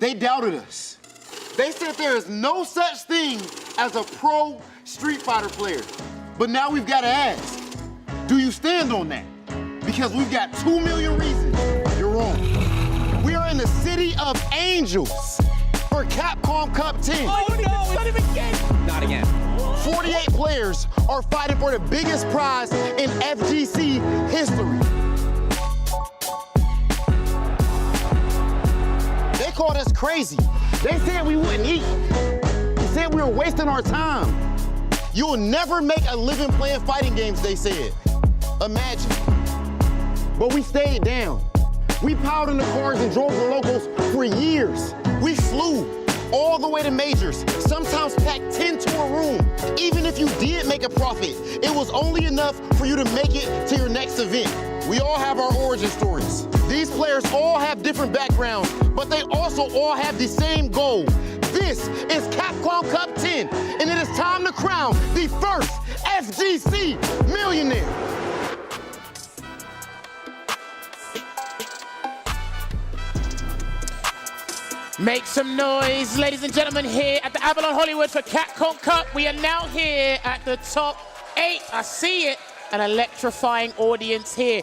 they doubted us. They said there is no such thing as a pro Street Fighter player. But now we've got to ask, do you stand on that? Because we've got 2 million reasons you're wrong. We are in the city of angels for Capcom Cup 10. Oh no, not even again. Not again. 48 players are fighting for the biggest prize in FGC history. They called us crazy. They said we wouldn't eat. They said we were wasting our time. You'll never make a living playing fighting games, they said. Imagine. But we stayed down. We piled in the cars and drove the locals for years. We flew all the way to majors, sometimes packed 10 to a room. Even if you did make a profit, it was only enough for you to make it to your next event. We all have our origin stories. These players all have different backgrounds, but they also all have the same goal. This is Capcom Cup 10, and it is time to crown the first FGC millionaire. Make some noise, ladies and gentlemen, here at the Avalon Hollywood for Capcom Cup. We are now here at the top 8. I see it, an electrifying audience here.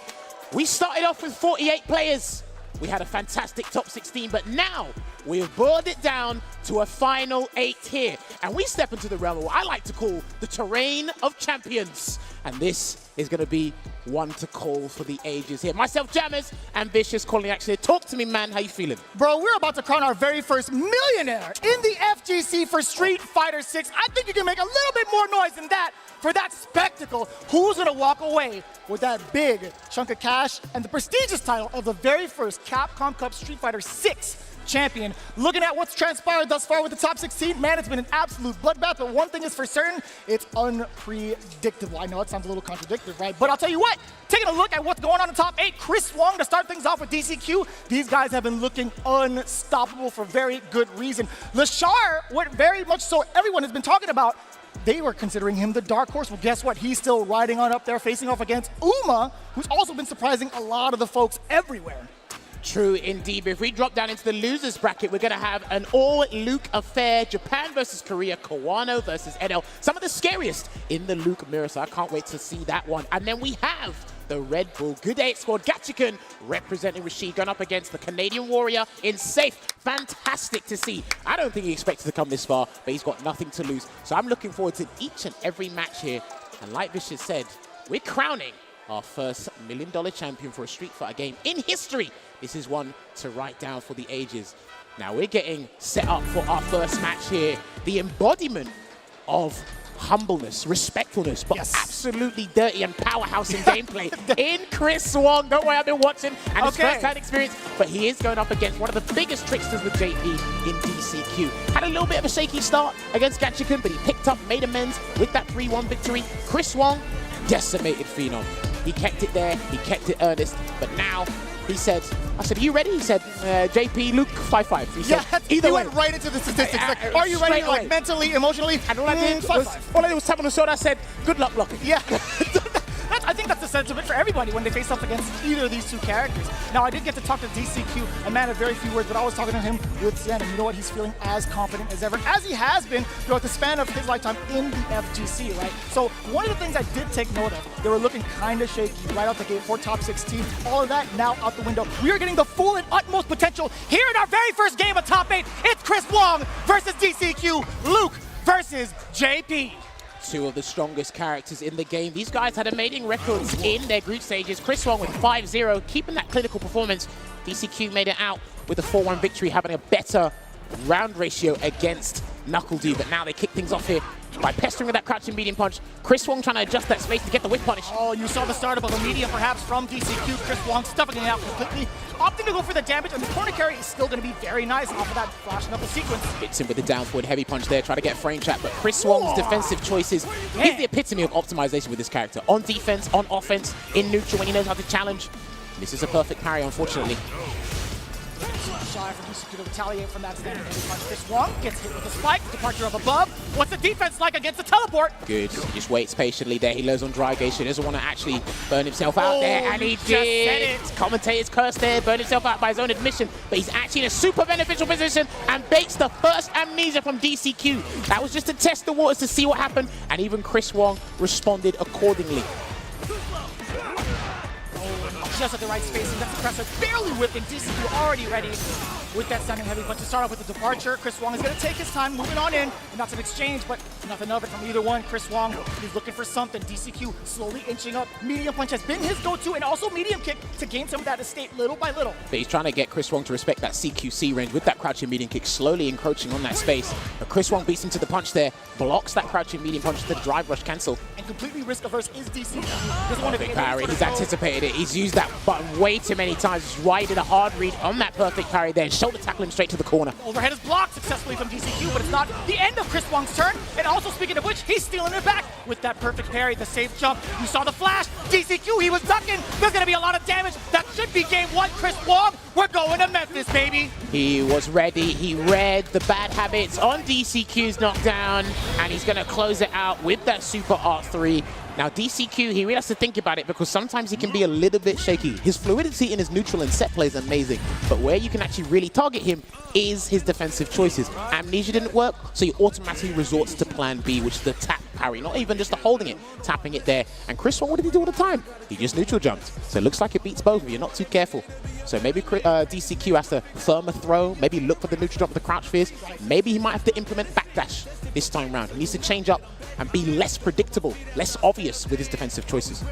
We started off with 48 players. We had a fantastic top 16, but now we have boiled it down to a final 8 here. And we step into the realm of what I like to call the terrain of champions. And this is going to be one to call for the ages here. Myself, Jammers, Ambitious, calling action here. Talk to me, man. How you feeling? Bro, we're about to crown our very first millionaire in the FGC for Street Fighter 6. I think you can make a little bit more noise than that for that spectacle. Who's gonna walk away with that big chunk of cash and the prestigious title of the very first Capcom Cup Street Fighter 6 champion? Looking at what's transpired thus far with the top 16, man, it's been an absolute bloodbath, but one thing is for certain, it's unpredictable. I know it sounds a little contradictory, right? But I'll tell you what, taking a look at what's going on in the top 8, Chris Wong to start things off with DCQ. These guys have been looking unstoppable for very good reason. Lashar, what very much so everyone has been talking about, they were considering him the dark horse. Well, guess what? He's still riding on up there, facing off against Uma, who's also been surprising a lot of the folks everywhere. True indeed. But if we drop down into the losers bracket, we're going to have an all-Luke affair. Japan versus Korea, Kawano versus NL. Some of the scariest in the Luke mirror, so I can't wait to see that one. And then we have the Red Bull Good 8 squad, Gachikun representing Rashid, going up against the Canadian Warrior in Safe. Fantastic to see. I don't think he expected to come this far, but he's got nothing to lose. So I'm looking forward to each and every match here. And like Vicious said, we're crowning our first $1 million champion for a Street Fighter game in history. This is one to write down for the ages. Now we're getting set up for our first match here. The embodiment of humbleness, respectfulness, but absolutely dirty and powerhouse in gameplay in Chris Wong. Don't worry, I've been watching and it's first-hand experience, but he is going up against one of the biggest tricksters with JP in DCQ. Had a little bit of a shaky start against Gachikun, but he picked up, made amends with that 3-1 victory. Chris Wong decimated Phenom. He kept it there, he kept it earnest, but now he said, I said, are you ready? He said, JP, Luke, 5-5. He said, either way. Went right into the statistics. Like, are you ready, like, mentally, emotionally? And all I did was tap on the shoulder. I said, good luck blocking. Yeah. I think that's the sentiment for everybody when they face off against either of these two characters. Now, I did get to talk to DCQ, a man of very few words, but I was talking to him with Zen, and you know what? He's feeling as confident as ever, as he has been throughout the span of his lifetime in the FGC, right? So one of the things I did take note of, they were looking kind of shaky right out the gate for top 16. All of that now out the window. We are getting the full and utmost potential here in our very first game of top 8. It's Chris Wong versus DCQ, Luke versus JP. Two of the strongest characters in the game. These guys had amazing records in their group stages. Chris Wong with 5-0, keeping that clinical performance. DCQ made it out with a 4-1 victory, having a better round ratio against Knuckle D. But now they kick things off here by pestering with that crouching medium punch. Chris Wong trying to adjust that space to get the whip punish. Oh, you saw the startup of a medium perhaps from DCQ. Chris Wong stuffing it out completely. Opting to go for the damage, and the corner carry is still going to be very nice off of that flash knuckle sequence. Hits him with the down forward heavy punch there, try to get frame trap, but Chris Wong's defensive choices is the epitome of optimization with this character. On defense, on offense, in neutral when he knows how to challenge. This is a perfect parry, unfortunately. shy for DCQ to retaliate from that standing heavy punch. Chris Wong gets hit with a spike, departure of above. What's the defense like against the teleport? Good. He just waits patiently there. He lows on dry gauge. He doesn't want to actually burn himself out there, and he just said did. it. Commentator's curse there, burned himself out by his own admission, but he's actually in a super beneficial position and baits the first amnesia from DCQ. That was just to test the waters to see what happened, and even Chris Wong responded accordingly. Just at the right spacing. That's the presser barely whipping. DCQ already ready with that standing heavy punch to start off with the departure. Chris Wong is going to take his time, moving on in. And that's an exchange, but nothing of it from either one. Chris Wong is looking for something. DCQ slowly inching up. Medium punch has been his go-to, and also medium kick to gain some of that estate little by little. But he's trying to get Chris Wong to respect that CQC range with that crouching medium kick, slowly encroaching on that space. But Chris Wong beats him to the punch there, blocks that crouching medium punch, the drive rush cancel. And completely risk-averse is DCQ. Doesn't want to Perfect parry. He's anticipated it. He's used that button way too many times. He's right in a hard read on that perfect parry there. Shoulder tackle him straight to the corner. Overhead is blocked successfully from DCQ, but it's not the end of Chris Wong's turn. And also, speaking of which, he's stealing it back with that perfect parry, the safe jump. You saw the flash. DCQ, he was ducking. There's going to be a lot of damage. That should be game one. Chris Wong, we're going to Memphis, baby. He was ready. He read the bad habits on DCQ's knockdown, and he's going to close it out with that super R3. Now, DCQ, he really has to think about it because sometimes he can be a little bit shaky. His fluidity in his neutral and set play is amazing, but where you can actually really target him is his defensive choices. Amnesia didn't work, so he automatically resorts to plan B, which is the tap parry, not even just the holding it, tapping it there. And Chris Wong, what did he do all the time? He just neutral jumped. So it looks like it beats both if you're not too careful. So maybe DCQ has to firm a throw, maybe look for the neutral jump with the crouch fierce. Maybe he might have to implement backdash this time round. He needs to change up and be less predictable, less obvious with his defensive choices.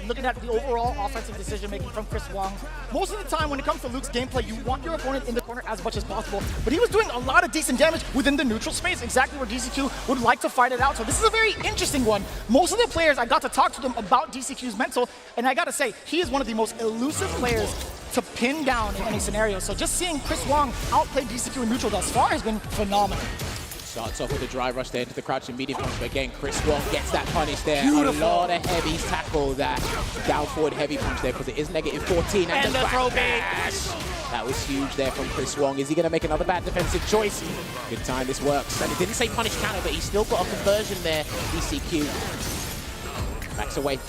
Looking at the overall offensive decision-making from Chris Wong, most of the time when it comes to Luke's gameplay, you want your opponent in the corner as much as possible, but he was doing a lot of decent damage within the neutral space, exactly where DCQ would like to fight it out. So this is a very interesting one. Most of the players, I got to talk to them about DCQ's mental, and I got to say, he is one of the most elusive players to pin down in any scenario. So just seeing Chris Wong outplay DCQ in neutral thus far has been phenomenal. Starts off with a drive rush there into the crouching medium punch, but again, Chris Wong gets that punish there. Beautiful. A lot of heavies tackle that down forward heavy punch there because it is -14. And the throw bait. That was huge there from Chris Wong. Is he going to make another bad defensive choice? Good time, this works. And it didn't say punish counter, but he's still got a conversion there. DCQ backs away.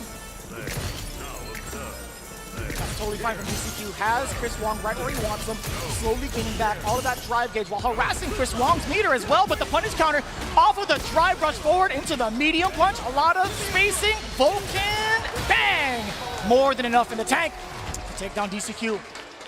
That's totally fine from DCQ. Has Chris Wong right where he wants him, slowly gaining back all of that drive gauge while harassing Chris Wong's meter as well, but the punish counter off of the drive rush forward into the medium punch. A lot of spacing. Vulcan, bang! More than enough in the tank to take down DCQ.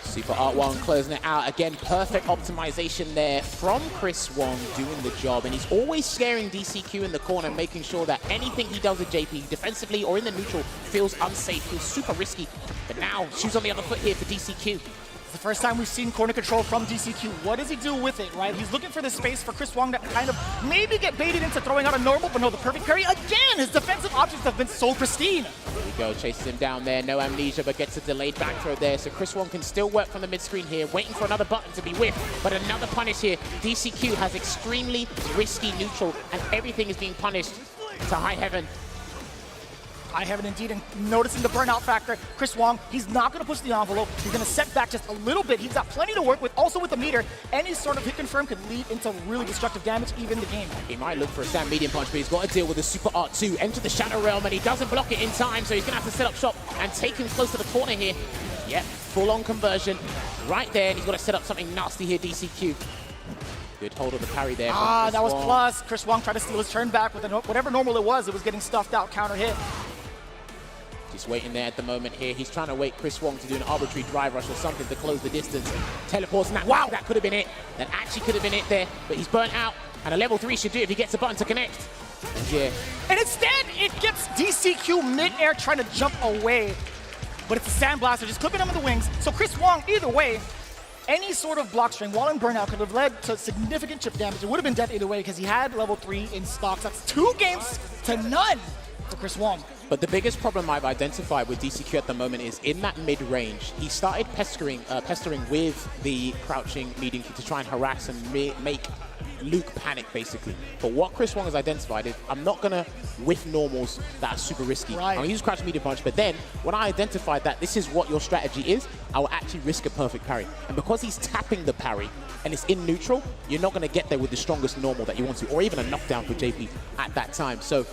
Super Art Wong closing it out. Again, perfect optimization there from Chris Wong doing the job. And he's always scaring DCQ in the corner, making sure that anything he does with JP, defensively or in the neutral, feels unsafe, feels super risky. But now, shoes on the other foot here for DCQ. It's the first time we've seen corner control from DCQ. What does he do with it, right? He's looking for the space for Chris Wong to kind of maybe get baited into throwing out a normal, but no, the perfect parry. Again, his defensive options have been so pristine. There we go, chases him down there. No amnesia, but gets a delayed back throw there. So Chris Wong can still work from the mid-screen here, waiting for another button to be whiffed. But another punish here. DCQ has extremely risky neutral, and everything is being punished to high heaven. I haven't indeed, and noticing the burnout factor. Chris Wong, he's not going to push the envelope. He's going to set back just a little bit. He's got plenty to work with. Also with the meter, any sort of hit confirm could lead into really destructive damage, even the game. He might look for a stand medium punch, but he's got to deal with the Super Art 2. Enter the Shadow Realm, and he doesn't block it in time, so he's going to have to set up shop and take him close to the corner here. Yep, full-on conversion right there, and he's got to set up something nasty here, DCQ. Good hold of the parry there. That was plus. Chris Wong tried to steal his turn back with whatever normal it was getting stuffed out, counter hit. Just waiting there at the moment here. He's trying to wait Chris Wong to do an arbitrary drive rush or something to close the distance. Teleports, and that, wow, that could have been it. That actually could have been it there, but he's burnt out, and a level 3 should do it if he gets a button to connect. And yeah. And instead, it gets DCQ mid-air trying to jump away, but it's a Sandblaster just clipping him in the wings. So Chris Wong, either way, any sort of block string while in burnout could have led to significant chip damage. It would have been death either way because he had level 3 in stocks. That's 2 games to none for Chris Wong. But the biggest problem I've identified with DCQ at the moment is in that mid-range. He started pestering with the crouching medium kick to try and harass and make Luke panic, basically. But what Chris Wong has identified is, I'm not going to whiff normals that are super risky. Right. I'm going to use crouch medium punch, but then when I identified that this is what your strategy is, I will actually risk a perfect parry. And because he's tapping the parry and it's in neutral, you're not going to get there with the strongest normal that you want to, or even a knockdown for JP at that time. So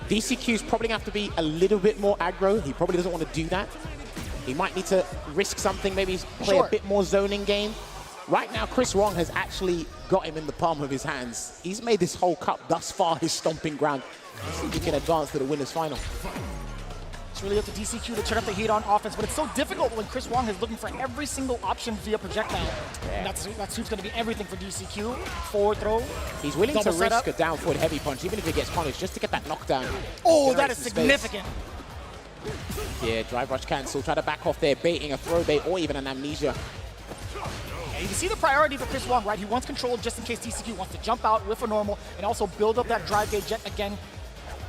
DCQ's probably going to have to be a little bit more aggro. He probably doesn't want to do that. He might need to risk something, maybe play a bit more zoning game. Right now, Chris Wong has actually got him in the palm of his hands. He's made this whole cup thus far his stomping ground. Let's see if he can advance to the winner's final. It's really up to DCQ to turn up the heat on offense, but it's so difficult when Chris Wong is looking for every single option via projectile. And that suit's going to be everything for DCQ. Forward throw. He's willing to double setup. risk a down forward heavy punch, even if he gets punished, just to get that knockdown. Oh, that is Generates some space. significant. Yeah, drive rush cancel. Try to back off there, baiting a throw bait or even an amnesia. And you can see the priority for Chris Wong, right? He wants control just in case DCQ wants to jump out with a normal and also build up that drive gauge jet again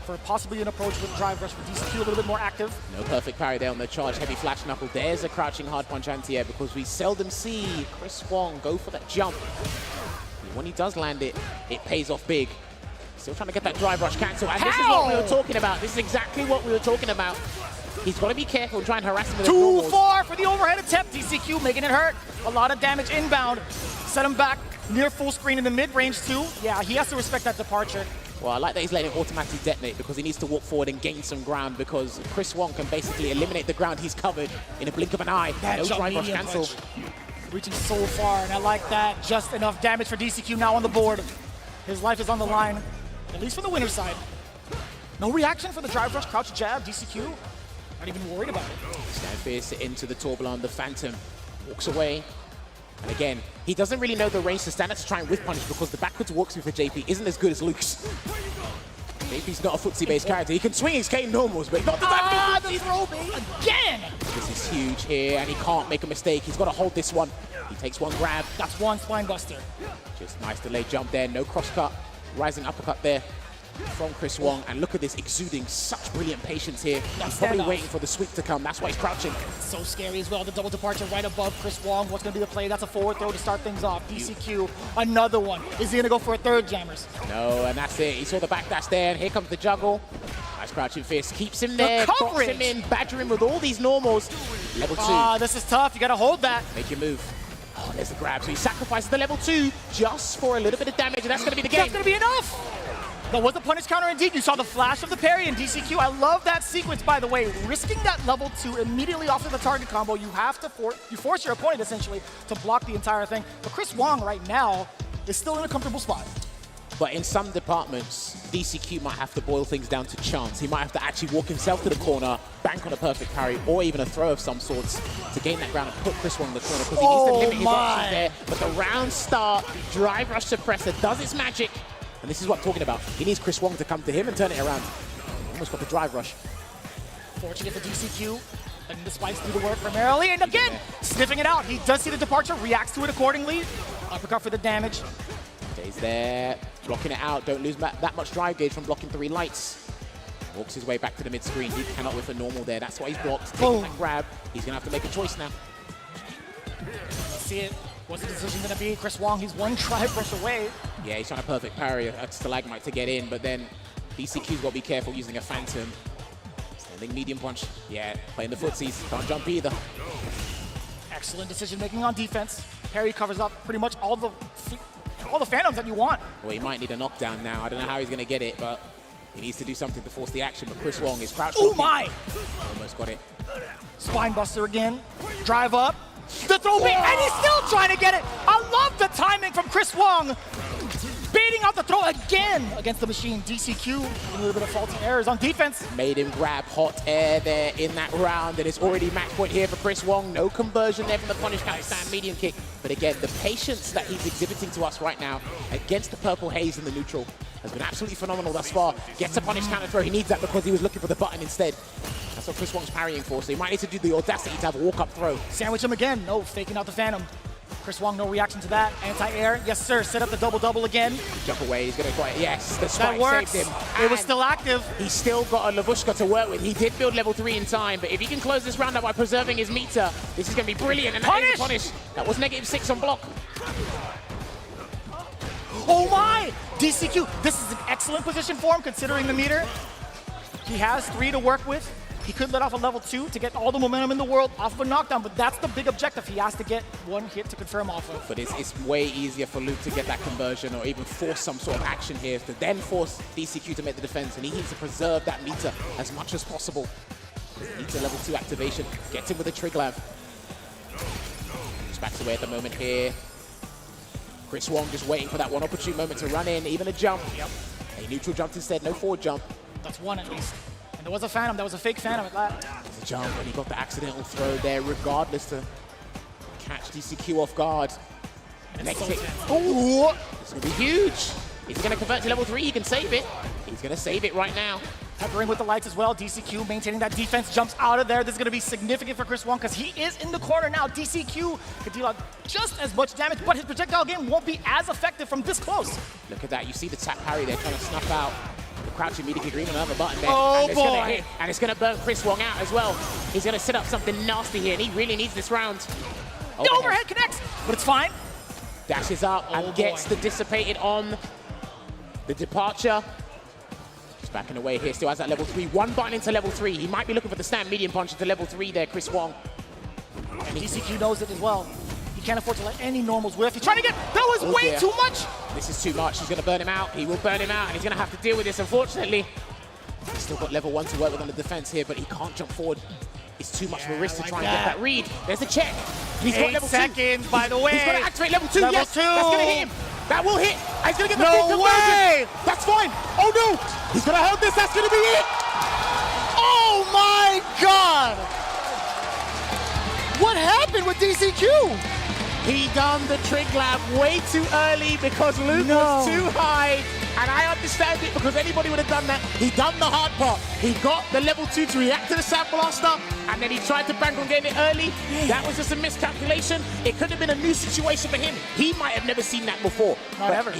for possibly an approach with drive rush for DCQ a little bit more active. No perfect parry there on the charge. Heavy flash knuckle. There's a crouching hard punch anti-air because we seldom see Chris Wong go for that jump. When he does land it, it pays off big. Still trying to get that drive rush cancel. And this is what we were talking about. This is exactly what we were talking about. He's got to be careful and try and harass him with the Too normals. far for the overhead attempt. DCQ making it hurt. A lot of damage inbound. Set him back near full screen in the mid-range too. Yeah, he has to respect that departure. Well, I like that he's letting it automatically detonate because he needs to walk forward and gain some ground because Chris Wong can basically eliminate the ground he's covered in a blink of an eye. That No jump drive rush medium cancel. punch. Reaching so far, and I like that. Just enough damage for DCQ now on the board. His life is on the line, at least from the winner's side. No reaction for the drive rush crouch jab. DCQ not even worried about it. Stand fierce into the Tourbillon. The Phantom walks away. And again, he doesn't really know the range to stand up to try and whiff punish because the backwards walk through for JP isn't as good as Luke's. JP's not a footsie-based character. He can swing his K normals, but not the Ah, the throw bait again! This is huge here, and he can't make a mistake. He's got to hold this one. He takes one grab. That's one spine buster. Just nice delayed jump there. No cross cut. Rising uppercut there from Chris Wong. And look at this, exuding such brilliant patience here. He's probably standoff. waiting for the sweep to come. That's why he's crouching. So scary as well. The double departure right above Chris Wong. What's going to be the play? That's a forward throw to start things off. DCQ, another one. Is he going to go for a third, Jammers? No, and that's it. He saw the backdash there, and here comes the juggle. Nice crouching fist. Keeps him there. Box coverage. him in. Badger him with all these normals. Level 2. Ah, this is tough. You got to hold that. Make your move. Oh, there's the grab. So he sacrifices the level 2 just for a little bit of damage, and that's going to be the game. That's going to be enough. That was a punish counter indeed. You saw the flash of the parry in DCQ. I love that sequence, by the way. Risking that level 2 immediately off of the target combo, you have to force your opponent essentially to block the entire thing. But Chris Wong right now is still in a comfortable spot. But in some departments, DCQ might have to boil things down to chance. He might have to actually walk himself to the corner, bank on a perfect parry, or even a throw of some sorts to gain that ground and put Chris Wong in the corner because he needs to limit his options there. But the round start, drive rush suppressor does its magic. And this is what I'm talking about. He needs Chris Wong to come to him and turn it around. Almost got the drive rush. Fortunate for DCQ. And the spikes do the work primarily. And again, sniffing it out. He does see the departure, reacts to it accordingly. Uppercut for the damage. Stays there, blocking it out. Don't lose that much drive gauge from blocking 3 lights. Walks his way back to the mid-screen. He cannot whiff a normal there. That's why he's blocked. Taking that grab. He's going to have to make a choice now. See it. What's the decision going to be? Chris Wong, he's one drive rush away. Yeah, he's trying to perfect parry a stalagmite to get in, but then DCQ's got to be careful using a Phantom. Standing medium punch. Yeah, playing the footsies. Can't jump either. Excellent decision making on defense. Parry covers up pretty much all the Phenoms that you want. Well, he might need a knockdown now. I don't know how he's going to get it, but he needs to do something to force the action. But Chris Wong is crouched. Oh my! Almost got it. Spine buster again. Drive up. The throw bait, and he's still trying to get it. I love the timing from Chris Wong. Baiting out the throw again against the machine. DCQ, a little bit of faulty errors on defense. Made him grab hot air there in that round, and it's already match point here for Chris Wong. No conversion there from the punish counter stand medium kick. But again, the patience that he's exhibiting to us right now against the purple haze in the neutral has been absolutely phenomenal thus far. Gets a punish counter throw. He needs that because he was looking for the button instead. That's what Chris Wong's parrying for, so he might need to do the audacity to have a walk-up throw. Sandwich him again. No, faking out the Phenom. Chris Wong, no reaction to that. Anti-air, yes sir. Set up the double-double again. Jump away, he's going to try it. Yes, the That spike works. saved him. It was And still active. he's still got a Lavushka to work with. He did build level 3 in time, but if he can close this round up by preserving his meter, this is going to be brilliant. And that is a punish. That was -6 on block. Oh my! DCQ, this is an excellent position for him considering the meter. He has 3 to work with. He could let off a level 2 to get all the momentum in the world off of a knockdown, but that's the big objective. He has to get 1 hit to confirm off of. But it's way easier for Luke to get that conversion or even force some sort of action here to then force DCQ to make the defense, and he needs to preserve that meter as much as possible. He needs a level 2 activation. Gets him with a Triglav. Just backs away at the moment here. Chris Wong just waiting for that one opportune moment to run in, even a jump. Yep. A neutral jump instead, no forward jump. That's 1 at least. And there was a Phenom, that was a fake Phenom at that. There's a jump, and he got the accidental throw there, regardless to catch DCQ off guard. Next hit. Oh, it's going to be huge. If he's going to convert to level 3, he can save it. He's going to save it right now. Peppering with the lights as well. DCQ maintaining that defense, jumps out of there. This is going to be significant for Chris Wong because he is in the corner now. DCQ can deal out just as much damage, but his projectile game won't be as effective from this close. Look at that. You see the tap parry there trying to snuff out the crouching media kick, even another button there. Oh, and it's boy. Gonna hit, and it's going to burn Chris Wong out as well. He's going to set up something nasty here, and he really needs this round. The overhead connects, but it's fine. Dashes up and gets the dissipated on the departure. He's backing away here, still has that level 3. 1 button into level 3. He might be looking for the stand medium punch into level 3 there, Chris Wong. And DCQ knows it as well. He can't afford to let any normals whiff. He's trying to get, that was way too much. This is too much. He's going to burn him out. He will burn him out, and he's going to have to deal with this, unfortunately. He's still got level 1 to work with on the defense here, but he can't jump forward. It's too much of a risk to try and get that read. There's a check. He's got 8 level 2. seconds, by the way. He's going to activate level 2. Level Yes, 2. that's going to hit him. That will hit. And he's going to get the No full conversion. way. That's fine. Oh, no. He's going to hold this. That's going to be it. Oh my God! What happened with DCQ? He done the Triglav way too early because Luke was too high. And I understand it because anybody would have done that. He done the hard part. He got the level 2 to react to the Sand Blaster, and then he tried to bank on getting it early. That was just a miscalculation. It could have been a new situation for him. He might have never seen that before. Not ever.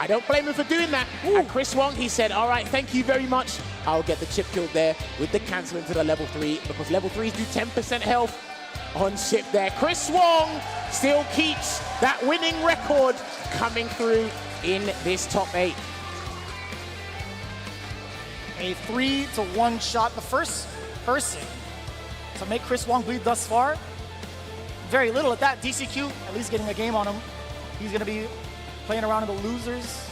I don't blame him for doing that. Ooh. And Chris Wong, he said, all right, thank you very much. I'll get the chip killed there with the cancel into the level 3 because level 3s do 10% health on chip there. Chris Wong still keeps that winning record coming through in this top 8. A 3-to-1 shot. The first person to make Chris Wong bleed thus far. Very little at that. DCQ at least getting a game on him. He's going to be playing around in the losers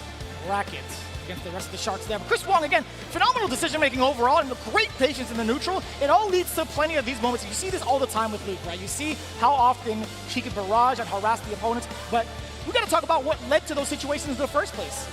bracket against the rest of the Sharks there. But Chris Wong, again, phenomenal decision-making overall and great patience in the neutral. It all leads to plenty of these moments. You see this all the time with Luke, right? You see how often he can barrage and harass the opponents. But we got to talk about what led to those situations in the first place.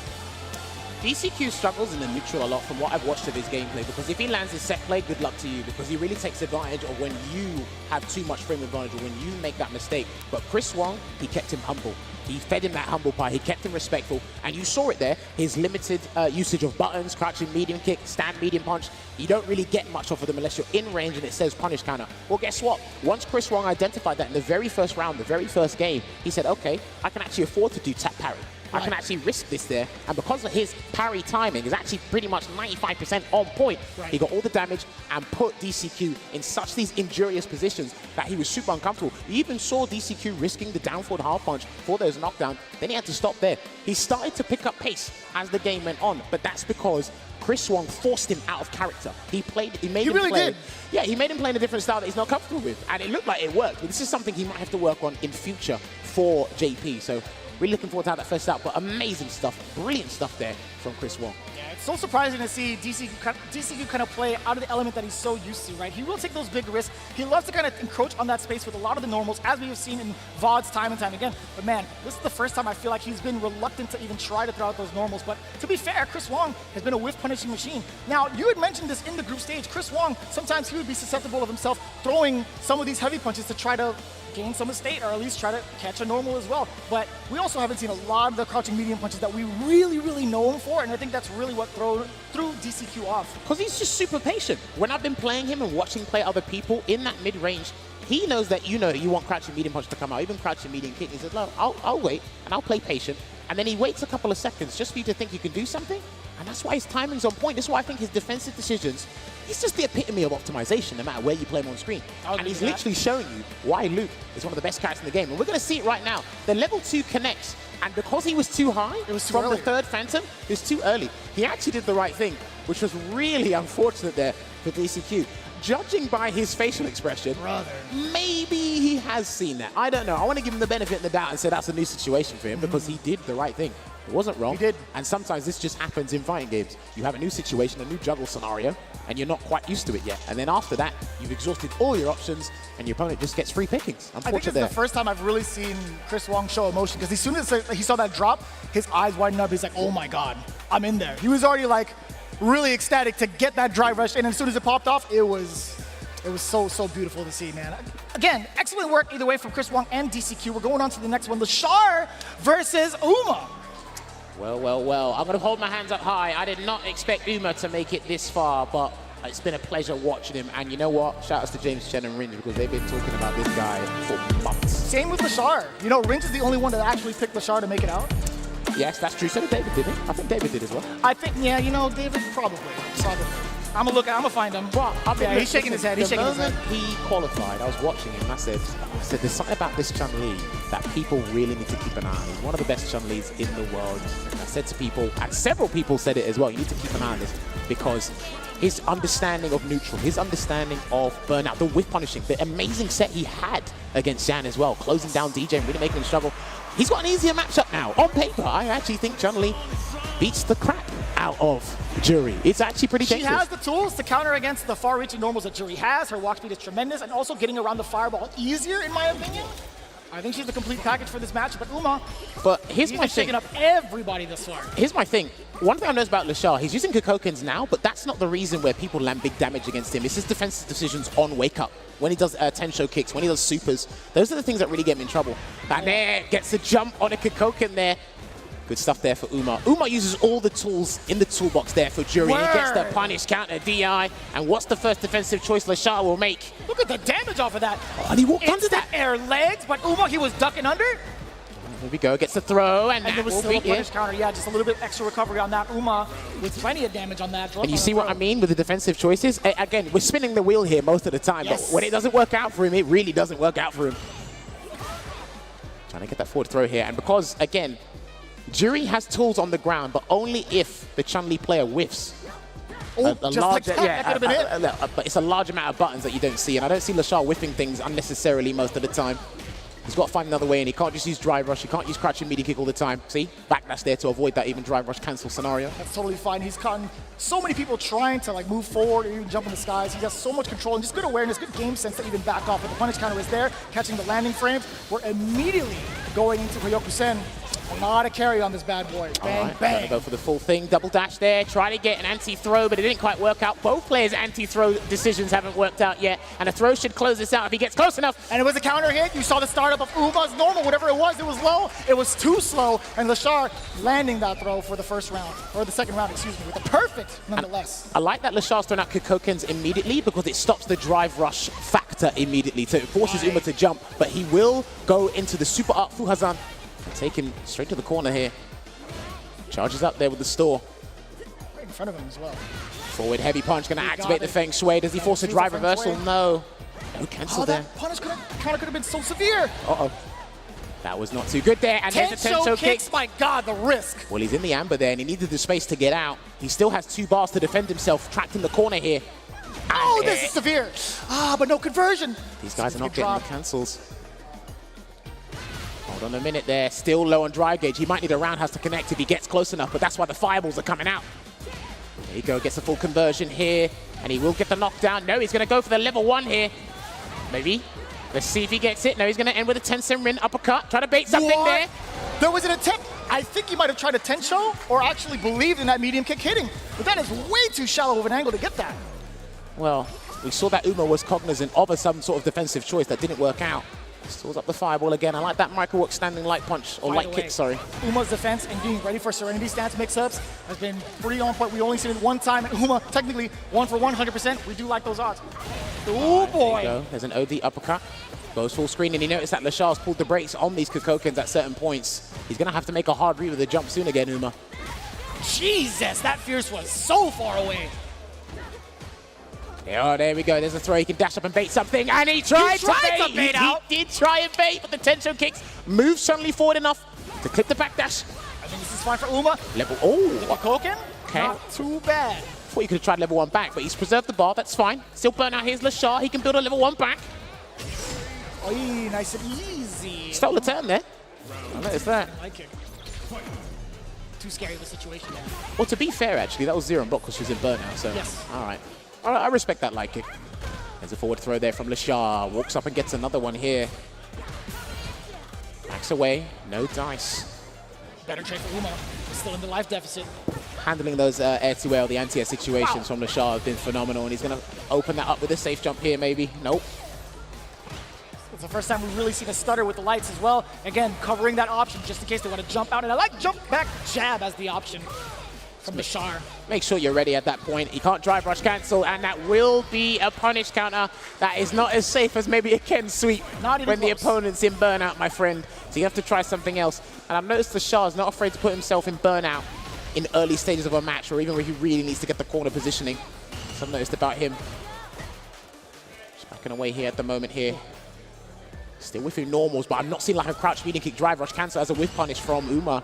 DCQ struggles in the neutral a lot from what I've watched of his gameplay because if he lands his set play, good luck to you because he really takes advantage of when you have too much frame advantage or when you make that mistake. But Chris Wong, he kept him humble. He fed him that humble pie. He kept him respectful. And you saw it there, his limited usage of buttons, crouching medium kick, stand medium punch. You don't really get much off of them unless you're in range and it says punish counter. Well, guess what? Once Chris Wong identified that in the very first round, the very first game, he said, okay, I can actually afford to do tap parry. I can actually risk this there. And because of his parry timing is actually pretty much 95% on point, he got all the damage and put DCQ in such these injurious positions that he was super uncomfortable. You even saw DCQ risking the down forward half punch for those knockdowns. Then he had to stop there. He started to pick up pace as the game went on, but that's because Chris Wong forced him out of character. He made him really play. did. Yeah, he made him play in a different style that he's not comfortable with. And it looked like it worked, but this is something he might have to work on in future for JP. So really looking forward to how that first out, but amazing stuff, brilliant stuff there from Chris Wong. Yeah, it's so surprising to see DCQ kind of play out of the element that he's so used to, right? He will take those big risks. He loves to kind of encroach on that space with a lot of the normals, as we have seen in VODs time and time again. But man, this is the first time I feel like he's been reluctant to even try to throw out those normals. But to be fair, Chris Wong has been a whiff punishing machine. Now, you had mentioned this in the group stage. Chris Wong, sometimes he would be susceptible of himself throwing some of these heavy punches to try to gain some estate, or at least try to catch a normal as well. But we also haven't seen a lot of the crouching medium punches that we really know him for, and I think that's really what threw DCQ off. Because he's just super patient. When I've been playing him and watching play other people in that mid-range, he knows that you want crouching medium punch to come out, even crouching medium kick. He says, no, I'll wait, and I'll play patient. And then he waits a couple of seconds just for you to think you can do something. And that's why his timing's on point. This is why I think his defensive decisions, he's just the epitome of optimization no matter where you play him on screen. And he's literally showing you why Luke is one of the best characters in the game. And we're going to see it right now. The level 2 connects And because he was too high It was too from early. the third Phantom, it was too early. He actually did the right thing, which was really unfortunate there for DCQ. Judging by his facial expression, Brother. maybe he has seen that. I don't know. I want to give him the benefit of the doubt and say that's a new situation for him because he did the right thing. It wasn't wrong. He did. And sometimes this just happens in fighting games. You have a new situation, a new juggle scenario, and you're not quite used to it yet. And then after that, you've exhausted all your options, and your opponent just gets free pickings. I think Unfortunate this is there. the first time I've really seen Chris Wong show emotion because as soon as he saw that drop, his eyes widened up. He's like, oh my God, I'm in there. He was already like really ecstatic to get that drive rush, and as soon as it popped off, it was so beautiful to see, man. Again, excellent work either way from Chris Wong and DCQ. We're going on to the next one, Lashar versus Uma. Well. I'm going to hold my hands up high. I did not expect Uma to make it this far, but it's been a pleasure watching him. And you know what? Shout outs to James Chen and Ringe because they've been talking about this guy for months. Same with Lashar. You know, Ringe is the only one that actually picked Lashar to make it out. Yes, that's true. So did David, didn't he? I think David did as well. I think, yeah, you know, David probably. I'm gonna look. I'm gonna find him. Well, I mean, yeah, he's shaking his head. He's shaking his head. The moment he qualified, I was watching him and I said, there's something about this Chun-Li that people really need to keep an eye on. He's one of the best Chun-Lis in the world. And I said to people, and several people said it as well, you need to keep an eye on this because his understanding of neutral, his understanding of burnout, the whiff punishing, the amazing set he had against Zhan as well, closing down DJ and really making him struggle. He's got an easier matchup now. On paper, I actually think Chun-Li beats the crap out of Jury. It's actually pretty She dangerous. has the tools to counter against the far-reaching normals that Jury has. Her walk speed is tremendous, and also getting around the fireball easier, in my opinion. I think she's the complete package for this match, but Uma, But here's he's my been thing. shaking up everybody this far. Here's my thing. One thing I know about Lashar, he's using Kokokens now, but that's not the reason where people land big damage against him. It's his defensive decisions on wake up. When he does Tensho kicks, when he does supers, those are the things that really get him in trouble. And there, gets a jump on a Kokoken there. Good stuff there for Uma. Uma uses all the tools in the toolbox there for Jury. He gets the punish, counter, DI. And what's the first defensive choice Lashar will make? Look at the damage off of that. Oh, and he walked under Instant that. air legs, but Uma, he was ducking under. Here we go, gets a throw, and And there that was will still a beat punish it. counter. Yeah, just a little bit extra recovery on that. Uma with plenty of damage on that. And you see what I mean with the defensive choices? Again, we're spinning the wheel here most of the time, Yes. but when it doesn't work out for him, it really doesn't work out for him. Trying to get that forward throw here, and because, again, Jury has tools on the ground, but only if the Chun-Li player whiffs. Oh, just like that, that could have been it. But it's a large amount of buttons that you don't see, and I don't see Lashar whiffing things unnecessarily most of the time. He's got to find another way, and he can't just use drive rush. He can't use crouch and media kick all the time. See? Backlash there to avoid that even drive rush cancel scenario. That's totally fine. He's caught so many people trying to like move forward or even jump in the skies. He has so much control and just good awareness, good game sense to even back off. But the punish counter is there, catching the landing frames. We're immediately going into Ryokusen. A lot of carry on this bad boy. Bang, All right, bang. gonna go for the full thing. Double dash there. Try to get an anti-throw, but it didn't quite work out. Both players' anti-throw decisions haven't worked out yet. And a throw should close this out if he gets close enough. And it was a counter hit. You saw the startup of Uma's normal, whatever it was low. It was too slow. And Lashar landing that throw for the first round, or the second round, excuse me, with a perfect nonetheless. I like that Lashar's throwing out Kokokens immediately because it stops the drive rush factor immediately. So it forces Uma to jump, but he will go into the super art Fuhazan and take him straight to the corner here. Charges up there with the store. Right in front of him as well. Forward heavy punch, gonna He activate got the it. Feng Shui. Does he force a Choose drive the Feng reversal? Shui. No. No cancel Oh, there. that punish counter could have been so severe. Uh-oh. That was not too good there. And there's a Tensho Tensho kick. kicks, my God, the risk. Well, he's in the amber there, and he needed the space to get out. He still has 2 bars to defend himself, trapped in the corner here. Oh, this is severe. But no conversion. These guys are not Good getting drop. the cancels. Hold on a minute there. Still low on drive gauge. He might need a roundhouse to connect if he gets close enough, but that's why the fireballs are coming out. There you go. Gets a full conversion here, and he will get the knockdown. No, he's going to go for the level 1 here. Maybe. Let's see if he gets it. No, he's going to end with a Tenshin Rin uppercut. Try to bait something What? there. There was an attempt. I think he might have tried a Tensho or actually believed in that medium kick hitting. But that is way too shallow of an angle to get that. Well, we saw that Uma was cognizant of some sort of defensive choice that didn't work out. Stalls up the fireball again. I like that Michael Work standing light punch, or By light the kick, way, sorry. Uma's defense and being ready for Serenity stance mix-ups has been pretty on point. We only seen it one time, and Uma technically 1 for 100%. We do like those odds. Oh boy. There you go. There's an OD uppercut. Goes full screen, and he noticed that Lashar's pulled the brakes on these Kokokens at certain points. He's going to have to make a hard read with the jump soon again, Uma. Jesus, that Fierce was so far away. Oh, there we go. There's a throw. He can dash up and bait something, and he tried, to bait He out. did try and bait, but the Tensho kicks moves suddenly forward enough to clip the backdash. I think this is fine for Uma. Level, oh, Koken, okay. not too bad. Thought you could have tried level 1 back, but he's preserved the bar, that's fine. Still burn out, here's Lashar, he can build a level 1 back. Oh, nice and easy. Stole the turn there. I noticed that. I like it. Too scary of a situation there. Well, to be fair, actually, that was 0 and block because she was in burnout, so. Yes. All right, I respect that light kick. There's a forward throw there from Lashar. Walks up and gets another one here. Backs away, no dice. Better trade for Uma. Still in the life deficit. Handling those air-to-air, the anti-air situations from Lashar have been phenomenal, and he's going to open that up with a safe jump here, maybe. Nope. It's the first time we've really seen a stutter with the lights as well. Again, covering that option just in case they want to jump out. And I like jump back jab as the option from Lashar. Make sure you're ready at that point. He can't drive rush cancel, and that will be a punish counter. That is not as safe as maybe a Ken sweep Not even when the close. opponent's in burnout, my friend. So you have to try something else. And I've noticed Lashar is not afraid to put himself in burnout in early stages of a match, or even where he really needs to get the corner positioning. So I've noticed about him. Just backing away here at the moment here. Still within normals, but I'm not seeing like a crouch medium kick drive rush cancel as a whiff punish from Uma.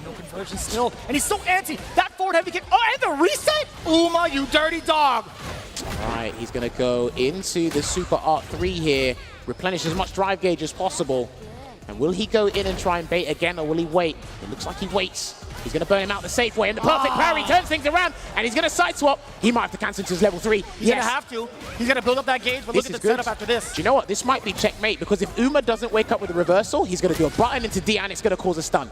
No conversion still. And he's so anti. That forward heavy kick. Oh, and the reset. Uma, you dirty dog. All right, he's going to go into the Super Art 3 here, replenish as much drive gauge as possible. And will he go in and try and bait again, or will he wait? It looks like he waits. He's going to burn him out the safe way, and the perfect parry turns things around, and he's going to side swap. He might have to cancel to his level 3. He's going to have to. He's going to build up that gauge, but This look at is the good. setup after this. Do you know what? This might be checkmate, because if Uma doesn't wake up with a reversal, he's going to do a button into D, and it's going to cause a stun.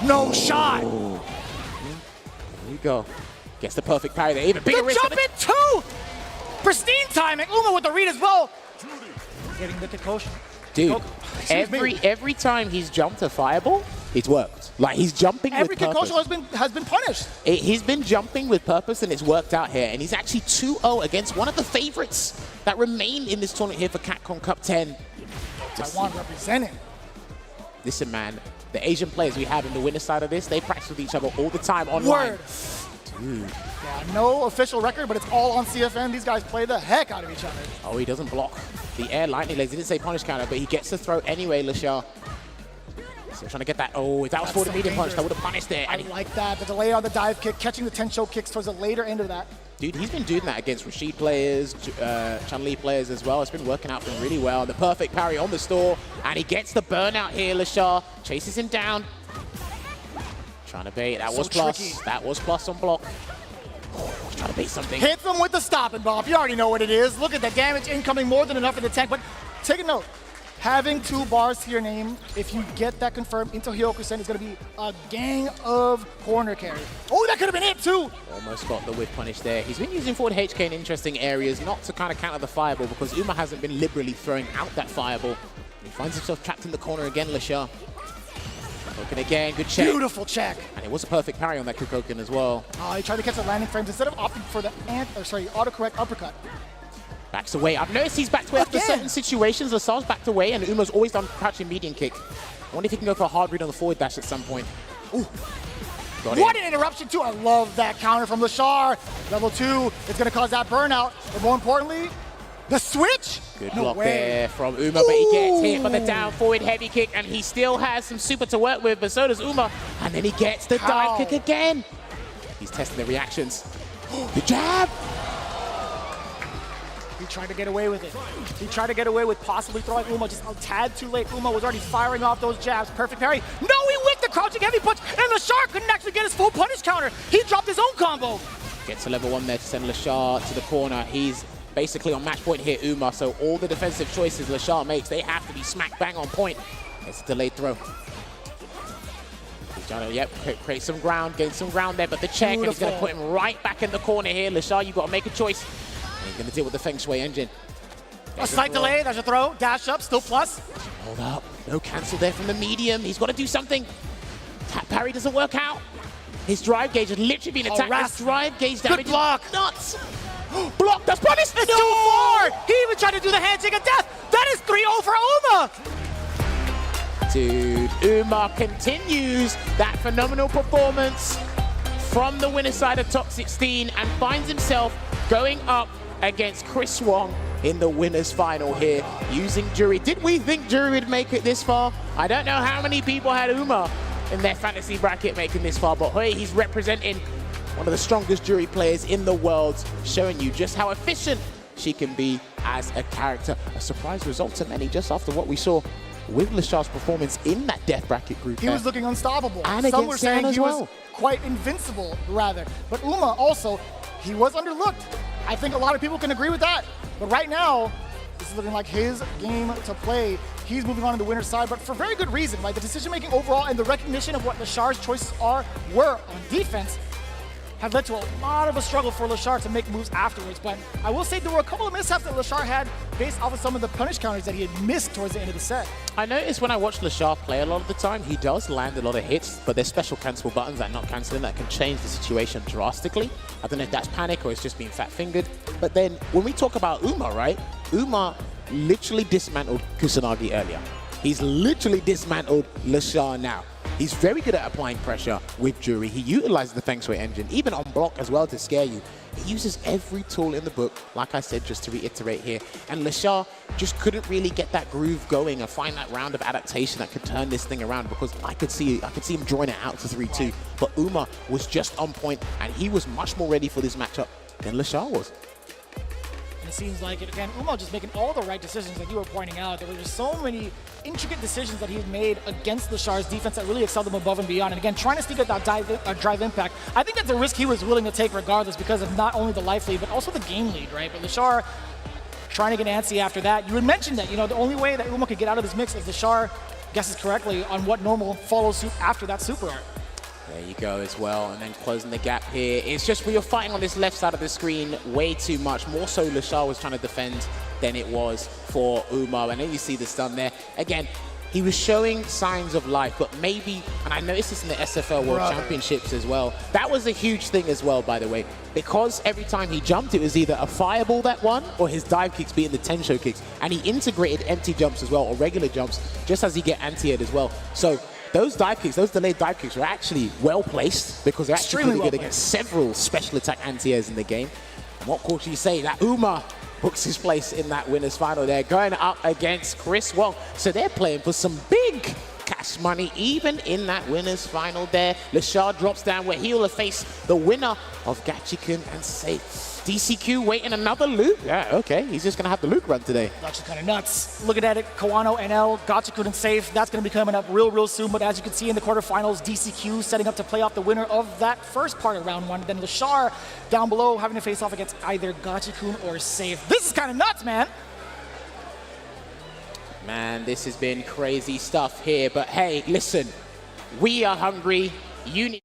No shot. There we go. Gets the perfect parry there. Even bigger The risk. jump in two. Pristine timing. Uma with the read as well. Getting the Kikoshi. Dude, Excuse me. every time he's jumped a fireball, it's worked. Like, he's jumping Every with purpose. Kikoshi has been punished. He's been jumping with purpose, and it's worked out here. And he's actually 2-0 against one of the favorites that remain in this tournament here for Capcom Cup 10. Taiwan representing. Listen, man, the Asian players we have in the winner side of this, they practice with each other all the time online. Word. Dude. Yeah, no official record, but it's all on CFN. These guys play the heck out of each other. Oh, he doesn't block the air lightning legs. He didn't say punish counter, but he gets the throw anyway, Lashar. Still trying to get that. Oh, if that was That's forward so medium punch, dangerous. that would have punished it. I And like that. The delay on the dive kick, catching the Tencho kicks towards the later end of that. dude, he's been doing that against Rashid players, Chun-Li players as well. It's been working out for him really well. The perfect parry on the store, and he gets the burnout here. Lashar chases him down. Trying to bait. That So was plus. tricky. That was plus on block. He's trying to bait something. Hits him with the stop and bop. You already know what it is. Look at the damage incoming, more than enough for the tank. But take a note. Having 2 bars to your name, if you get that confirmed into Hyoku-sen, it's going to be a gang of corner carry. Oh, that could have been it too. Almost got the whip punish there. He's been using forward HK in interesting areas, not to kind of counter the fireball, because Uma hasn't been liberally throwing out that fireball. He finds himself trapped in the corner again, Lashar. Kukoken again, good check. Beautiful check. And it was a perfect parry on that Kukoken as well. Oh, he tried to catch the landing frames instead of opting for the autocorrect uppercut. Backs away. I've noticed he's backed away after Again. certain situations. Lasar's backed away, and Uma's always done crouching medium kick. I wonder if he can go for a hard read on the forward dash at some point. Ooh. Got What it. an interruption too. I love that counter from Lashar. Level 2, it's going to cause that burnout. But more importantly, the switch. Good No block way. there from Uma, but he gets hit by the down forward heavy kick, and he still has some super to work with, but so does Uma. And then he gets the How? dive kick again. He's testing the reactions. The jab. He tried to get away with it. He tried to get away with possibly throwing Uma just a tad too late. Uma was already firing off those jabs. Perfect parry. No, he whipped the crouching heavy punch, and Lashar couldn't actually get his full punish counter. He dropped his own combo. Gets to level 1 there to send Lashar to the corner. He's basically on match point here, Uma, so all the defensive choices Lashar makes, they have to be smack bang on point. It's a delayed throw. He's trying to, create some ground, gain some ground there, but the check, and he's going to Beautiful. put him right back in the corner here. Lashar, you've got to make a choice. And he's going to deal with the Feng Shui engine. A slight delay. There's a throw. Dash up. Still plus. Hold up. No cancel there from the medium. He's got to do something. Tap parry doesn't work out. His drive gauge has literally been attacked. Harassed. His drive gauge Good damage is block. nuts. Block. That's punished. It's too far. He even tried to do the handshake of death. That is 3-0 for Uma. Dude, Uma continues that phenomenal performance from the winner side of top 16 and finds himself going up against Chris Wong in the winners final here using Jury. Did we think Jury would make it this far? I don't know how many people had Uma in their fantasy bracket making this far, but hey, he's representing one of the strongest Jury players in the world, showing you just how efficient she can be as a character. A surprise result to many just after what we saw with Lashar's performance in that death bracket group. He was looking unstoppable. And some were against saying Sheen he as well. was quite invincible, rather. But Uma also, he was underlooked. I think a lot of people can agree with that. But right now, this is looking like his game to play. He's moving on to the winner's side, but for very good reason. Like the decision-making overall and the recognition of what Lashar's choices were on defense have led to a lot of a struggle for Lashar to make moves afterwards. But I will say there were a couple of mishaps that Lashar had based off of some of the punish counters that he had missed towards the end of the set. I noticed when I watch Lashar play a lot of the time, he does land a lot of hits, but there's special cancelable buttons that not canceling that can change the situation drastically. I don't know if that's panic or it's just being fat-fingered. But then when we talk about Uma, right? Uma literally dismantled Kusanagi earlier. He's literally dismantled Lashar now. He's very good at applying pressure with Jury. He utilizes the Feng Shui engine, even on block as well, to scare you. He uses every tool in the book, like I said, just to reiterate here. And Lashar just couldn't really get that groove going and find that round of adaptation that could turn this thing around, because I could see him drawing it out to 3-2. But Uma was just on point, and he was much more ready for this matchup than Lashar was. It seems like, again, Uma just making all the right decisions that you were pointing out. There were just so many intricate decisions that he made against Lashar's defense that really excelled him above and beyond. And again, trying to sneak out that drive impact, I think that's a risk he was willing to take regardless because of not only the life lead, but also the game lead, right? But Lashar trying to get antsy after that. You had mentioned that, the only way that Uma could get out of this mix is Lashar guesses correctly on what normal follows suit after that super art. There you go as well, and then closing the gap here. It's just we were fighting on this left side of the screen way too much. More so Lashar was trying to defend than it was for Uma. And then you see the stun there. Again, he was showing signs of life, but maybe, and I noticed this in the SFL World Championships as well. That was a huge thing as well, by the way, because every time he jumped, it was either a fireball that won or his dive kicks beating the Tensho kicks. And he integrated empty jumps as well, or regular jumps, just as he get anti-aired as well. So those dive kicks, those delayed dive kicks were actually well placed because they're actually pretty good against several special attack anti-airs in the game. And what could you say? That Uma books his place in that winners final there, going up against Chris Wong. So they're playing for some big cash money, even in that winners final there. Lashar drops down where he will face the winner of Gachikun and Safe. DCQ waiting another Luke. Yeah, okay, he's just gonna have the Luke run today. That's just kind of nuts. Looking at it, Kanano, NL, Gachikun and Safe, that's going to be coming up real soon. But as you can see in the quarterfinals, DCQ setting up to play off the winner of that first part of round one. Then Lashar down below having to face off against either Gachikun or Safe. This is kind of nuts, man. Man, this has been crazy stuff here. But hey, listen, we are hungry. You need.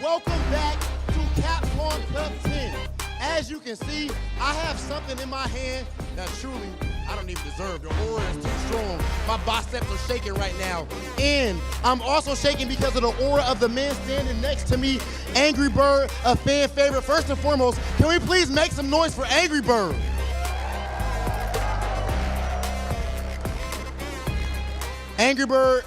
Welcome back to Capcom Cup 10. As you can see, I have something in my hand that truly I don't even deserve. The aura is too strong. My biceps are shaking right now. And I'm also shaking because of the aura of the man standing next to me, Angry Bird, a fan favorite. First and foremost, can we please make some noise for Angry Bird? Angry Bird,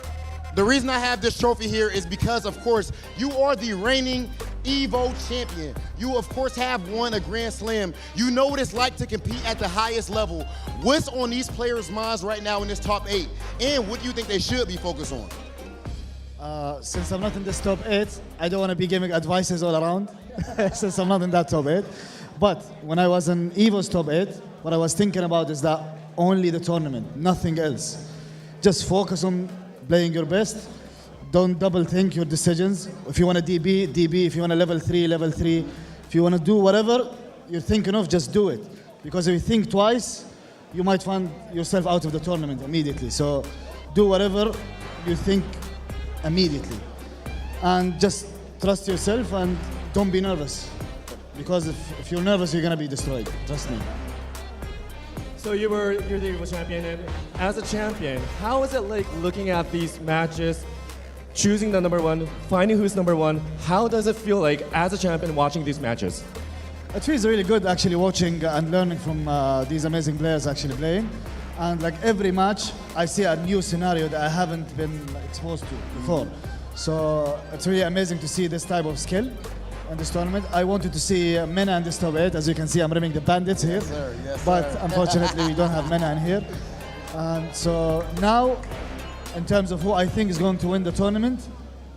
the reason I have this trophy here is because, of course, you are the reigning Evo champion. You, of course, have won a Grand Slam. You know what it's like to compete at the highest level. What's on these players' minds right now in this top 8? And what do you think they should be focused on? Since I'm not in this top 8, I don't want to be giving advices all around, since I'm not in that top 8. But when I was in Evo's top 8, what I was thinking about is that only the tournament, nothing else. Just focus on playing your best. Don't double think your decisions. If you want to DB, DB. If you want to level 3, level 3. If you want to do whatever you're thinking of, just do it. Because if you think twice, you might find yourself out of the tournament immediately. So do whatever you think immediately. And just trust yourself and don't be nervous. Because if you're nervous, you're going to be destroyed. Trust me. So you're the Evo champion, and as a champion, how is it like looking at these matches, choosing the number one, finding who's number one? How does it feel like as a champion watching these matches? It feels really good actually watching and learning from these amazing players actually playing. And like every match, I see a new scenario that I haven't been exposed to before. So it's really amazing to see this type of skill in this tournament. I wanted to see Mena in this top 8. As you can see, I'm rimming the bandits here. Yes, sir. Yes, but sir. unfortunately, we don't have Mena in here. And so now, in terms of who I think is going to win the tournament,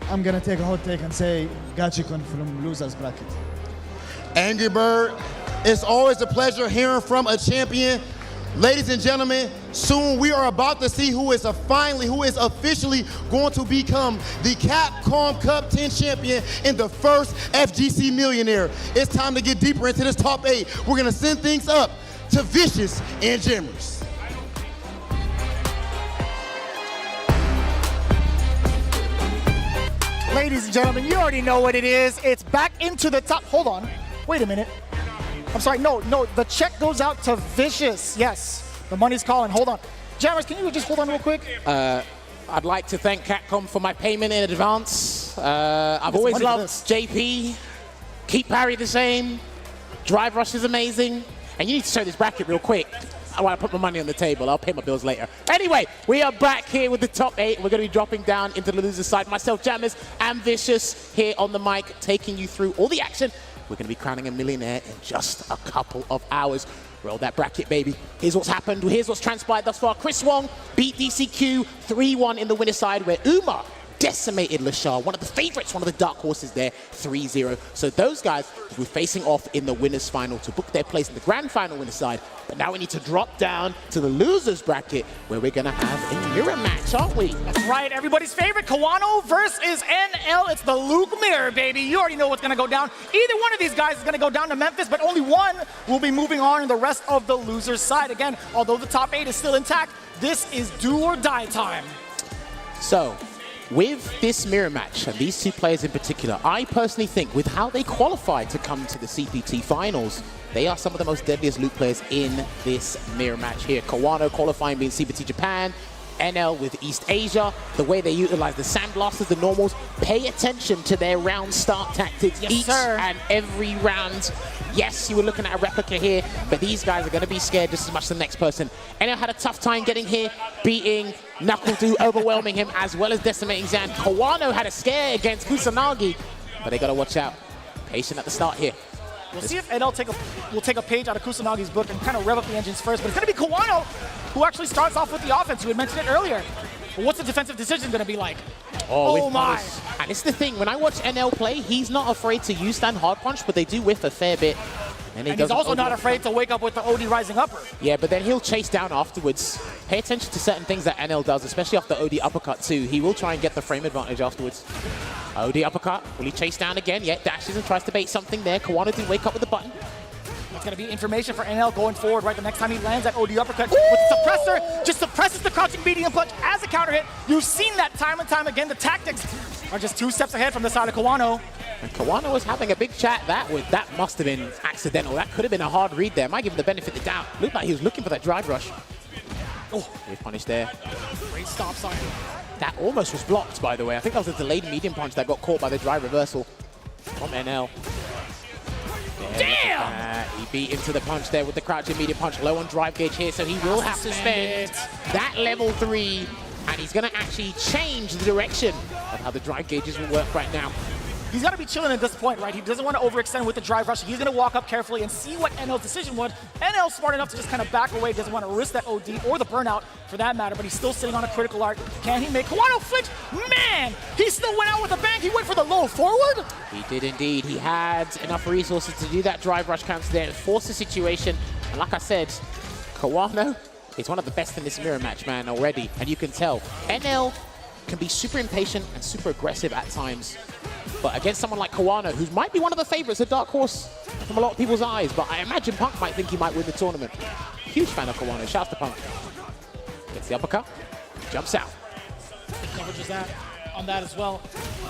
I'm going to take a hot take and say Gachikun from losers bracket. Angry Bird, it's always a pleasure hearing from a champion. Ladies and gentlemen, soon we are about to see who is officially going to become the Capcom Cup 10 champion and the first FGC millionaire. It's time to get deeper into this top 8. We're going to send things up to Vicious and Jimmers. Ladies and gentlemen, you already know what it is. It's back into the top. Hold on. Wait a minute. I'm sorry. No. The check goes out to Vicious. Yes. The money's calling. Hold on. Jammers, can you just hold on real quick? I'd like to thank Capcom for my payment in advance. I've always loved JP. Keep parry the same. Drive rush is amazing. And you need to show this bracket real quick. I want to put my money on the table. I'll pay my bills later. Anyway, we are back here with the top 8. We're going to be dropping down into the loser side. Myself, Jammers, and Vicious here on the mic, taking you through all the action. We're going to be crowning a millionaire in just a couple of hours. Roll that bracket, baby. Here's what's happened. Here's what's transpired thus far. Chris Wong beat DCQ 3-1 in the winner's side, where Uma decimated Lashar, one of the favorites, one of the dark horses there, 3-0. So those guys will be facing off in the winner's final to book their place in the grand final winner's side. But now we need to drop down to the losers bracket, where we're going to have a mirror match, aren't we? That's right. Everybody's favorite, Kawano versus NL. It's the Luke Mirror, baby. You already know what's going to go down. Either one of these guys is going to go down to Memphis, but only one will be moving on in the rest of the losers side. Again, although the top 8 is still intact, this is do or die time. So, with this mirror match, and these two players in particular, I personally think with how they qualified to come to the CPT finals, they are some of the most deadliest Luke players in this mirror match here. Kawano qualifying being CPT Japan, NL with East Asia, the way they utilize the sandblasters, the normals. Pay attention to their round start tactics each and every round. Yes, you were looking at a replica here, but these guys are going to be scared just as much as the next person. NL had a tough time getting here, beating Knuckle, overwhelming him, as well as decimating Zan. Kawano had a scare against Kusanagi, but they got to watch out. Patient at the start here. We'll see if NL will take a page out of Kusanagi's book and kind of rev up the engines first, but it's going to be Kawano who actually starts off with the offense. You had mentioned it earlier. But what's the defensive decision going to be like? Oh my. And it's the thing, when I watch NL play, he's not afraid to use stand hard punch, but they do whiff a fair bit. And he's also not afraid to wake up with the OD rising upper. Yeah, but then he'll chase down afterwards. Pay attention to certain things that NL does, especially off the OD uppercut too. He will try and get the frame advantage afterwards. OD uppercut, will he chase down again? Yeah, dashes and tries to bait something there. Kawano didn't wake up with the button. That's going to be information for NL going forward, right? The next time he lands that OD uppercut with the suppressor, just suppresses the crouching medium punch as a counter hit. You've seen that time and time again. The tactics are just 2 steps ahead from the side of Kawano. And Kawano was having a big chat. That must have been accidental. That could have been a hard read there. Might give him the benefit of the doubt. Looked like he was looking for that drive rush. Oh, he was punished there. Great stop sign. That almost was blocked, by the way. I think that was a delayed medium punch that got caught by the drive reversal from NL. Damn! He beat into the punch there with the crouching medium punch. Low on drive gauge here, so he will have to spend that level 3. And he's going to actually change the direction of how the drive gauges will work right now. He's got to be chilling at this point, right? He doesn't want to overextend with the drive rush. He's going to walk up carefully and see what NL's decision was. NL's smart enough to just kind of back away. Doesn't want to risk that OD or the burnout for that matter, but he's still sitting on a critical art. Can he make Kawano flinch? Man, he still went out with a bang. He went for the low forward. He did indeed. He had enough resources to do that drive rush counter there and force the situation. And like I said, Kawano is one of the best in this mirror match, man, already. And you can tell. NL can be super impatient and super aggressive at times. But against someone like Kawano, who might be one of the favorites, a dark horse from a lot of people's eyes, but I imagine Punk might think he might win the tournament. Huge fan of Kawano. Shouts to Punk. Gets the uppercut, jumps out. Coverages that on that as well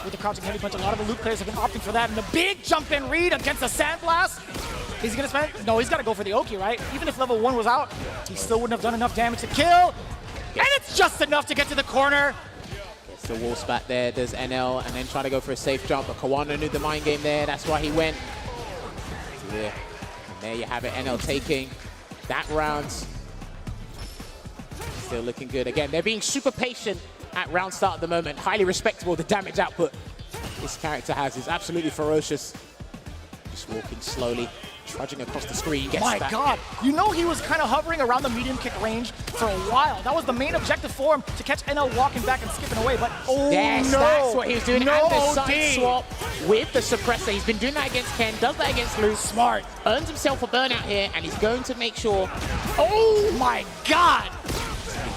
with the crouching heavy punch. A lot of the Luke players have been opting for that. And the big jump in read against the Sandblast. Is he going to spend? No, he's got to go for the Oki, right? Even if level 1 was out, he still wouldn't have done enough damage to kill. And it's just enough to get to the corner. The wall spat there, does NL, and then try to go for a safe jump, but Kawano knew the mind game there, that's why he went. Yeah. And there you have it, NL taking that round. Still looking good. Again, they're being super patient at round start at the moment. Highly respectable, the damage output this character has is absolutely ferocious. Just walking slowly, trudging across the screen. Gets My that. God, you know he was kind of hovering around the medium kick range for a while. That was the main objective for him, to catch NL walking back and skipping away, but oh Yes, no. that's what he was doing. No and the OD. side swap with the suppressor. He's been doing that against Ken, does that against Luke. Smart. Earns himself a burnout here, and he's going to make sure. Oh my God.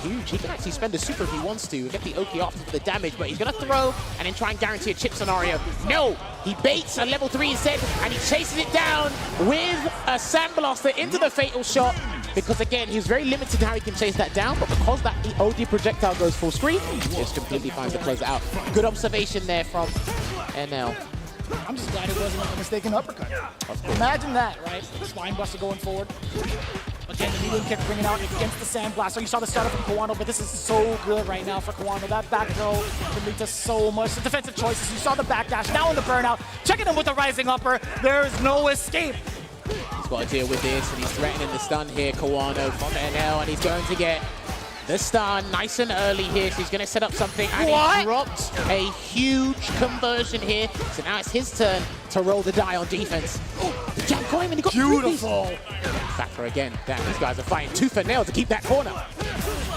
Huge. He can actually spend a super if he wants to and get the Oki after for the damage, but he's going to throw and then try and guarantee a chip scenario. No, he baits a level 3 instead, and he chases it down with a Sandblaster into the fatal shot, because again, he's very limited in how he can chase that down, but because that OD projectile goes full screen, he just completely finds to close it out. Good observation there from NL. I'm just glad it wasn't a mistaken uppercut. Imagine that, right? Spine buster going forward. Again, the medium kick bringing out against the Sandblaster. You saw the startup from Kawano, but this is so good right now for Kawano. That back throw can lead to so much. The defensive choices. You saw the backdash. Now in the burnout. Checking him with the rising upper. There's no escape. He's got to deal with this, and he's threatening the stun here, Kawano from NL, and he's going to get the stun nice and early here, so he's going to set up something, and he dropped a huge conversion here. So now it's his turn to roll the die on defense. Oh, the jump caught him, and he got Beautiful. Factor again. Damn, these guys are fighting tooth and nail to keep that corner.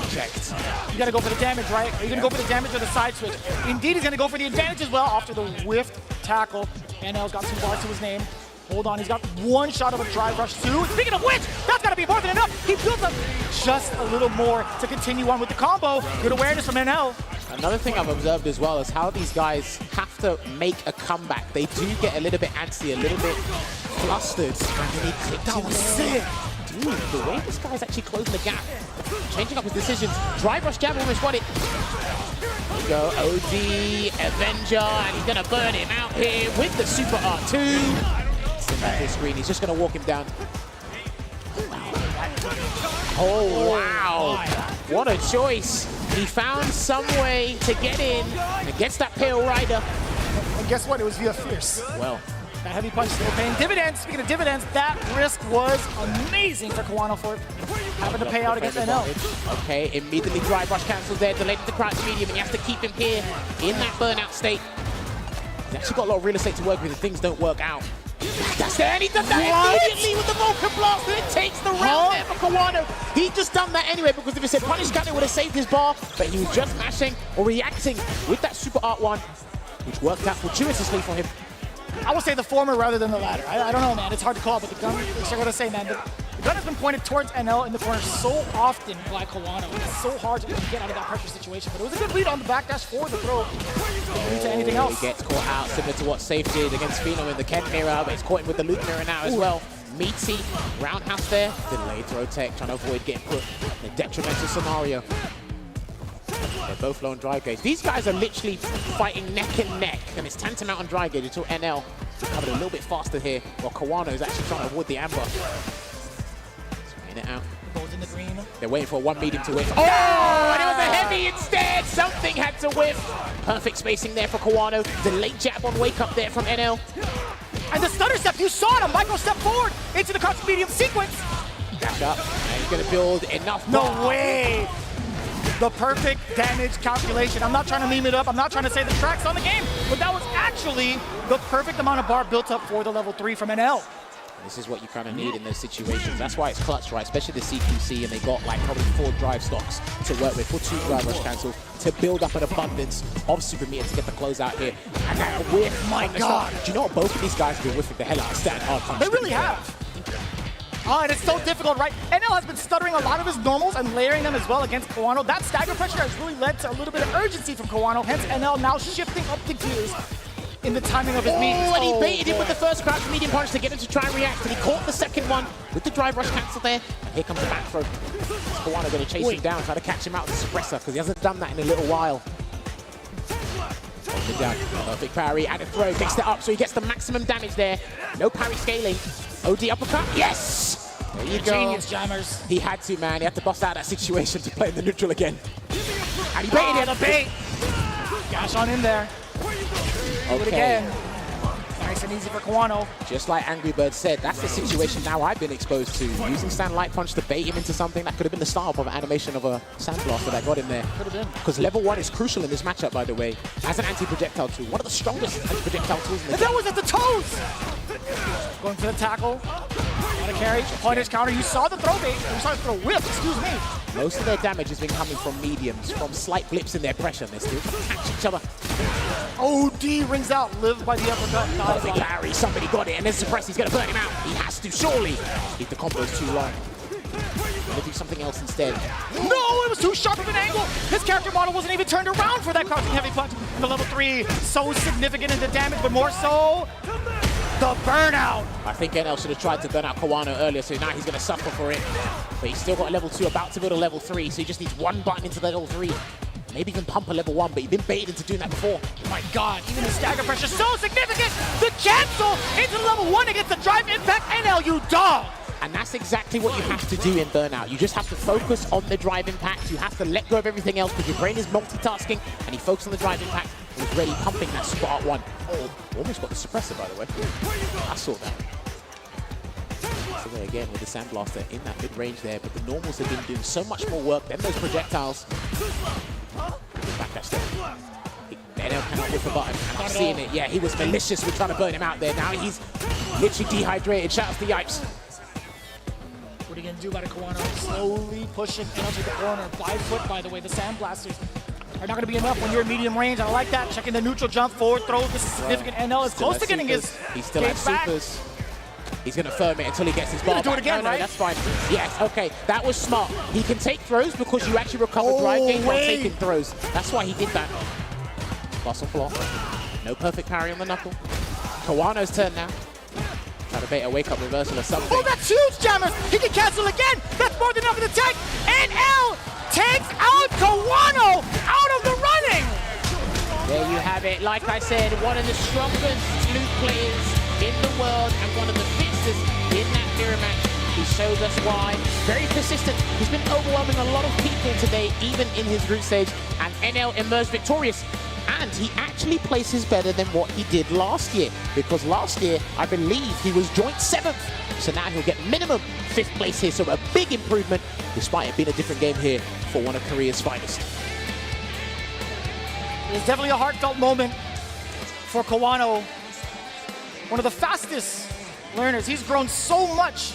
Checked. You gotta go for the damage, right? Are you gonna go for the damage or the side switch? Indeed, he's gonna go for the advantage as well after the whiffed tackle. NL's got 2 bars to his name. Hold on, he's got 1 shot of a drive rush too. Speaking of which, that's gotta be more than enough. He builds up just a little more to continue on with the combo. Good awareness from NL. Another thing I've observed as well is how these guys have to make a comeback. They do get a little bit antsy, a little bit flustered. That was sick. Dude, the way this guy's actually closing the gap, changing up his decisions. Drive rush jab almost won it. Here we go, OD, Avenger, and he's gonna burn him out here with the Super R2. This screen, he's just gonna walk him down. Oh, wow. What a choice. He found some way to get in and gets that Pale Rider. And guess what? It was via Fierce. Well, that heavy punch still paying dividends. Speaking of dividends, that risk was amazing for Kawano for having to pay out against NL. Okay, immediately drive rush cancels there, delayed the crouch medium, and he has to keep him here in that burnout state. He's actually got a lot of real estate to work with if things don't work out. That's there, and he does that immediately with the Vulcan Blast, and it takes the round there for Kawano. He just done that anyway, because if he said punish Kanano, would have saved his bar, but he was just mashing or reacting with that Super Art 1, which worked out fortuitously for him. I would say the former rather than the latter. I don't know, man. It's hard to call, but the gun, I gotta say, man, the gun has been pointed towards NL in the corner so often by Kawano. It's so hard to get out of that pressure situation, but it was a good lead on the backdash for the throw. Didn't lead to anything else. He gets caught out, similar to what Safe did against Phenom in the Ken mirror, but he's caught him with the Luke mirror now as well. Meaty, roundhouse there, delayed throw tech, trying to avoid getting put in a detrimental scenario. They're both low on drive gauge. These guys are literally fighting neck and neck, and it's tantamount on drive gauge until NL covered a little bit faster here, while Kawano is actually trying to avoid the amber. Swinging it out. Goes in the green. They're waiting for one medium to whiff. Oh, and it was a heavy instead. Something had to whiff. Perfect spacing there for Kawano. Delayed jab on wake up there from NL. And the stutter step, you saw it, a micro step forward into the crouch medium sequence. Dash up, and he's gonna build enough. No way. The perfect damage calculation. I'm not trying to meme it up. I'm not trying to say the track's on the game, but that was actually the perfect amount of bar built up for the level 3 from NL. This is what you kind of need in those situations. That's why it's clutch, right? Especially the CQC, and they got like probably 4 drive stocks to work with, for 2 drive rush cancels to build up an abundance of super meter to get the close out here. And that whiff, My God. Do you know what? Both of these guys have been whiffing the hell out of stand hard punch. They really have. Oh, and it's so difficult, right? NL has been stuttering a lot of his normals and layering them as well against Kawano. That stagger pressure has really led to a little bit of urgency from Kawano, hence NL now shifting up the gears in the timing of his meet. And he baited him with the first crouch medium punch to get him to try and react, and he caught the second one with the drive rush cancel there. And here comes the back throw. Kawano going to chase him down, try to catch him out with the suppressor, because he hasn't done that in a little while. Hold him down. Perfect parry and a throw, mixed it up so he gets the maximum damage there. No parry scaling. OD uppercut, yes! There you go. Genius jammers. He had to, man. He had to bust out that situation to play in the neutral again. And he baited it. The bait. Gash on in there. Do it again. Nice and easy for Kawano. Just like Angry Bird said, that's the situation now I've been exposed to. Using Stand Light Punch to bait him into something that could have been the start of an animation of a Sandblaster that got him there. Could have been. Because level 1 is crucial in this matchup, by the way, as an anti-projectile tool. One of the strongest anti-projectile tools in the And game. that was at the toes. Going for the tackle. Got a carry. Punish counter. You saw the throw bait. You saw the throw whip. Excuse me. Most of their damage has been coming from mediums, from slight blips in their pressure. They're still trying to catch each other. OD rings out. Live by the uppercut. Perfect parry. Somebody got it, and then suppress. He's going to burn him out. He has to, surely. If the combo's too long. Going to do something else instead. No, it was too sharp of an angle. His character model wasn't even turned around for that crouching heavy punch. And the level 3, so significant in the damage, but more so, the burnout. I think NL should have tried to burn out Kawano earlier, so now he's going to suffer for it. But he's still got a level 2, about to build a level 3, so he just needs one button into the level 3. Maybe even pump a level 1, but he's been baited into doing that before. My God, even the stagger pressure so significant. The cancel into the level 1 against the drive impact. NL, you dog. And that's exactly what you have to do in Burnout. You just have to focus on the drive impact. You have to let go of everything else because your brain is multitasking, and he focused on the drive impact and was ready pumping that spot 1. Oh, almost got the suppressor, by the way. I saw that. So there again with the Sandblaster in that mid-range there, but the normals have been doing so much more work than those projectiles. Back that step. NL cannot whip a button. I'm not seeing it. Yeah, he was malicious with trying to burn him out there. Now he's literally dehydrated. Shout out to Yipes. What are you going to do about it, Kawano? Slowly pushing into the corner. 5 foot, by the way. The Sandblasters are not going to be enough when you're in medium range. I like that. Checking the neutral jump, forward throw. This is significant. NL is close to getting his He's still at supers. He's going to firm it until he gets his bar do it back. again, no, right? That's fine. Yes, okay. That was smart. He can take throws because you actually recover drive gain while taking throws. That's why he did that. Muscle floor. No perfect parry on the knuckle. Kawano's turn now. Try to bait a wake-up reversal or something. Oh, that's huge, jammers! He can cancel again! That's more than enough in the tank! NL takes out Kawano out of the running! There you have it. Like I said, one of the strongest loot players in the world and one of the fastest in that mirror match. He shows us why. Very persistent. He's been overwhelming a lot of people today, even in his group stage, and NL emerged victorious. And he actually places better than what he did last year, because last year, I believe he was joint 7th. So now he'll get minimum 5th place here, so a big improvement, despite it being a different game here for one of Korea's finest. It's definitely a heartfelt moment for Kawano. One of the fastest learners. He's grown so much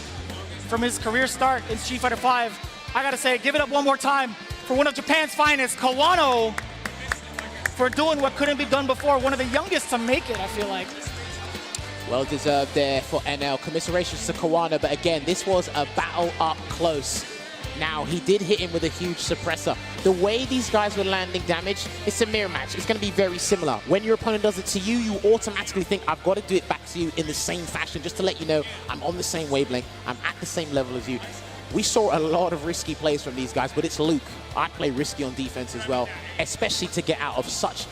from his career start in Street Fighter V. I gotta say, give it up one more time for one of Japan's finest, Kawano, for doing what couldn't be done before. One of the youngest to make it, I feel like. Well deserved there for NL. Commiserations to Kawano, but again, this was a battle up close. Now, he did hit him with a huge suppressor. The way these guys were landing damage, it's a mirror match. It's going to be very similar. When your opponent does it to you, you automatically think, I've got to do it back to you in the same fashion, just to let you know I'm on the same wavelength, I'm at the same level as you. We saw a lot of risky plays from these guys, but it's Luke. I play risky on defense as well. especially to get out of such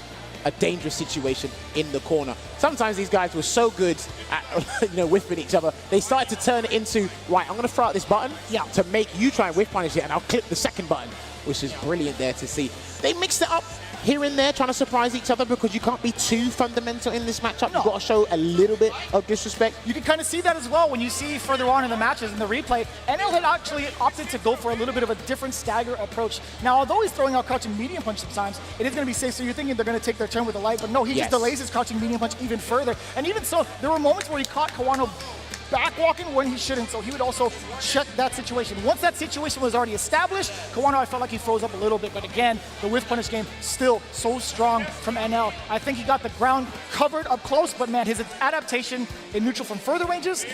a dangerous situation in the corner. Sometimes these guys were so good at whiffing each other, they started to turn it into, right, I'm going to throw out this button to make you try and whiff punish it, and I'll click the second button, which is brilliant there to see. They mixed it up here and there, trying to surprise each other, because you can't be too fundamental in this matchup. You've got to show a little bit of disrespect. You can kind of see that as well when you see further on in the matches in the replay. NL had actually opted to go for a little bit of a different stagger approach. Now, although he's throwing out crouching medium punch sometimes, it is going to be safe, so you're thinking they're going to take their turn with the light, but no, he just delays his crouching medium punch even further. And even so, there were moments where he caught Kawano backwalking when he shouldn't, so he would also check that situation. Once that situation was already established, Kawano, I felt like he froze up a little bit, but again, the whiff punish game still so strong from NL. I think he got the ground covered up close, but man, his adaptation in neutral from further ranges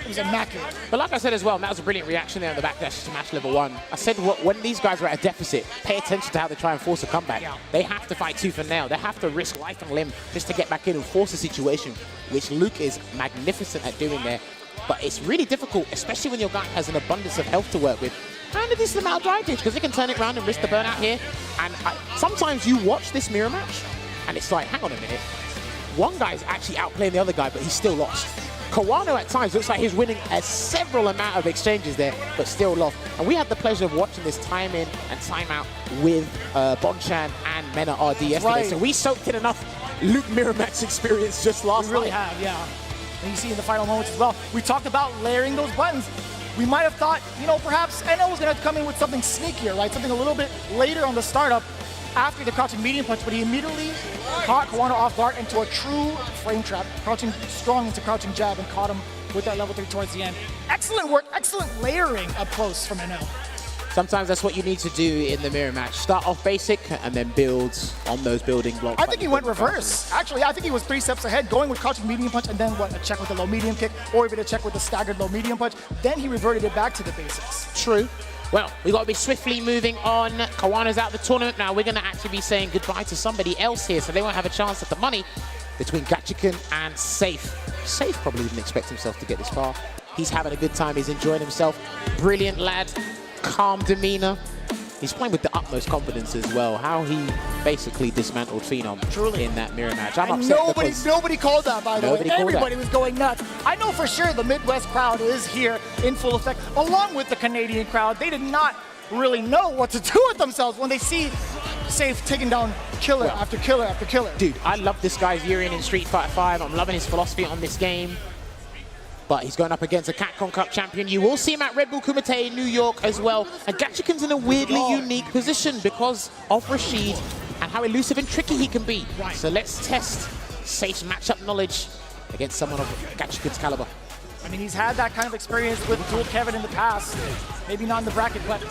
was immaculate. But like I said as well, and that was a brilliant reaction there on the backdash to match level 1. I said when these guys are at a deficit, pay attention to how they try and force a comeback. They have to fight tooth and nail. They have to risk life and limb just to get back in and force a situation, which Luke is magnificent at doing there. But it's really difficult, especially when your guy has an abundance of health to work with, and a decent amount of advantage, because he can turn it around and risk the burnout here. And sometimes you watch this mirror match, and it's like, hang on a minute, one guy's actually outplaying the other guy, but he's still lost. Kawano at times looks like he's winning a several amount of exchanges there, but still lost. And we had the pleasure of watching this time in and time out with Bonchan and Mena RD yesterday. So we soaked in enough Luke mirror match experience just last night. We really have, yeah. And you see in the final moments as well, we talked about layering those buttons. We might have thought, perhaps NL was going to come in with something sneakier, right? Something a little bit later on the startup after the crouching medium punch, but he immediately caught Kawano off guard into a true frame trap, crouching strong into crouching jab, and caught him with that level 3 towards the end. Excellent work, excellent layering up close from NL. Sometimes that's what you need to do in the mirror match. Start off basic and then build on those building blocks. I think he went reverse. Actually, I think he was 3 steps ahead, going with crouching medium punch and then a check with the low medium kick, or even a check with the staggered low medium punch. Then he reverted it back to the basics. True. Well, we've got to be swiftly moving on. Kawano's out of the tournament now. We're going to actually be saying goodbye to somebody else here, so they won't have a chance at the money between Gachikun and Safe. Safe probably didn't expect himself to get this far. He's having a good time. He's enjoying himself. Brilliant lad. Calm demeanor. He's playing with the utmost confidence as well. How he basically dismantled Phenom in that mirror match. I'm upset nobody called that, by the way. Everybody that. was going nuts. I know for sure the Midwest crowd is here in full effect, along with the Canadian crowd. They did not really know what to do with themselves when they see Safe taking down killer after killer after killer. Dude, I love this guy's year in Street Fighter 5. I'm loving his philosophy on this game. But he's going up against a Capcom Cup champion. You will see him at Red Bull Kumite in New York as well. And Gachikun's in a weirdly unique position because of Rashid and how elusive and tricky he can be. So let's test Safe's matchup knowledge against someone of Gachikun's caliber. I mean, he's had that kind of experience with Dual Kevin in the past. Maybe not in the bracket, but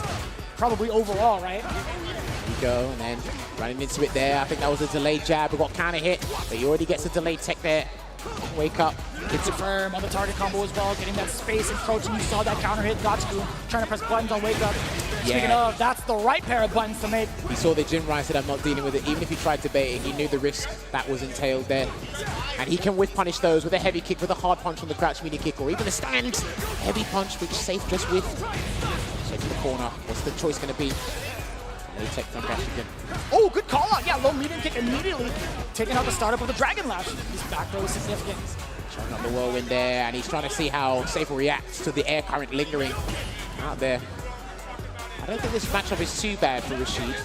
probably overall, right? Here we go, and then running into it there. I think that was a delayed jab. We got counter hit, but he already gets a delayed tech there. Wake up. Gets it firm on the target combo as well, getting that space and approaching. You saw that counter hit, Gachikun trying to press buttons on Wake Up. Speaking of, that's the right pair of buttons to make. He saw the Jinrai, said I'm not dealing with it. Even if he tried to bait it, he knew the risk that was entailed there. And he can whiff punish those with a heavy kick, with a hard punch on the crouch medium kick, or even a stand heavy punch, which Safe just whiffed. So to the corner, what's the choice going to be? Low tech from Gachikun. Oh, good call out. Yeah, low medium kick immediately taking out the startup of the Dragon Lash. His back throw is significant. Showing up the whirlwind there, and he's trying to see how Safe will react to the air current lingering out there. I don't think this matchup is too bad for Rashid,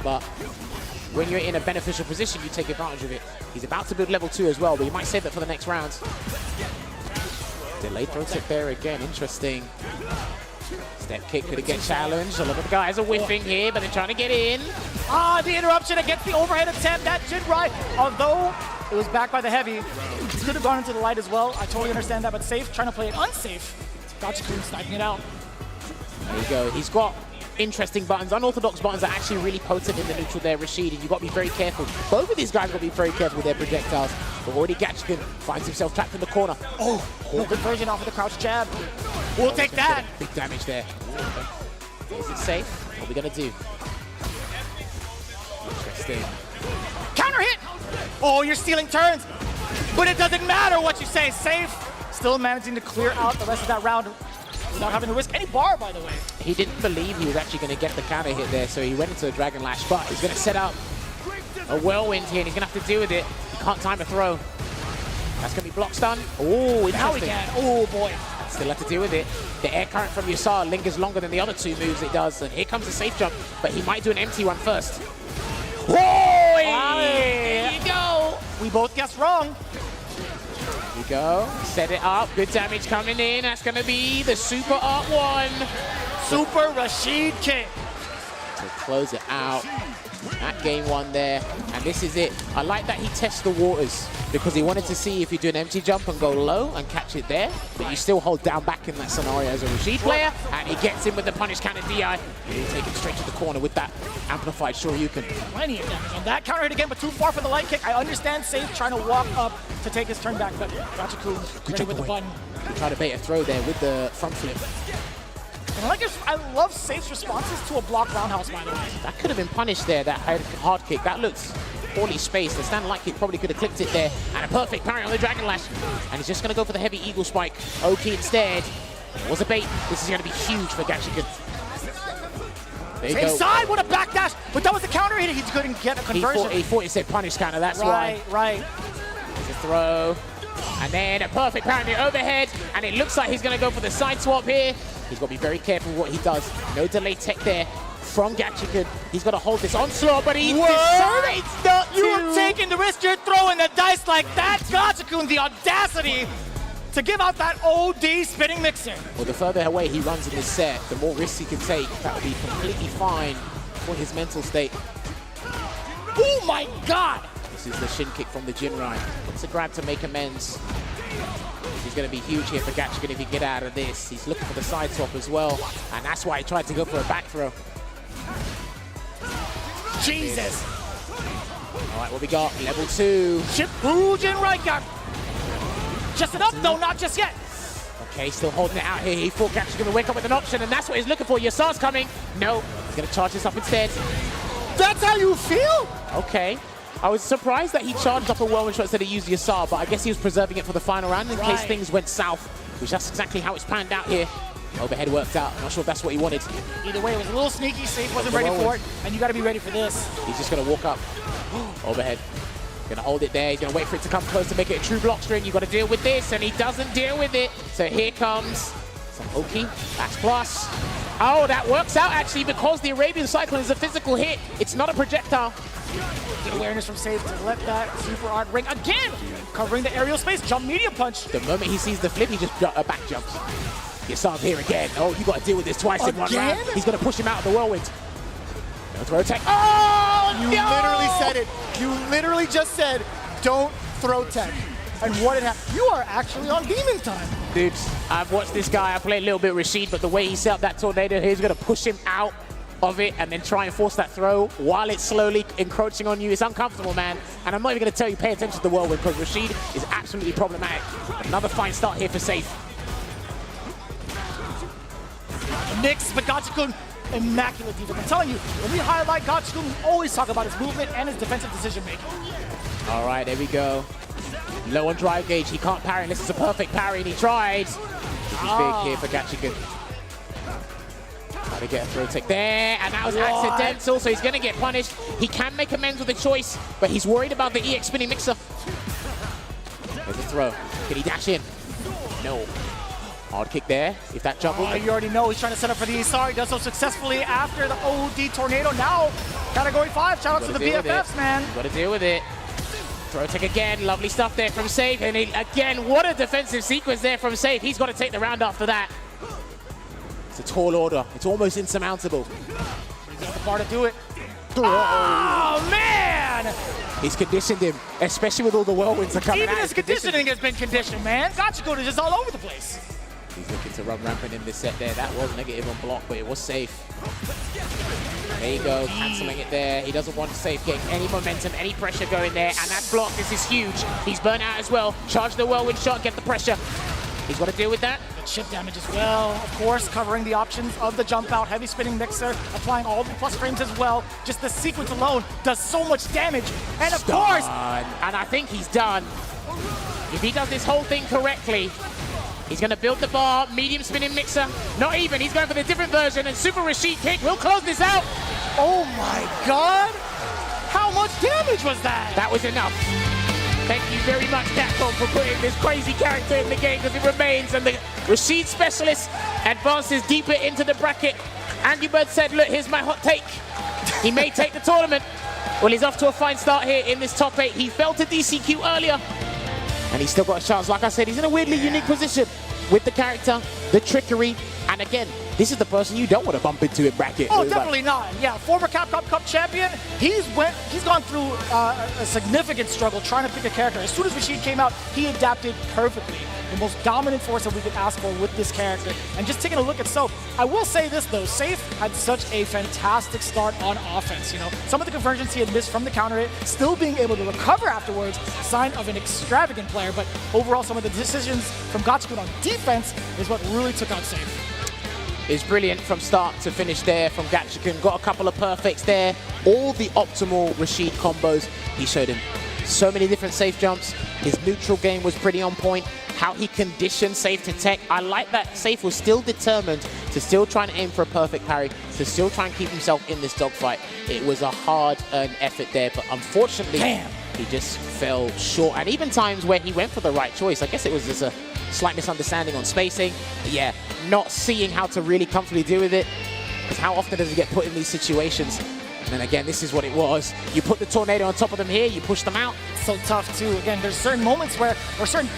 but when you're in a beneficial position, you take advantage of it. He's about to build level 2 as well, but he might save that for the next round. Delayed throw tip there again, interesting. Step kick could get challenged. A lot of the guys are whiffing here, but they're trying to get in. Ah, the interruption against the overhead attempt. That Jinrai, although it was backed by the heavy, he could have gone into the light as well. I totally understand that, but Safe trying to play it unsafe. Gachikun sniping it out. There you go. He's got interesting buttons, unorthodox buttons that are actually really potent in the neutral there, Rashid, and you've got to be very careful. Both of these guys got to be very careful with their projectiles. But already Gachikun finds himself trapped in the corner. Oh, no conversion off of the crouch jab. We'll take that. Big damage there. Is it safe? What are we going to do? Interesting. Counter hit! Oh, you're stealing turns. But it doesn't matter what you say. Safe still managing to clear out the rest of that round. without having to risk any bar, by the way. He didn't believe he was actually going to get the counter hit there, so he went into a Dragon Lash, but he's going to set up a whirlwind here, and he's going to have to deal with it. He can't time a throw. That's going to be block stun. Oh, Now he can. Oh, boy. Still have to deal with it. The air current from Yasar lingers longer than the other two moves it does, and here comes the safe jump, but he might do an empty one first. Oh, there you go. We both guessed wrong. Here we go. Set it up. Good damage coming in. That's going to be the Super Art 1. Super Rashid King. To close it out. At game one there, and this is it. I like that he tests the waters because he wanted to see if you do an empty jump and go low and catch it there, but you still hold down back in that scenario as a Rashid player, and he gets in with the punish counter DI. He'll take him straight to the corner with that amplified Shoryuken. Plenty of damage on that counter hit again, but too far for the light kick. I understand Safe trying to walk up to take his turn back, but Gachikun ready with the button. He tried to bait a throw there with the front flip. And I love Safe's responses to a block roundhouse, by the way. That could have been punished there, that hard kick. That looks poorly spaced. The stand light kick probably could have clipped it there. And a perfect parry on the Dragon Lash. And he's just going to go for the heavy Eagle Spike. Oki instead. It was a bait. This is going to be huge for Gachikun. There you go. Inside, what a backdash! But that was the counter hit. He couldn't get a conversion. He thought he said punish counter, that's why. Right. There's a throw. And then a perfect parry on the overhead. And it looks like he's going to go for the side swap here. He's got to be very careful what he does. No delay tech there from Gachikun. He's got to hold this onslaught, but he decides not to. You're taking the risk, you're throwing the dice like that. Gachikun, the audacity to give out that OD spinning mixer. Well, the further away he runs in this set, the more risks he can take. That would be completely fine for his mental state. Oh my God! This is the shin kick from the Jinrai. It's a grab to make amends. He's going to be huge here for Gachikun if he can get out of this. He's looking for the side swap as well, and that's why he tried to go for a back throw. Jesus! All right, what we got? Level 2. Shippuden Raikar. Just enough? No, not just yet. Okay, still holding it out here. He thought Gachikun would wake up with an option, and that's what he's looking for. Yasar's coming. No, he's going to charge this up instead. That's how you feel? Okay. I was surprised that he charged up a whirlwind shot instead of used Yasar, but I guess he was preserving it for the final round in case things went south, which that's exactly how it's panned out here. Overhead worked out. I'm not sure if that's what he wanted. Either way, it was a little sneaky. Safe wasn't ready for it, and you got to be ready for this. He's just going to walk up. Overhead. Going to hold it there. He's going to wait for it to come close to make it a true block string. You've got to deal with this, and he doesn't deal with it. So here comes some Oki. That's plus. Oh, that works out, actually, because the Arabian Cyclone is a physical hit. It's not a projectile. Good awareness from Safe to let that super art ring again, covering the aerial space. Jump medium punch. The moment he sees the flip, he just back jumps. Yasar here again. Oh, you got to deal with this twice in one round. He's going to push him out of the whirlwind. No throw tech. Oh, you literally said it. You literally just said, don't throw tech. And what it happened. You are actually on demon time. Dude, I've watched this guy. I played a little bit Rashid, but the way he set up that tornado, he's going to push him out of it and then try and force that throw while it's slowly encroaching on you. It's uncomfortable, man. And I'm not even going to tell you pay attention to the whirlwind because Rashid is absolutely problematic. Another fine start here for Safe. Nix, but Gachikun, immaculate defense. I'm telling you, when we highlight Gachikun, we always talk about his movement and his defensive decision making. All right, there we go. Low on drive gauge. He can't parry unless it's a perfect parry, and he tried. This is big here for Gachikun. Try to get a throw tech there, and that was accidental, so he's going to get punished. He can make amends with a choice, but he's worried about the EX spinning mixer. There's a throw. Can he dash in? No. Hard kick there. If that jump will... You already know he's trying to set up for the Isar. He does so successfully after the OD tornado. Now, category 5. Shout out to the BFFs, man. Got to deal with it. Throw tech again. Lovely stuff there from Safe. And again, what a defensive sequence there from Safe. He's got to take the round after that. It's a tall order. It's almost insurmountable. He's got the bar to do it. Oh, man! He's conditioned him, especially with all the whirlwinds are coming out. Even his conditioning has been conditioned, man. Gachikun is just all over the place. He's looking to run rampant in this set there. That was negative on block, but it was safe. There you go, cancelling it there. He doesn't want Safe getting any momentum, any pressure going there, and that block, this is huge. He's burnt out as well. Charge the whirlwind shot, get the pressure. He's got to deal with that. Good chip damage as well. Of course, covering the options of the jump out, heavy spinning mixer, applying all the plus frames as well. Just the sequence alone does so much damage. And of course... And I think he's done. If he does this whole thing correctly, He's going to build the bar, medium spinning mixer. Not even, he's going for the different version, and Super Rashid kick will close this out. Oh my God! How much damage was that? That was enough. Thank you very much, Capcom, for putting this crazy character in the game, because it remains, and the Rashid specialist advances deeper into the bracket. Andy Bird said, look, here's my hot take. He may take the tournament. Well, he's off to a fine start here in this top 8. He fell to DCQ earlier, and he's still got a chance. Like I said, he's in a weirdly unique position with the character, the trickery, and again, this is the person you don't want to bump into in bracket. Oh, definitely not. Yeah, former Capcom Cup champion. He's gone through a significant struggle trying to pick a character. As soon as Rashid came out, he adapted perfectly. The most dominant force that we could ask for with this character. And just taking a look at Soap, I will say this though, Safe had such a fantastic start on offense. You know, some of the conversions he had missed from the counter hit, still being able to recover afterwards, sign of an extravagant player. But overall, some of the decisions from Gachikun on defense is what really took out Safe. Is brilliant from start to finish there from Gachikun. Got a couple of perfects there. All the optimal Rashid combos. He showed him so many different safe jumps. His neutral game was pretty on point. How he conditioned Safe to tech. I like that Safe was still determined to still try and aim for a perfect parry, to still try and keep himself in this dogfight. It was a hard-earned effort there, but unfortunately, he just fell short. And even times where he went for the right choice, I guess it was just a slight misunderstanding on spacing. But yeah, not seeing how to really comfortably deal with it. Because how often does he get put in these situations? And then again, this is what it was. You put the tornado on top of them here, you push them out. So tough too. Again, there's certain moments where, or certain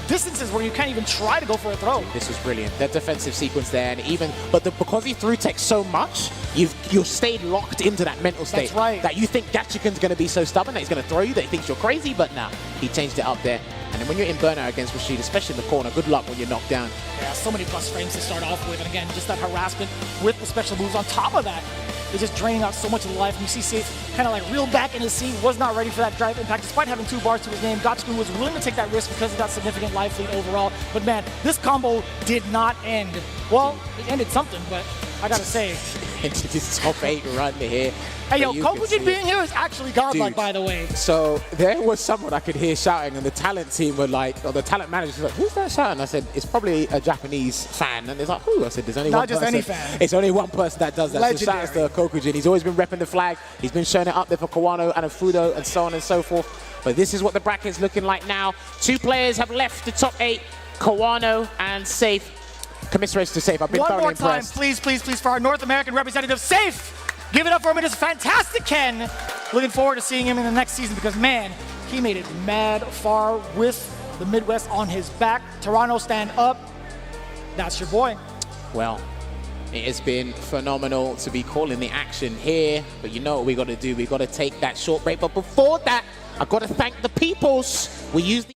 distances where you can't even try to go for a throw. This was brilliant. That defensive sequence there, and even, because he threw tech so much, you've stayed locked into that mental state. That's right. That you think Gachikun's going to be so stubborn that he's going to throw you, that he thinks you're crazy, but nah, he changed it up there. And then when you're in burnout against Rashid, especially in the corner, good luck when you're knocked down. Yeah, so many plus frames to start off with, and again, just that harassment with the special moves on top of that. It's just draining out so much of the life. And you see Safe kind of like reeled back in his seat, was not ready for that drive impact. Despite having 2 bars to his name, Gachikun was willing to take that risk because of that significant life lead overall. But man, this combo did not end. Well, it ended something, but I gotta say. Into this top 8 run here. Hey yo, Kokujin being here is actually godlike, Dude, by the way. So there was someone I could hear shouting, and the talent team were like, or the talent manager was like, who's that shouting? I said, it's probably a Japanese fan. And it's like, who? I said, there's only Not one just person. any fan. It's only one person that does that. Legendary. So shout out to Kokujin. He's always been repping the flag. He's been showing it up there for Kawano and a Fudo and so on and so forth. But this is what the bracket's looking like now. 2 players have left the top 8, Kawano and Safe. Commiserates to Safe. I've been thoroughly impressed. One more time, please, please, please, for our North American representative, Safe! Give it up for him. It is fantastic, Ken. Looking forward to seeing him in the next season because, man, he made it mad far with the Midwest on his back. Toronto, stand up. That's your boy. Well, it has been phenomenal to be calling the action here, but you know what we got to do? We got to take that short break. But before that, I've got to thank the peoples. We use the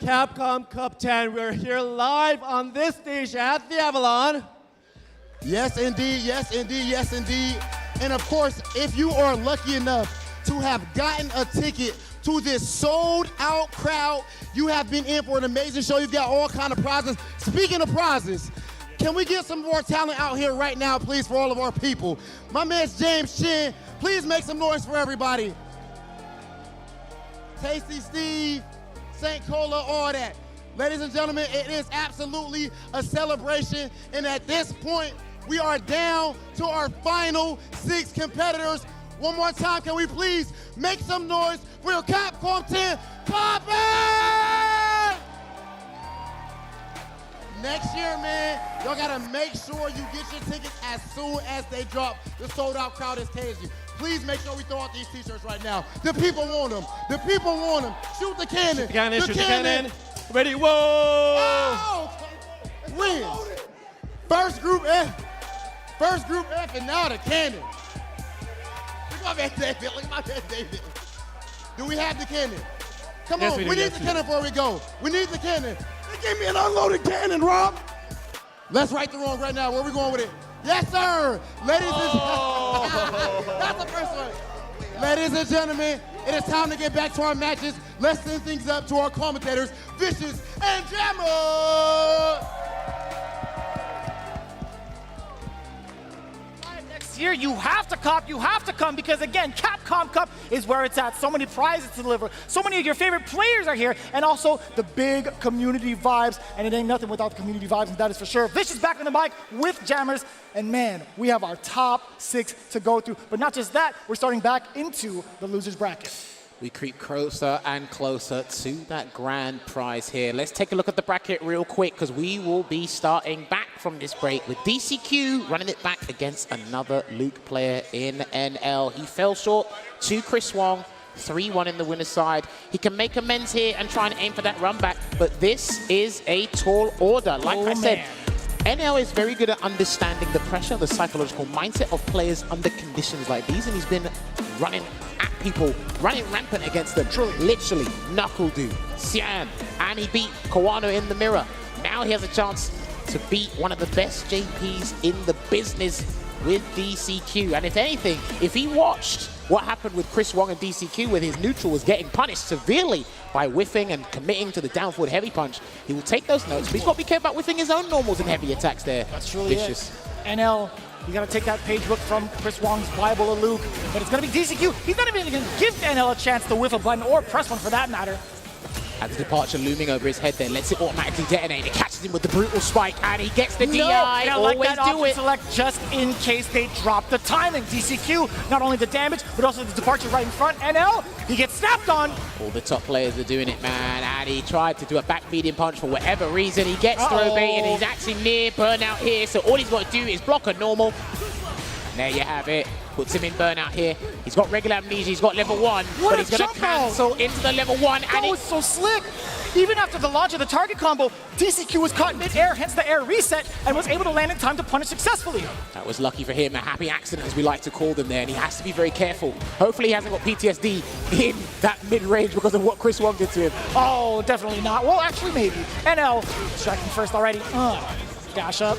Capcom Cup 10. We're here live on this stage at the Avalon. Yes, indeed. Yes, indeed. Yes, indeed. And of course, if you are lucky enough to have gotten a ticket to this sold-out crowd, you have been in for an amazing show. You've got all kind of prizes. Speaking of prizes, can we get some more talent out here right now, please, for all of our people? My man's James Sheen. Please make some noise for everybody. Tasty Steve, St. Cola, all that. Ladies and gentlemen, it is absolutely a celebration. And at this point, we are down to our final 6 competitors. One more time, can we please make some noise for your Capcom 10 Poppin'! Next year, man, y'all gotta make sure you get your tickets as soon as they drop. The sold-out crowd is crazy. Please make sure we throw out these t-shirts right now. The people want them. The people want them. Shoot the cannon. Shoot the cannon, shoot the cannon. Ready, whoa! Oh! Wins. First group F. First group F, and now the cannon. Look at my man David. Look at my man David. Do we have the cannon? Come Yes, on, we do. we need Yes, the we cannon before we go. We need the cannon. They gave me an unloaded cannon, Rob. Let's right the wrong right now. Where are we going with it? Yes, sir. Ladies and that's the first one. Ladies and gentlemen, it is time to get back to our matches. Let's send things up to our commentators, Vicious and Jammer. Next year, you have to come, because again, Capcom Cup is where it's at. So many prizes to deliver. So many of your favorite players are here, and also the big community vibes. And it ain't nothing without the community vibes, and that is for sure. Vicious back on the mic with Jammers, and man, we have our top 6 to go through. But not just that, we're starting back into the losers bracket. We creep closer and closer to that grand prize here. Let's take a look at the bracket real quick, because we will be starting back from this break with DCQ running it back against another Luke player in NL. He fell short to Chris Wong, 3-1 in the winner's side. He can make amends here and try and aim for that run back, but this is a tall order. Like I said, NL is very good at understanding the pressure, the psychological mindset of players under conditions like these, and he's been running at people, running rampant against them. Literally, Knuckle do, Xian, and he beat Kawano in the mirror. Now he has a chance to beat one of the best JPs in the business with DCQ. And if anything, if he watched what happened with Chris Wong and DCQ, when his neutral was getting punished severely by whiffing and committing to the down forward heavy punch, he will take those notes, but he's got to be careful about whiffing his own normals and heavy attacks there. That's truly Vicious. it. NL, you got to take that page book from Chris Wong's Bible of Luke, but it's going to be DCQ. He's not even going to give NL a chance to whiff a button or press one for that matter. And the departure looming over his head there, lets it automatically detonate. It catches him with the brutal spike, and he gets the DI. I Always like that do option it. select just in case they drop the timing. DCQ, not only the damage, but also the departure right in front. NL, he gets snapped on. All the top players are doing it, man. And he tried to do a back medium punch for whatever reason. He gets throw bait, and he's actually near burnout here. So all he's got to do is block a normal. And there you have it. Puts him in burnout here. He's got regular amnesia. He's got level 1, but he's going to cancel into the level 1. That And was so slick. Even after the launch of the target combo, DCQ was caught mid-air, hence the air reset, and was able to land in time to punish successfully. that was lucky for him. A happy accident, as we like to call them there. And he has to be very careful. Hopefully he hasn't got PTSD in that mid-range because of what Chris Wong did to him. Oh, definitely not. Well, actually, maybe. NL, striking first already. Dash up.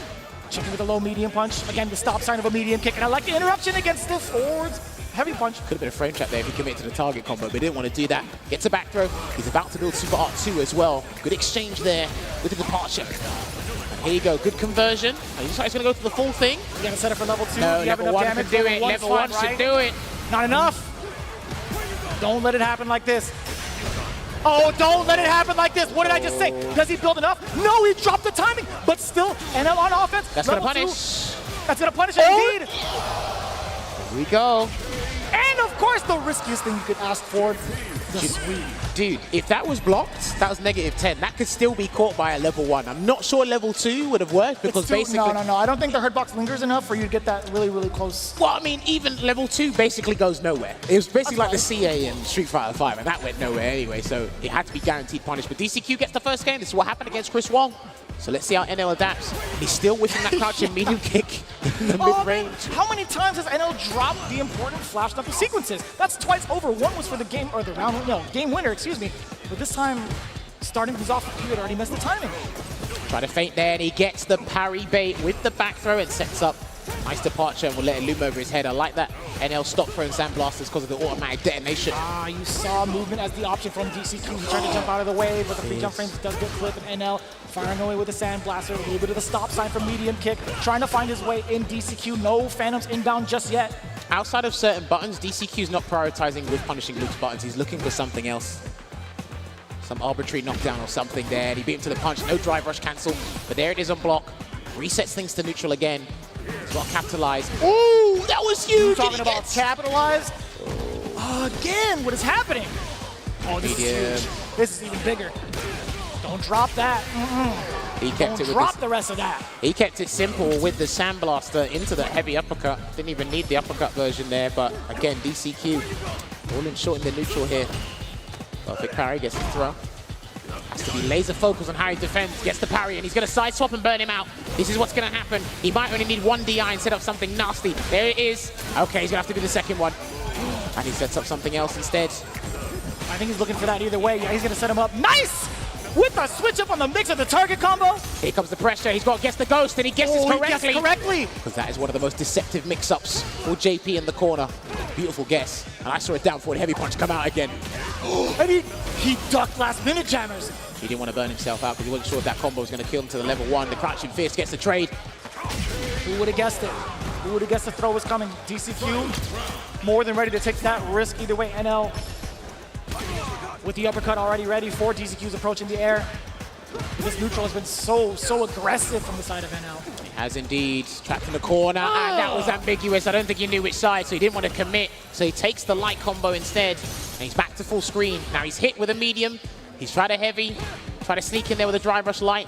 Chicken with a low medium punch. Again, the stop sign of a medium kick. And I like the interruption against stiff forwards. Heavy punch. Could have been a frame trap there if he committed to the target combo, but he didn't want to do that. Gets a back throw. He's about to build Super Art 2 as well. Good exchange there with the departure. And here you go. Good conversion. He looks like he's going to go for the full thing. You gotta set it for level 2. No, you have level enough 1 damage. can do it. Level 1 fine, should do it. Not enough. Don't let it happen like this. Oh, don't let it happen like this. What did I just say? Does he build enough? No, he dropped the timing. But still, NL on offense. That's going to level 2. punish. That's going to punish it indeed. Here we go. And of course, the riskiest thing you could ask for, the sweep. Dude, if that was blocked, that was -10. That could still be caught by a level 1. I'm not sure level 2 would have worked because basically... No. I don't think the hurt box lingers enough for you to get that really, really close. Well, I mean, even level 2 basically goes nowhere. It was basically like the CA in Street Fighter 5, and that went nowhere anyway, so it had to be guaranteed punish. But DCQ gets the first game. This is what happened against Chris Wong. So let's see how NL adapts. He's still whiffing that crouching medium kick in the mid-range. How many times has NL dropped the important flash knuckle sequences? That's twice over. One was for the game, or the round, no, game winner, excuse me. But this time, starting these off, he had already missed the timing. Try to feint there, and he gets the parry bait with the back throw and sets up. Nice departure, and will let it loom over his head. I like that NL stopped throwing sandblasters because of the automatic detonation. You saw movement as the option from DCQ. He tried to jump out of the way, but the free jump frames does get clipped, and NL firing away with the sandblaster, a little bit of the stop sign from medium kick, trying to find his way in DCQ. No Phenoms inbound just yet. Outside of certain buttons, DCQ's not prioritizing with punishing Luke's buttons. He's looking for something else. Some arbitrary knockdown or something there, and he beat him to the punch. No drive rush cancel, but there it is on block. Resets things to neutral again. He's got to capitalize. Ooh, that was huge! You're talking about capitalize? Again, what is happening? Oh, this is huge. This is even bigger. Don't drop that. He kept it with drop the rest of that. He kept it simple with the sandblaster into the heavy uppercut. Didn't even need the uppercut version there, but again, DCQ falling short in the neutral here. Perfect parry, gets the throw. Has to be laser focused on how he defends, gets the parry, and he's going to side swap and burn him out. This is what's going to happen. He might only need one DI and set up something nasty. There it is. Okay, he's going to have to do the second one. And he sets up something else instead. I think he's looking for that either way. Yeah, he's going to set him up. Nice! With a switch up on the mix of the target combo. Here comes the pressure. He's got to guess the ghost, and he guesses correctly. He guessed correctly. Because that is one of the most deceptive mix-ups for JP in the corner. Beautiful guess. And I saw it down forward heavy punch come out again. And he ducked last minute jammers. He didn't want to burn himself out because he wasn't sure if that combo was going to kill him to the level 1. The crouching fist gets the trade. Who would have guessed it? Who would have guessed the throw was coming? DCQ more than ready to take that risk either way. NL with the uppercut already ready for DCQ's approach in the air. This neutral has been so aggressive from the side of NL. He has indeed. Trapped in the corner, and that was ambiguous. I don't think he knew which side, so he didn't want to commit. So he takes the light combo instead, and he's back to full screen. Now he's hit with a medium. He's tried a heavy, tried to sneak in there with a drive rush light.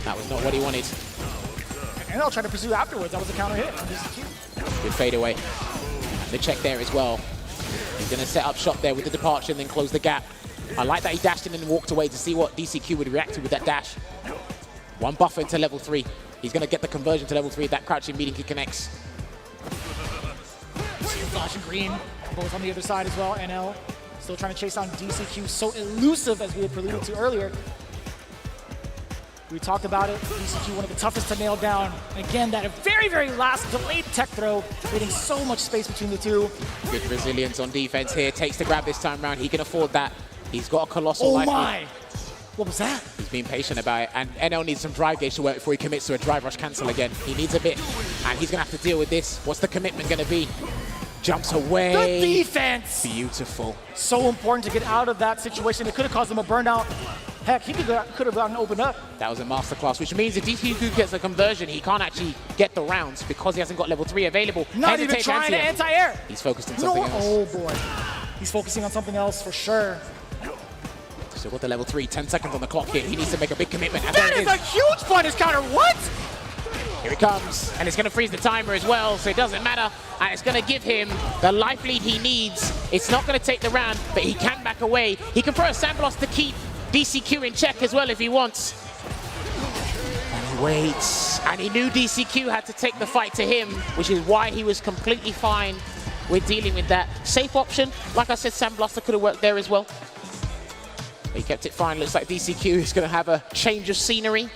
That was not what he wanted. And NL tried to pursue afterwards. That was a counter hit on DCQ. Good fade away. And the check there as well. He's going to set up shop there with the departure and then close the gap. I like that he dashed in and walked away to see what DCQ would react to with that dash. One buffer into level 3. He's going to get the conversion to level 3 if that crouching medium kick connects. Flash and green, both on the other side as well. NL still trying to chase down DCQ. So elusive, as we had alluded to earlier. We talked about it. DCQ, one of the toughest to nail down. And again, that very last delayed tech throw, creating so much space between the two. Good resilience on defense here. Takes the grab this time around. He can afford that. He's got a colossal life. Oh my! What was that? He's being patient about it. And NL needs some drive gauge to work before he commits to a drive rush cancel again. He needs a bit. And he's going to have to deal with this. What's the commitment going to be? Jumps away. The defense! Beautiful. So important to get out of that situation. It could have caused him a burnout. Heck, he could have gotten opened up. That was a masterclass, which means if DCQ gets a conversion, he can't actually get the rounds because he hasn't got level 3 available. Not even trying to anti-air. He's focused on something else. Oh boy. He's focusing on something else for sure. Still got the level 3, 10 seconds on the clock here. He needs to make a big commitment. And That is a huge punish counter. What? Here he comes, and it's going to freeze the timer as well, so it doesn't matter. And it's going to give him the life lead he needs. It's not going to take the round, but he can back away. He can throw a sandblast to keep DCQ in check as well if he wants. And he waits, and he knew DCQ had to take the fight to him, which is why he was completely fine with dealing with that. Safe option, like I said, sandblaster could have worked there as well. But he kept it fine. Looks like DCQ is going to have a change of scenery,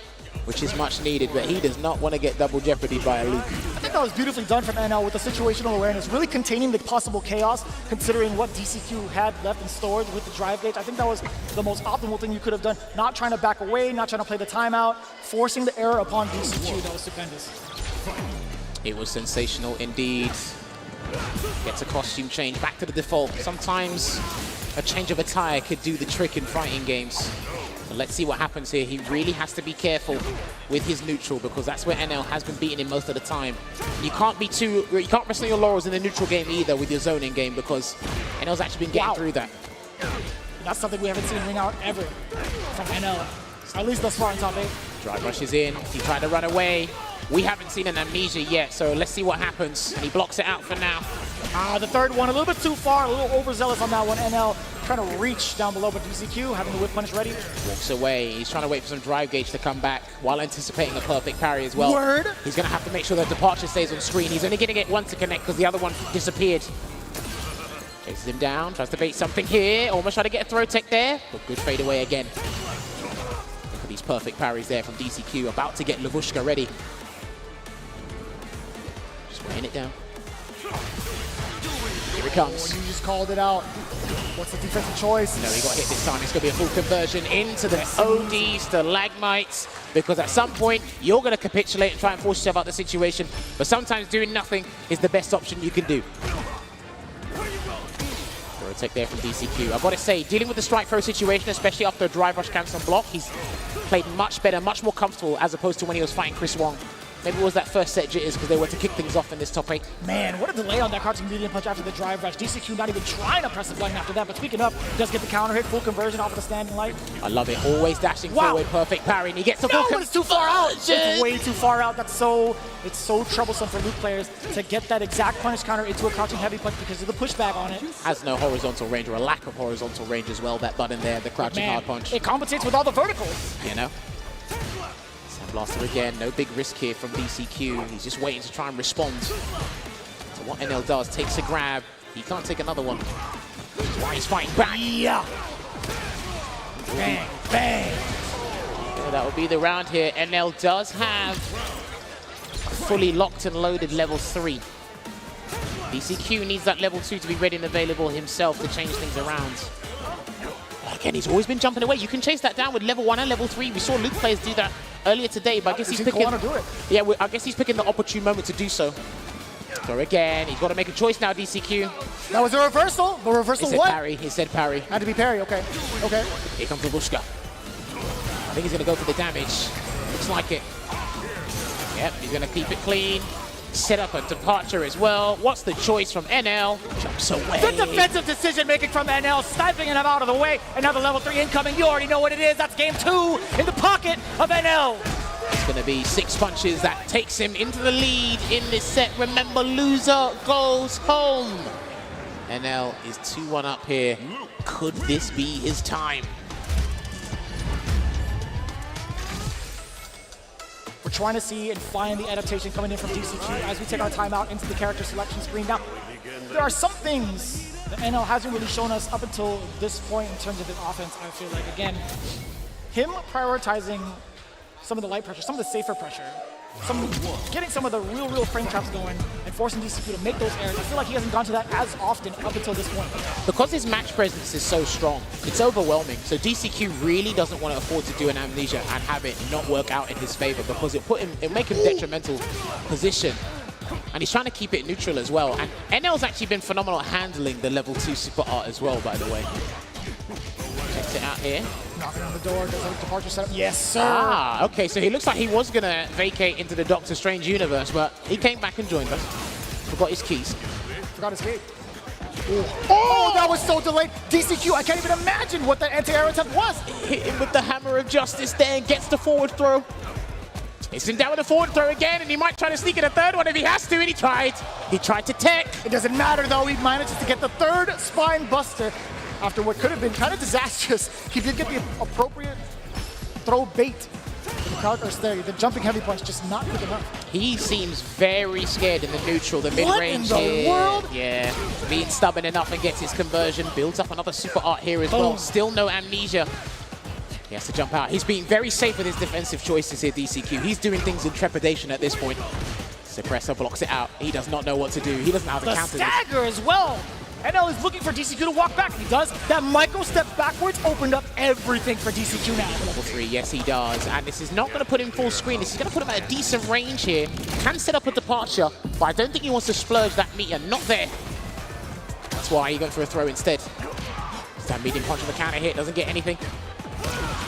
which is much needed, but he does not want to get double jeopardy by a Luke. I think that was beautifully done from NL with the situational awareness, really containing the possible chaos, considering what DCQ had left in storage with the drive gauge. I think that was the most optimal thing you could have done. Not trying to back away, not trying to play the timeout, forcing the error upon DCQ. That was stupendous. It was sensational indeed. Gets a costume change back to the default. Sometimes a change of attire could do the trick in fighting games. But let's see what happens here. He really has to be careful with his neutral because that's where NL has been beating him most of the time. You can't rest on your laurels in the neutral game either with your zoning game because NL's actually been getting through that. That's something we haven't seen ring out ever from NL, at least thus far in top 8. Drive rushes in. He tried to run away. We haven't seen an amnesia yet, so let's see what happens. And he blocks it out for now. The third one, a little bit too far, a little overzealous on that one. NL trying to reach down below, but DCQ having the whip punish ready. Walks away. He's trying to wait for some drive gauge to come back while anticipating a perfect parry as well. Word. He's going to have to make sure that departure stays on screen. He's only going to get one to connect because the other one disappeared. Chases him down, tries to bait something here. Almost trying to get a throw tech there, but good fade away again. these perfect parries there from DCQ. About to get Lavushka ready. Just weighing it down. Here it comes. You just called it out. What's the defensive choice? No, he got hit this time. It's going to be a full conversion into the OD stalagmites, because at some point you're going to capitulate and try and force yourself out of the situation, but sometimes doing nothing is the best option you can do. Throw attack there from DCQ. I've got to say, dealing with the strike throw situation, especially after a drive rush cancel block, he's played much better, much more comfortable as opposed to when he was fighting Chris Wong. Maybe it was that first set jitters because they were to kick things off in this top 8. Man, what a delay on that crouching medium punch after the drive rush. DCQ not even trying to press the button after that, but speaking up, does get the counter hit, full conversion off of the standing light. I love it. Always dashing forward, perfect parry, and he gets the full conversion. It's too far out. It's way too far out. It's so troublesome for Luke players to get that exact punish counter into a crouching heavy punch because of the pushback on it. Has no horizontal range, or a lack of horizontal range as well, that button there, the crouching hard punch. It compensates with all the verticals. You know? Blaster again, no big risk here from DCQ. He's just waiting to try and respond to what NL does. Takes a grab. He can't take another one. That's why he's fighting back. Yeah. Bang, bang. Yeah, that will be the round here. NL does have a fully locked and loaded level 3. DCQ needs that level 2 to be ready and available himself to change things around. Again, he's always been jumping away. You can chase that down with level 1 and level 3. We saw Luke players do that earlier today, but I guess he's picking... Yeah, I guess he's picking the opportune moment to do so. So again, he's got to make a choice now, DCQ. That was a reversal. The reversal what? Parry. He said parry. Had to be parry, okay. Okay. Here comes Lavushka. I think he's going to go for the damage. Looks like it. Yep, he's going to keep it clean. Set up a departure as well. What's the choice from NL? Jumps away. The defensive decision making from NL, sniping him out of the way. Another level 3 incoming. You already know what it is. That's game 2 in the pocket of NL. It's going to be 6 punches that takes him into the lead in this set. Remember, loser goes home. NL is 2-1 up here. Could this be his time? We're trying to see and find the adaptation coming in from DCQ as we take our time out into the character selection screen. Now, there are some things that NL hasn't really shown us up until this point in terms of his offense. I feel like, again, him prioritizing some of the light pressure, some of the safer pressure, getting some of the real frame traps going and forcing DCQ to make those errors. I feel like he hasn't gone to that as often up until this point. Because his match presence is so strong, it's overwhelming. So DCQ really doesn't want to afford to do an amnesia and have it not work out in his favor, because it'll make him detrimental position. And he's trying to keep it neutral as well. And NL's actually been phenomenal at handling the level 2 super art as well, by the way. Checks it out here. Knocking on the door, does a departure setup. Yes, sir. Ah, okay, so he looks like he was going to vacate into the Doctor Strange universe, but he came back and joined us. Forgot his keys. Forgot his gate. Oh, that was so delayed. DCQ, I can't even imagine what that anti-air attempt was. Hit him with the hammer of justice there and gets the forward throw. Hits him down with the forward throw again, and he might try to sneak in a third one if he has to, and he tried. He tried to tech. It doesn't matter, though. He manages to get the third spine buster. After what could have been kind of disastrous, he did get the appropriate throw bait. The jumping heavy punch just not quick enough. He seems very scared in the neutral, the mid-range here. What in the world? Yeah, being stubborn enough and gets his conversion. Builds up another super art here as well. Still no amnesia. He has to jump out. He's being very safe with his defensive choices here, DCQ. He's doing things in trepidation at this point. Suppressor blocks it out. He does not know what to do. He doesn't know how to counter this. The stagger as well. NL is looking for DCQ to walk back. He does. That micro step backwards opened up everything for DCQ now. Level 3, yes he does. And this is not going to put him full screen. This is going to put him at a decent range here. Can set up a departure, but I don't think he wants to splurge that meter. Not there. That's why he went for a throw instead. That medium punch on the counter hit. Doesn't get anything.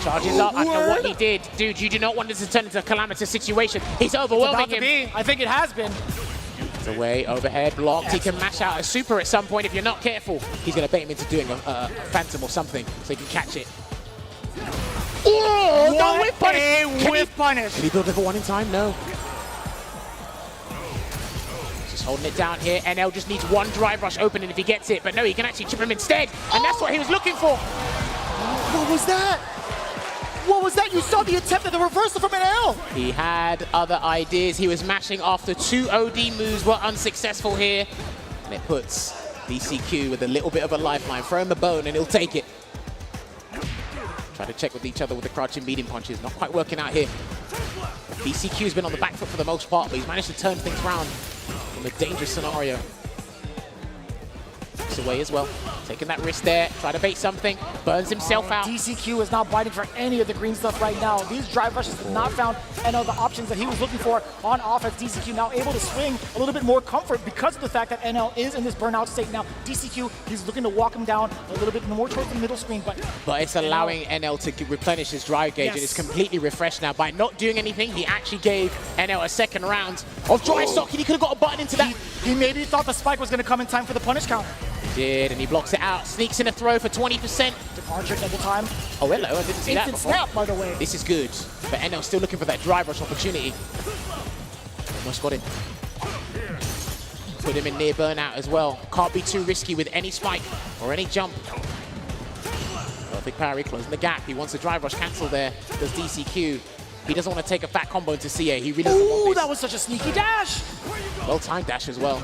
Charges up. I don't know what he did. Dude, you do not want this to turn into a calamitous situation. He's overwhelming him. I think it has been. Away, overhead, blocked. Yes. He can mash out a super at some point if you're not careful. He's going to bait him into doing a phantom or something so he can catch it. Oh, no whip punish! Whip punish! Did he build level 1 in time? No. Just holding it down here. NL just needs one drive rush opening if he gets it, but no, he can actually chip him instead, and that's what he was looking for. What was that? What was that? You saw the attempt at the reversal from NL. He had other ideas. He was mashing after 2 OD moves were unsuccessful here. And it puts DCQ with a little bit of a lifeline. Throw him a bone and he'll take it. Try to check with each other with the crouching medium punches. Not quite working out here. DCQ's been on the back foot for the most part, but he's managed to turn things around from a dangerous scenario. Looks away as well. Taking that risk there. Try to bait something. Burns himself out. DCQ is not biting for any of the green stuff right now. These drive rushes have not found any of the options that he was looking for on offense. DCQ now able to swing a little bit more comfort because of the fact that NL is in this burnout state now. DCQ, he's looking to walk him down a little bit more towards the middle screen, but it's allowing NL to replenish his drive gauge, and it's completely refreshed now. By not doing anything, he actually gave NL a second round of dry stock, and he could have got a button into that. He maybe thought the spike was going to come in time for the punish counter. He did, and he blocks it out. Sneaks in a throw for 20%. Departure double time. Oh, hello, I didn't see that before. Snap, by the way. This is good, but NL still looking for that drive rush opportunity. Almost got him. Put him in near burnout as well. Can't be too risky with any spike or any jump. Perfect parry, closing the gap. He wants the drive rush cancel there. Does DCQ. He doesn't want to take a fat combo into CA. He really doesn't want this. That was such a sneaky dash. Well-timed dash as well.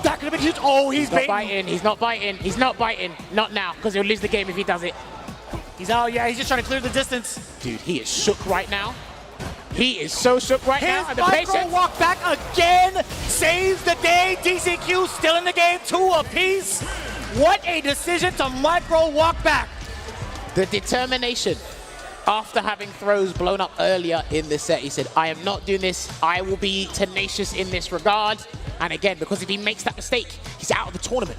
That could have been huge. Oh, he's not biting. He's not biting. He's not biting. Not now, because he'll lose the game if he does it. He's out. Yeah, he's just trying to clear the distance. Dude, he is shook right now. He is so shook right now. His micro walk back again saves the day. DCQ still in the game, 2 apiece. What a decision to micro walk back. The determination. After having throws blown up earlier in the set, he said, I am not doing this. I will be tenacious in this regard. And again, because if he makes that mistake, he's out of the tournament.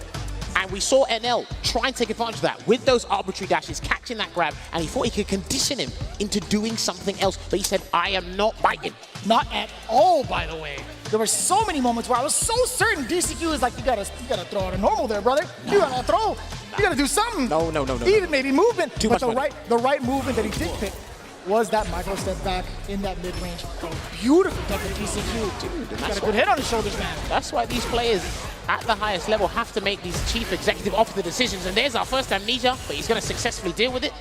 And we saw NL try and take advantage of that with those arbitrary dashes, catching that grab, and he thought he could condition him into doing something else. But he said, I am not biting. Not at all, by the way. There were so many moments where I was so certain DCQ is like, you gotta throw out a normal there, brother. You gotta throw. You gotta do something. No. Even maybe movement. Too but much the right movement that he did pick was that micro step back in that mid-range. Beautiful duck from DCQ. Dude, got a good head on his shoulders, man. That's why these players at the highest level have to make these chief executive officer decisions. And there's our first amnesia, but he's gonna successfully deal with it.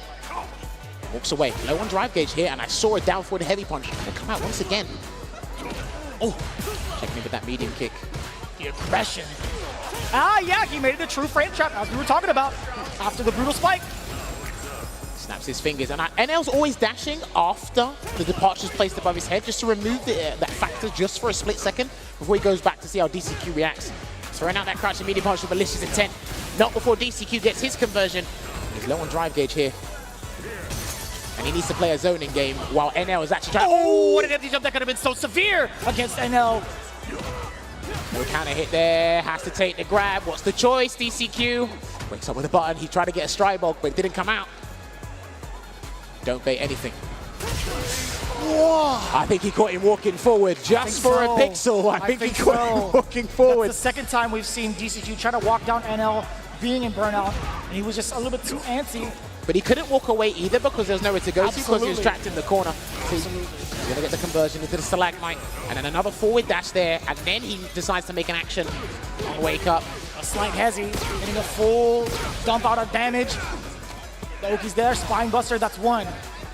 Walks away. Low on drive gauge here, and I saw a down forward heavy punch. Gonna come out once again. Oh, checking in with that medium kick. The aggression. Yeah, he made it a true frame trap, as we were talking about, after the brutal spike. Snaps his fingers, and NL's always dashing after the departure's placed above his head, just to remove that factor just for a split second before he goes back to see how DCQ reacts. Throwing out that crouching medium punch with malicious intent. Not before DCQ gets his conversion. He's low on drive gauge here. And he needs to play a zoning game while NL is actually trying. Oh, what an empty jump that could have been so severe against NL. No counter hit there, has to take the grab. What's the choice? DCQ wakes up with a button. He tried to get a stride bulk, but it didn't come out. Don't bait anything. Whoa. I think he caught him walking forward just for a pixel. I think he caught him walking forward. That's the second time we've seen DCQ try to walk down NL being in burnout, and he was just a little bit too antsy. But he couldn't walk away either because there was nowhere to go to because he was trapped in the corner. So he's gonna get the conversion into the stalagmite, and then another forward dash there, and then he decides to make an action on wake up. A slight hezzy, getting a full dump out of damage. The Oki's there, spine buster, that's one.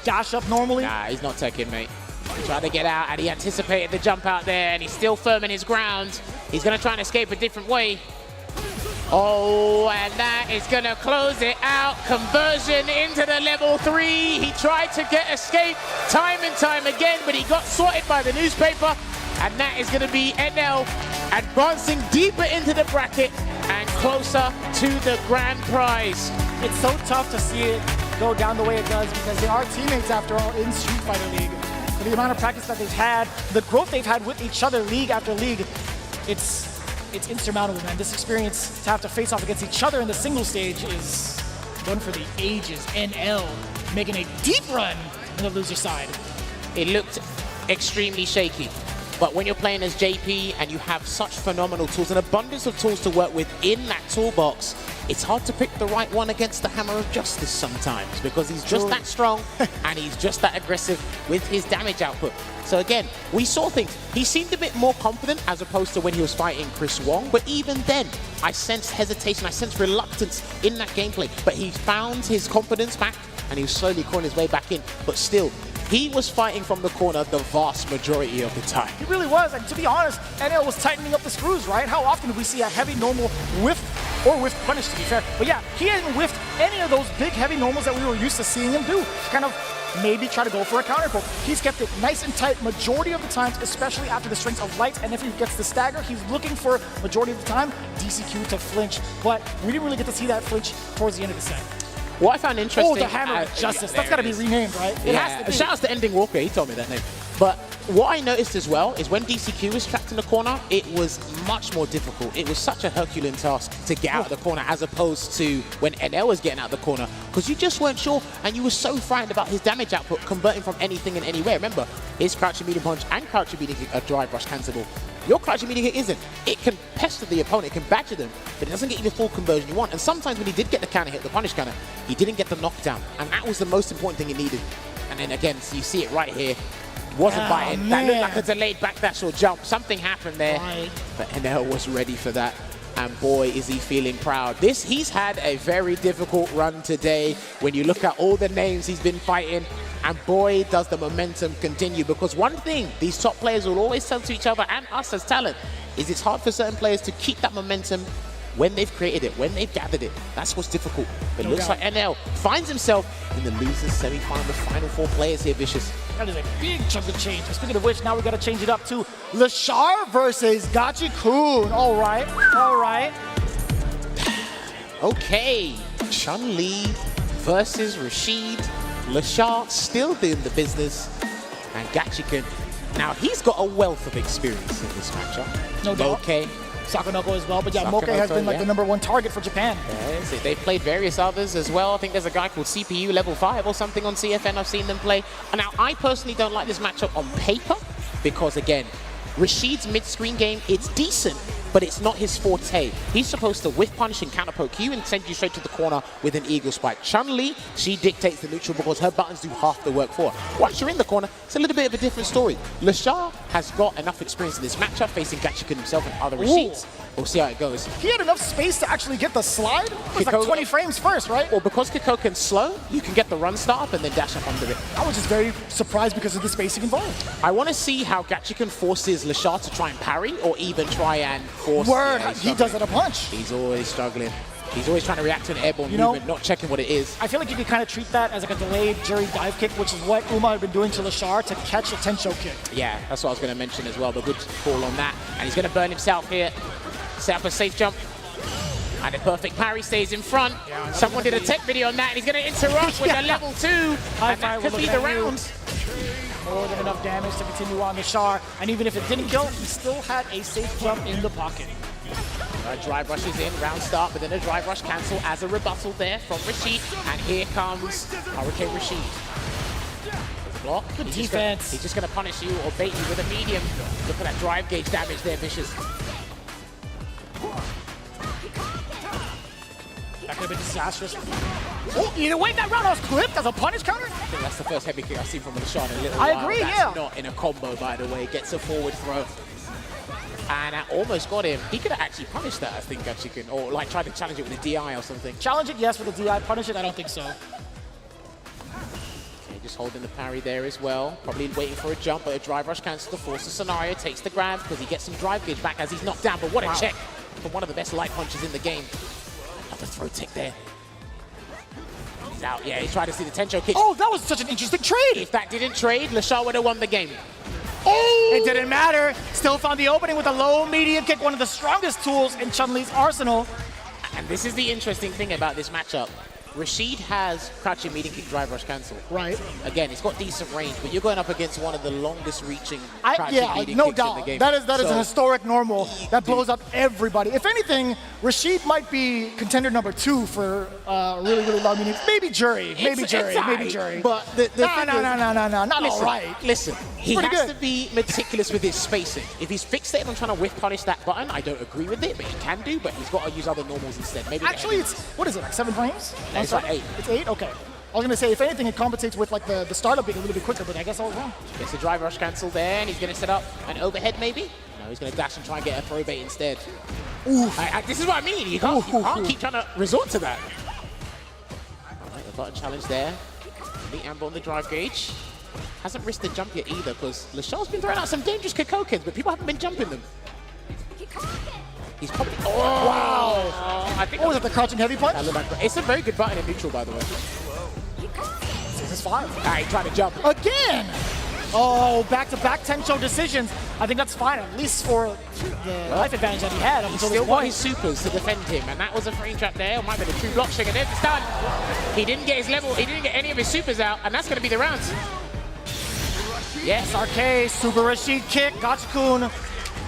Dash up normally. Nah, he's not taking, mate. He tried to get out, and he anticipated the jump out there, and he's still firm in his ground. He's gonna try and escape a different way. Oh, and that is gonna close it out. Conversion into the level 3. He tried to get escape time and time again, but he got swatted by the newspaper. And that is gonna be NL advancing deeper into the bracket and closer to the grand prize. It's so tough to see it go down the way it does because they are teammates after all in Street Fighter League. For the amount of practice that they've had, the growth they've had with each other league after league, it's insurmountable, man. This experience to have to face off against each other in the single stage is one for the ages. NL making a deep run on the loser side. It looked extremely shaky. But when you're playing as JP and you have such phenomenal tools, an abundance of tools to work with in that toolbox, it's hard to pick the right one against the Hammer of Justice sometimes because he's just that strong and he's just that aggressive with his damage output. So again, we saw things. He seemed a bit more confident as opposed to when he was fighting Chris Wong, but even then, I sensed hesitation, I sensed reluctance in that gameplay. But he found his confidence back and he was slowly clawing his way back in. But still, he was fighting from the corner the vast majority of the time. He really was, and to be honest, NL was tightening up the screws, right? How often do we see a heavy normal with or whiffed punish, to be fair. But yeah, he hasn't whiffed any of those big, heavy normals that we were used to seeing him do. Kind of maybe try to go for a counter poke. He's kept it nice and tight majority of the times, especially after the strings of lights. And if he gets the stagger, he's looking for majority of the time DCQ to flinch. But we didn't really get to see that flinch towards the end of the set. What I found interesting... Oh, the Hammer of Justice. That's got to be renamed, right? It has to be. Shout out to Ending Walker. He told me that name. But what I noticed as well is when DCQ was trapped in the corner, it was much more difficult. It was such a Herculean task to get out of the corner as opposed to when NL was getting out of the corner, because you just weren't sure and you were so frightened about his damage output converting from anything and anywhere. Remember, his crouching medium punch and crouching medium kick are drive rush cancelable. Your crouching medium kick isn't. It can pester the opponent, it can badger them, but it doesn't get you the full conversion you want. And sometimes when he did get the counter hit, the punish counter, he didn't get the knockdown. And that was the most important thing he needed. And then again, so you see it right here. Wasn't biting. That looked like a delayed backdash or jump. Something happened there. Right. But NL was ready for that. And boy, is he feeling proud. He's had a very difficult run today when you look at all the names he's been fighting. And boy, does the momentum continue. Because one thing these top players will always tell to each other and us as talent is it's hard for certain players to keep that momentum when they've created it, when they've gathered it. That's what's difficult. But it looks like NL finds himself in the losers semi-final, the final 4 players here, Vicious. That is a big chunk of change. Speaking of which, now we got to change it up to Lashar versus Gachikun. All right, all right. Okay, Chun-Li versus Rashid. Lashar still doing the business. And Gachikun, now he's got a wealth of experience in this matchup. No doubt. Okay. Sakonoko as well, but yeah, Moke has been like the #1 target for Japan. Yeah, so they've played various others as well. I think there's a guy called CPU level 5 or something on CFN. I've seen them play. And now, I personally don't like this matchup on paper because, again, Rashid's mid-screen game, it's decent, but it's not his forte. He's supposed to whiff punish and counter poke you and send you straight to the corner with an eagle spike. Chun-Li, she dictates the neutral because her buttons do half the work for her. Once you're in the corner, it's a little bit of a different story. Lashar has got enough experience in this matchup facing Gachikun himself and other Rashids. We'll see how it goes. He had enough space to actually get the slide. It was like 20 frames first, right? Well, because Kikoken's slow, you can get the run start up and then dash up under it. I was just very surprised because of the spacing involved. I want to see how Gachikun forces Lashar to try and parry or even try and force... Word, he does it a punch. He's always struggling. He's always trying to react to an airborne movement, not checking what it is. I feel like you could kind of treat that as like a delayed jury dive kick, which is what Uma had been doing to Lashar to catch a Tensho kick. Yeah, that's what I was going to mention as well, but good call on that. And he's going to burn himself here. Set up a safe jump. And a perfect parry stays in front. Yeah, someone did a tech video on that, and he's going to interrupt with a level 2. And that could be the round. More than enough damage to continue on Lashar. And even if it didn't kill, he still had a safe jump in the pocket. Drive rush is in, round start, but then a drive rush cancel as a rebuttal there from Rashid. And here comes Hurricane Rashid. Block. Good defense. He's just going to punish you or bait you with a medium. Look at that drive gauge damage there, Vicious. That could have been disastrous. Oh, either way, that round was clipped as a punish counter. I think that's the first heavy kick I've seen from Lashar in a little while. I agree, that's not in a combo, by the way. Gets a forward throw. And that almost got him. He could have actually punished that, I think, Gachikun, or like tried to challenge it with a DI or something. Challenge it, yes, with a DI. Punish it, I don't think so. Okay, just holding the parry there as well. Probably waiting for a jump, but a drive rush cancels to force the scenario. Takes the grab because he gets some drive gauge back as he's knocked down. But what a check from one of the best light punches in the game. Another throw tick there. He's out. Yeah, he tried to see the Tensho kick. Oh, that was such an interesting trade. If that didn't trade, Lashar would have won the game. Oh! It didn't matter. Still found the opening with a low medium kick, one of the strongest tools in Chun-Li's arsenal. And this is the interesting thing about this matchup. Rashid has crouching medium kick drive rush cancel. Right. Again, it's got decent range, but you're going up against one of the longest reaching crouching medium no kicks doubt. in the game. That is an historic normal that blows up everybody. If anything, Rashid might be contender #2 for really, really long meetings. Maybe jury. Maybe jury. But the no, not listen, all right. Listen, he Pretty has good. to be meticulous with his spacing. If he's fixated on trying to whiff punish that button, I don't agree with it, but he can do, but he's got to use other normals instead. Maybe Actually, it's, what is it, like 7 frames? No, it's like 8. It's 8? Okay. I was going to say, if anything, it compensates with like the startup being a little bit quicker, but I guess I was wrong. Gets a drive rush cancel there, and he's going to set up an overhead maybe? No, he's going to dash and try and get a throw bait instead. Oof. This is what I mean. You can't keep trying to resort to that. All right, the button challenge there. The amber on the drive gauge. Hasn't risked the jump yet either, because Lashar's been throwing out some dangerous Kokokens, but people haven't been jumping them. He's probably... Oh! Wow! I think What was it, the crouching heavy punch? it's a very good button in neutral, by the way. This is 5. He tried to jump. Again! Oh, back-to-back Tencho decisions. I think that's fine, at least for the life advantage that he had up He until still this got point. his supers to defend him, and that was a frame trap there. It might have been a true block string, and there's the stun. He didn't get his level, he didn't get any of his supers out, and that's going to be the round. Yes, RK, Super Rashid kick, Gachikun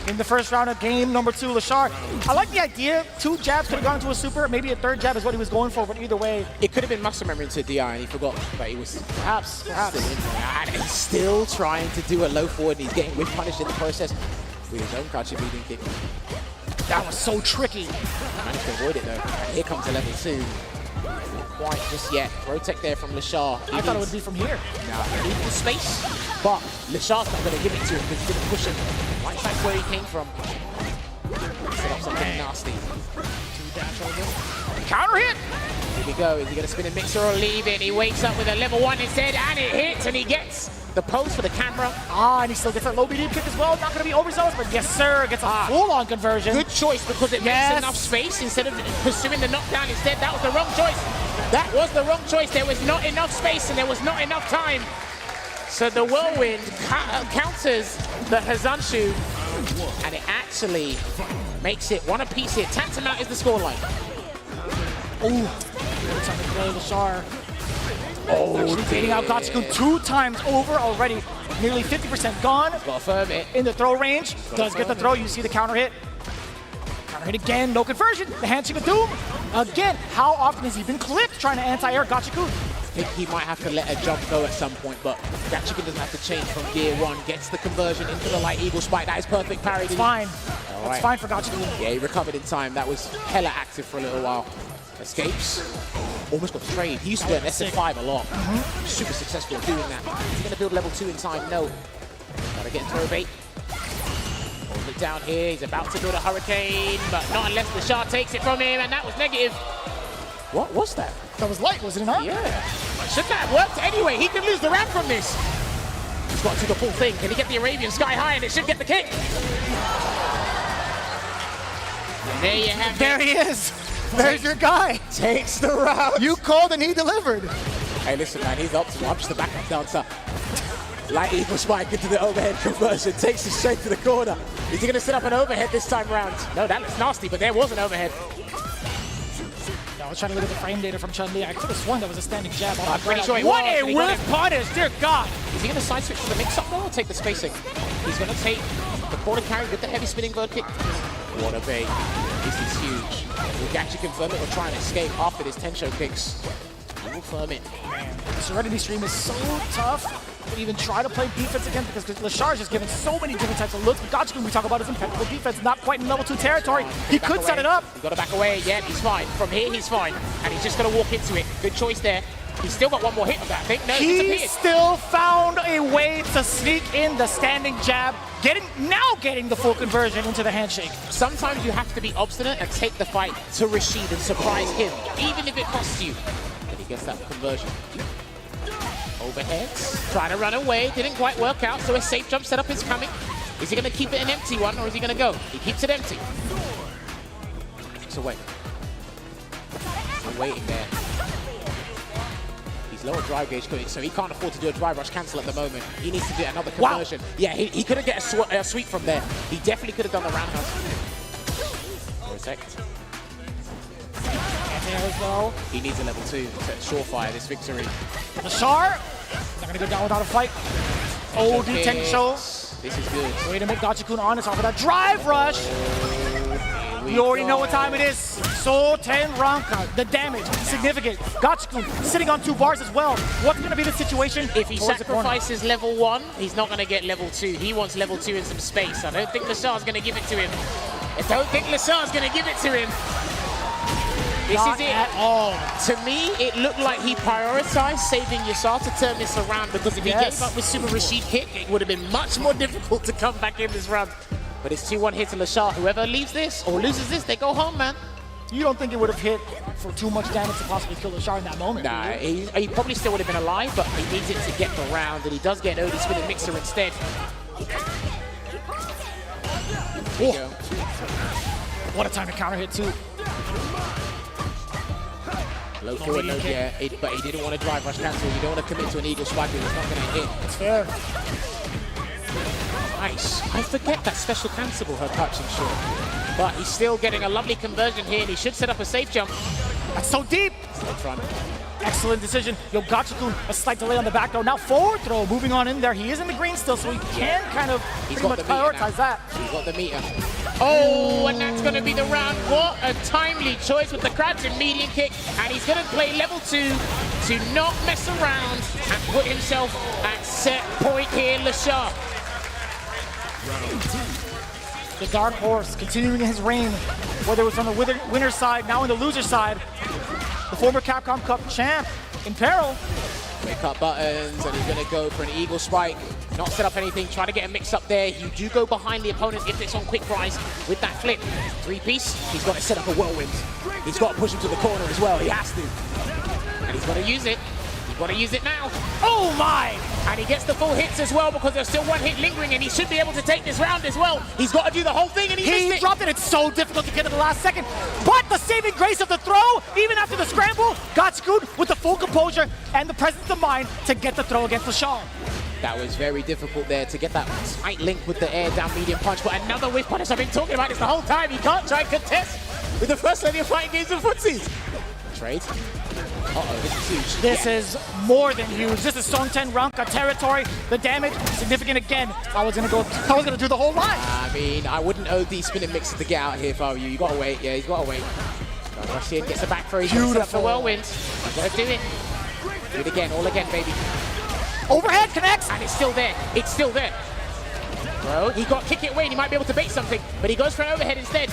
in the first round of game number 2, Lashar. I like the idea. 2 jabs could have gone into a super, maybe a 3rd jab is what he was going for, but either way, It could have been muscle memory into DI, and he forgot that he was perhaps. still in there. And he's still trying to do a low forward, and he's getting whip punished in the process with his own crouching leading kick. That was so tricky. Managed to avoid it though. And here comes a level 2. Not quite just yet. Protect there from Lashar. I thought it would be from here. Now, he needs the space, but Lashar's not going to give it to him because he's going to push him right back where he came from. Set up something nasty. 2 dash over. Counter hit! Here we go. Is he going to spin a mixer or leave it? He wakes up with a level 1 instead, and it hits, and he gets the pose for the camera. And he still gets that low BD kick as well. Not going to be overzealous, but yes, sir, gets a full-on conversion. Good choice because it Yes. makes enough space instead of pursuing the knockdown. Instead, that was the wrong choice. That was the wrong choice. There was not enough space and there was not enough time. So the whirlwind counters the Hazanshu, and it actually makes it 1 apiece here. Tantamount is the scoreline. Ooh, it's on the play, Lashar. Actually beating out Gachikun 2 times over already. Nearly 50% gone. Gotta firm it. In the throw range. Does get the throw. You see the counter hit. Counter hit again. No conversion. The handshake of doom. Again, how often has he been clipped trying to anti-air Gachikun? I think he might have to let a jump go at some point, but Gachikun doesn't have to change from gear 1. Gets the conversion into the light eagle spike. That is perfect parry. It's fine. All It's right. fine for Gachikun. Yeah, he recovered in time. That was hella active for a little while. Escapes. Almost got trade. He used to do an SF5 a lot. Super successful at doing that. Is he going to build level 2 in time? No. Gotta get throw bait. Hold it down here. He's about to build a hurricane, but not unless the Shah takes it from him, and that was negative. What was that? That was light, was it not? Yeah. Shouldn't that have worked anyway? He could lose the round from this. He's got to do the full thing. Can he get the Arabian sky high, and it should get the kick? And there you have it. There he is. There's your guy. Takes the round. You called and he delivered. Hey, listen, man, he's optimal. I'm just the backup dancer. Light eagle spike into the overhead conversion. Takes it straight to the corner. Is he going to set up an overhead this time round? No, that looks nasty, but there was an overhead. I was trying to look at the frame data from Chun-Li. I could have sworn that was a standing jab. I'm pretty sure it What was, a and he got whiff punish, dear God. Is he going to side switch for the mix-up though, or take the spacing? He's going to take the corner carry with the heavy spinning bird kick. What a bait. This is huge. Will Gachi confirm it or try and escape after this Tencho kicks? He will firm it. Man, the Serenity stream is so tough to even try to play defense again because Lashar is just given so many different types of looks. But Gachikun, we talk about his impeccable defense, not quite in level 2 territory. He could set it up. He's got to back away. Yeah, he's fine. From here, he's fine. And he's just going to walk into it. Good choice there. He's still got 1 more hit of that, I think. No, He disappeared. still found a way to sneak in the standing jab, getting the full conversion into the handshake. Sometimes you have to be obstinate and take the fight to Rashid and surprise him, even if it costs you. But he gets that conversion. Overheads, trying to run away, didn't quite work out, so a safe jump setup is coming. Is he going to keep it an empty one, or is he going to go? He keeps it empty. It's away. I'm waiting there. He's lower drive gauge, so he can't afford to do a drive rush cancel at the moment. He needs to do another conversion. Wow. Yeah, he couldn't get a sweep from there. He definitely could have done the roundhouse. Protect. As well. He needs a level 2 to surefire this victory. Lashar, not going to go down without a fight. OD Tencho. This is good. Way to make Gachikun honest off of that drive rush. You already know what time it is. So Ten Ranka, the damage, significant. Gachikun sitting on 2 bars as well. What's going to be the situation? If he sacrifices level 1, he's not going to get level 2. He wants level 2 in some space. I don't think Lashar's going to give it to him. I don't think Lashar's going to give it to him. This Not is it. at all. To me, it looked like he prioritized saving Yasar to turn this around, because if he gave up with Super Rashid kick, it would have been much more difficult to come back in this round. But it's 2-1 hit to Lashar. Whoever leaves this or loses this, they go home, man. You don't think it would have hit for too much damage to possibly kill Lashar in that moment? Nah, he probably still would have been alive, but he needs it to get the round, and he does get an OD spinning mixer instead. There you go. What a time to counter hit, too. Low forward, no, yeah, but he didn't want to drive rush cancel. You don't want to commit to an eagle spike if it's not going to hit. It's fair. Nice. I forget that special cancelable her touching short. But he's still getting a lovely conversion here, and he should set up a safe jump. That's so deep. Still front. Excellent decision. Yo, Gachikun, a slight delay on the back throw. Now forward throw, moving on in there. He is in the green still, so he can kind of pretty much prioritize that. He's got the meter. Oh, and that's going to be the round. What a timely choice with the crouching medium kick. And he's going to play level 2 to not mess around and put himself at set point here, Lashar. The Dark Horse continuing his reign, whether it was on the winner's side, now on the loser's side. The former Capcom Cup champ in peril. Quick up buttons, and he's going to go for an eagle spike. Not set up anything, try to get a mix up there. You do go behind the opponent if it's on quick rise with that flip. 3-piece, he's got to set up a whirlwind. He's got to push him to the corner as well, he has to. And he's got to use it. He's got to use it now. Oh my! And he gets the full hits as well because there's still one hit lingering, and he should be able to take this round as well. He's got to do the whole thing, and he missed it. Dropped it. It's so difficult to get at the last second. But the saving grace of the throw, even after the scramble, Gachikun with the full composure and the presence of mind to get the throw against Lashar. That was very difficult there to get that tight link with the air down medium punch, but another whiff punish. I've been talking about this the whole time. You can't try and contest with the first lady of fighting games of footsies. Trade. Uh-oh, this is huge. This is more than huge. This is Song 10 Ranka territory. The damage, significant again. I was gonna do the whole line. I mean, I wouldn't OD spinning mixes to get out here if I were you. You gotta wait, yeah, he's gotta wait. Rush in, gets the back throw, he's gonna set up the whirlwind. He's gotta do it. Do it again, all again, baby. Overhead connects. And it's still there, it's still there. Bro, he got kick it away and he might be able to bait something, but he goes for an overhead instead.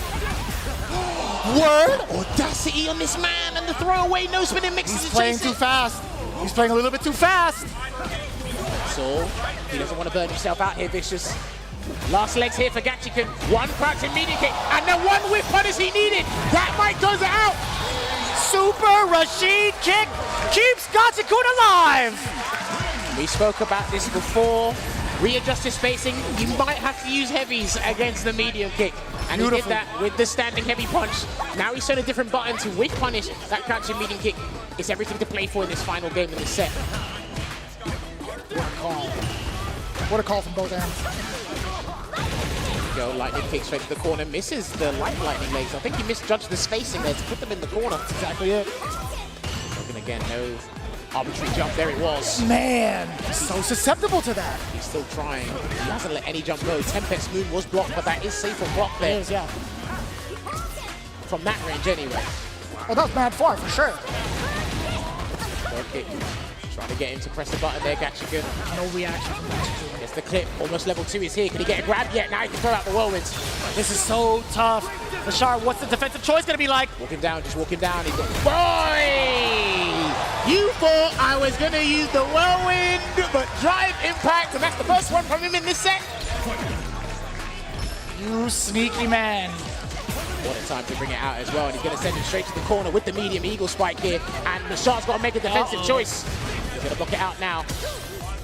Word! Audacity on this man, and the throwaway no spinning mixes. He's playing too fast. He's playing a little bit too fast. So, he doesn't want to burn himself out here, Vicious. Last legs here for Gachikun. One crouching medium kick, and the one whiff punish he needed. That might goes out. Super Rashid kick keeps Gachikun alive. We spoke about this before. Readjust his spacing. You might have to use heavies against the medium kick. And he did that with the standing heavy punch. Now he's shown a different button to whiff punish that crouching medium kick. It's everything to play for in this final game in this set. What a call. What a call from both ends. Go, lightning kick straight to the corner. Misses the light lightning legs. I think he misjudged the spacing there to put them in the corner. That's exactly it. Looking again, no arbitrary jump. There it was. Man, so susceptible to that. He's still trying. He hasn't let any jump go. Tempest Moon was blocked, but that is safe on block there. It is, yeah. From that range anyway. Oh, that was mad far, for sure. Okay. Trying to get him to press the button there, Gachikun. No reaction from Gachikun. Gets the clip. Almost level 2 is here. Can he get a grab yet? Now he can throw out the whirlwinds. This is so tough. Lashar, what's the defensive choice going to be like? Walk him down, just walk him down. He's got... Boy! You thought I was going to use the whirlwind, but drive impact, and that's the first one from him in this set. You sneaky man. What a time to bring it out as well, and he's going to send him straight to the corner with the medium eagle spike here, and Lashar's got to make a defensive choice. He's going to block it out now.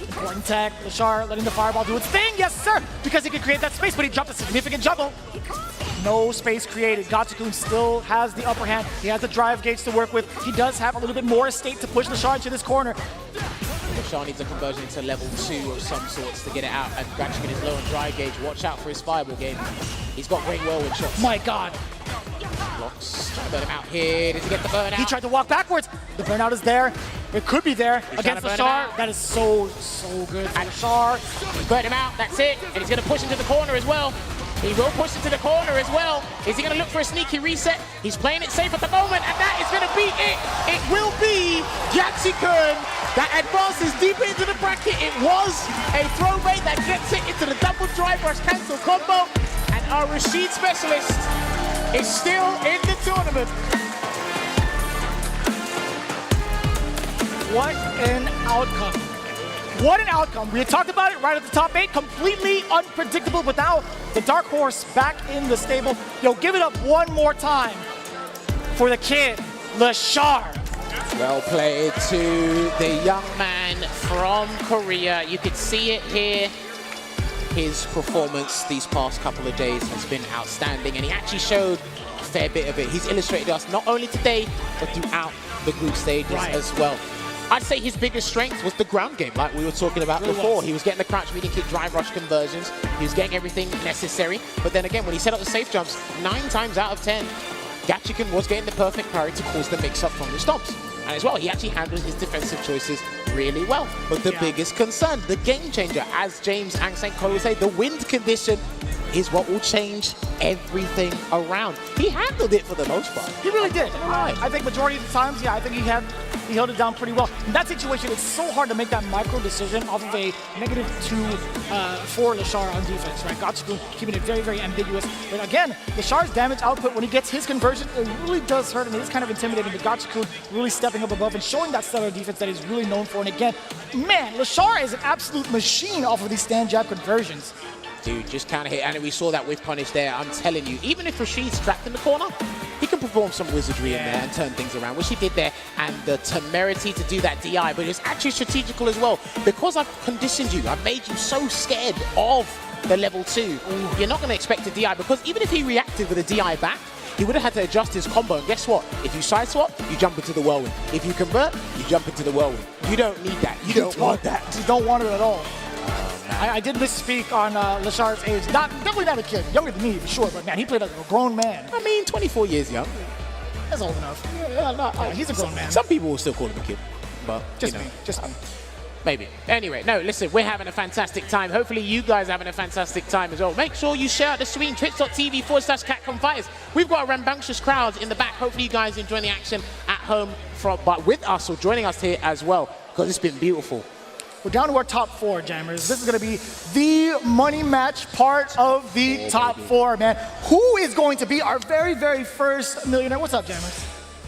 Important tech, Lashar letting the fireball do its thing, yes sir, because he could create that space, but he dropped a significant juggle. No space created. Gachikun still has the upper hand. He has the drive gauge to work with. He does have a little bit more estate to push Lashar into this corner. Lashar needs a conversion into level 2 of some sorts to get it out, and Gachikun is low on drive gauge. Watch out for his fireball game. He's got great whirlwind shots. My God. Blocks, trying to burn him out here. Does he get the burn out? He tried to walk backwards. The burnout is there. It could be there He's against Lashar. That is so good for Lashar. He's burnt him out, that's it. And he's going to push him to the corner as well. He will push him to the corner as well. Is he going to look for a sneaky reset? He's playing it safe at the moment, and that is going to be it. It will be Gachikun that advances deeper into the bracket. It was a throw bait that gets it into the double drive rush cancel combo. And our Rashid specialist is still in the tournament. What an outcome. What an outcome. We had talked about it right at the top 8. Completely unpredictable, but now the Dark Horse back in the stable. Yo, give it up one more time for the kid, Lashar. Well played to the young man from Korea. You could see it here. His performance these past couple of days has been outstanding, and he actually showed fair bit of it. He's illustrated us not only today, but throughout the group stages as well. I'd say his biggest strength was the ground game, like we were talking about before. He was getting the crouch, medium kick, drive rush conversions. He was getting everything necessary. But then again, when he set up the safe jumps, 9 times out of 10, Gachikun was getting the perfect parry to cause the mix-up from the stomps. And as well, he actually handled his defensive choices really well. But the biggest concern, the game changer, as James and St. Cole would say, the wind condition is what will change everything around. He handled it for the most part. He really did. I think majority of the times, I think he held it down pretty well. In that situation, it's so hard to make that micro decision off of a -2 for Lashar on defense, right? Gachikun keeping it very, very ambiguous. But again, Lashar's damage output, when he gets his conversion, it really does hurt him. It is kind of intimidating, but Gachikun really stepping up above and showing that stellar defense that he's really known for. And again, man, Lashar is an absolute machine off of these stand jab conversions. Dude, just counter hit, and we saw that with punish there. I'm telling you, even if Rashid's trapped in the corner, he can perform some wizardry in there and turn things around, which he did there, and the temerity to do that DI, but it's actually strategical as well. Because I've conditioned you, I've made you so scared of the level 2, you're not going to expect a DI, because even if he reacted with a DI back, he would have had to adjust his combo, and guess what? If you side swap, you jump into the whirlwind. If you convert, you jump into the whirlwind. You don't need that. You don't want that. You don't want it at all. I did misspeak on Lashar's age. Definitely not a kid. Younger than me, for sure. But man, he played like a grown man. I mean, 24 years young. That's old enough. Yeah, he's a grown man. Some people will still call him a kid, but Just me. Maybe. Anyway, no, listen, we're having a fantastic time. Hopefully you guys are having a fantastic time as well. Make sure you share out the stream, twitch.tv/Capcom Fighters. We've got a rambunctious crowd in the back. Hopefully you guys enjoying the action at home but with us or joining us here as well, because it's been beautiful. We're down to our top 4, Jammers. This is going to be the money match part of the top 4, man. Who is going to be our very, very first millionaire? What's up, Jammers?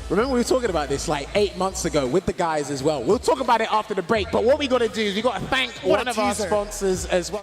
Remember we were talking about this like 8 months ago with the guys as well. We'll talk about it after the break, but what we got to do is we got to thank one of our sponsors as well.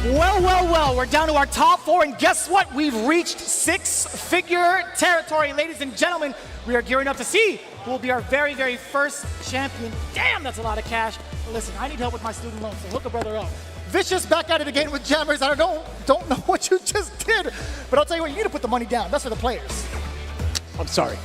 Well, we're down to our top 4, and guess what? We've reached 6-figure territory. Ladies and gentlemen, we are gearing up to see who will be our very, very first champion. Damn, that's a lot of cash. But listen, I need help with my student loan, so hook a brother up. Vicious back at it again with Jammers. I don't know what you just did, but I'll tell you what, you need to put the money down. That's for the players. I'm sorry.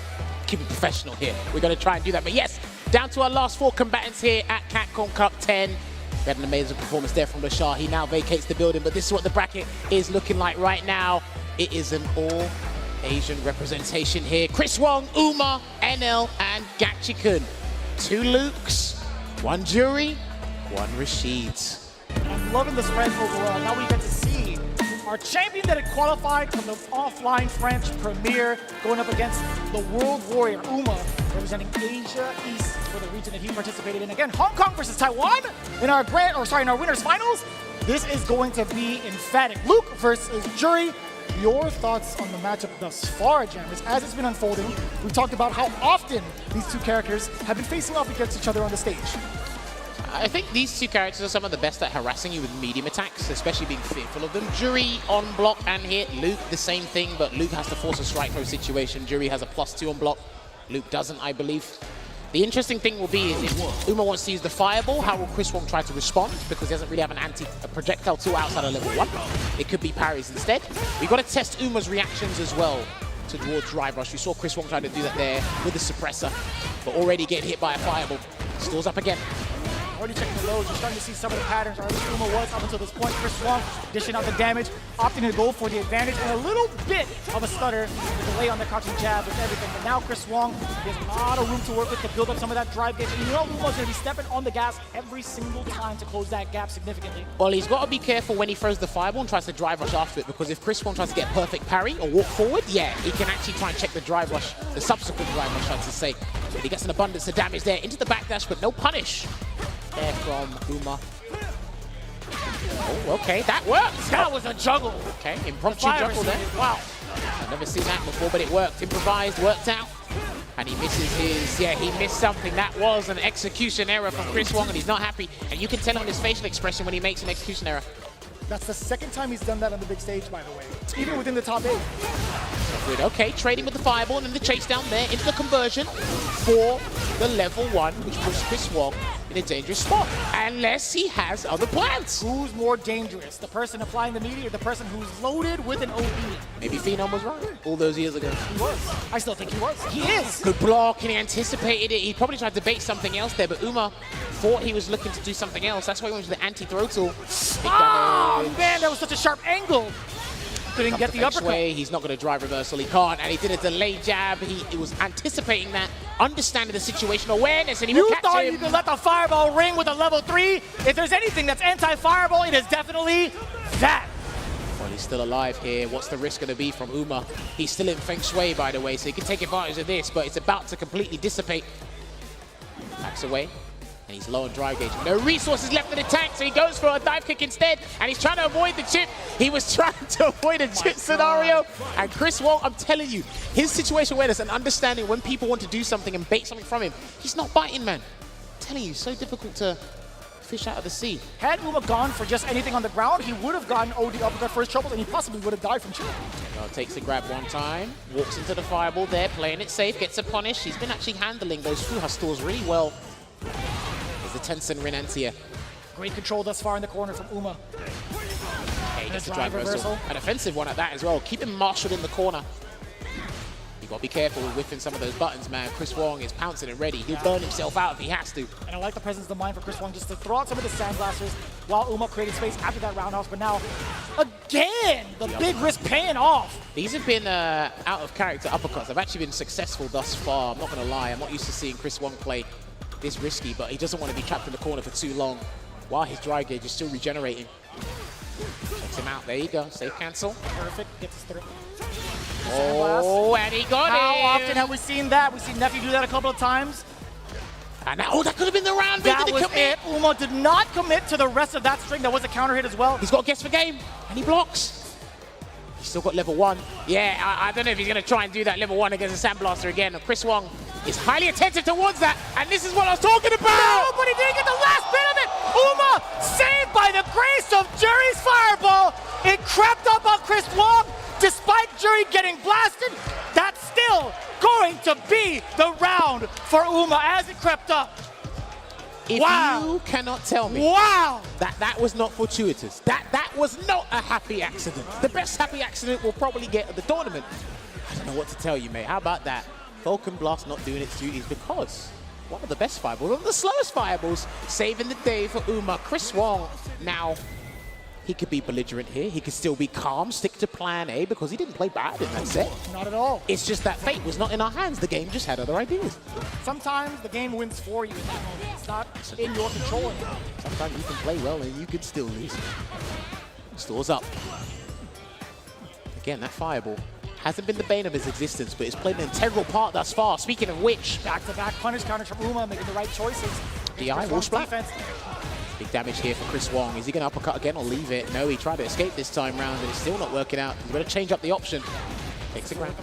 Keep it professional here. We're going to try and do that. But yes, down to our last 4 combatants here at Capcom Cup 10. We had an amazing performance there from Bashar. He now vacates the building, but this is what the bracket is looking like right now. It is an all-Asian representation here. Chris Wong, Uma, NL, and Gachikun. 2 Lukes, 1 Jury, 1 Rashid. I'm loving the spread overall. Now we get to see our champion that had qualified from the offline French Premier going up against the World Warrior, Uma, representing Asia East for the region that he participated in. Again, Hong Kong versus Taiwan in our winners finals. This is going to be emphatic. Luke versus Jury. Your thoughts on the matchup thus far, Jammers, as it's been unfolding? We've talked about how often these 2 characters have been facing off against each other on the stage. I think these 2 characters are some of the best at harassing you with medium attacks, especially being fearful of them. Jury on block and hit. Luke, the same thing, but Luke has to force a strike throw situation. Jury has a +2 on block. Luke doesn't, I believe. The interesting thing will be is if Uma wants to use the fireball, how will Chris Wong try to respond? Because he doesn't really have a projectile tool outside of level 1. It could be parries instead. We've got to test Uma's reactions as well towards Drive Rush. We saw Chris Wong try to do that there with the suppressor, but already getting hit by a fireball. Stalls up again. Already checking the loads, you're starting to see some of the patterns, or at least Uma was up until this point. Chris Wong dishing out the damage, opting to go for the advantage, and a little bit of a stutter, the delay on the crouching jab with everything. But now Chris Wong has a lot of room to work with to build up some of that drive gauge. And you know Uma's going to be stepping on the gas every single time to close that gap significantly. Well, he's got to be careful when he throws the fireball and tries to drive rush after it, because if Chris Wong tries to get perfect parry or walk forward, yeah, he can actually try and check the drive rush, the subsequent drive rush, I should say. He gets an abundance of damage there into the backdash, but no punish there from Uma. Oh, okay, that worked. That was a juggle. Okay, impromptu juggle there. Wow. I've never seen that before, but it worked. Improvised, worked out. And he misses his, he missed something. That was an execution error from Chris Wong, and he's not happy. And you can tell on his facial expression when he makes an execution error. That's the 2nd time he's done that on the big stage, by the way. Even within the top 8. Good, okay, trading with the fireball and then the chase down there into the conversion for the level 1, which puts Chris Wong in a dangerous spot, unless he has other plans. Who's more dangerous, the person applying the media or the person who's loaded with an OD? Maybe Phenom was right all those years ago. He was. I still think he was. He is. Good block, and he anticipated it. He probably tried to bait something else there, but Uma thought he was looking to do something else. That's why he went to the anti-throw tool. Oh, man, that was such a sharp angle. Couldn't get the uppercut. He's not going to drive reversal. He can't, and he did a delayed jab. He was anticipating that, understanding the situational awareness, and he will catch him. You thought you could let the fireball ring with a level 3? If there's anything that's anti-fireball, it is definitely that. Well, he's still alive here. What's the risk going to be from Uma? He's still in Feng Shui, by the way, so he can take advantage of this, but it's about to completely dissipate. Backs away. And he's low on drive gauge. No resources left in the tank, so he goes for a dive kick instead. And he's trying to avoid the chip. He was trying to avoid a chip scenario. And Chris Wong, I'm telling you, his situation awareness and understanding when people want to do something and bait something from him, he's not biting, man. I'm telling you, so difficult to fish out of the sea. Had Uma gone for just anything on the ground, he would have gotten OD uppercut first troubles, and he possibly would have died from chip. Well, takes the grab one time, walks into the fireball there, playing it safe, gets a punish. He's been actually handling those Fuha stalls really well. The Tencent Renantia. Great control thus far in the corner from Uma. He gets the drive reversal. An offensive one at that as well. Keep him marshaled in the corner. You got to be careful with whiffing some of those buttons, man. Chris Wong is pouncing and ready. He'll burn himself out if he has to. And I like the presence of mind for Chris Wong just to throw out some of the sandblasters while Uma created space after that roundhouse. But now, again, the big risk paying off. These have been out of character uppercuts. They've actually been successful thus far. I'm not going to lie. I'm not used to seeing Chris Wong play this risky, but he doesn't want to be trapped in the corner for too long while his dry gauge is still regenerating. Checks him out. There you go. Safe cancel. Perfect. Gets his third. Oh, and he got it. How often have we seen that? We've seen Nephew do that a couple of times. And that could have been the round. That was it. Uma did not commit to the rest of that string. That was a counter hit as well. He's got a guess for game, and he blocks. He's still got level 1. Yeah, I don't know if he's going to try and do that level 1 against a Sandblaster again. Chris Wong is highly attentive towards that, and this is what I was talking about. No, but he didn't get the last bit of it. Uma saved by the grace of Jury's fireball. It crept up on Chris Wong. Despite Jury getting blasted, that's still going to be the round for Uma as it crept up. If Wow. you cannot tell me Wow! that was not fortuitous, that was not a happy accident. The best happy accident we'll probably get at the tournament. I don't know what to tell you, mate. How about that? Falcon Blast not doing its duties because one of the best fireballs, one of the slowest fireballs, saving the day for Uma. Chris Wong now, he could be belligerent here. He could still be calm, stick to plan A because he didn't play bad in that set. Not at all. It's just that fate was not in our hands. The game just had other ideas. Sometimes the game wins for you in that moment. It's not in your control anymore. Sometimes you can play well and you could still lose. Stores up. Again, that fireball hasn't been the bane of his existence, but it's played an integral part thus far. Speaking of which, Back-to-back punish counters from Uma, making the right choices. DI, Chris wall Wong's splat. defense. Big damage here for Chris Wong. Is he going to uppercut again or leave it? No, he tried to escape this time round, and it's still not working out. He's going to change up the option. Takes the ground.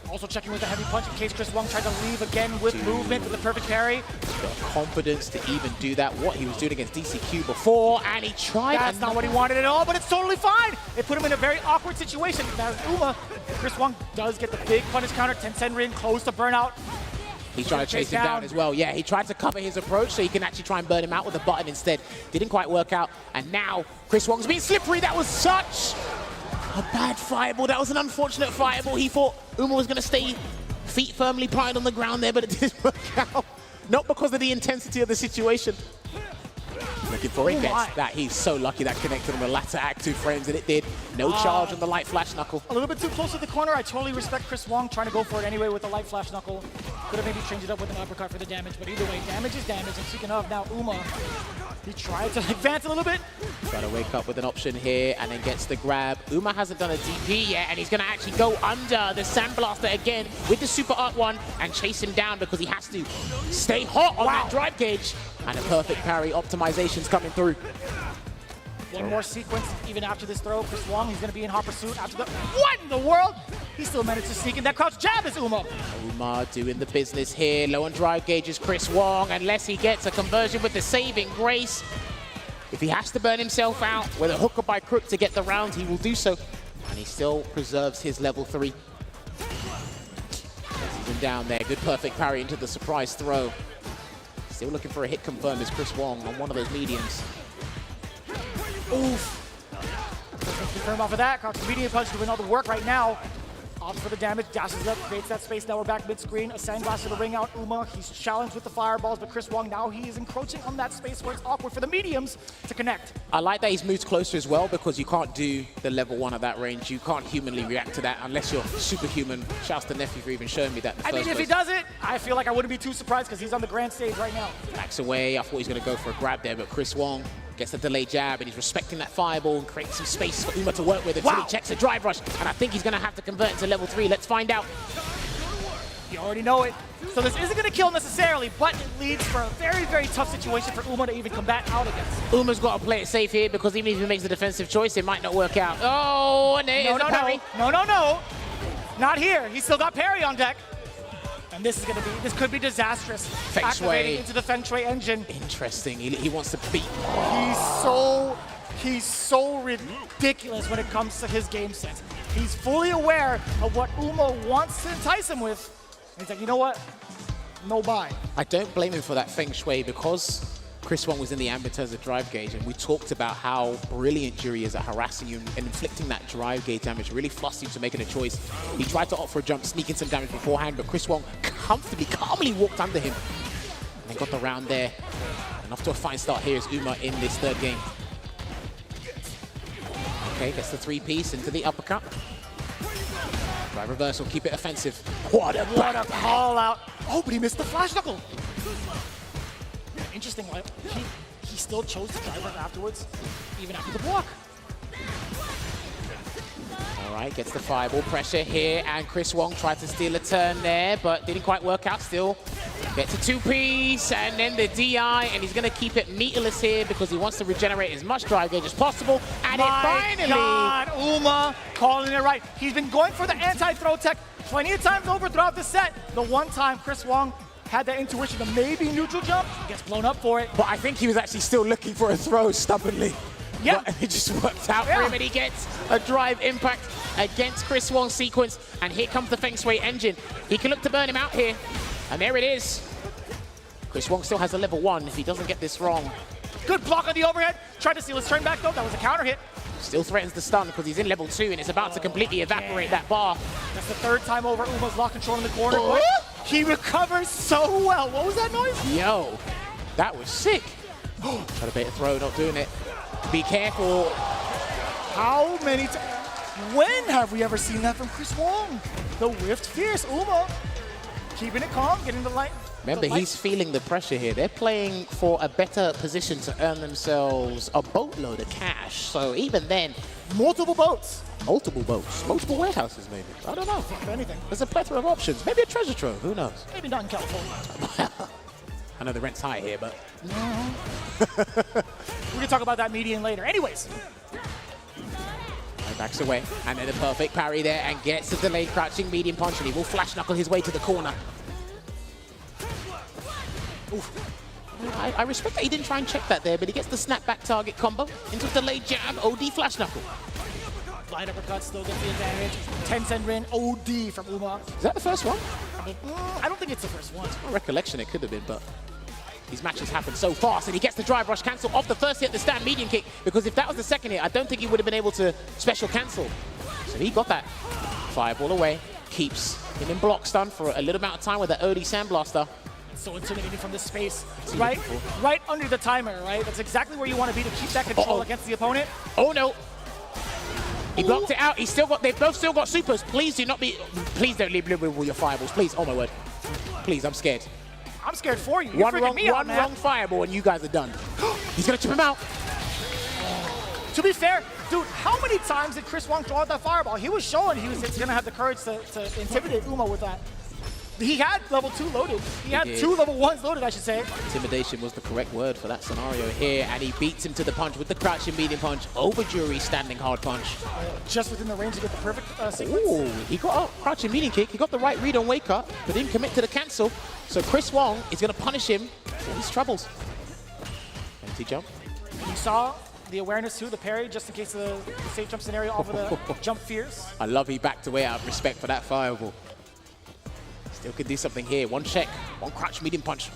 Also checking with the heavy punch in case Chris Wong tried to leave again with movement with the perfect parry. Got confidence to even do that. What he was doing against DCQ before, and he tried. That's not what he wanted at all, but it's totally fine. It put him in a very awkward situation. Now Uma, Chris Wong does get the big punish counter. Tencent Rin close to burnout. He tried to chase him down as well. Yeah, he tried to cover his approach so he can actually try and burn him out with a button instead. Didn't quite work out. And now Chris Wong's being slippery. That was such a bad fireball. That was an unfortunate fireball. He thought Uma was going to stay feet firmly planted on the ground there, but it didn't work out. Not because of the intensity of the situation. Looking for it, gets that. He's so lucky that connected on the latter act 2 frames, and it did. No charge on the light flash knuckle. A little bit too close to the corner. I totally respect Chris Wong trying to go for it anyway with the light flash knuckle. Could have maybe changed it up with an uppercut for the damage, but either way, damage is damage. And speaking of, now Uma, he tried to advance a little bit. Trying to wake up with an option here and then gets the grab. Uma hasn't done a DP yet, and he's going to actually go under the Sandblaster again with the Super Art 1 and chase him down because he has to stay hot on that drive gauge. And a perfect parry optimization's coming through. One more sequence even after this throw. Chris Wong, he's going to be in hot pursuit after the... What in the world? He still managed to sneak in that crouch jab as Uma. Uma doing the business here. Low on drive gauge is Chris Wong, unless he gets a conversion with the saving grace. If he has to burn himself out with a hook or by crook to get the round, he will do so. And he still preserves his level 3. He's him down there. Good perfect parry into the surprise throw. Still looking for a hit confirm is Chris Wong on one of those mediums. Oof. Confirm off of that. Crouch medium punch doing all the work right now. Opts for the damage, dashes up, creates that space. Now we're back mid-screen. A Sandblast to the ring out. Uma, he's challenged with the fireballs, but Chris Wong now he is encroaching on that space where it's awkward for the mediums to connect. I like that he's moved closer as well because you can't do the level 1 at that range. You can't humanly react to that unless you're superhuman. Shouts to Nephew for even showing me that in the I mean, first if he place. does it, I feel like I wouldn't be too surprised because he's on the grand stage right now. Backs away. I thought he was going to go for a grab there, but Chris Wong gets the delayed jab, and he's respecting that fireball and creates some space for Uma to work with until he checks a drive rush. And I think he's going to have to convert into level 3. Let's find out. You already know it. So this isn't going to kill necessarily, but it leads for a very, very tough situation for Uma to even combat out against. Uma's got to play it safe here because even if he makes the defensive choice, it might not work out. Oh, and there's the parry. No. Not here. He's still got parry on deck. And this could be disastrous. Feng Activating Shui. into the Feng Shui engine. Interesting. He wants to beat. He's so ridiculous when it comes to his game sense. He's fully aware of what Uma wants to entice him with. And he's like, you know what? No buy. I don't blame him for that Feng Shui because Chris Wong was in the ambit as a drive gauge, and we talked about how brilliant Jury is at harassing you and inflicting that drive gauge damage, really fussed you to making a choice. He tried to opt for a jump, sneaking some damage beforehand, but Chris Wong comfortably, calmly walked under him. And they got the round there. And off to a fine start here is Uma in this third game. Okay, gets the 3-piece into the uppercut. Drive reversal, keep it offensive. What a call out. Oh, but he missed the flash knuckle. Interesting, like, he still chose to drive up afterwards, even after the block. All right, gets the fireball pressure here, and Chris Wong tried to steal a turn there, but didn't quite work out still. Gets a 2-piece, and then the DI, and he's gonna keep it meterless here because he wants to regenerate as much drive gauge as possible, and it finally... God, Uma calling it right. He's been going for the anti-throw tech plenty of times over throughout the set. The one time Chris Wong had that intuition to maybe neutral jump, gets blown up for it. But I think he was actually still looking for a throw stubbornly. Yeah. But it just worked out for him, and he gets a drive impact against Chris Wong's sequence. And here comes the Feng Shui engine. He can look to burn him out here. And there it is. Chris Wong still has a level 1 if he doesn't get this wrong. Good block on the overhead. Tried to steal his turn back though. That was a counter hit. Still threatens the stun because he's in level 2 and it's about to completely evaporate that bar. That's the 3rd time over. Uma's lock control in the corner. He recovers so well. What was that noise? Yo, that was sick. Try to bait a throw, not doing it. Be careful. How many times? When have we ever seen that from Chris Wong? The whiffed fierce. Uma keeping it calm, getting the light. Remember, he's feeling the pressure here. They're playing for a better position to earn themselves a boatload of cash. So even then, multiple boats. Multiple boats. Multiple warehouses, maybe. I don't know. If anything. There's a plethora of options. Maybe a treasure trove. Who knows? Maybe not in California. I know the rent's high here, but... We can talk about that median later. Anyways. Backs away, and then a perfect parry there, and gets a delayed crouching medium punch, and he will flash knuckle his way to the corner. Oof. I respect that he didn't try and check that there, but he gets the snapback target combo into a delayed jab, OD flash knuckle. Light uppercut still gets the advantage. 10-cent Rin, OD from Uma. Is that the first one? I don't think it's the first one. My recollection, it could have been, but these matches happen so fast, and he gets the drive rush cancel off the first hit, the stand medium kick, because if that was the second hit, I don't think he would have been able to special cancel. So he got that. Fireball away, keeps him in block stun for a little amount of time with that OD Sandblaster. So intimidating from this space, right under the timer, right? That's exactly where you want to be to keep that control against the opponent. Oh no. He blocked it out. He's still got, they've both still got supers. Please do not be, please don't leave with your fireballs. Please, oh my word. Please, I'm scared. I'm scared for you. You're freaking me out, man. One wrong fireball and you guys are done. He's gonna chip him out. To be fair, dude, how many times did Chris Wong throw out that fireball? He was showing he was gonna have the courage to intimidate Uma with that. He had level 2 loaded. He had 2 level 1s loaded, I should say. Intimidation was the correct word for that scenario here, and he beats him to the punch with the crouching medium punch over Jury's standing hard punch. Just within the range to get the perfect sequence. Ooh, he got a crouching medium kick. He got the right read on wake up, but didn't commit to the cancel. So Chris Wong is going to punish him for his troubles. Empty jump. You saw the awareness too, the parry, just in case the safe jump scenario off of the jump fierce. I love he backed away out of respect for that fireball. Still could do something here. One check, one crouch medium punch.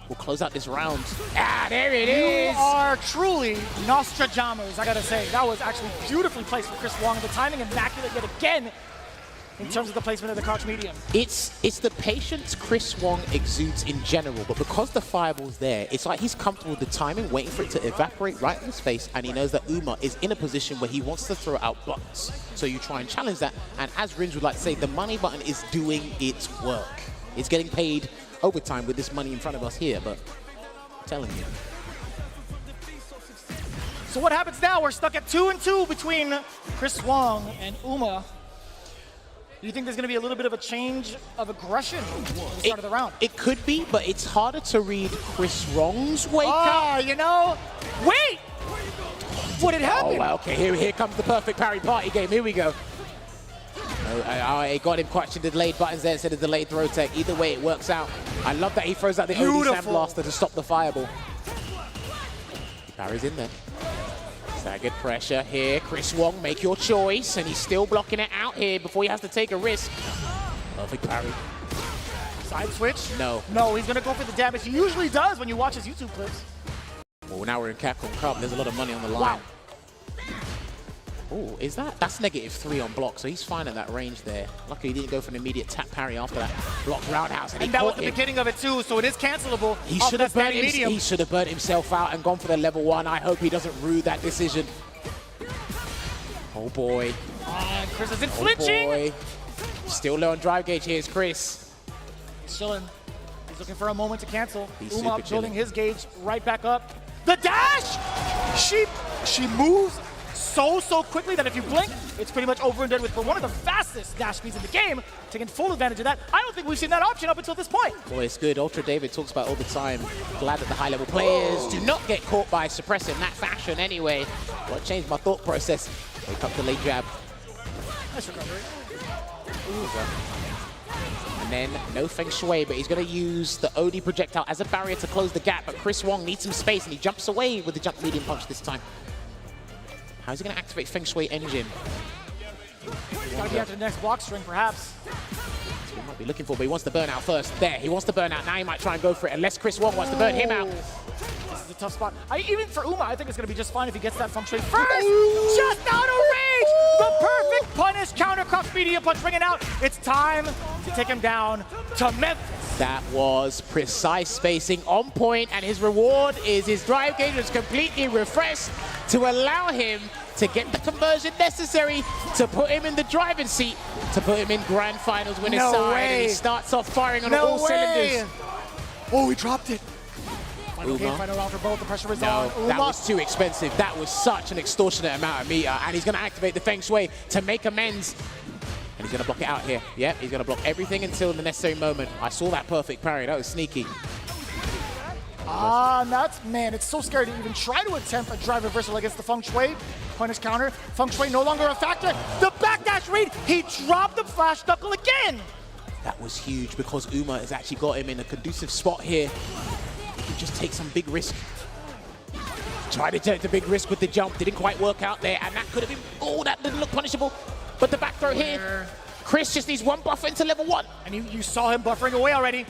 We'll close out this round. Ah, there it is. You are truly Nostradamus, I gotta say. That was actually beautifully placed for Chris Wong. The timing immaculate yet again in terms of the placement of the crouch medium. It's the patience Chris Wong exudes in general, but because the fireball's there, it's like he's comfortable with the timing, waiting for it to evaporate right in his face, and he knows that Uma is in a position where he wants to throw out buttons. So you try and challenge that, and as Rins would like to say, the money button is doing its work. It's getting paid overtime with this money in front of us here, but I'm telling you. So what happens now? We're stuck at 2-2 between Chris Wong and Uma. Do you think there's going to be a little bit of a change of aggression at the start of the round? It could be, but it's harder to read Chris Wong's wake up. Ah, you know, wait! What had happened? Oh, well, okay, here comes the perfect parry party game. Here we go. He got him catching the delayed buttons there instead of delayed throw tech. Either way, it works out. I love that he throws out the OD Sandblaster to stop the fireball. He parries in there. Staggered pressure here. Chris Wong, make your choice. And he's still blocking it out here before he has to take a risk. Perfect parry. Side switch? No. No, he's going to go for the damage. He usually does when you watch his YouTube clips. Well, now we're in Capcom Cup. There's a lot of money on the line. Wow. Oh, is that? That's -3 on block, so he's fine at that range there. Luckily, he didn't go for an immediate tap parry after that block roundhouse. And that was the beginning of it too, so it is cancelable. He should have burnt himself out and gone for the level 1. I hope he doesn't rue that decision. Oh boy. Chris isn't flinching. Oh boy. Still low on drive gauge. Here's Chris. He's chilling. He's looking for a moment to cancel. He's Uma super building chilling. his gauge right back up. The dash! She moves so quickly that if you blink, it's pretty much over and done with. For one of the fastest dash speeds in the game, taking full advantage of that. I don't think we've seen that option up until this point. Boy, it's good. Ultra David talks about all the time. Glad that the high-level players do not get caught by suppressing that fashion anyway. Well, it changed my thought process. Wake up delayed jab. Nice recovery. And then no Feng Shui, but he's going to use the OD projectile as a barrier to close the gap. But Chris Wong needs some space, and he jumps away with the jump medium punch this time. How's he going to activate Feng Shui Engine? Gotta be after the next block string, perhaps. He might be looking for, but he wants to burn out first. There, he wants to burn out. Now he might try and go for it, unless Chris Wong wants to burn him out. This is a tough spot. Even for Uma, I think it's gonna be just fine if he gets that Feng Shui first. Just out of range. The perfect punish counter cross medium punch ringing out. It's time to take him down to Memphis. That was precise spacing on point, and his reward is his drive gauge was completely refreshed to allow him to get the conversion necessary to put him in the driving seat, to put him in grand finals winner's side. And he starts off firing on all cylinders. Oh, he dropped it. Final game, Uma. final round for both. The pressure is No, on. that Uma. was too expensive. That was such an extortionate amount of meter, and he's going to activate the Feng Shui to make amends. And he's going to block it out here. Yep, he's going to block everything until the necessary moment. I saw that perfect parry. That was sneaky. Man, it's so scary to even try to attempt a drive reversal against the Feng Shui. Punish counter. Feng Shui no longer a factor. The backdash read. He dropped the flash knuckle again. That was huge because Uma has actually got him in a conducive spot here. He can just take some big risk. Tried to take the big risk with the jump. Didn't quite work out there, and that could have been, oh, that didn't look punishable. But the back throw here, Chris just needs one buffer into level 1. And you saw him buffering away already.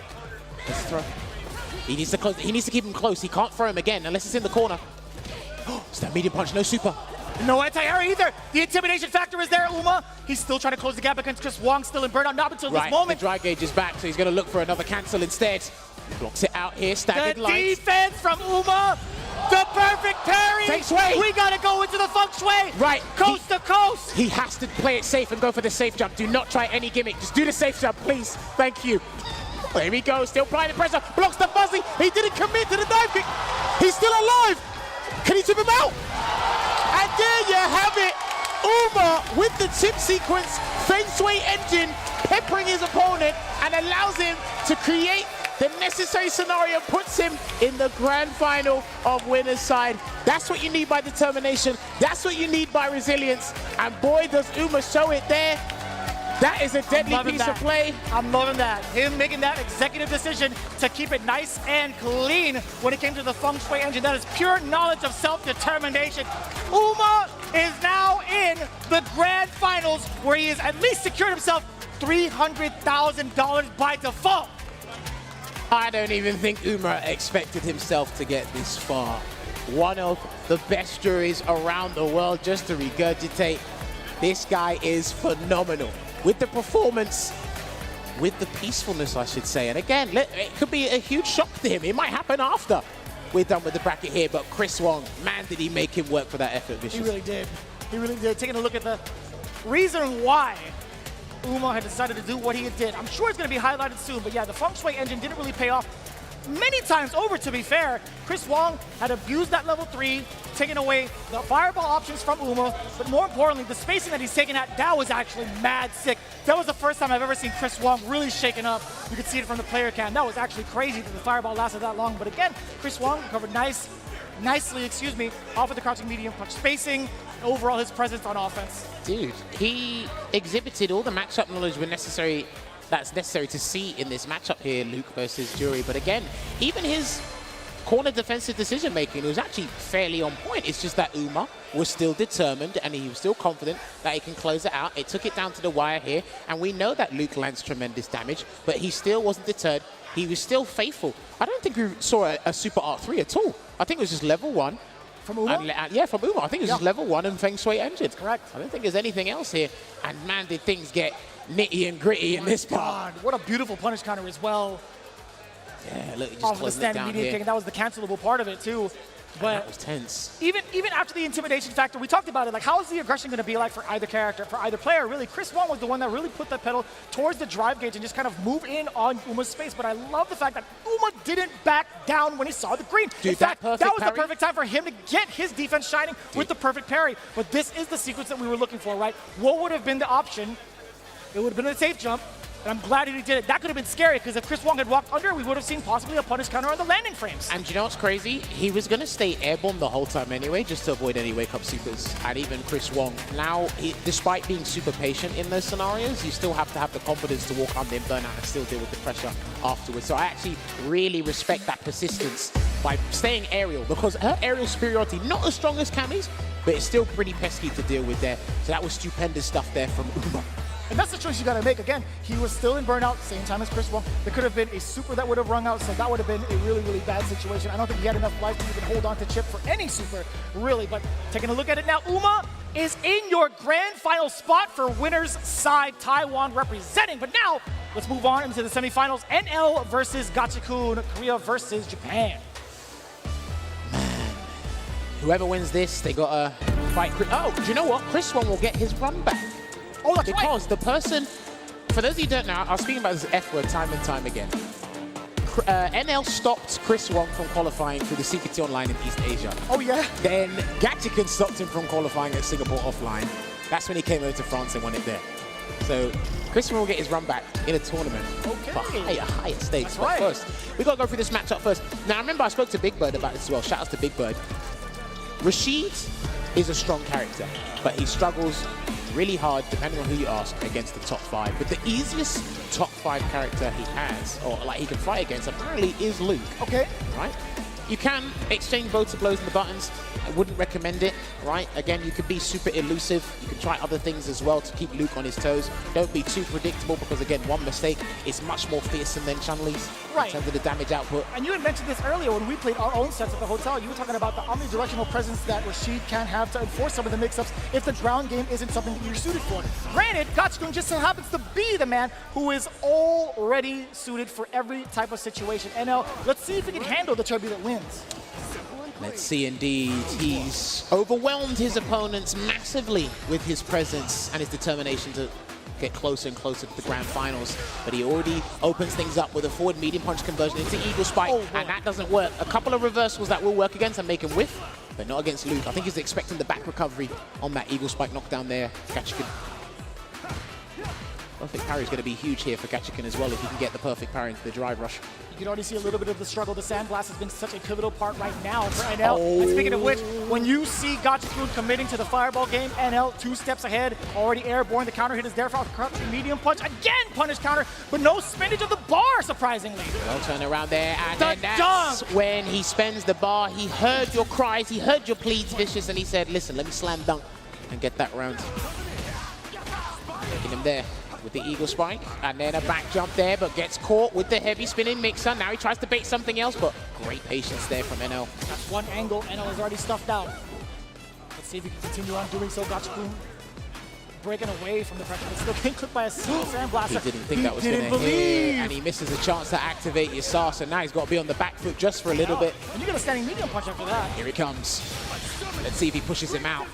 Let's throw. He needs to close. He needs to keep him close. He can't throw him again unless it's in the corner. It's that medium punch, no super. No anti-air either. The intimidation factor is there, Uma. He's still trying to close the gap against Chris Wong, still in burnout, not until this moment. The dry gauge is back, so he's going to look for another cancel instead. Blocks it out here, staggered The lines. defense from Uma. The perfect parry. Feng Shui. We got to go into the Feng Shui. Right. Coast to coast. He has to play it safe and go for the safe jump. Do not try any gimmick. Just do the safe jump, please. Thank you. There he goes, still applying the pressure. Blocks the fuzzy. He didn't commit to the dive kick. He's still alive. Can he tip him out? And there you have it. Uma with the tip sequence, Feng Shui engine, peppering his opponent and allows him to create the necessary scenario, puts him in the grand final of winner's side. That's what you need by determination. That's what you need by resilience. And boy, does Uma show it there. That is a deadly piece of play. I'm loving that. Him making that executive decision to keep it nice and clean when it came to the Feng Shui engine. That is pure knowledge of self-determination. Uma is now in the grand finals where he has at least secured himself $300,000 by default. I don't even think Uma expected himself to get this far. One of the best juries around the world, just to regurgitate. This guy is phenomenal. With the performance, with the peacefulness, I should say. And again, it could be a huge shock to him. It might happen after we're done with the bracket here. But Chris Wong, man, did he make him work for that effort, Vicious. He really did. He really did. Taking a look at the reason why Uma had decided to do what he did. I'm sure it's going to be highlighted soon. But yeah, the Feng Shui engine didn't really pay off many times over, to be fair. Chris Wong had abused that level 3, taking away the fireball options from Uma, but more importantly, the spacing that he's taken at, that was actually mad sick. That was the first time I've ever seen Chris Wong really shaken up. You could see it from the player cam. That was actually crazy that the fireball lasted that long. But again, Chris Wong recovered nicely, off of the crouching medium punch spacing, overall his presence on offense. Dude, he exhibited all the matchup knowledge that's necessary to see in this matchup here, Luke versus Jury. But again, even his corner defensive decision making was actually fairly on point. It's just that Uma was still determined and he was still confident that he can close it out. It took it down to the wire here, and we know that Luke lands tremendous damage, but he still wasn't deterred. He was still faithful. I don't think we saw a super R3 at all. I think it was just level 1. From Uma? Yeah, from Uma. I think it was just level 1 and Feng Shui engine. That's correct. I don't think there's anything else here. And man, did things get nitty and gritty in this part. God, what a beautiful punish counter as well. Yeah, look, he just Off of the closed it standing down medium here. kick, and that was the cancelable part of it too. That was tense. Even after the intimidation factor, we talked about it. Like, how is the aggression going to be like for either character, for either player? Really, Chris Wong was the one that really put the pedal towards the drive gauge and just kind of move in on Uma's space. But I love the fact that Uma didn't back down when he saw the green. Dude, in fact, that was parry? the perfect time for him to get his defense shining with the perfect parry. But this is the sequence that we were looking for, right? What would have been the option? It would have been a safe jump. And I'm glad he did it. That could have been scary, because if Chris Wong had walked under, we would have seen possibly a punish counter on the landing frames. And you know what's crazy? He was going to stay airborne the whole time anyway, just to avoid any wake-up supers. And even Chris Wong, now, despite being super patient in those scenarios, you still have to have the confidence to walk under and burn out and still deal with the pressure afterwards. So I actually really respect that persistence by staying aerial, because her aerial superiority, not as strong as Cammy's, but it's still pretty pesky to deal with there. So that was stupendous stuff there from Uma. And that's the choice you gotta make. Again, he was still in burnout, same time as Chris Wong. There could have been a super that would have rung out, so that would have been a really, really bad situation. I don't think he had enough life to even hold on to Chip for any super, really. But taking a look at it now, Uma is in your grand final spot for winner's side, Taiwan representing. But now, let's move on into the semifinals. NL versus Gachikun, Korea versus Japan. Whoever wins this, they gotta fight. Oh, do you know what? Chris Wong will get his run back. Oh, that's because the person, for those of you who don't know, I was speaking about this F word time and time again. NL stopped Chris Wong from qualifying through the CPT Online in East Asia. Oh, yeah? Then Gachikun stopped him from qualifying at Singapore offline. That's when he came over to France and won it there. So Chris Wong will get his run back in a tournament for higher stakes. That's But right. first, we gotta go through this matchup first. Now, I remember I spoke to Big Bird about this as well. Shout out to Big Bird. Rashid is a strong character, but he struggles really hard, depending on who you ask, against the top 5. But the easiest top 5 character he has, or like he can fight against, apparently is Luke. Okay. Right? You can exchange both to blows in the buttons. I wouldn't recommend it, right? Again, you can be super elusive. You can try other things as well to keep Luke on his toes. Don't be too predictable, because again, one mistake is much more fearsome than Chun-Li's Right. in terms of the damage output. And you had mentioned this earlier when we played our own sets at the hotel. You were talking about the omnidirectional presence that Rashid can have to enforce some of the mix-ups if the ground game isn't something that you're suited for. Granted, Gachikun just so happens to be the man who is already suited for every type of situation. NL, let's see if he can handle the turbulent winds. Let's see, indeed. He's overwhelmed his opponents massively with his presence and his determination to get closer and closer to the grand finals. But he already opens things up with a forward medium punch conversion into Eagle Spike, and that doesn't work. A couple of reversals that will work against and make him whiff, but not against Luke. I think he's expecting the back recovery on that Eagle Spike knockdown there. Gachikun. Perfect parry is going to be huge here for Gachikun as well if he can get the perfect parry into the drive rush. You can already see a little bit of the struggle. The Sandblast has been such a pivotal part right now for NL. And speaking of which, when you see Gachikun committing to the fireball game, NL 2 steps ahead, already airborne. The counter hit is there for a medium punch. Again, punish counter, but no spinach of the bar, surprisingly. Well, turn around there, and The then that's dunk! when he spends the bar. He heard your cries, he heard your pleads, Vicious, and he said, listen, let me slam dunk and get that round. Taking him there with the Eagle Spike, and then a back jump there, but gets caught with the heavy spinning mixer. Now he tries to bait something else, but great patience there from NL. That's one angle. NL is already stuffed out. Let's see if he can continue on doing so. Gachikun breaking away from the pressure, but still getting clipped by a single Sandblaster. He didn't think that was going to hit, and he misses a chance to activate Yasar, so now he's got to be on the back foot just for a little bit. And you get a standing medium punch after that. Here he comes. Let's see if he pushes him out.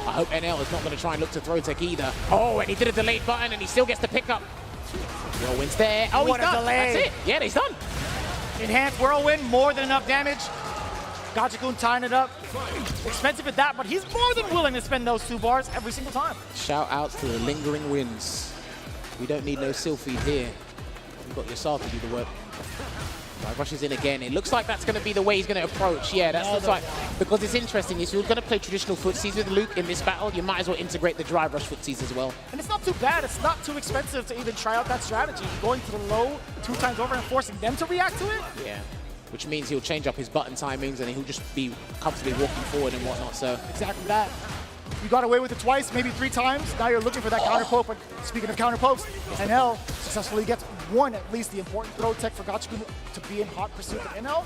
I hope NL is not going to try and look to throw tech either. Oh, and he did a delayed button, and he still gets the pickup. Whirlwind's there. Oh, What he's a done. delay. That's it. Yeah, he's done. Enhanced Whirlwind, more than enough damage. Gachikun tying it up. Expensive at that, but he's more than willing to spend those 2 bars every single time. Shout outs to the lingering winds. We don't need no Sylphid here. We've got Yasar to do the work. Right, rushes in again. It looks like that's going to be the way he's going to approach. Yeah, that looks like, because it's interesting. If you're going to play traditional footsies with Luke in this battle, you might as well integrate the drive rush footsies as well. And it's not too bad. It's not too expensive to even try out that strategy. Going to the low 2 times over and forcing them to react to it. Yeah, which means he'll change up his button timings and he'll just be comfortably walking forward and whatnot. So Exactly that. You got away with it twice, maybe 3 times. Now you're looking for that counter poke. But speaking of counter pokes, NL successfully gets one, at least the important throw tech for Gachikun to be in hot pursuit of NL.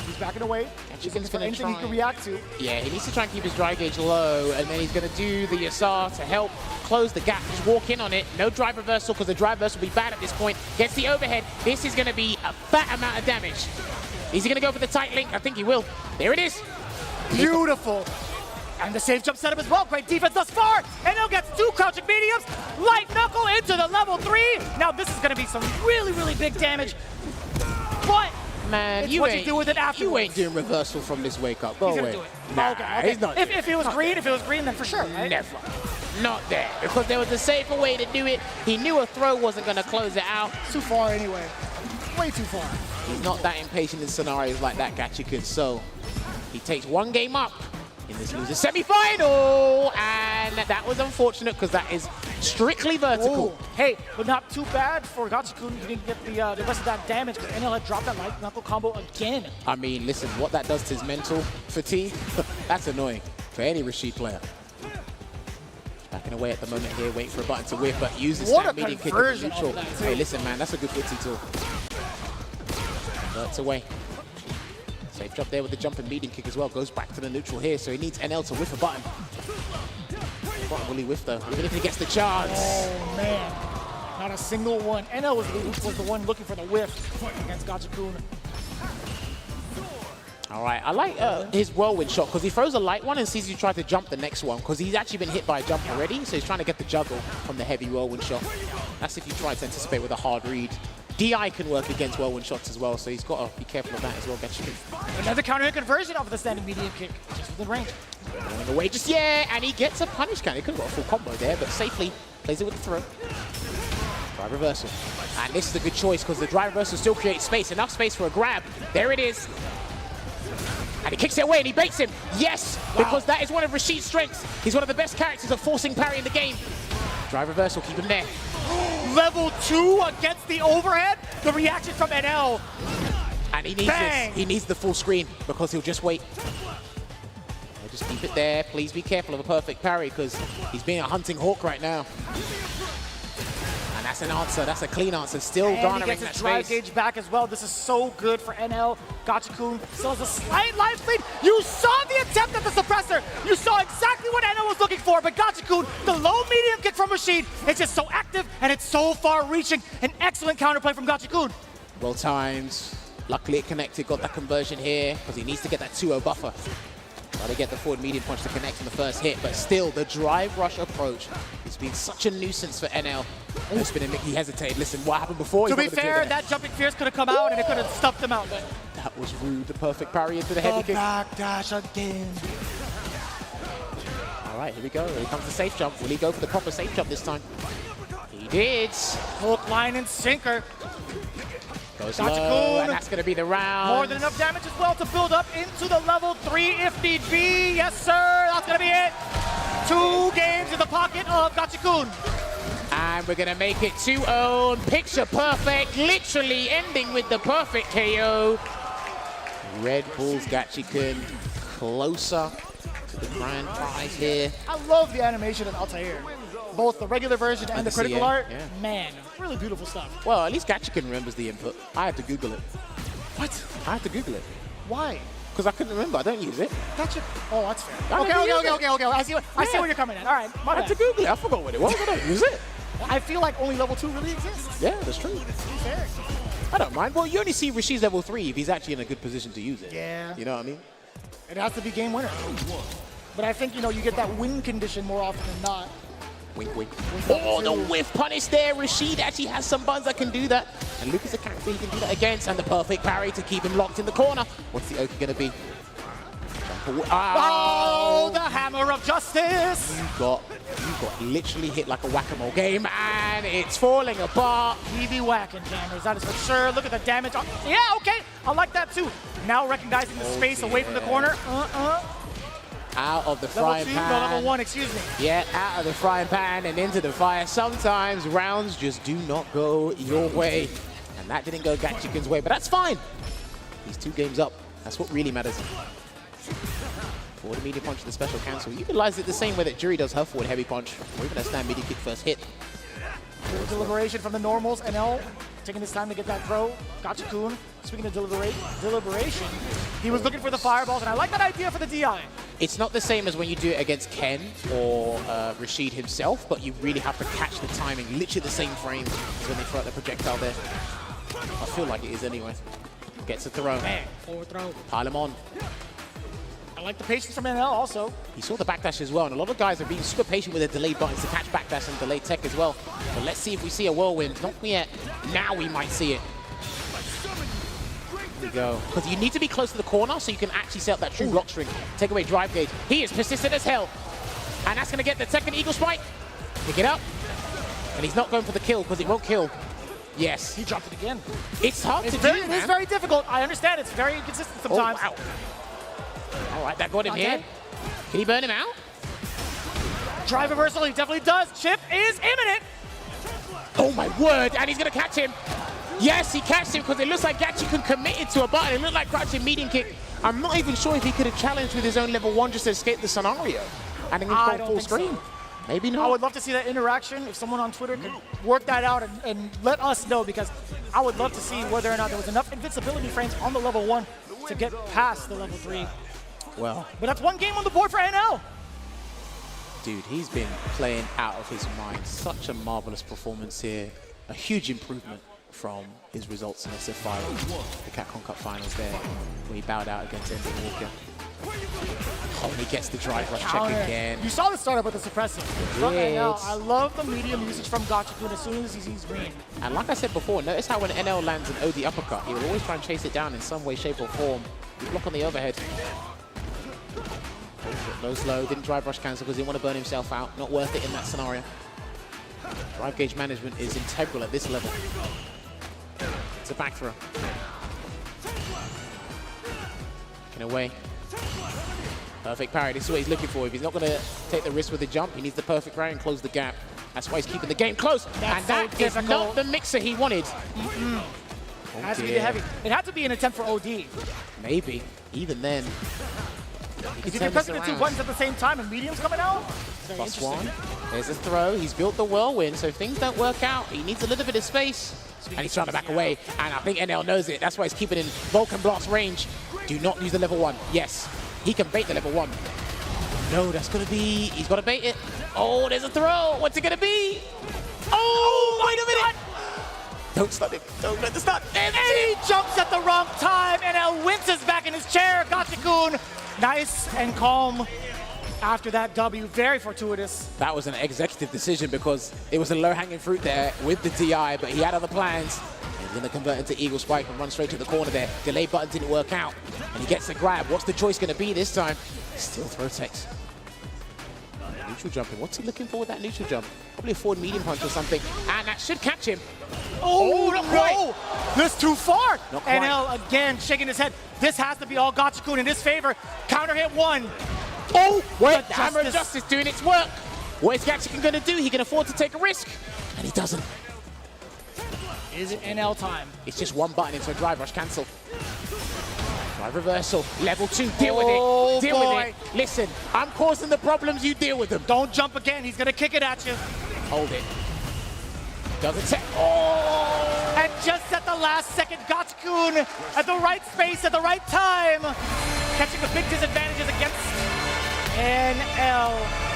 He's backing away. He's looking for anything he can react to. yeah, he needs to try and keep his dry gauge low, and then he's going to do the Yasar to help close the gap. Just walk in on it. No drive reversal, because the drive reversal will be bad at this point. Gets the overhead. This is going to be a fat amount of damage. Is he going to go for the tight link? I think he will. There it is. Beautiful. And the safe jump setup as well. Great defense thus far. NL gets 2 crouching mediums. Light Knuckle into the level 3. Now this is going to be some really, really big damage. But Man, it's what you do with it afterwards. You ain't doing reversal from this wake up. Go He's away. gonna do it. Nah, Okay. he's not. If it was green, then for sure, right? Never. Not there. Because there was a safer way to do it. He knew a throw wasn't going to close it out. Too far anyway. Way too far. He's not that impatient in scenarios like that, Gachikun. So he takes 1 game up in this loser semi-final, and that was unfortunate because that is Strictly vertical. Oh, hey, but not too bad for Gachikun. He didn't get the rest of that damage because NL had dropped that light knuckle combo again. I mean, listen, what that does to his mental fatigue, that's annoying for any Rashid player. Backing away at the moment here, waiting for a button to whip, but uses What that a medium kick conversion neutral. of that, too. Hey, listen, man, that's a good footsie tool. Converts away. Safe drop there with the jumping medium kick as well. Goes back to the neutral here, so he needs NL to whiff a button. What will he whiff though? Even if he gets the chance. Oh man, not a single one. NL was the one looking for the whiff against Gachikun. All right, I like his whirlwind shot because he throws a light one and sees you try to jump the next one because he's actually been hit by a jump already, so he's trying to get the juggle from the heavy whirlwind shot. That's if you try to anticipate with a hard read. DI can work against whirlwind shots as well, so he's got to be careful of that as well. Gachikun. Another counter hit conversion off of the standing medium kick, just within range. Running away, just yeah, and he gets a punish count. He could have got a full combo there, but safely plays it with the throw. Drive reversal. And this is a good choice because the drive reversal still creates space, enough space for a grab. There it is. And he kicks it away and he baits him. Yes, because that is one of Rashid's strengths. He's one of the best characters at forcing parry in the game. Drive reversal, keep him there. Level 2 against the overhead. The reaction from NL. And he needs Bang! this. He needs the full screen because he'll just wait. Just keep it there. Please be careful of a perfect parry because he's being a hunting hawk right now. And that's an answer. That's a clean answer. Still And he garnering gets that his drive space. gauge back as well. This is so good for NL. Gachikun still has a slight life lead. You saw the attempt at the suppressor. You saw exactly what NL was looking for, but Gachikun, the low medium kick from Rashid, it's just so active and it's so far reaching. An excellent counterplay from Gachikun. Well timed. Luckily it connected. Got that conversion here because he needs to get that 2-0 buffer. Try to get the forward medium punch to connect on the first hit, but still the drive rush approach has been such a nuisance for NL. It's been a Mickey hesitated. Listen, what happened before? To He's be not gonna do fair, that. that jumping fierce could have come out and it could have stuffed him out. But That was rude. The perfect parry into the heavy kick. backdash again. All right, here we go. Here comes the safe jump. Will he go for the proper safe jump this time? He did. Hook, line, and sinker. Goes Gachikun. low, and that's going to be the round. More than enough damage as well to build up into the level 3 if need be. Yes, sir. That's going to be it. 2 games in the pocket of Gachikun. And we're going to make it 2-0. Picture perfect. Literally ending with the perfect KO. Red Bull's Gachikun closer to the grand prize here. I love the animation of Altair. Both the regular version and the critical CA, art. yeah. Man, really beautiful stuff. Well, at least Gachikun remembers the input. I had to Google it. What? I had to Google it. Why? Because I couldn't remember. I don't use it. Gotcha. Oh, that's fair. I Okay, never okay, use okay, it. okay, okay. I see where you're coming at. All right, my I had to bad. Google it. I forgot what it was. I don't use it. I feel like only level 2 really exists. Yeah, that's true. Fair. I don't mind. Well, you only see Rashid's level 3 if he's actually in a good position to use it. Yeah. You know what I mean? It has to be game winner. But I think, you get that win condition more often than not. Wink, wink. Oh, the whiff punish there. Rashid actually has some buns that can do that. And Luke is a character he can do that against. And the perfect parry to keep him locked in the corner. What's the Oki going to be? Oh, the hammer of justice! You got literally hit like a whack-a-mole game. And it's falling apart. He be whacking jammers, that is for sure. Look at the damage. Yeah, okay. I like that too. Now recognizing the space away from the corner. Out of the Level frying 2, pan. no, level 1, excuse me. Yeah, out of the frying pan and into the fire. Sometimes rounds just do not go your way. And that didn't go Gachikun's way, but that's fine. He's 2 games up. That's what really matters. Forward medium punch to the special cancel. Utilize it the same way that Jury does her forward heavy punch, or even a stand medium kick first hit. Deliberation from the normals. NL taking his time to get that throw. Gachikun, speaking of deliberation, he was looking for the fireballs, and I like that idea for the DI. It's not the same as when you do it against Ken or Rashid himself, but you really have to catch the timing, literally the same frame as when they throw out the projectile there. I feel like it is anyway. Gets a throw. Man, forward throw. Pile him on. I like the patience from NL also. He saw the backdash as well, and a lot of guys are being super patient with their delayed buttons to catch backdash and delayed tech as well. But let's see if we see a whirlwind. Not yet. Now we might see it. Here we go. Because you need to be close to the corner so you can actually set up that true block string. Take away drive gauge. He is persistent as hell. And that's going to get the second eagle spike. Pick it up. And he's not going for the kill because it won't kill. Yes. He dropped it again. It's hard to do, It is man. very difficult. I understand. It's very inconsistent sometimes. Oh, wow. All right, that got him Not here. dead. Can he burn him out? Drive reversal, he definitely does. Chip is imminent. Oh my word, and he's gonna catch him. Yes, he catched him because it looks like Gachikun committed to a button. It looked like crouching medium kick. I'm not even sure if he could have challenged with his own level 1 just to escape the scenario. And then I he's don't full think so. screen. Maybe not. I would love to see that interaction. If someone on Twitter could work that out and let us know, because I would love to see whether or not there was enough invincibility frames on the level 1 to get past the level 3. Well, But that's one game on the board for NL. dude, he's been playing out of his mind. Such a marvelous performance here. A huge improvement from his results in SF5, the Capcom Cup Finals there, where he bowed out against Ending Walker. Oh, he gets the drive rush check Counter. again. You saw the startup with the suppressor. From Yes. NL, I love the medium usage from Gachikun as soon as he sees green. And like I said before, notice how when NL lands an OD uppercut, he will always try and chase it down in some way, shape, or form. You block on the overhead. Low slow, didn't drive rush cancel because he didn't want to burn himself out. Not worth it in that scenario. Drive gauge management is integral at this level. It's a back throw. Taken away. Perfect parry. This is what he's looking for. If he's not going to take the risk with the jump, he needs the perfect parry and close the gap. That's why he's keeping the game close. And that is not the mixer he wanted. Oh, Has to be the heavy. It had to be an attempt for OD. Maybe. Even then. If you can press the 2 buttons at the same time and medium's coming out, very Plus interesting. 1. There's a throw. He's built the whirlwind, so if things don't work out, he needs a little bit of space. And he's trying to back away, and I think NL knows it. That's why he's keeping in Vulcan Blast range. Do not use the level 1. Yes, he can bait the level 1. No, that's going to be... He's got to bait it. Oh, there's a throw. What's it going to be? Oh, wait a minute. Don't stun him. Don't let the stun. And he jumps at the wrong time. NL winces back in his chair. Gachikun, nice and calm after that W. Very fortuitous. That was an executive decision because it was a low-hanging fruit there with the DI, but he had other plans. He's going to convert into Eagle Spike and run straight to the corner there. Delay button didn't work out, and he gets the grab. What's the choice going to be this time? Still throw text. Neutral jumping. What's he looking for with that neutral jump? Probably a forward medium punch or something, and that should catch him. Oh, not quite. no! This too far! Not quite. NL again shaking his head. This has to be all Gachikun in his favor. Counter hit 1. Oh, Wait, the Hammer of Justice doing its work. What is Gachikun going to do? He can afford to take a risk, and he doesn't. Is it NL time? It's just one button into a drive rush cancel. Drive reversal, level 2, deal with it, deal with it. Listen, I'm causing the problems, you deal with them. Don't jump again, he's gonna kick it at you. Hold it. Doesn't take, oh! And just at the last second, Gachikun at the right space at the right time, catching the big disadvantages against NL.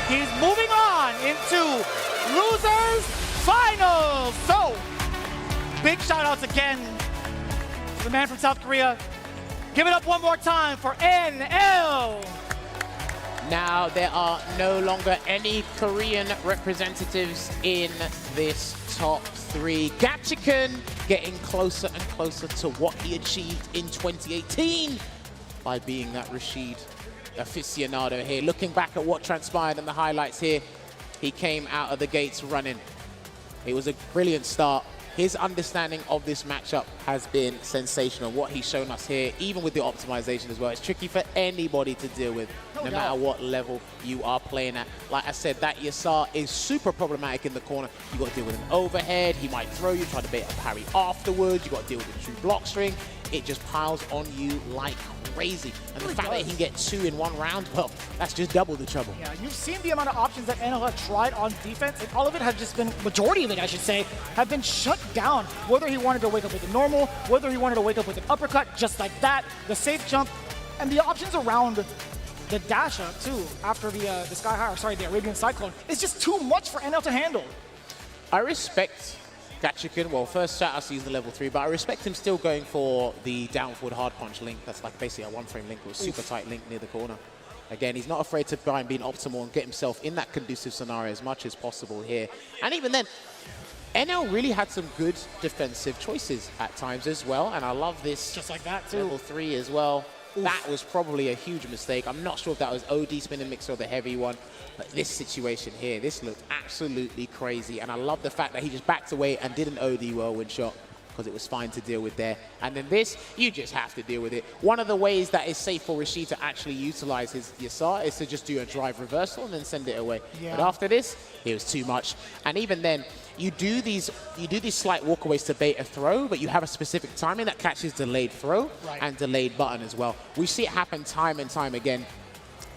He's moving on into losers finals. So, big shout outs again to the man from South Korea. Give it up one more time for NL. Now there are no longer any Korean representatives in this top 3. Gachikun getting closer and closer to what he achieved in 2018 by being that Rashid aficionado here. Looking back at what transpired in the highlights here, he came out of the gates running. It was a brilliant start. His understanding of this matchup has been sensational. What he's shown us here, even with the optimization as well, it's tricky for anybody to deal with, no matter what level you are playing at. Like I said, that Yasar is super problematic in the corner. You got to deal with an overhead. He might throw you, try to bait a parry afterwards. You got to deal with a true block string. It just piles on you like crazy. And the fact that he can get 2 in 1 round, well, that's just double the trouble. Yeah, you've seen the amount of options that NL had tried on defense, and all of it has just been, majority of it, I should say, have been shut down. Whether he wanted to wake up with a normal, whether he wanted to wake up with an uppercut, just like that, the safe jump, and the options around the dash up too, after the Sky High, or sorry, the Arabian Cyclone, is just too much for NL to handle. I respect Gachikun. Well, first shout out to use the level 3, but I respect him still going for the down forward hard punch link. That's like basically a 1-frame link with a super tight link near the corner. Again, he's not afraid to try and be optimal and get himself in that conducive scenario as much as possible here. And even then, NL really had some good defensive choices at times as well, and I love this. Just like that too. Level 3 as well. Oof. That was probably a huge mistake. I'm not sure if that was OD spinning mixer or the heavy one, but this situation here, this looked absolutely crazy, and I love the fact that he just backed away and did an OD whirlwind shot. because it was fine to deal with there. And then this, you just have to deal with it. One of the ways that is safe for Rashid to actually utilize his Yasar is to just do a drive reversal and then send it away. Yeah. But after this, it was too much. And even then, you do these slight walkaways to bait a throw, but you have a specific timing that catches delayed throw and delayed button as well. We see it happen time and time again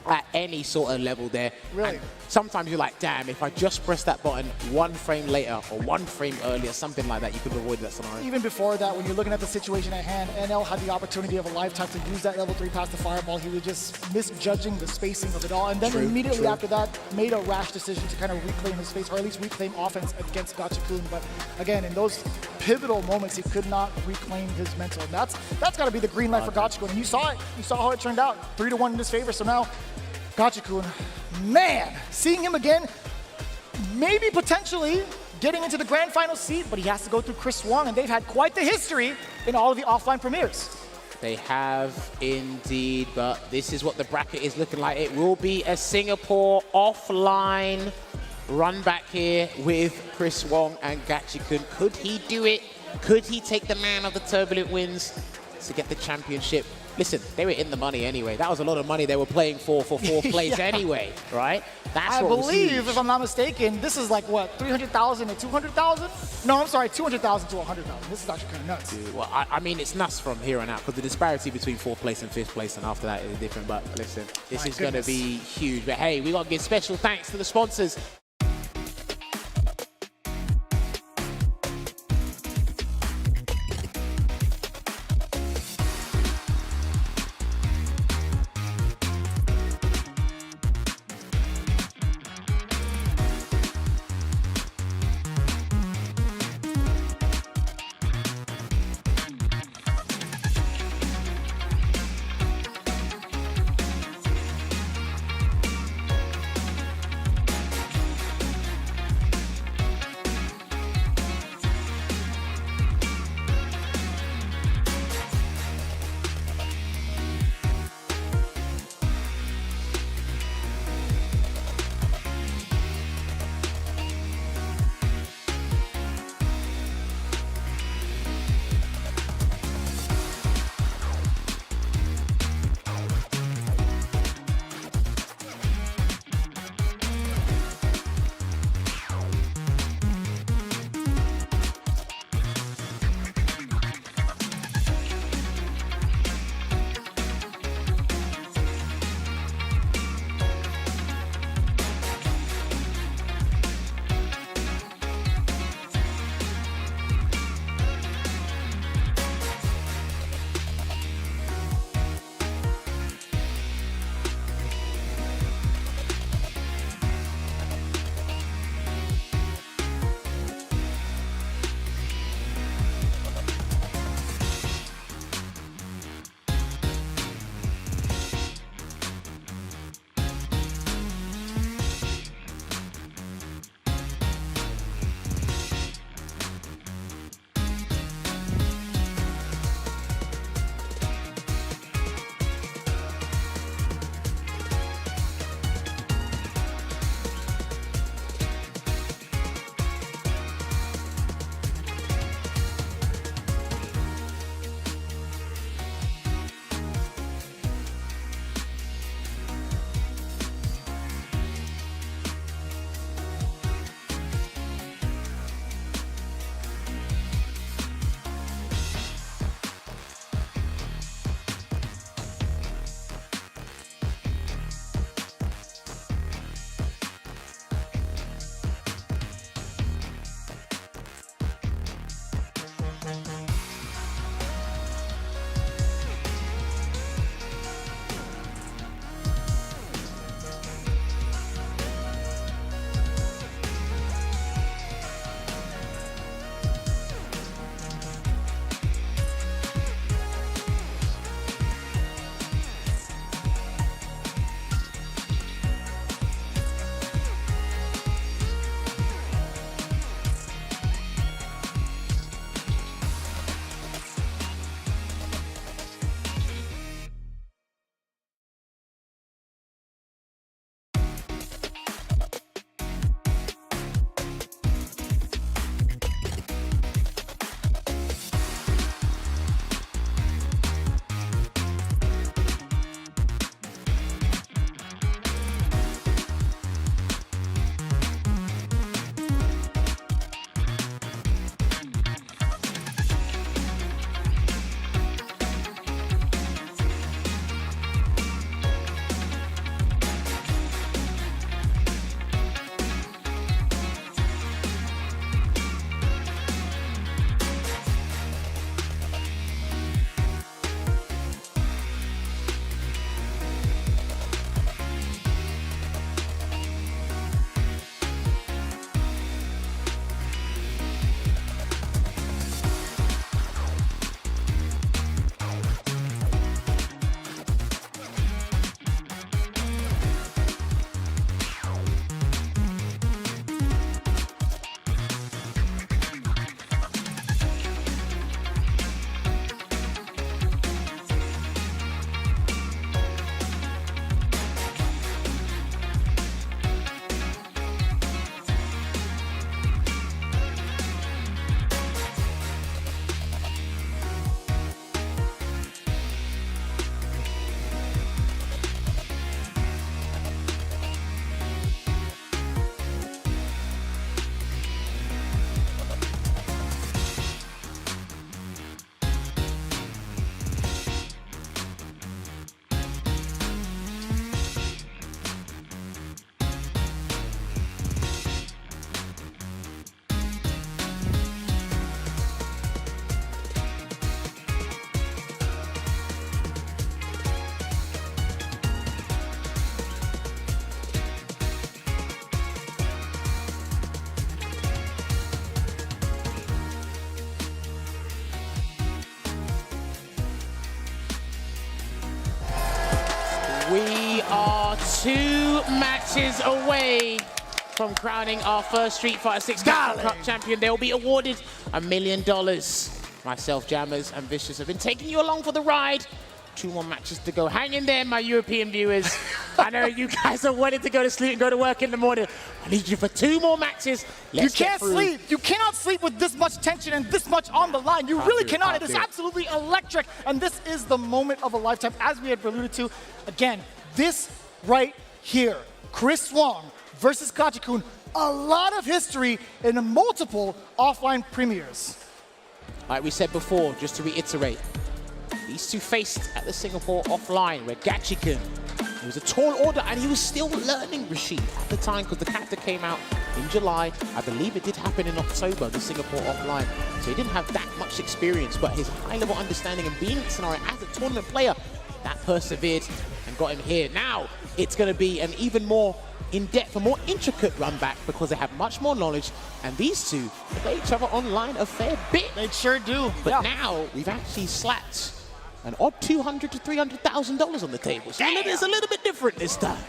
at any sort of level there. Really? And sometimes you're like, damn, if I just press that button 1 frame later or 1 frame earlier, something like that, you could avoid that scenario. Even before that, when you're looking at the situation at hand, NL had the opportunity of a lifetime to use that level 3 past the fireball. He was just misjudging the spacing of it all. And then immediately after that, made a rash decision to kind of reclaim his space, or at least reclaim offense against Gachikun. But again, in those pivotal moments, he could not reclaim his mental. And that's got to be the green light for Gachikun. And you saw it. You saw how it turned out. 3-1 in his favor. So now, Gachikun, man, seeing him again, maybe potentially getting into the grand final seat, but he has to go through Chris Wong, and they've had quite the history in all of the offline premieres. They have indeed, but this is what the bracket is looking like. It will be a Singapore offline run back here with Chris Wong and Gachikun. Could he do it? Could he take the man of the turbulent winds to get the championship? Listen, they were in the money anyway. That was a lot of money they were playing for fourth place anyway, right? That's I what was believe, huge. if I'm not mistaken, this is like what, 300,000 to 200,000? No, I'm sorry, 200,000 to 100,000. This is actually kind of nuts. Dude, well, I mean, it's nuts from here on out because the disparity between 4th place and 5th place and after that is different. But listen, this is going to be huge. But hey, we got to give special thanks to the sponsors. are 2 matches away from crowning our first Street Fighter 6 Capcom Cup champion. They'll be awarded $1 million. Myself, Jammers, and Vicious have been taking you along for the ride. 2 more matches to go. Hang in there, my European viewers. I know you guys are wanting to go to sleep and go to work in the morning. I need you for 2 more matches. You can't sleep. You cannot sleep with this much tension and this much on the line. You really cannot. It is absolutely electric. And this is the moment of a lifetime, as we had alluded to. Again, this right here, Chris Wong versus Gachikun, a lot of history in multiple offline premieres. Like we said before, just to reiterate, these 2 faced at the Singapore offline where Gachikun, it was a tall order and he was still learning Rashid at the time because the character came out in July. I believe it did happen in October, the Singapore offline. So he didn't have that much experience, but his high-level understanding and being in the scenario as a tournament player, that persevered and got him here. Now it's going to be an even more in-depth, a more intricate run back because they have much more knowledge, and these 2 play each other online a fair bit. They sure do. But now we've actually slapped an odd $200,000 to $300,000 on the table. So it's a little bit different this time.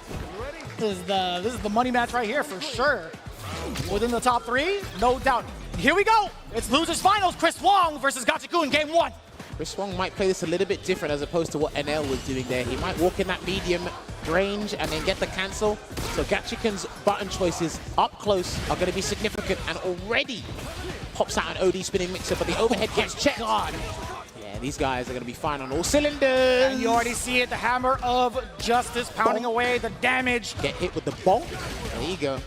This is the money match right here for sure. Within the top 3, no doubt. Here we go. It's losers finals. Chris Wong versus Gachikun, game 1. Chris Wong might play this a little bit different as opposed to what NL was doing there. He might walk in that medium range and then get the cancel. So Gachikun's button choices up close are going to be significant, and already pops out an OD spinning mixer, but the overhead gets checked. Yeah, these guys are going to be fine on all cylinders. And you already see it, the hammer of justice pounding away, the damage. Get hit with the bonk. There you go.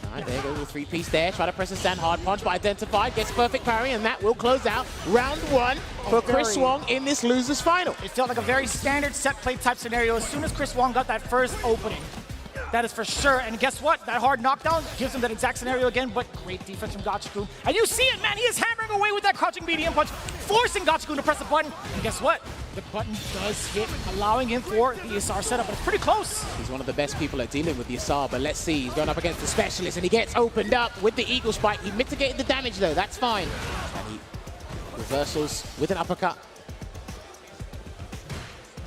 All right, there goes the 3-piece there. Try to press a stand hard punch, but identified, gets perfect parry, and that will close out round 1 for Chris Wong in this losers final. It felt like a very standard set play type scenario as soon as Chris Wong got that first opening. That is for sure. And guess what? That hard knockdown gives him that exact scenario again, but great defense from Gachikun. And you see it, man. He is hammering away with that crouching medium punch, forcing Gachikun to press the button. And guess what? The button does hit, allowing him for the SR setup, but it's pretty close. He's one of the best people at dealing with the SR, but let's see. He's going up against the specialist, and he gets opened up with the Eagle Spike. He mitigated the damage, though. That's fine. And he reversals with an uppercut.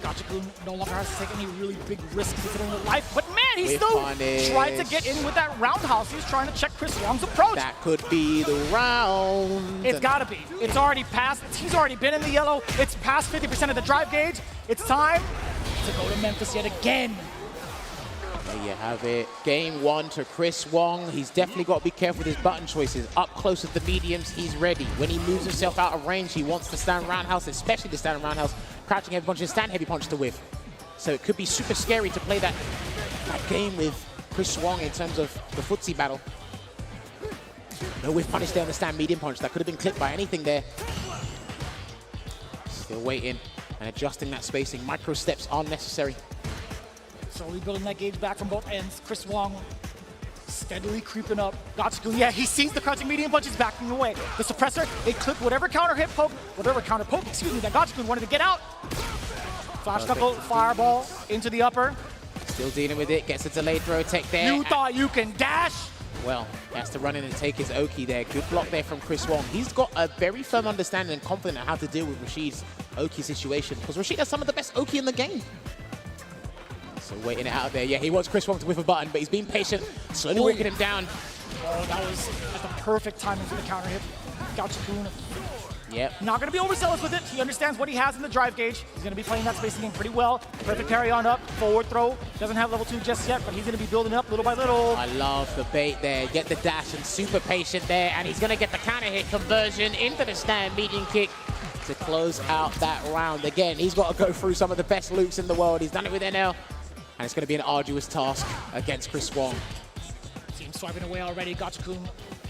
Gachikun no longer has to take any really big risks considering the life, but man, he still tried to get in with that roundhouse. He's trying to check Chris Wong's approach. That could be the round. It's gotta be. It's already passed. He's already been in the yellow. It's past 50% of the drive gauge. It's time to go to Memphis yet again. There you have it. Game 1 to Chris Wong. He's definitely got to be careful with his button choices. Up close with the mediums, he's ready. When he moves himself out of range, he wants to stand roundhouse, especially the stand roundhouse, crouching heavy punch and stand heavy punch to whiff. So it could be super scary to play that game with Chris Wong in terms of the footsie battle. No whiff punish there on the stand medium punch. That could have been clipped by anything there. Still waiting and adjusting that spacing. Micro steps are necessary. So rebuilding that gauge back from both ends. Chris Wong steadily creeping up. Gachikun, yeah, he sees the crouching medium punch, he's backing away. The suppressor, it clipped whatever counter hit poke, whatever counter poke, excuse me, that Gachikun wanted to get out. Flash knuckle, fireball into the upper. Still dealing with it, gets a delayed throw tech there. You thought you can dash? Well, he has to run in and take his Oki there. Good block there from Chris Wong. He's got a very firm understanding and confident on how to deal with Rashid's Oki situation, because Rashid has some of the best Oki in the game. So waiting it out there. Yeah, he wants Chris Wong to whiff a button, but he's being patient, slowly walking him down. Oh, that was at the perfect timing for the counter hit. Gachikun. Yep. Not going to be overzealous with it. He understands what he has in the drive gauge. He's going to be playing that spacing game pretty well. Perfect carry on up, forward throw. Doesn't have level 2 just yet, but he's going to be building up little by little. I love the bait there. Get the dash and super patient there, and he's going to get the counter hit conversion into the stand medium kick to close out that round. Again, he's got to go through some of the best loops in the world. He's done it with NL. And it's going to be an arduous task against Chris Wong. Team swiping away already. Gachikun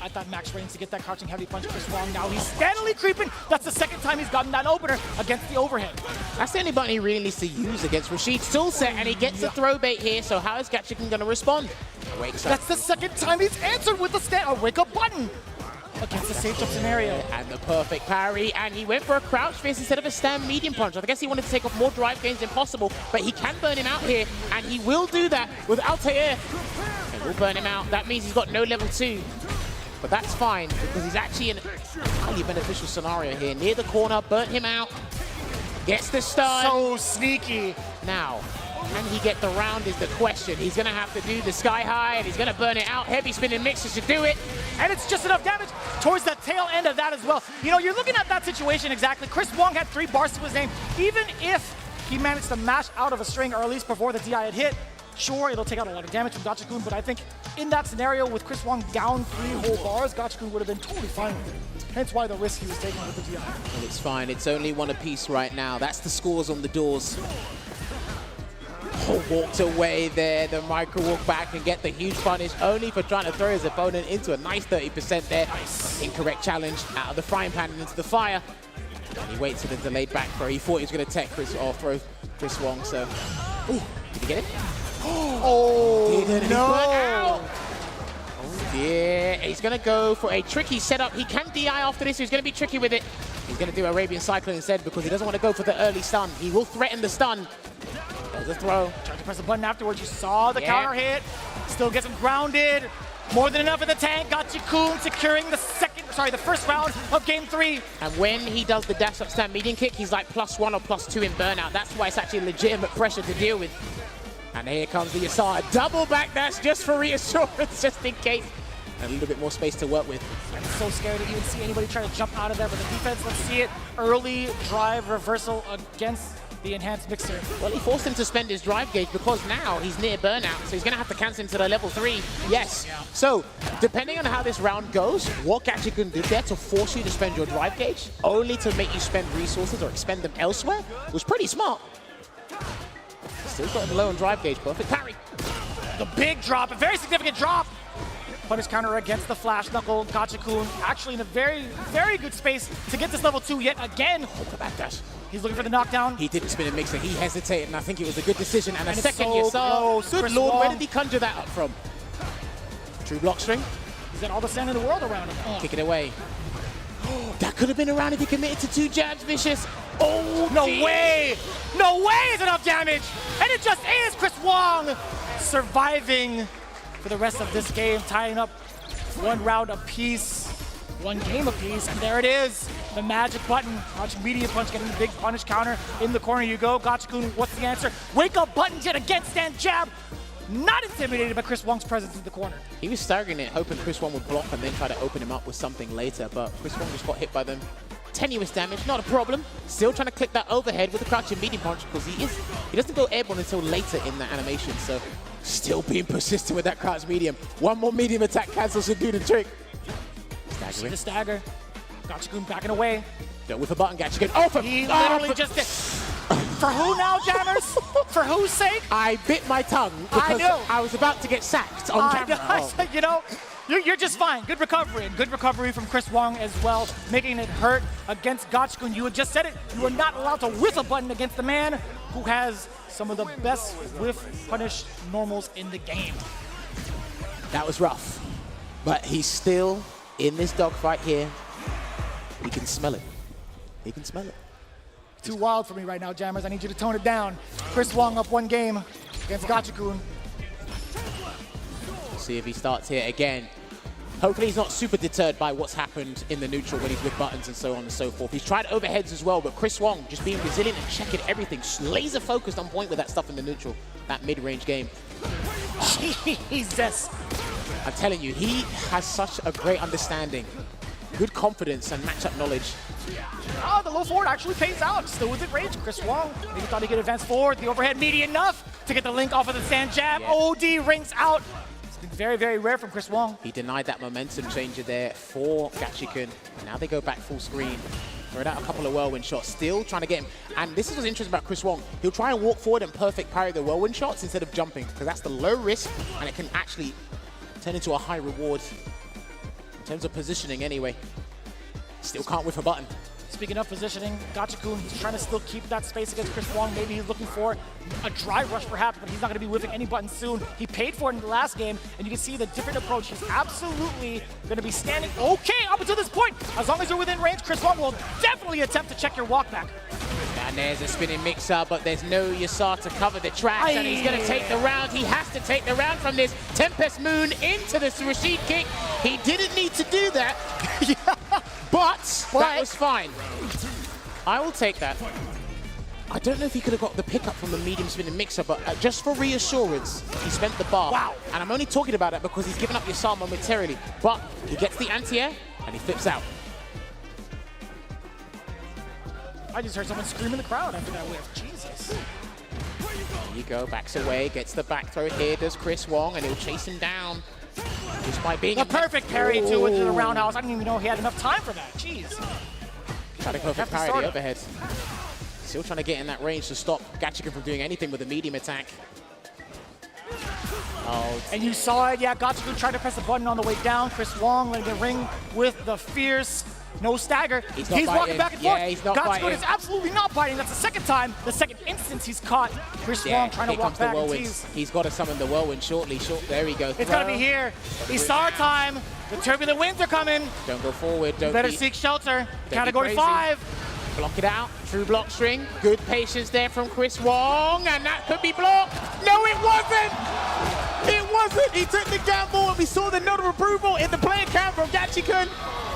at that max range to get that crouching heavy punch. Chris Wong now he's steadily creeping. That's the second time he's gotten that opener against the overhead. That's the only button he really needs to use against Rashid's toolset, and he gets a throw bait here. So how is Gachikun going to respond? Wakes up. That's the second time he's answered with a wake up button against the safe jump scenario. And the perfect parry, and he went for a crouch fist instead of a stand medium punch. I guess he wanted to take off more drive gains than possible, but he can burn him out here, and he will do that with Altair. And will burn him out. That means he's got no level 2. But that's fine, because he's actually in a highly beneficial scenario here. Near the corner, burnt him out. Gets the stun. So sneaky. Now, can he get the round is the question. He's going to have to do the sky high, and he's going to burn it out. Heavy spinning mixer should do it. And it's just enough damage towards the tail end of that as well. You know, you're looking at that situation exactly. Chris Wong had 3 bars to his name. Even if he managed to mash out of a string, or at least before the DI had hit, sure, it'll take out a lot of damage from Gachikun, but I think in that scenario with Chris Wong down 3 whole bars, Gachikun would have been totally fine with it. Hence why the risk he was taking with the DI. Well, it's fine. It's only 1 apiece right now. That's the scores on the doors. Oh, walked away there. The micro walk back and get the huge punish, only for trying to throw his opponent into a nice 30% there. Nice. Incorrect challenge out of the frying pan and into the fire. And he waits for the delayed back throw. He thought he was going to tech Chris or throw Chris Wong, so. Ooh, did he get it? Oh, no! Oh dear, he's going to go for a tricky setup. He can DI after this, so he's going to be tricky with it. He's going to do Arabian Cyclone instead because he doesn't want to go for the early stun. He will threaten the stun. There's a throw. Tried to press the button afterwards. You saw the counter hit. Still gets him grounded. More than enough in the tank. Gachikun securing the first round of game 3. And when he does the dash up stand medium kick, he's like +1 or +2 in burnout. That's why it's actually legitimate pressure to deal with. And here comes the Yasar. Double back dash just for reassurance, just in case. And a little bit more space to work with. I'm so scared to even see anybody try to jump out of there. But the defense, let's see it. Early drive reversal against the enhanced mixer. Well, he forced him to spend his drive gauge because now he's near burnout, so he's going to have to cancel him to the level 3. Yes. So, depending on how this round goes, what Gachikun did there to force you to spend your drive gauge, only to make you spend resources or expend them elsewhere, was pretty smart. Still got him low on drive gauge. Perfect parry. The big drop, a very significant drop. Punish counter against the flash knuckle. Gachikun actually in a very, very good space to get this level 2 yet again. The back dash. He's looking for the knockdown. He didn't spin a mixer. He hesitated, and I think it was a good decision. And a it's second so Yasar. close. Good Chris lord, Wong. where did he conjure that up from? True block string. He's got all the sand in the world around him. Kick it away. That could have been around if he committed to 2 jabs, Vicious. Oh, No dear. way! No way is enough damage! And it just is Chris Wong surviving for the rest of this game, tying up 1 round apiece, 1 game apiece, and there it is. The magic button. Watch medium punch getting the big punish counter. In the corner you go. Gachikun, what's the answer? Wake up button yet again, stand jab. Not intimidated by Chris Wong's presence in the corner. He was staggering it, hoping Chris Wong would block and then try to open him up with something later, but Chris Wong just got hit by them. Tenuous damage, not a problem. Still trying to click that overhead with the crouching medium punch because he doesn't go airborne until later in the animation, so still being persistent with that crouch medium. 1 more medium attack cancel should do the trick. See the stagger. Gachikun backing away. Don't whiff a button, Gachikun. Oh, He literally just did. For who now, jammers? For whose sake? I bit my tongue because know. I was about to get sacked on camera. Oh. You know, you're just fine. Good recovery. And good recovery from Chris Wong as well, making it hurt against Gachikun. You had just said it. You are not allowed to whiff a button against the man who has some of the best whiff punish normals in the game. That was rough, but he's still in this dogfight here. He can smell it. He can smell it. Too wild for me right now, jammers. I need you to tone it down. Chris Wong up 1 game against Gachikun. See if he starts here again. Hopefully he's not super deterred by what's happened in the neutral when he's with buttons and so on and so forth. He's tried overheads as well, but Chris Wong just being resilient and checking everything. Laser focused on point with that stuff in the neutral. That mid-range game. Jesus. I'm telling you, he has such a great understanding. Good confidence and matchup knowledge. Oh, the low forward actually pays out. Still within range. Chris Wong maybe thought he could advance forward. The overhead meaty enough to get the link off of the sand jab. Yeah. OD rings out. It's been very, very rare from Chris Wong. He denied that momentum changer there for Gachikun. Now they go back full screen. Throwing out a couple of whirlwind shots, still trying to get him. And this is what's interesting about Chris Wong. He'll try and walk forward and perfect parry the whirlwind shots instead of jumping, because that's the low risk, and it can actually turn into a high reward in terms of positioning anyway. Still can't whiff a button. Speaking of positioning, Gachikun, he's trying to still keep that space against Chris Wong. Maybe he's looking for a dry rush perhaps, but he's not going to be whiffing any buttons soon. He paid for it in the last game, and you can see the different approach. He's absolutely going to be standing okay up until this point. As long as you're within range, Chris Wong will definitely attempt to check your walk back. And there's a spinning mixer, but there's no Yasar to cover the tracks, and he's going to take the round. He has to take the round from this. Tempest Moon into the Rashid kick. He didn't need to do that, but that was fine. I will take that. I don't know if he could have got the pickup from the medium spinning mixer, but just for reassurance, he spent the bar. Wow. And I'm only talking about that because he's given up Yasar momentarily. But he gets the anti-air and he flips out. I just heard someone scream in the crowd after that whiff. Jesus. There you go, backs away, gets the back throw here, does Chris Wong, and he'll chase him down. Just by being The perfect parry too into the roundhouse. I didn't even know he had enough time for that. Jeez. Trying to perfect parry the overhead. Still trying to get in that range to stop Gachikun from doing anything with a medium attack. Oh, And you saw it, yeah, Gachikun tried to press the button on the way down. Chris Wong letting the ring with the fierce, no stagger. He's walking biting. back and Yeah, forth. he's not Gachikun biting. is absolutely not biting. That's the second time, the second instance he's caught Chris Wong trying to here walk comes the back and whirlwind. tease. He's got to summon the whirlwind shortly. There he goes. It's gonna be here. Isar time. The turbulent winds are coming. Don't go forward. Don't Better be, seek shelter. be Category crazy. 5. Block it out. True block string. Good patience there from Chris Wong. And that could be blocked. No, it wasn't. It wasn't. He took the gamble and we saw the note of approval in the player cam from Gachikun.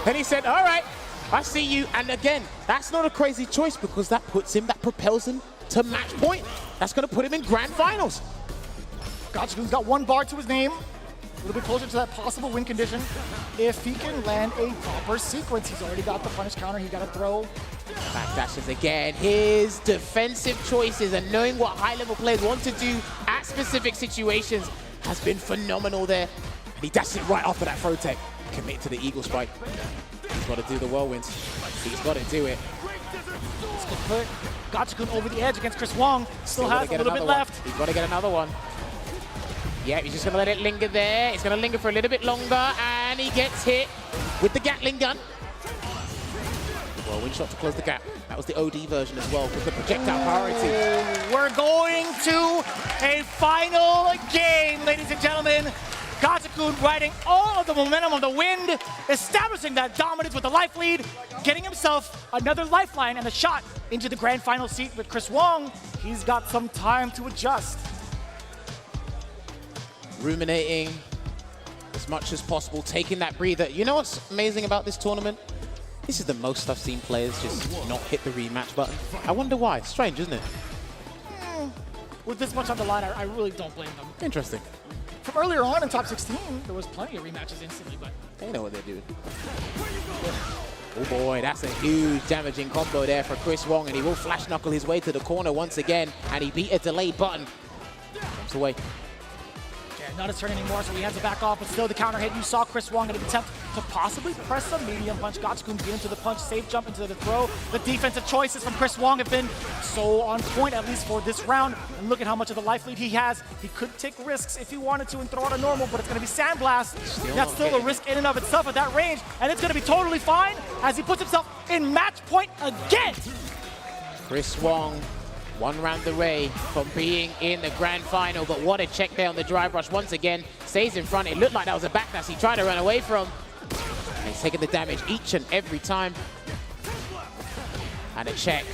And he said, all right, I see you. And again, that's not a crazy choice because that propels him to match point. That's going to put him in grand finals. Gachikun's got 1 bar to his name. A little bit closer to that possible win condition. If he can land a proper sequence, he's already got the punish counter. He got to throw. Back dashes again. His defensive choices and knowing what high-level players want to do at specific situations has been phenomenal there. And he dashes it right after that throw tech. Commit to the eagle spike. He's got to do the whirlwinds. He's got to do it. This could put Gachikun over the edge against Chris Wong. Still has a little bit left. He's got to get another one. Yeah, he's just going to let it linger there. It's going to linger for a little bit longer, and he gets hit with the Gatling gun. Whirlwind shot to close the gap. That was the OD version as well, with the projectile priority. We're going to a final game, ladies and gentlemen. Gachikun riding all of the momentum of the wind, establishing that dominance with the life lead, getting himself another lifeline and a shot into the grand final seat with Chris Wong. He's got some time to adjust. Ruminating as much as possible, taking that breather. You know what's amazing about this tournament? This is the most I've seen players just not hit the rematch button. I wonder why. It's strange, isn't it? With this much on the line, I really don't blame them. Interesting. From earlier on in top 16, there was plenty of rematches instantly, but They know what they're doing. Oh boy, that's a huge damaging combo there for Chris Wong, and he will flash knuckle his way to the corner once again, and he beat a delayed button. Jumps away. yeah, not his turn anymore, so he has to back off, but still the counter hit. You saw Chris Wong in an attempt to possibly press a medium punch. Gachikun get into the punch, safe jump into the throw. The defensive choices from Chris Wong have been so on point, at least for this round. And look at how much of the life lead he has. He could take risks if he wanted to and throw out a normal, but it's going to be Sandblast. That's still a risk in and of itself at that range, and it's going to be totally fine as he puts himself in match point again. Chris Wong, one round away from being in the grand final, but what a check there on the drive rush once again. Stays in front. It looked like that was a backdash he tried to run away from. And he's taking the damage each and every time. And a check.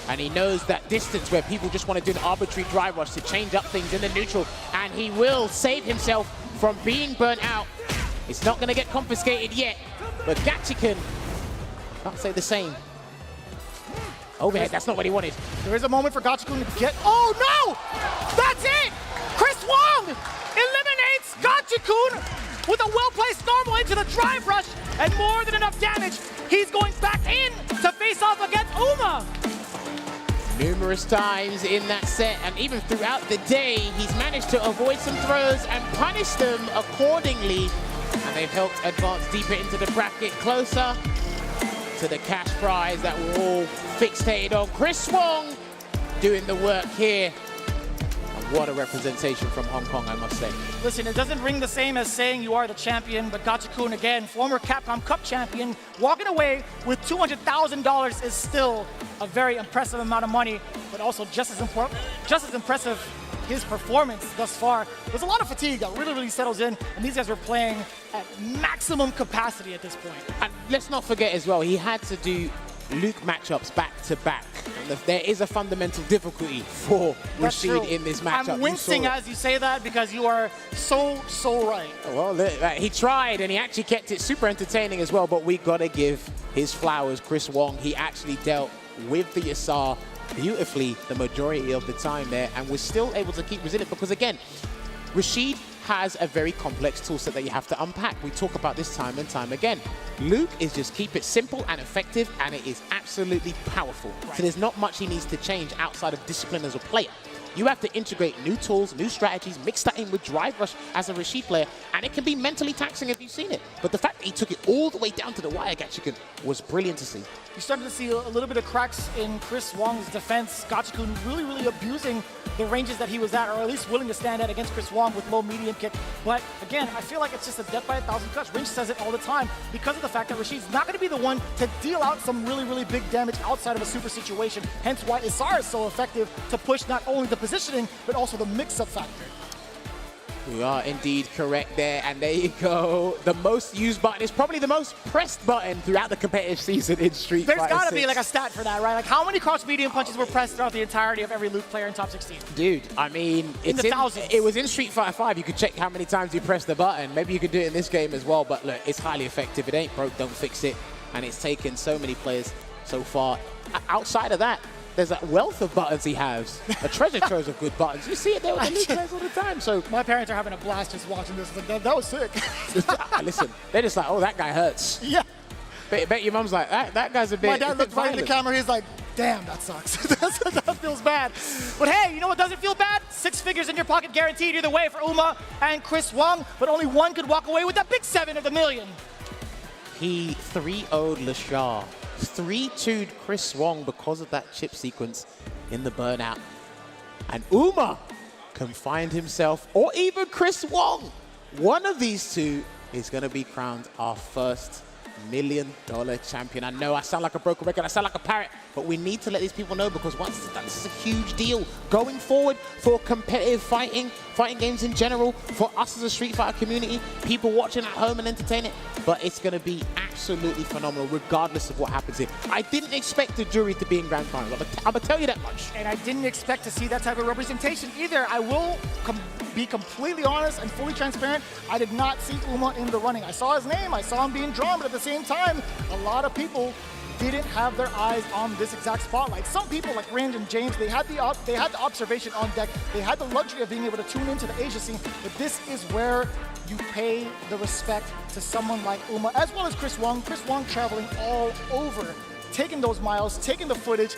And he knows that distance where people just want to do an arbitrary drive rush to change up things in the neutral. And he will save himself from being burnt out. It's not going to get confiscated yet, but Gachikun can't say the same. Overhead, that's not what he wanted. There is a moment for Gachikun to get... Oh, no! That's it! Chris Wong eliminates Gachikun with a well-placed normal into the drive rush and more than enough damage. He's going back in to face off against Uma. Numerous times in that set, and even throughout the day, he's managed to avoid some throws and punish them accordingly. And they've helped advance deeper into the bracket, closer to the cash prize that we're all fixated on. Chris Wong doing the work here. And what a representation from Hong Kong, I must say. Listen, it doesn't ring the same as saying you are the champion, but Gachikun, again, former Capcom Cup champion, walking away with $200,000 is still a very impressive amount of money, but also just as impressive his performance thus far. There's a lot of fatigue that really settles in, and these guys are playing at maximum capacity at this point. And let's not forget as well, he had to do Luke matchups back to back. And there is a fundamental difficulty for Rashid in this matchup. I'm wincing as you say that because you are so right. Well, he tried and he actually kept it super entertaining as well, but we gotta give his flowers, Chris Wong. He actually dealt with the Yasar beautifully the majority of the time there, and was still able to keep resilient because, again, Rashid has a very complex toolset that you have to unpack. We talk about this time and time again. Luke is just keep it simple and effective, and it is absolutely powerful. So there's not much he needs to change outside of discipline as a player. You have to integrate new tools, new strategies, mix that in with drive rush as a Rashid player, and it can be mentally taxing if you've seen it. But the fact that he took it all the way down to the wire, Gachikun, was brilliant to see. You started to see a little bit of cracks in Chris Wong's defense. Gachikun really abusing the ranges that he was at, or at least willing to stand at against Chris Wong with low medium kick. But again, I feel like it's just a death by 1,000 cuts. Rinch says it all the time because of the fact that Rashid's not going to be the one to deal out some really big damage outside of a super situation. Hence why Isar is so effective to push not only the positioning, but also the mix-up factor. You are indeed correct there, and there you go. The most used button is probably the most pressed button throughout the competitive season in Street Fighter 6. There's got to be like a stat for that, right? Like how many cross medium punches were pressed throughout the entirety of every Luke player in top 16? Dude, I mean, it's the thousands. It was in Street Fighter 5. You could check how many times you press the button. Maybe you could do it in this game as well, but look, it's highly effective. It ain't broke, don't fix it. And it's taken so many players so far. Outside of that, there's a wealth of buttons he has. A treasure trove of good buttons. You see it there with the Luke players all the time. So my parents are having a blast just watching this. Like, that was sick. Listen, they're just like, oh, that guy hurts. Yeah. Bet your mom's like, that guy's a bit. My dad looked right in the camera. He's like, damn, that sucks. That feels bad. But hey, you know what doesn't feel bad? 6 figures in your pocket guaranteed either way for Uma and Chris Wong, but only one could walk away with that big 7 of the million. He 3-0'd Lashar. 3-2'd Chris Wong because of that chip sequence in the burnout. And Uma can find himself, or even Chris Wong. One of these two is going to be crowned our first $1 million champion. I know I sound like a broken record, I sound like a parrot, but we need to let these people know because once it's done, this is a huge deal going forward for competitive fighting games in general, for us as a Street Fighter community, people watching at home and entertaining. But it's going to be absolutely phenomenal regardless of what happens here. I didn't expect the jury to be in grand finals. I'm going to tell you that much. And I didn't expect to see that type of representation either. I will be completely honest and fully transparent. I did not see Uma in the running. I saw his name, I saw him being drawn, but at the same time, a lot of people didn't have their eyes on this exact spotlight. Some people like Rand and James, they had the observation on deck. They had the luxury of being able to tune into the Asia scene, but this is where you pay the respect to someone like Uma, as well as Chris Wong. Chris Wong traveling all over, taking those miles, taking the footage,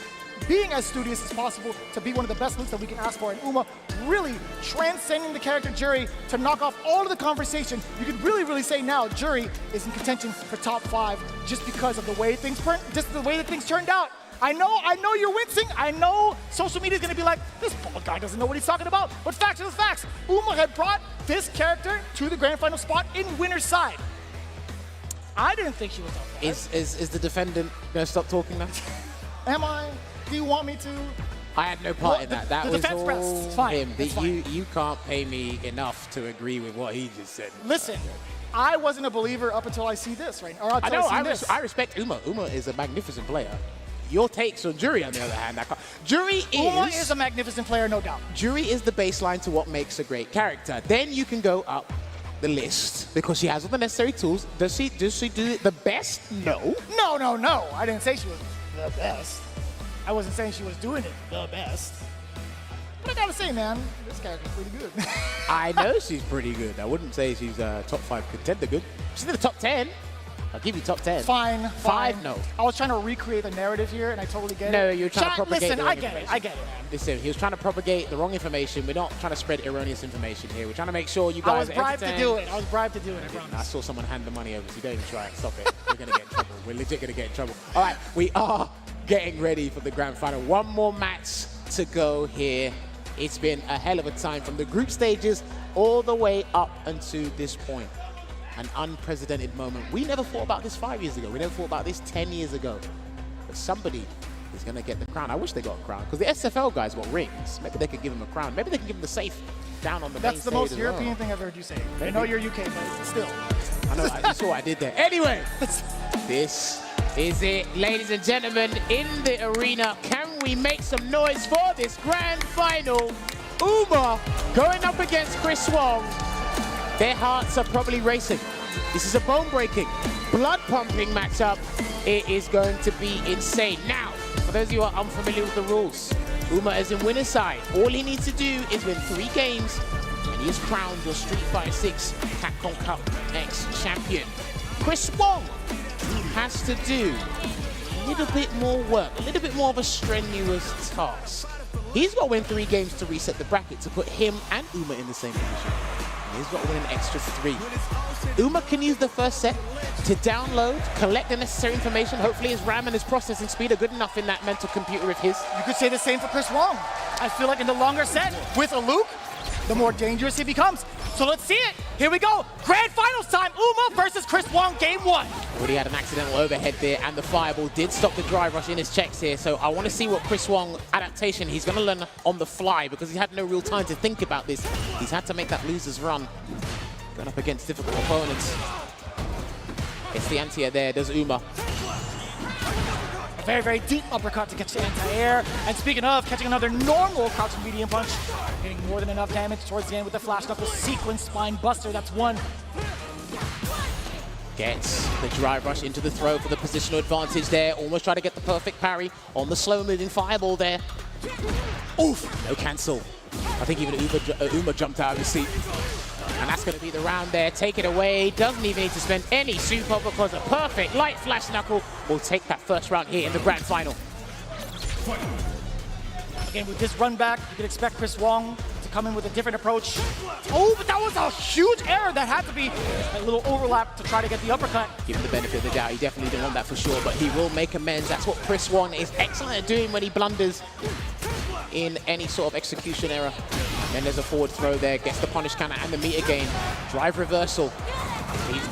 being as studious as possible to be one of the best looks that we can ask for. And Uma really transcending the character Jury to knock off all of the conversation. You could really say now Jury is in contention for top 5 just because of the way that things turned out. I know you're wincing. I know social media is going to be like, this bald guy doesn't know what he's talking about. But facts are the facts. Uma had brought this character to the grand final spot in winner's side. I didn't think she was up there. Is the defendant going to stop talking now? Am I? Do you want me to? I had no part in that. That was all it's fine. him. It's fine. You can't pay me enough to agree with what he just said. Listen, I wasn't a believer up until I see this, right? Or until I respect Uma. Uma is a magnificent player. Your takes on Jury, on the other hand, Uma is a magnificent player, no doubt. Jury is the baseline to what makes a great character. Then you can go up the list because she has all the necessary tools. Does she do it the best? No. No. I didn't say she was the best. I wasn't saying she was doing it the best. But I gotta say, man, this character's pretty good. I know she's pretty good. I wouldn't say she's a top 5 contender good. She's in the top 10. I'll give you top 10. Fine. 5, no. I was trying to recreate the narrative here, and I totally get it. No, you're trying to propagate listen, the wrong I get information. it, man. Listen, he was trying to propagate the wrong information. We're not trying to spread erroneous information here. We're trying to make sure you guys I was bribed to do it. I promise. I saw someone hand the money over, so you don't even try it. Stop it. We're going to get in trouble. We're legit going to get in trouble. All right, we are getting ready for the grand final. One more match to go here. It's been a hell of a time from the group stages all the way up until this point. An unprecedented moment. We never thought about this 5 years ago. We never thought about this 10 years ago. But somebody is going to get the crown. I wish they got a crown because the SFL guys got rings. Maybe they could give them a crown. Maybe they can give them the safe down on the main That's the stage most as European well. thing I've heard you say. I know you're UK, but still. I know, you saw what I did there. Anyway, this is it, ladies and gentlemen, in the arena. Can we make some noise for this grand final? Uma going up against Chris Wong. Their hearts are probably racing. This is a bone-breaking, blood-pumping matchup. It is going to be insane. Now, For those of you who are unfamiliar with the rules, Uma is in winner's side. All he needs to do is win 3 games, and he is crowned your Street Fighter 6 Capcom Cup X champion. Chris Wong has to do a little bit more work, a little bit more of a strenuous task. He's got to win 3 games to reset the bracket to put him and Uma in the same position. And he's got to win an extra 3. Uma can use the first set to download, collect the necessary information. Hopefully his RAM and his processing speed are good enough in that mental computer of his. You could say the same for Chris Wong. I feel like in the longer set with a Luke, the more dangerous he becomes. So let's see it. Here we go. Grand finals time. Uma versus Chris Wong, game 1. Already had an accidental overhead there, and the fireball did stop the drive rush in his checks here. So I want to see what Chris Wong adaptation he's going to learn on the fly, because he's had no real time to think about this. He's had to make that loser's run. Going up against difficult opponents. It's the anti-air there, does Uma. A very, very deep uppercut to catch the anti-air. And speaking of catching another normal crouching medium punch, getting more than enough damage towards the end with the flash knuckle sequence spine buster. That's 1. Gets the drive rush into the throw for the positional advantage there. Almost try to get the perfect parry on the slow-moving fireball there. Oof, no cancel. I think even Uma jumped out of his seat. And that's going to be the round there. Take it away. Doesn't even need to spend any super, because a perfect light flash knuckle will take that first round here in the grand final. Again, with this run back, you can expect Chris Wong to come in with a different approach. Oh, but that was a huge error. That had to be a little overlap to try to get the uppercut. Give him the benefit of the doubt. He definitely didn't want that for sure, but he will make amends. That's what Chris Wong is excellent at doing when he blunders in any sort of execution error. Then there's a forward throw there, gets the punish counter and the meter gain. Drive reversal.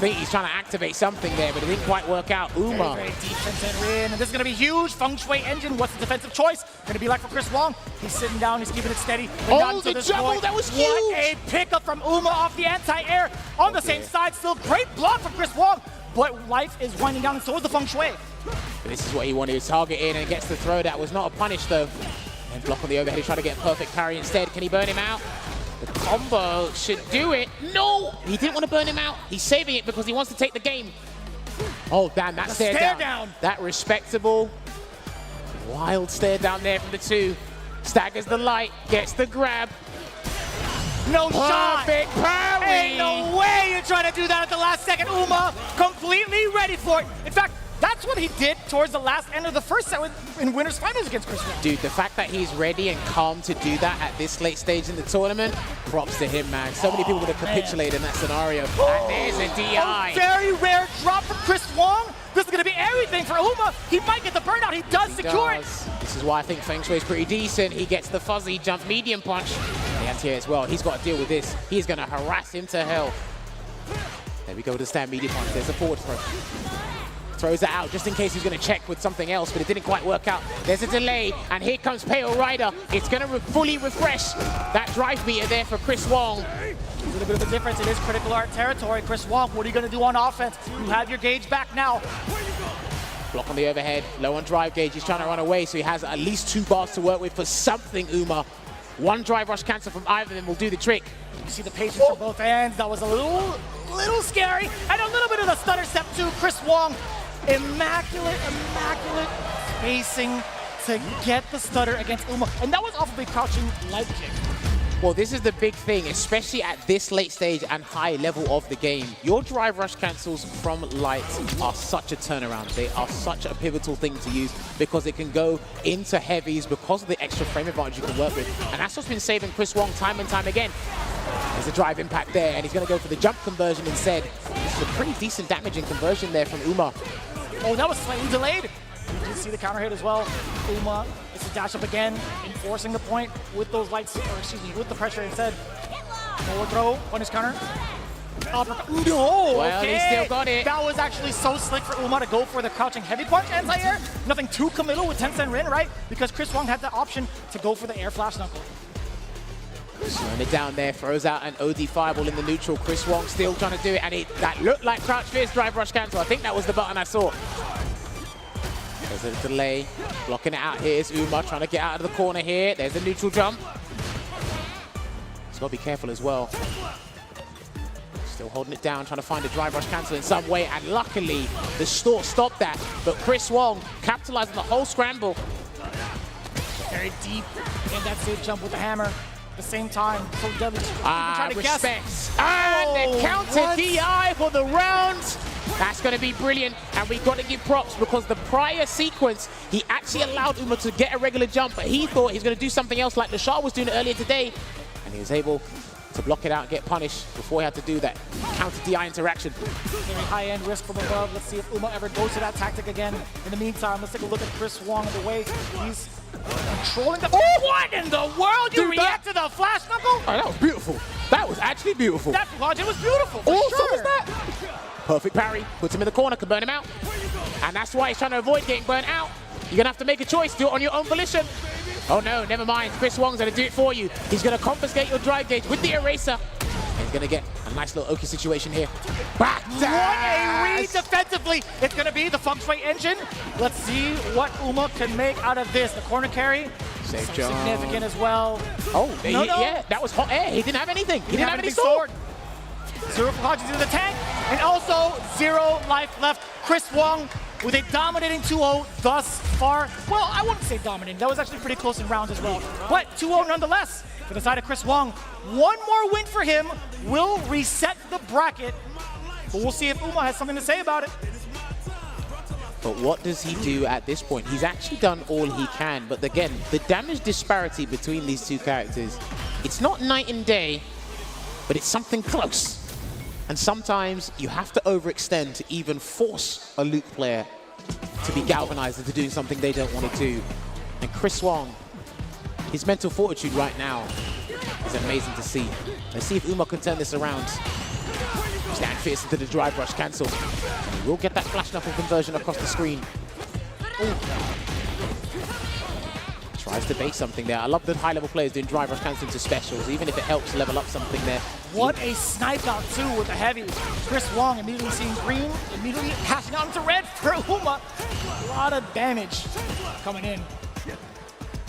He's trying to activate something there, but it didn't quite work out. Uma. Very, very deep center in, and this is going to be huge. Feng Shui engine, what's the defensive choice going to be like for Chris Wong? He's sitting down, he's keeping it steady. Oh, the jumble, that was huge! What a pickup from Uma off the anti-air. On the same side, still great block from Chris Wong, but life is winding down, and so is the Feng Shui. This is what he wanted, to target in, and gets the throw. That was not a punish, though. And block on the overhead, he's trying to get a perfect parry instead. Can he burn him out? The combo should do it. No! He didn't want to burn him out. He's saving it because he wants to take the game. Oh, damn, that stare down. That respectable, wild stare down there from the 2. Staggers the light, gets the grab. No shot! Perfect parry! Ain't no way you're trying to do that at the last second. Uma completely ready for it. In fact, that's what he did towards the last end of the first set in winners finals against Chris Wong. Dude, the fact that he's ready and calm to do that at this late stage in the tournament, props to him, man. So many people would have capitulated in that scenario. And there's a DI. A very rare drop from Chris Wong. This is going to be everything for Uma. He might get the burnout. He does secure it. This is why I think Feng Shui is pretty decent. He gets the fuzzy jump medium punch. The anti-air as well. He's got to deal with this. He's going to harass him to hell. There we go with the stand medium punch. There's a forward throw. Throws it out just in case he's going to check with something else, but it didn't quite work out. There's a delay, and here comes Pale Rider. It's going to fully refresh that drive meter there for Chris Wong. A little bit of a difference. It is critical art territory. Chris Wong, what are you going to do on offense? You have your gauge back now. Block on the overhead, low on drive gauge. He's trying to run away, so he has at least 2 bars to work with for something, Uma. 1 drive rush cancel from either of them will do the trick. You see the patience from both ends. That was a little scary. And a little bit of the stutter step too. Chris Wong, immaculate spacing to get the stutter against Uma. And that was off of a crouching light kick. Well, this is the big thing, especially at this late stage and high level of the game. Your drive rush cancels from lights are such a turnaround. They are such a pivotal thing to use because it can go into heavies because of the extra frame advantage you can work with. And that's what's been saving Chris Wong time and time again. There's a drive impact there, and he's going to go for the jump conversion instead. This is a pretty decent damaging conversion there from Uma. Oh, that was slightly delayed. You did see the counter hit as well. Uma is to dash up again, enforcing the point with those lights, or excuse me, with the pressure instead. Forward throw on his counter. Uppercut. No, well, okay. He still got it. That was actually so slick for Uma to go for the crouching heavy punch anti-air. Nothing too committal with Tencent Rin, right? Because Chris Wong had the option to go for the air flash knuckle. Slowing it down there, throws out an OD fireball in the neutral. Chris Wong still trying to do it, and that looked like crouch fierce drive rush cancel. I think that was the button I saw. There's a delay, blocking it out here is Uma, trying to get out of the corner here. There's a neutral jump. He's got to be careful as well. Still holding it down, trying to find a drive rush cancel in some way, and luckily the store stopped that. But Chris Wong capitalized on the whole scramble. Very deep in that safe jump with the hammer. At the same time, so deadly. Trying to guess. Respects. And the counter DI for the round. That's going to be brilliant, and we've got to give props because the prior sequence, he actually allowed Uma to get a regular jump, but he thought he was going to do something else like the Shah was doing earlier today, and he was able to block it out and get punished before he had to do that counter DI interaction. Very high-end risk from above. Let's see if Uma ever goes to that tactic again. In the meantime, let's take a look at Chris Wong and the way he's controlling the... Oh, what in the world? You react to the flash knuckle? Oh, that was beautiful. That was actually beautiful. That logic was beautiful, for Also sure. was that. Perfect parry, puts him in the corner, can burn him out. And that's why he's trying to avoid getting burnt out. You're gonna have to make a choice, do it on your own volition. Oh no, never mind, Chris Wong's gonna do it for you. He's gonna confiscate your drive gauge with the eraser. And he's gonna get a nice little Oki situation here. Back What a read defensively. It's gonna be the feng shui engine. Let's see what Uma can make out of this. The corner carry, Safe so jump. significant as well. Oh, No. yeah, that was hot air. He didn't have anything. He didn't have any sword. Zero Fukaji to the tank, and also 0 life left. Chris Wong with a dominating 2-0 thus far. Well, I wouldn't say dominating. That was actually pretty close in rounds as well. But 2-0 nonetheless for the side of Chris Wong. One more win for him will reset the bracket, but we'll see if Uma has something to say about it. But what does he do at this point? He's actually done all he can, but again, the damage disparity between these two characters, it's not night and day, but it's something close. And sometimes you have to overextend to even force a Luke player to be galvanized into doing something they don't want to do. And Chris Wong, his mental fortitude right now is amazing to see. Let's see if Uma can turn this around. Stand fierce into the drive rush, cancel. And he will get that flash knuckle conversion across the screen. Ooh. Tries to bait something there. I love the high-level players doing drive rush cancel into specials, even if it helps level up something there. What a snipe out too with the heavy. Chris Wong immediately seeing green, immediately passing out into red for Uma. A lot of damage coming in.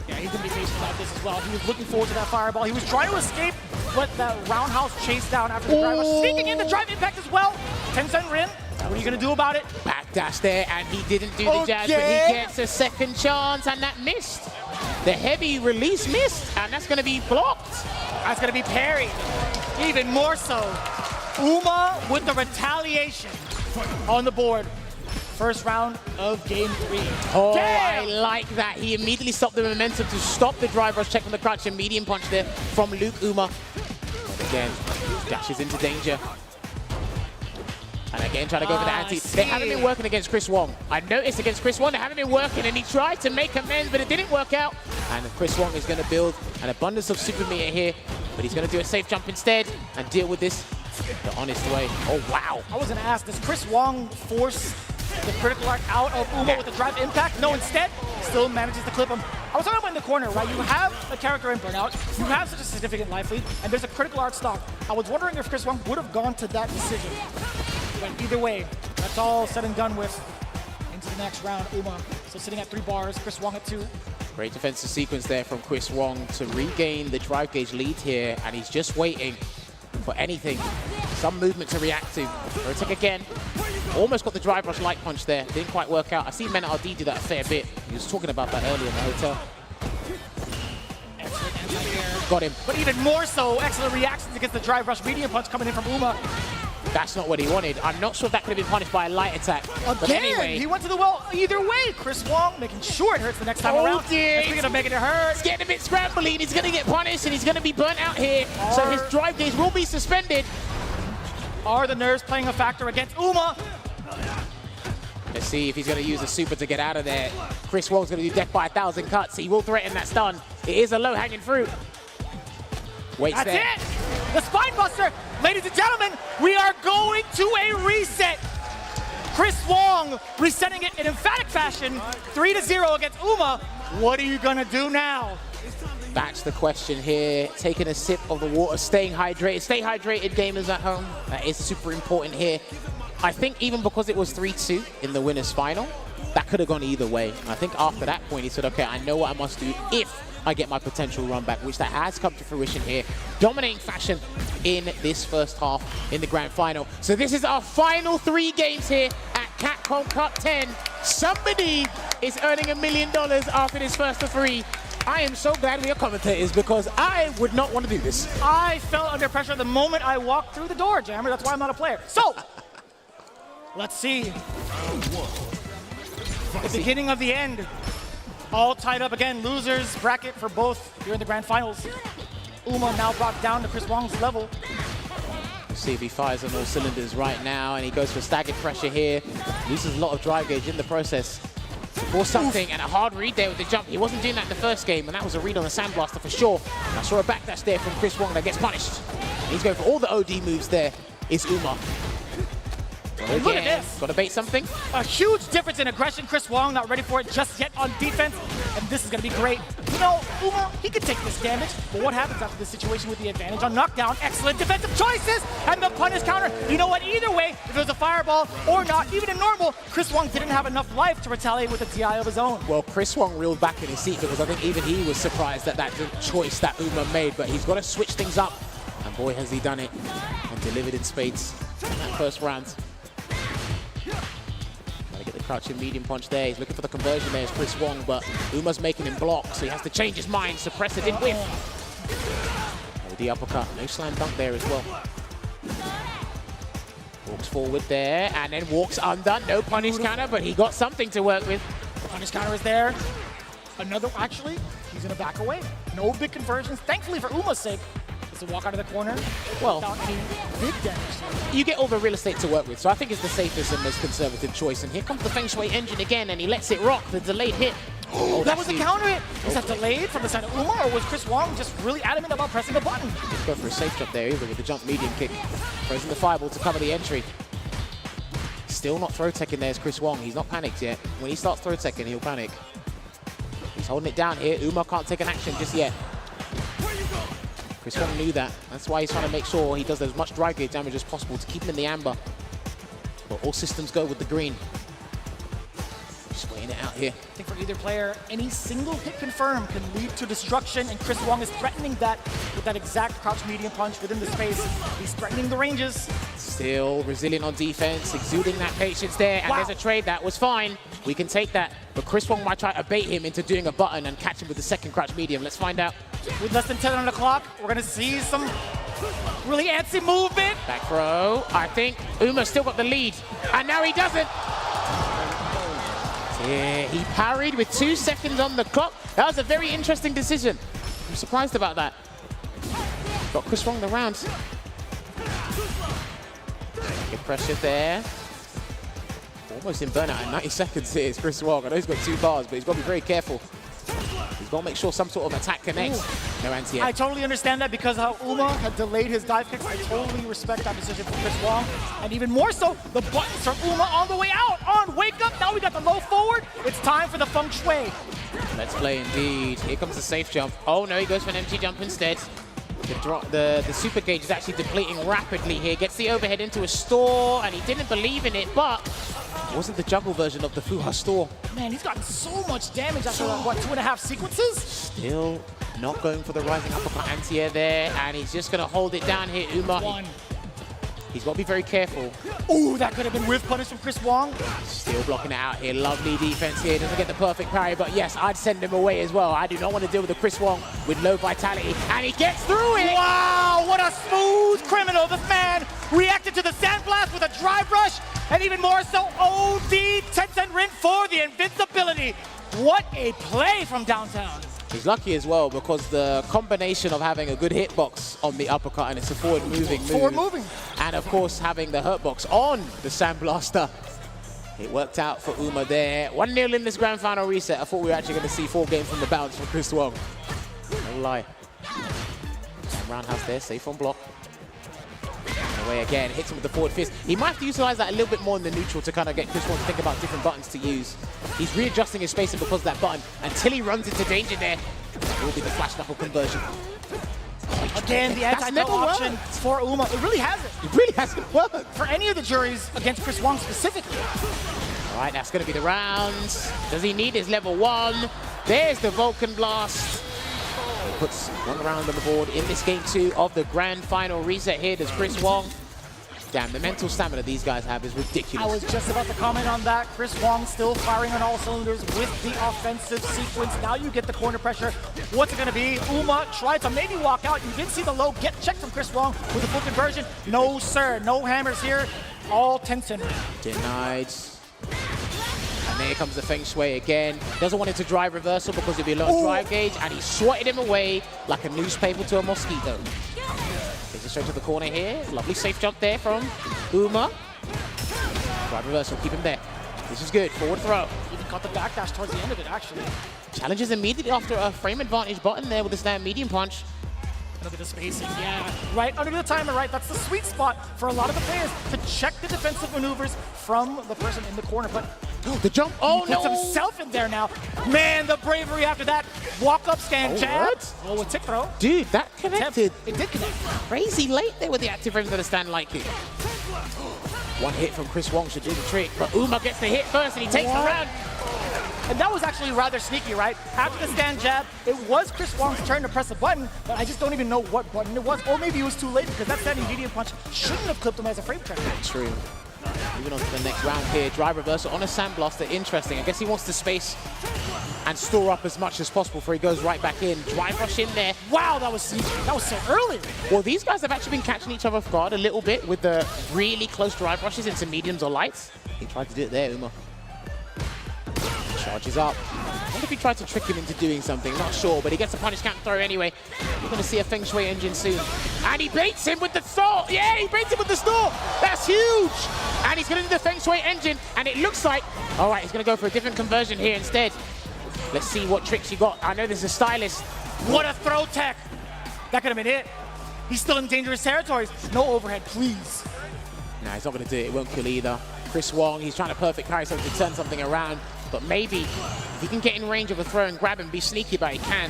Yeah, he's gonna be patient about this as well. He was looking forward to that fireball. He was trying to escape, but that roundhouse chase down after the drive rush. Sneaking in the drive impact as well. 10-cent Rin. What are you gonna do about it? Backdash there, and he didn't do the jazz, but he gets a second chance, and that missed. The heavy release missed, and that's gonna be blocked. That's gonna be parried. Even more so. Uma with the retaliation on the board. First round of game 3. Oh, Damn! I like that. He immediately stopped the momentum to stop the drive rush, check from the crutch, and medium punch there from Luke Uma. But again, dashes into danger. And again, trying to go for the anti. They haven't been working against Chris Wong. I noticed against Chris Wong, they haven't been working, and he tried to make amends, but it didn't work out. And Chris Wong is going to build an abundance of super meter here, but he's going to do a safe jump instead and deal with this the honest way. Oh, wow. I was gonna ask, does Chris Wong force the critical arc out of Uma with the drive impact? No, instead, still manages to clip him. I was talking about in the corner, right? You have a character in Burnout, you have such a significant life lead, and there's a critical arc stock. I was wondering if Chris Wong would have gone to that decision. But either way, that's all said and done with. Into the next round, Uma still sitting at 3 bars, Chris Wong at 2. Great defensive sequence there from Chris Wong to regain the drive gauge lead here, and he's just waiting for anything, some movement to react to. Rotic again, almost got the drive rush light punch there, didn't quite work out. I see Mena RD do that a fair bit. He was talking about that earlier in the hotel. Excellent anti-air. Got him. But even more so, excellent reactions against the drive rush medium punch coming in from Uma. That's not what he wanted. I'm not sure if that could have been punished by a light attack. But Again, anyway, he went to the well either way. Chris Wong making sure it hurts the next time around. dear. Speaking of making it hurt, it's getting a bit scrambly, and he's going to get punished, and he's going to be burnt out here. So his drive gauge will be suspended. are the nerves playing a factor against Uma? Let's see if he's going to use a super to get out of there. Chris Wong's going to do death by 1,000 cuts. He will threaten that stun. It is a low-hanging fruit. Waits That's there. it! The Spine Buster! Ladies and gentlemen, we are going to a reset. Chris Wong resetting it in emphatic fashion, 3-0 against Uma. What are you gonna do now? That's the question here. Taking a sip of the water, staying hydrated. Stay hydrated, gamers at home. That is super important here. I think even because it was 3-2 in the winners final, that could have gone either way. I think after that point, he said, okay, I know what I must do if I get my potential run back, which that has come to fruition here. Dominating fashion in this first half in the grand final. So this is our final 3 games here at Capcom Cup 10. Somebody is earning $1 million after this first of 3. I am so glad we are commentators because I would not want to do this. I felt under pressure the moment I walked through the door, Jammer. That's why I'm not a player. So, let's see. The beginning of the end. All tied up again. Losers bracket for both here in the grand finals. Uma now brought down to Chris Wong's level. Let's see if he fires on all cylinders right now, and he goes for staggered pressure here. Loses a lot of drive gauge in the process. Or something, and a hard read there with the jump. He wasn't doing that in the first game, and that was a read on the Sandblaster for sure. And I saw a backdash there from Chris Wong that gets punished. He's going for all the OD moves there. It's Uma. And look at this. Got to bait something. A huge difference in aggression. Chris Wong not ready for it just yet on defense, and this is going to be great. You know, Uma, he could take this damage, but what happens after this situation with the advantage on knockdown? Excellent defensive choices, and the punish counter. You know what? Either way, if it was a fireball or not, even in normal, Chris Wong didn't have enough life to retaliate with a TI of his own. Well, Chris Wong reeled back in his seat because I think even he was surprised at that choice that Uma made, but he's got to switch things up, and boy, has he done it, and delivered in spades in that first round. Get the crouching medium punch there. He's looking for the conversion there as Chris Wong, but Uma's making him block, so he has to change his mind. Suppressor didn't whiff. Oh, the uppercut. No slam dunk there as well. Walks forward there, and then walks undone. No punish counter, but he got something to work with. The punish counter is there. Another, actually, he's going to back away. No big conversions. Thankfully for Uma's sake, to walk out of the corner well, without any big damage. You get all the real estate to work with, so I think it's the safest and most conservative choice. And here comes the Feng Shui engine again, and he lets it rock. The delayed hit. Oh, that was a counter hit. Was that delayed from the side of Uma, or was Chris Wong just really adamant about pressing the button? Let's go for a safe jump there, either with the jump medium kick. Throws in the fireball to cover the entry. Still not throw teching there as Chris Wong. He's not panicked yet. When he starts throw teching, he'll panic. He's holding it down here. Uma can't take an action just yet. Chris Wong knew that. That's why he's trying to make sure he does as much drive gauge damage as possible to keep him in the amber. But all systems go with the green. Just weighing it out here. I think for either player, any single hit confirm can lead to destruction, and Chris Wong is threatening that with that exact crouch medium punch within the space. He's threatening the ranges. Still resilient on defense, exuding that patience there, and there's a trade that was fine. We can take that, but Chris Wong might try to bait him into doing a button and catch him with the second crouch medium. Let's find out. With less than 10 on the clock, we're going to see some really antsy movement. Back throw. I think Uma's still got the lead, and now he doesn't. Yeah, he parried with 2 seconds on the clock. That was a very interesting decision. I'm surprised about that. Got Chris Wong the round. Good pressure there. Almost in burnout in 90 seconds here is Chris Wong. I know he's got 2 bars, but he's got to be very careful. He's got to make sure some sort of attack connects. No anti-air. I totally understand that because how Uma had delayed his dive kicks. I totally respect that decision from Chris Wong. And even more so, the buttons from Uma on the way out. On wake up, now we got the low forward. It's time for the Feng Shui. Let's play indeed. Here comes the safe jump. Oh no, he goes for an empty jump instead. The super gauge is actually depleting rapidly here. Gets the overhead into a store, and he didn't believe in it, but it wasn't the juggle version of the Fuha store. Man, he's gotten so much damage after, what, 2.5 sequences? Still not going for the rising uppercut anti-air there, and he's just going to hold it down here, Uma. He's got to be very careful. Ooh, that could have been whiff punish from Chris Wong. Still blocking it out here. Lovely defense here. Doesn't get the perfect parry, but yes, I'd send him away as well. I do not want to deal with the Chris Wong with low vitality, and he gets through it. Wow, what a smooth criminal. This man reacted to the Sandblast with a drive rush, and even more so, OD 10-cent rin for the invincibility. What a play from downtown. He's lucky as well because the combination of having a good hitbox on the uppercut, and it's a forward-moving move. And of course, having the hurtbox on the Sandblaster. It worked out for Uma there. 1-0 in this grand final reset. I thought we were actually going to see 4 games from the bounce from Chris Wong. No lie. Roundhouse there, safe on block. Away again, hits him with the forward fist. He might have to utilize that a little bit more in the neutral to kind of get Chris Wong to think about different buttons to use. He's readjusting his spacing because of that button until he runs into danger there. It will be the flash knuckle conversion. Again, the anti-double option for Uma. It really hasn't. It really hasn't worked. For any of the juries against Chris Wong specifically. All right, that's going to be the round. Does he need his level 1? There's the Vulcan Blast. He puts 1 round on the board in this game 2 of the grand final reset here. Does Chris Wong Damn, the mental stamina these guys have is ridiculous. I was just about to comment on that. Chris Wong still firing on all cylinders with the offensive sequence. Now you get the corner pressure. What's it going to be? Uma tried to maybe walk out. You did see the low get checked from Chris Wong with a full conversion. No, sir. No hammers here. All Tencent. Denied. And there comes the Feng Shui again. Doesn't want it to drive reversal because it'd be a lot of drive gauge, and he swatted him away like a newspaper to a mosquito. Takes it straight to the corner here. Lovely safe jump there from Uma. Drive reversal, keep him there. This is good. Forward throw. Even caught the backdash towards the end of it, actually. Challenges immediately after a frame advantage button there with the stand medium punch. Look at the spacing, yeah. Right under the timer, right? That's the sweet spot for a lot of the players to check the defensive maneuvers from the person in the corner. But the jump, oh he no! puts himself in there now. Man, the bravery after that. Walk up, stand, jab. Oh, a tick throw. Dude, that connected. It did connect. Crazy late there with the active frames of the stand light kick. One hit from Chris Wong should do the trick, but Uma gets the hit first and he takes the round. And that was actually rather sneaky, right? After the stand jab, it was Chris Wong's turn to press a button, but I just don't even know what button it was. Or maybe it was too late because that standing medium punch shouldn't have clipped him as a frame check. True. Moving on to the next round here. Drive reversal on a sandblaster. Interesting. I guess he wants to space and store up as much as possible before he goes right back in. Drive rush in there. Wow, that was so early. Well, these guys have actually been catching each other off guard a little bit with the really close drive rushes into mediums or lights. He tried to do it there, Uma. Charges up. I wonder if he tried to trick him into doing something. Not sure, but he gets a punish count throw anyway. We're going to see a Feng Shui engine soon. And he baits him with the stall. Yeah, he baits him with the stall. That's huge. And he's going to do the Feng Shui engine. And it looks like, all right, he's going to go for a different conversion here instead. Let's see what tricks you got. I know there's a stylist. What a throw tech. That could have been it. He's still in dangerous territories. No overhead, please. No, he's not going to do it. It won't kill either. Chris Wong, he's trying to perfect carry something to turn something around. But maybe if he can get in range of a throw and grab and be sneaky about it, he can.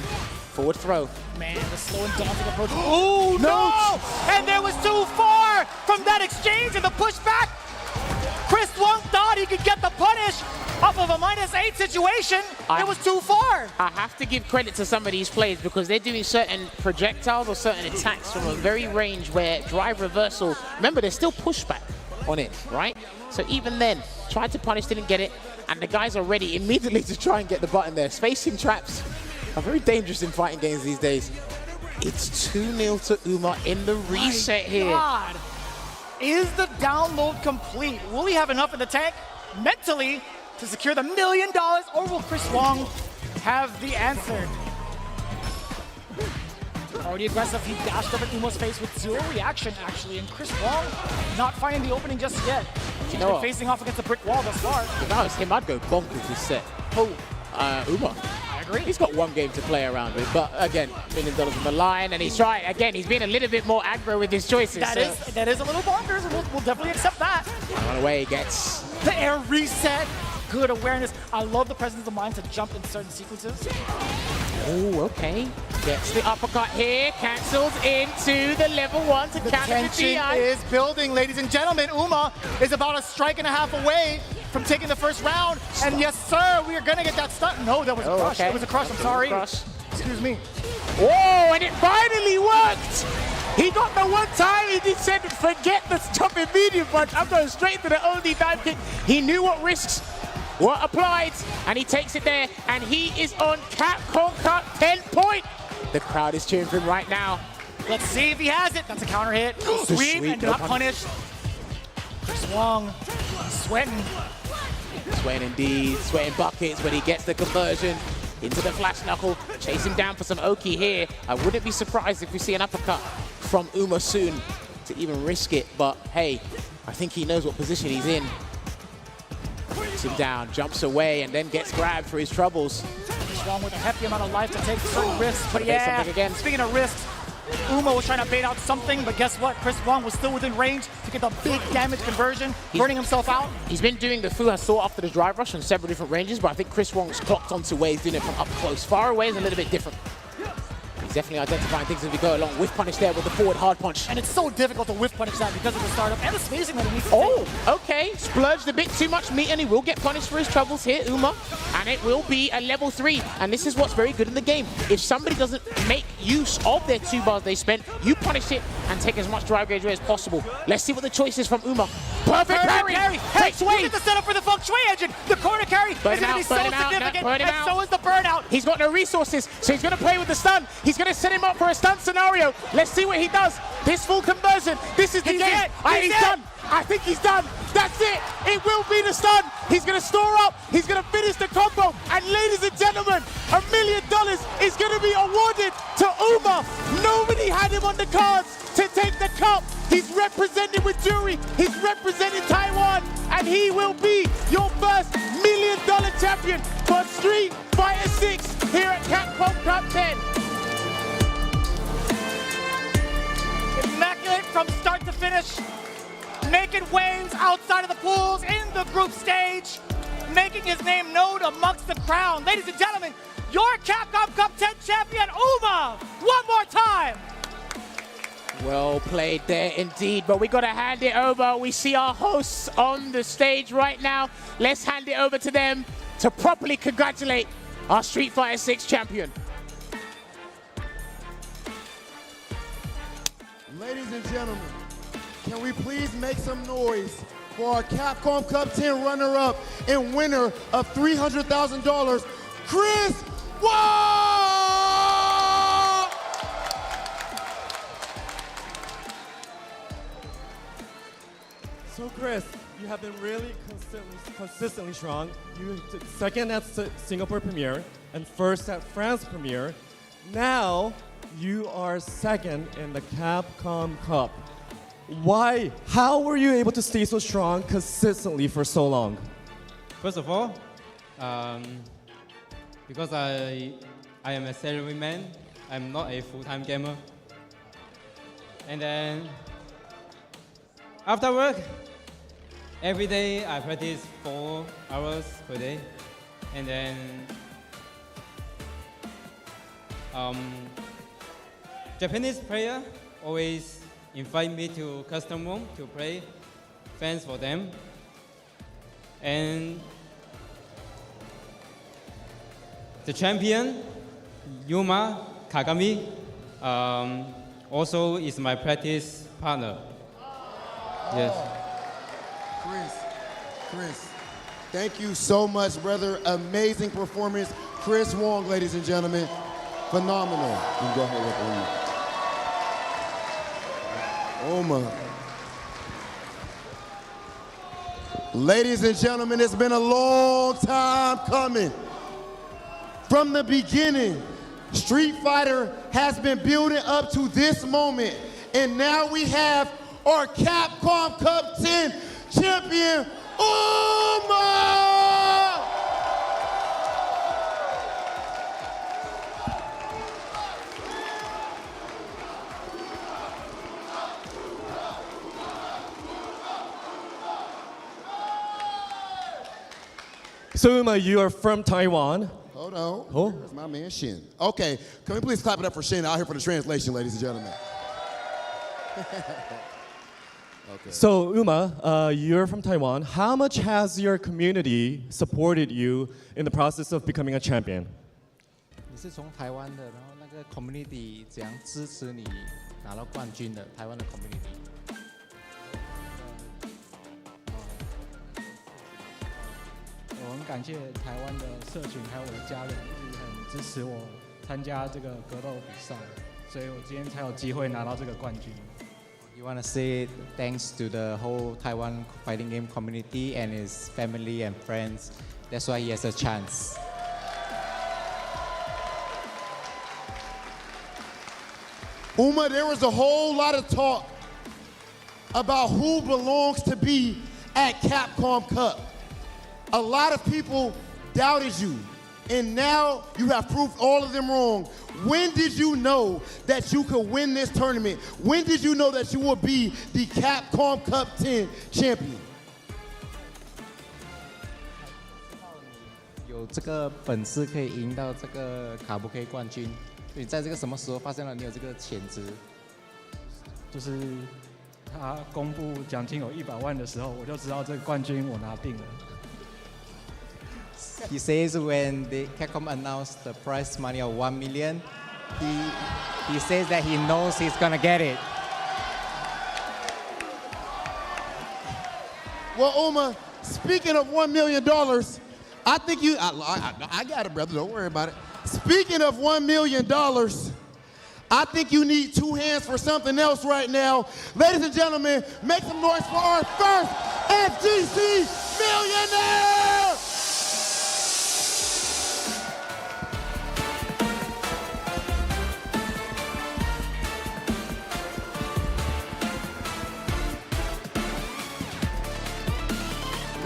Forward throw. Man, the slow and daunting approach. Oh, no! And there was too far from that exchange and the pushback. Chris Wong thought he could get the punish off of a -8 situation. It was too far. I have to give credit to some of these plays because they're doing certain projectiles or certain attacks from a very range where drive reversal, remember, there's still pushback on it, right? So even then, tried to punish, didn't get it, and the guys are ready immediately to try and get the button there. Spacing traps are very dangerous in fighting games these days. It's 2-0 to Uma in the reset here. God. Is the download complete? Will he have enough in the tank mentally to secure the $1 million, or will Chris Wong have the answer? Already aggressive, he dashed up at Uma's face with 0 reaction, actually, and Chris Wong not finding the opening just yet. He's been facing off against a brick wall thus far. If I was him, I'd go bonkers this set. Oh, Uma. I agree. He's got one game to play around with, but again, $1 million on the line, and he's trying, again, he's being a little bit more aggro with his choices. That is a little bonkers, and we'll definitely accept that. Run away, gets the air reset. Good awareness. I love the presence of mind to jump in certain sequences. Oh, okay. Gets the uppercut here, cancels into the level 1 to counter the tension DI. is building, ladies and gentlemen. Uma is about a strike and a half away from taking the first round. And yes, sir, we are going to get that stun. No, that was a crush. Okay. It was a crush, I'm sorry. Excuse me. Whoa, and it finally worked! He got the one time he said, forget the jumping medium punch. I'm going straight to the only dive kick. He knew what risks were applied, and he takes it there, and he is on Capcom Cup 10-point. The crowd is cheering for him right now. Let's see if he has it. That's a counter hit. Sweep and not punished. Chris Wong sweating. Sweating indeed, sweating buckets when he gets the conversion into the flash knuckle. Chase him down for some Oki here. I wouldn't be surprised if we see an uppercut from Uma soon to even risk it, but hey, I think he knows what position he's in. Puts him down, jumps away, and then gets grabbed for his troubles. Chris Wong with a hefty amount of life to take certain risks, but something again. Speaking of risks, Uma was trying to bait out something, but guess what? Chris Wong was still within range to get the big damage conversion, burning himself out. He's been doing the Fu Thought after the drive rush on several different ranges, but I think Chris Wong's clocked onto where he's doing it from up close. Far away is a little bit different. He's definitely identifying things as we go along. Whiff punish there with the forward hard punch. And it's so difficult to whiff punish that because of the startup and the spacing that he needs to take. Okay. okay, splurged a bit too much meat and he will get punished for his troubles here, Uma. And it will be a level 3. And this is what's very good in the game. If somebody doesn't make use of their 2 bars they spent, you punish it and take as much drive gauge away as possible. Let's see what the choice is from Uma. Perfect parry! Takes away! Look at the setup for the feng shui engine! The corner carry is going to be so significant, and so is the burnout. He's got no resources, so he's going to play with the stun. He's going to set him up for a stun scenario. Let's see what he does. This full conversion. This is the game. He's done. I think he's done. That's it. It will be the stun. He's going to store up. He's going to finish the combo. And ladies and gentlemen, $1 million is going to be awarded to Uma. Nobody had him on the cards to take the cup. He's represented with jury. He's representing Taiwan. And he will be your first $1 million champion for Street Fighter 6 here at Capcom Cup 10. Immaculate from start to finish. Making waves outside of the pools in the group stage, making his name known amongst the crowd. Ladies and gentlemen, your Capcom Cup 10 champion, Uma, one more time. Well played there indeed, but we got to hand it over. We see our hosts on the stage right now. Let's hand it over to them to properly congratulate our Street Fighter 6 champion. Ladies and gentlemen, can we please make some noise for our Capcom Cup 10 runner-up and winner of $300,000, Chris Wong! So Chris, you have been really consistently strong. You took second at Singapore premiere and first at France premiere. Now you are second in the Capcom Cup. Why? How were you able to stay so strong consistently for so long? First of all, because I am a salaryman, I'm not a full-time gamer. And then after work, every day I practice 4 hours per day. And then Japanese player always invite me to custom room to play fans for them. And the champion, Yuma Kagami, also is my practice partner. Yes. Chris, thank you so much, brother. Amazing performance. Chris Wong, ladies and gentlemen. Phenomenal. You can go ahead with Uma. Ladies and gentlemen, it's been a long time coming. From the beginning, Street Fighter has been building up to this moment. And now we have our Capcom Cup 10 champion, Uma! So Uma, you are from Taiwan. Hold on. Oh. There's my man Sheen. Okay, can we please clap it up for Sheen out here for the translation, ladies and gentlemen? Okay. So Uma, you're from Taiwan. How much has your community supported you in the process of becoming a champion? 你是从台湾的，然后那个 community 怎样支持你拿到冠军的？台湾的 community。我很感谢台湾的社群还有我的家人，一直很支持我参加这个格斗比赛，所以我今天才有机会拿到这个冠军。You want to say thanks to the whole Taiwan fighting game community and his family and friends. That's why he has a chance. Uma, there was a whole lot of talk about who belongs to be at Capcom Cup. A lot of people doubted you, and now you have proved all of them wrong. When did you know that you could win this tournament? When did you know that you would be the Capcom Cup 10 champion? 有这个本事可以赢到这个卡布 K 冠军，你在这个什么时候发现了你有这个潜质？就是他公布奖金有100万的时候，我就知道这个冠军我拿定了。He says when the Capcom announced the prize money of 1 million, he says that he knows he's gonna get it. Well, Uma, speaking of $1 million, I think I got it, brother. Don't worry about it. Speaking of $1 million, I think you need 2 hands for something else right now. Ladies and gentlemen, make some noise for our first FGC millionaire!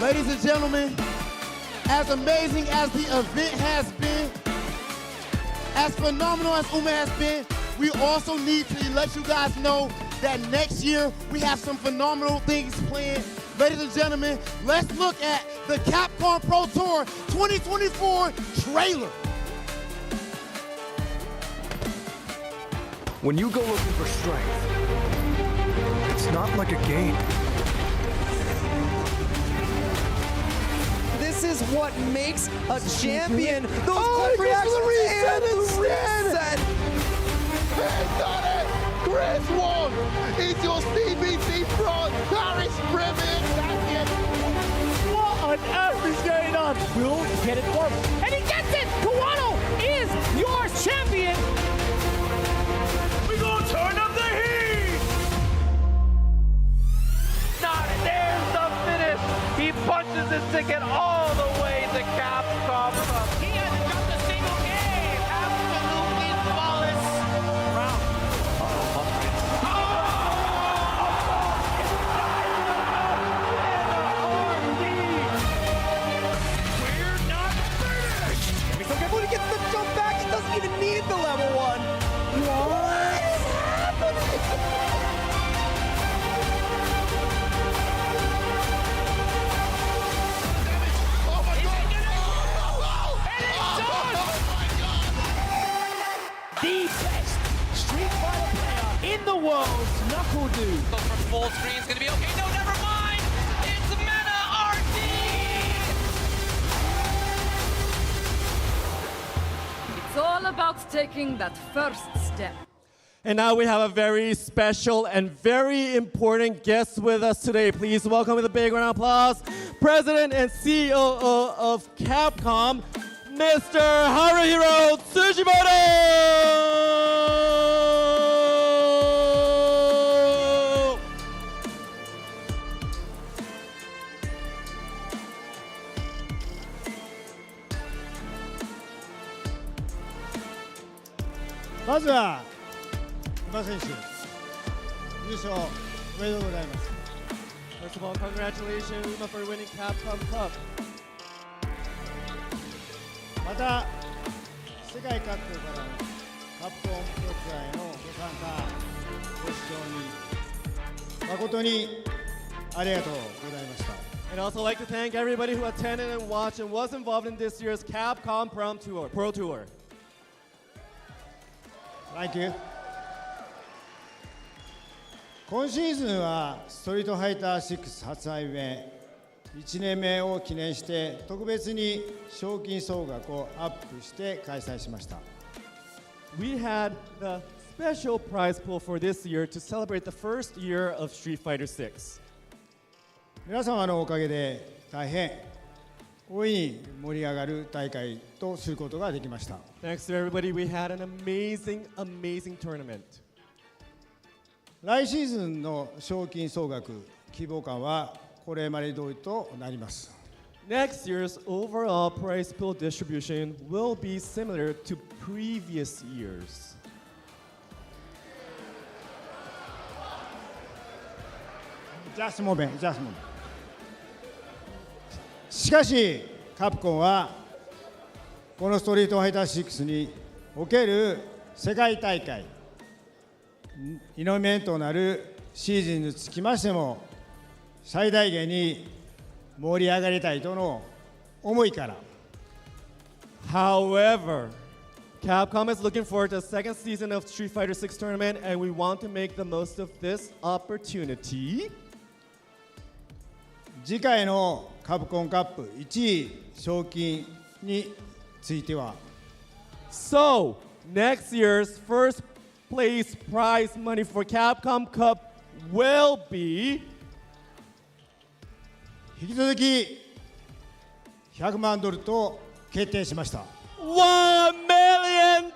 Ladies and gentlemen, as amazing as the event has been, as phenomenal as Uma has been, we also need to let you guys know that next year we have some phenomenal things planned. Ladies and gentlemen, let's look at the Capcom Pro Tour 2024 trailer. When you go looking for strength, it's not like a game. This is what makes a champion. Those quick reactions and the reset. Hey, got it! Chris Wong is your CBC front. Paris Ribbon champion. What on earth is going on? We'll get it for him. And he gets it! Kanano is your champion! We're gonna turn up the heat! There's the finish! He punches his ticket all the way to Capcom Cup. He hasn't dropped a single game! Absolutely flawless round. We're not finished! Be so careful to get the jump back. He doesn't even need the level 1. What's happening? The best Street Fighter player in the world, Knuckle Dude. Go for full screen, it's gonna be okay. No, never mind. It's Mena RD. It's all about taking that first step. And now we have a very special and very important guest with us today. Please welcome with a big round of applause, President and COO of Capcom, Mr. Haruhiro Tsujimoto! まずは馬選手優勝おめでとうございます。 First of all, congratulations Uma for winning Capcom Cup. また世界各国からのカプコンプロツアーへのご参加ご視聴に誠にありがとうございました。 And I'd also like to thank everybody who attended and watched and was involved in this year's Capcom Pro Tour. Thank you. 今シーズンはストリートファイター6発売目1年目を記念して特別に賞金総額をアップして開催しました。 We had the special prize pool for this year to celebrate the first year of Street Fighter 6. 皆様のおかげで大変大いに盛り上がる大会とすることができました。 Thanks to everybody, we had an amazing tournament. 来シーズンの賞金総額規模感はこれまで通りとなります。 Next year's overall prize pool distribution will be similar to previous years. しかしカプコンはこのストリートファイター6における世界大会イノメントなるシーズンにつきましても最大限に盛り上がりたいとの思いから However, Capcom is looking forward to the second season of Street Fighter 6 tournament, and we want to make the most of this opportunity. 次回のカプコンカップ1位賞金については So, next year's first place prize money for Capcom Cup will be 引き続き100万ドルと決定しました。 $1 million!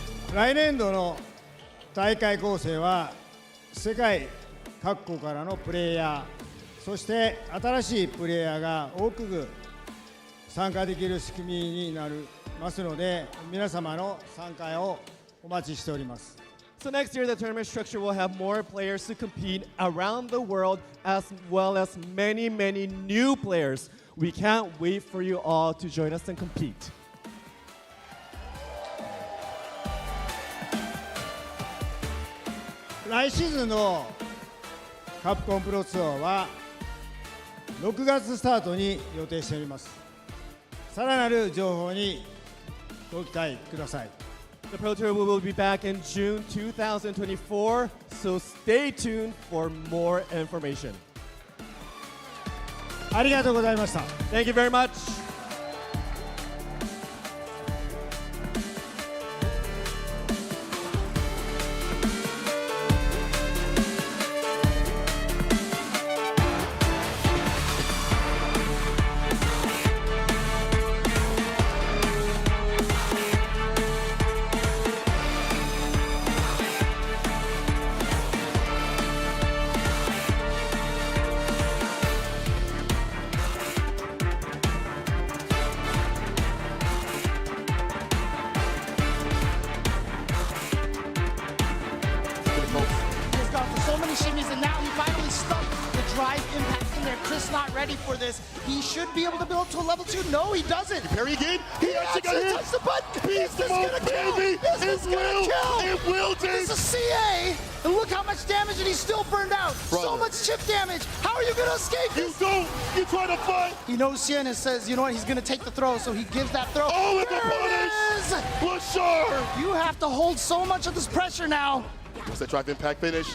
「来年度の大会構成は世界各国からのプレイヤー、そして新しいプレイヤーが多く参加できる仕組みになりますので、皆様の参加をお待ちしております。 So next year, the tournament structure will have more players to compete around the world, as well as many, many new players. We can't wait for you all to join us and compete. 来シーズンのカプコンプロツアーは6月スタートに予定しております。さらなる情報にご期待ください。 The Pro Tour will be back in June 2024, so stay tuned for more information. ありがとうございました。 Thank you very much. He's gone for so many shimmies, and now he finally stuck the drive impact in there. Chris not ready for this. He should be able to build to a level 2. No, he doesn't. Parry again. He actually got hit. Touched the button. Beast This is mode, gonna kill. baby. This is gonna kill. It will, This Dave. is CA. And look how much damage, and he's still burned out. So Brother. much chip damage. How are you gonna escape You this? don't. You try to fight. He knows Sheen and says, you know what, he's gonna take the throw, so he gives that throw. Oh, it's a There punish. it is. Lashard. You have to hold so much of this pressure now. What's that drive impact finish?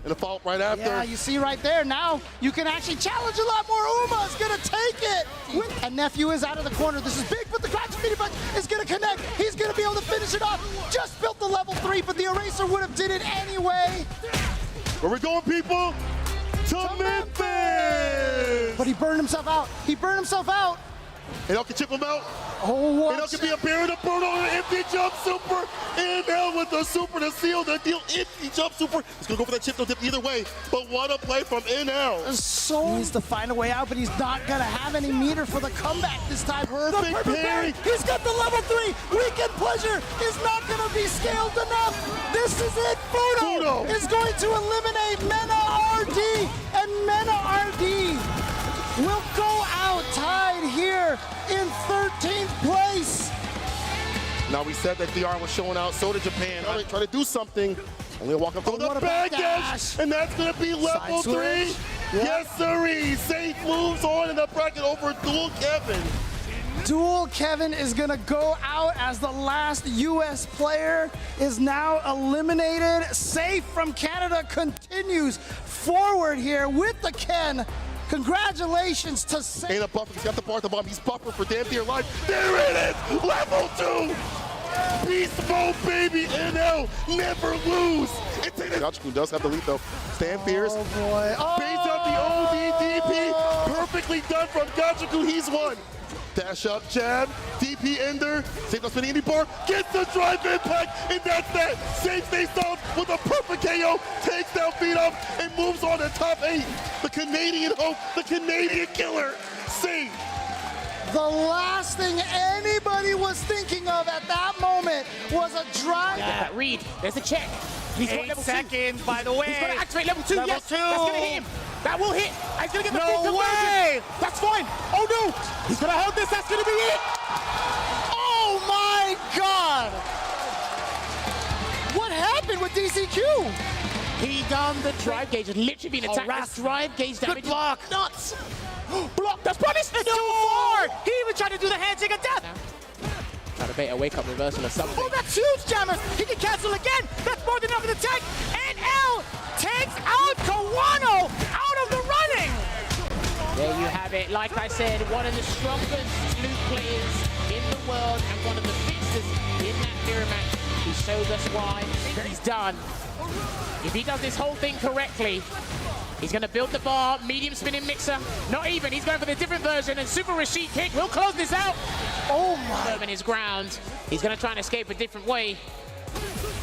And the fault right after. Yeah, you see right there. Now you can actually challenge a lot more. Uma's gonna take it. And Nephew is out of the corner. This is big, but the Gachikun punch is gonna connect. He's gonna be able to finish it off. Just built the level 3, but the eraser would have did it anyway. Where we going, people? To Memphis. But he burned himself out. He burned himself out. And I can chip him out. Oh, And what? I can be a bear to burn on an empty jump super. Inhale with the super to seal the deal. Empty jump super. He's gonna go for that chip no dip either way. But what a play from Inhale. So he needs to find a way out, but he's not gonna have any meter for the comeback this time. Perfect The perfect parry. He's got the level 3. Weekend pleasure is not gonna be scaled enough. This is it. Fudo is going to eliminate Mena RD, and Mena RD will go out tied here in 13th place. Now we said that DR was showing out, so did Japan. Try to do something. Only walk up to what the about backdash, dash? and that's gonna be level Side 3. switch. Yeah. Yes, sirree. Safe moves on in the bracket over Dual Kevin. Dual Kevin is gonna go out as the last US player is now eliminated. Safe from Canada continues forward here with the Ken. Congratulations to Safe. Ain't a buffer, he's got the bar at the bottom. He's buffer for damn dear life. There it is, level 2. Beast mode, baby, NL, never lose. Gachikun does have the lead though. Stand fierce. Oh boy. Oh. Baits out the ODDP. Perfectly done from Gachikun, he's won. Dash up, jab, DP ender, safe not spinning any bar, gets the drive impact, and that's that. Safe stays down with a perfect KO, takes down Phenom, and moves on to top 8. The Canadian hope, the Canadian killer, Safe. The last thing anybody was thinking of at that moment was a drive. Reed, there's a check. He's got 8 level 2. seconds, by the way. He's going to activate level 2. Level Yes, 2. that's going to hit him. That will hit. And he's going to get the No full conversion. way. That's fine. Oh no. He's going to hold this. That's going to be it. Oh my God! What happened with DCQ? He done the drive gauge. Has literally been attacked. Harassed. This drive gauge damage. Good block. Is nuts. Block. That's punished. It's too far. He even tried to do the handshake of death. Try to bait a wake up reversal or something. Oh, that's huge, Jammers. He can cancel again. That's more than enough of the tank. And L takes out Kawano out of the running. There you have it. Like I said, one of the strongest Luke players in the world and one of the fixers in that mirror match. He shows us why he's done. If he does this whole thing correctly, he's going to build the bar, medium spinning mixer. Not even. He's going for the different version, and Super Rashid kick will close this out. Oh my. Firm in his ground. He's going to try and escape a different way.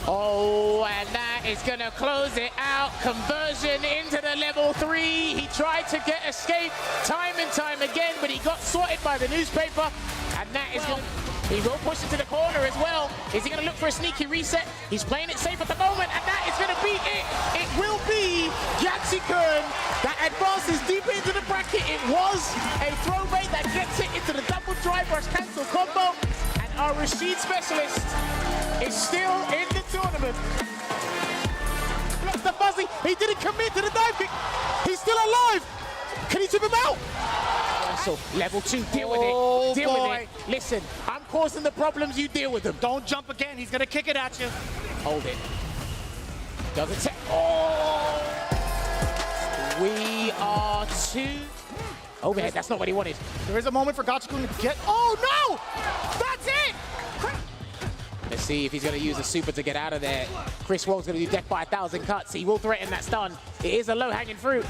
Oh, and that is going to close it out. Conversion into the level 3. He tried to get escape time and time again, but he got swatted by the newspaper. And that is going to... He will push into the corner as well. Is he going to look for a sneaky reset? He's playing it safe at the moment, and that is going to be it. It will be Gachikun that advances deeper into the bracket. It was a throw bait that gets it into the double drive rush cancel combo. And our Rashid specialist is still in the tournament. Blocks the fuzzy. He didn't commit to the dive kick. He's still alive. Can he tip him out? So level 2, deal with it. Deal with it. Listen, I'm causing the problems, you deal with them. Don't jump again. He's going to kick it at you. Hold it. Doesn't take. Oh! We are 2. Overhead, that's not what he wanted. There is a moment for Gachikun to get. Oh no! That's it! Let's see if he's going to use a super to get out of there. Chris Wong's going to do death by 1,000 cuts. He will threaten that stun. It is a low-hanging fruit.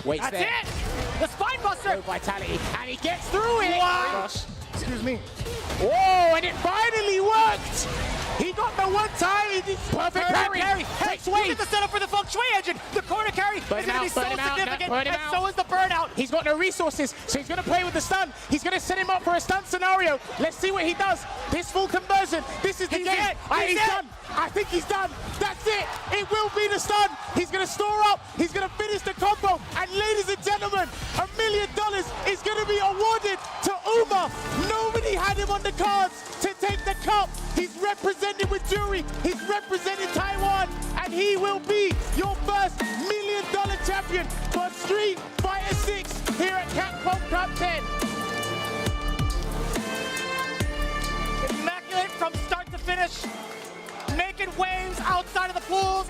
Waits That's there. it! The spine buster! No vitality, and he gets through it! Wow. Excuse me. Oh, and it finally worked! He got the one time, he did perfect parry! Hey, look at the setup for the feng shui engine! The corner carry is going to be so significant, and so is the burnout! He's got no resources, so he's going to play with the stun. He's going to set him up for a stun scenario. Let's see what he does. This full conversion, this is the game. He's done. I think he's done. That's it. It will be the stun. He's going to store up. He's going to finish the combo. And ladies and gentlemen, $1 million is going to be awarded to Uma. Nobody had him on the cards to take the cup. He's represented with jury. He's represented Taiwan. And he will be your first $1 million champion for Street Fighter 6 here at Capcom Cup 10. Immaculate from start to finish. Making waves outside of the pools.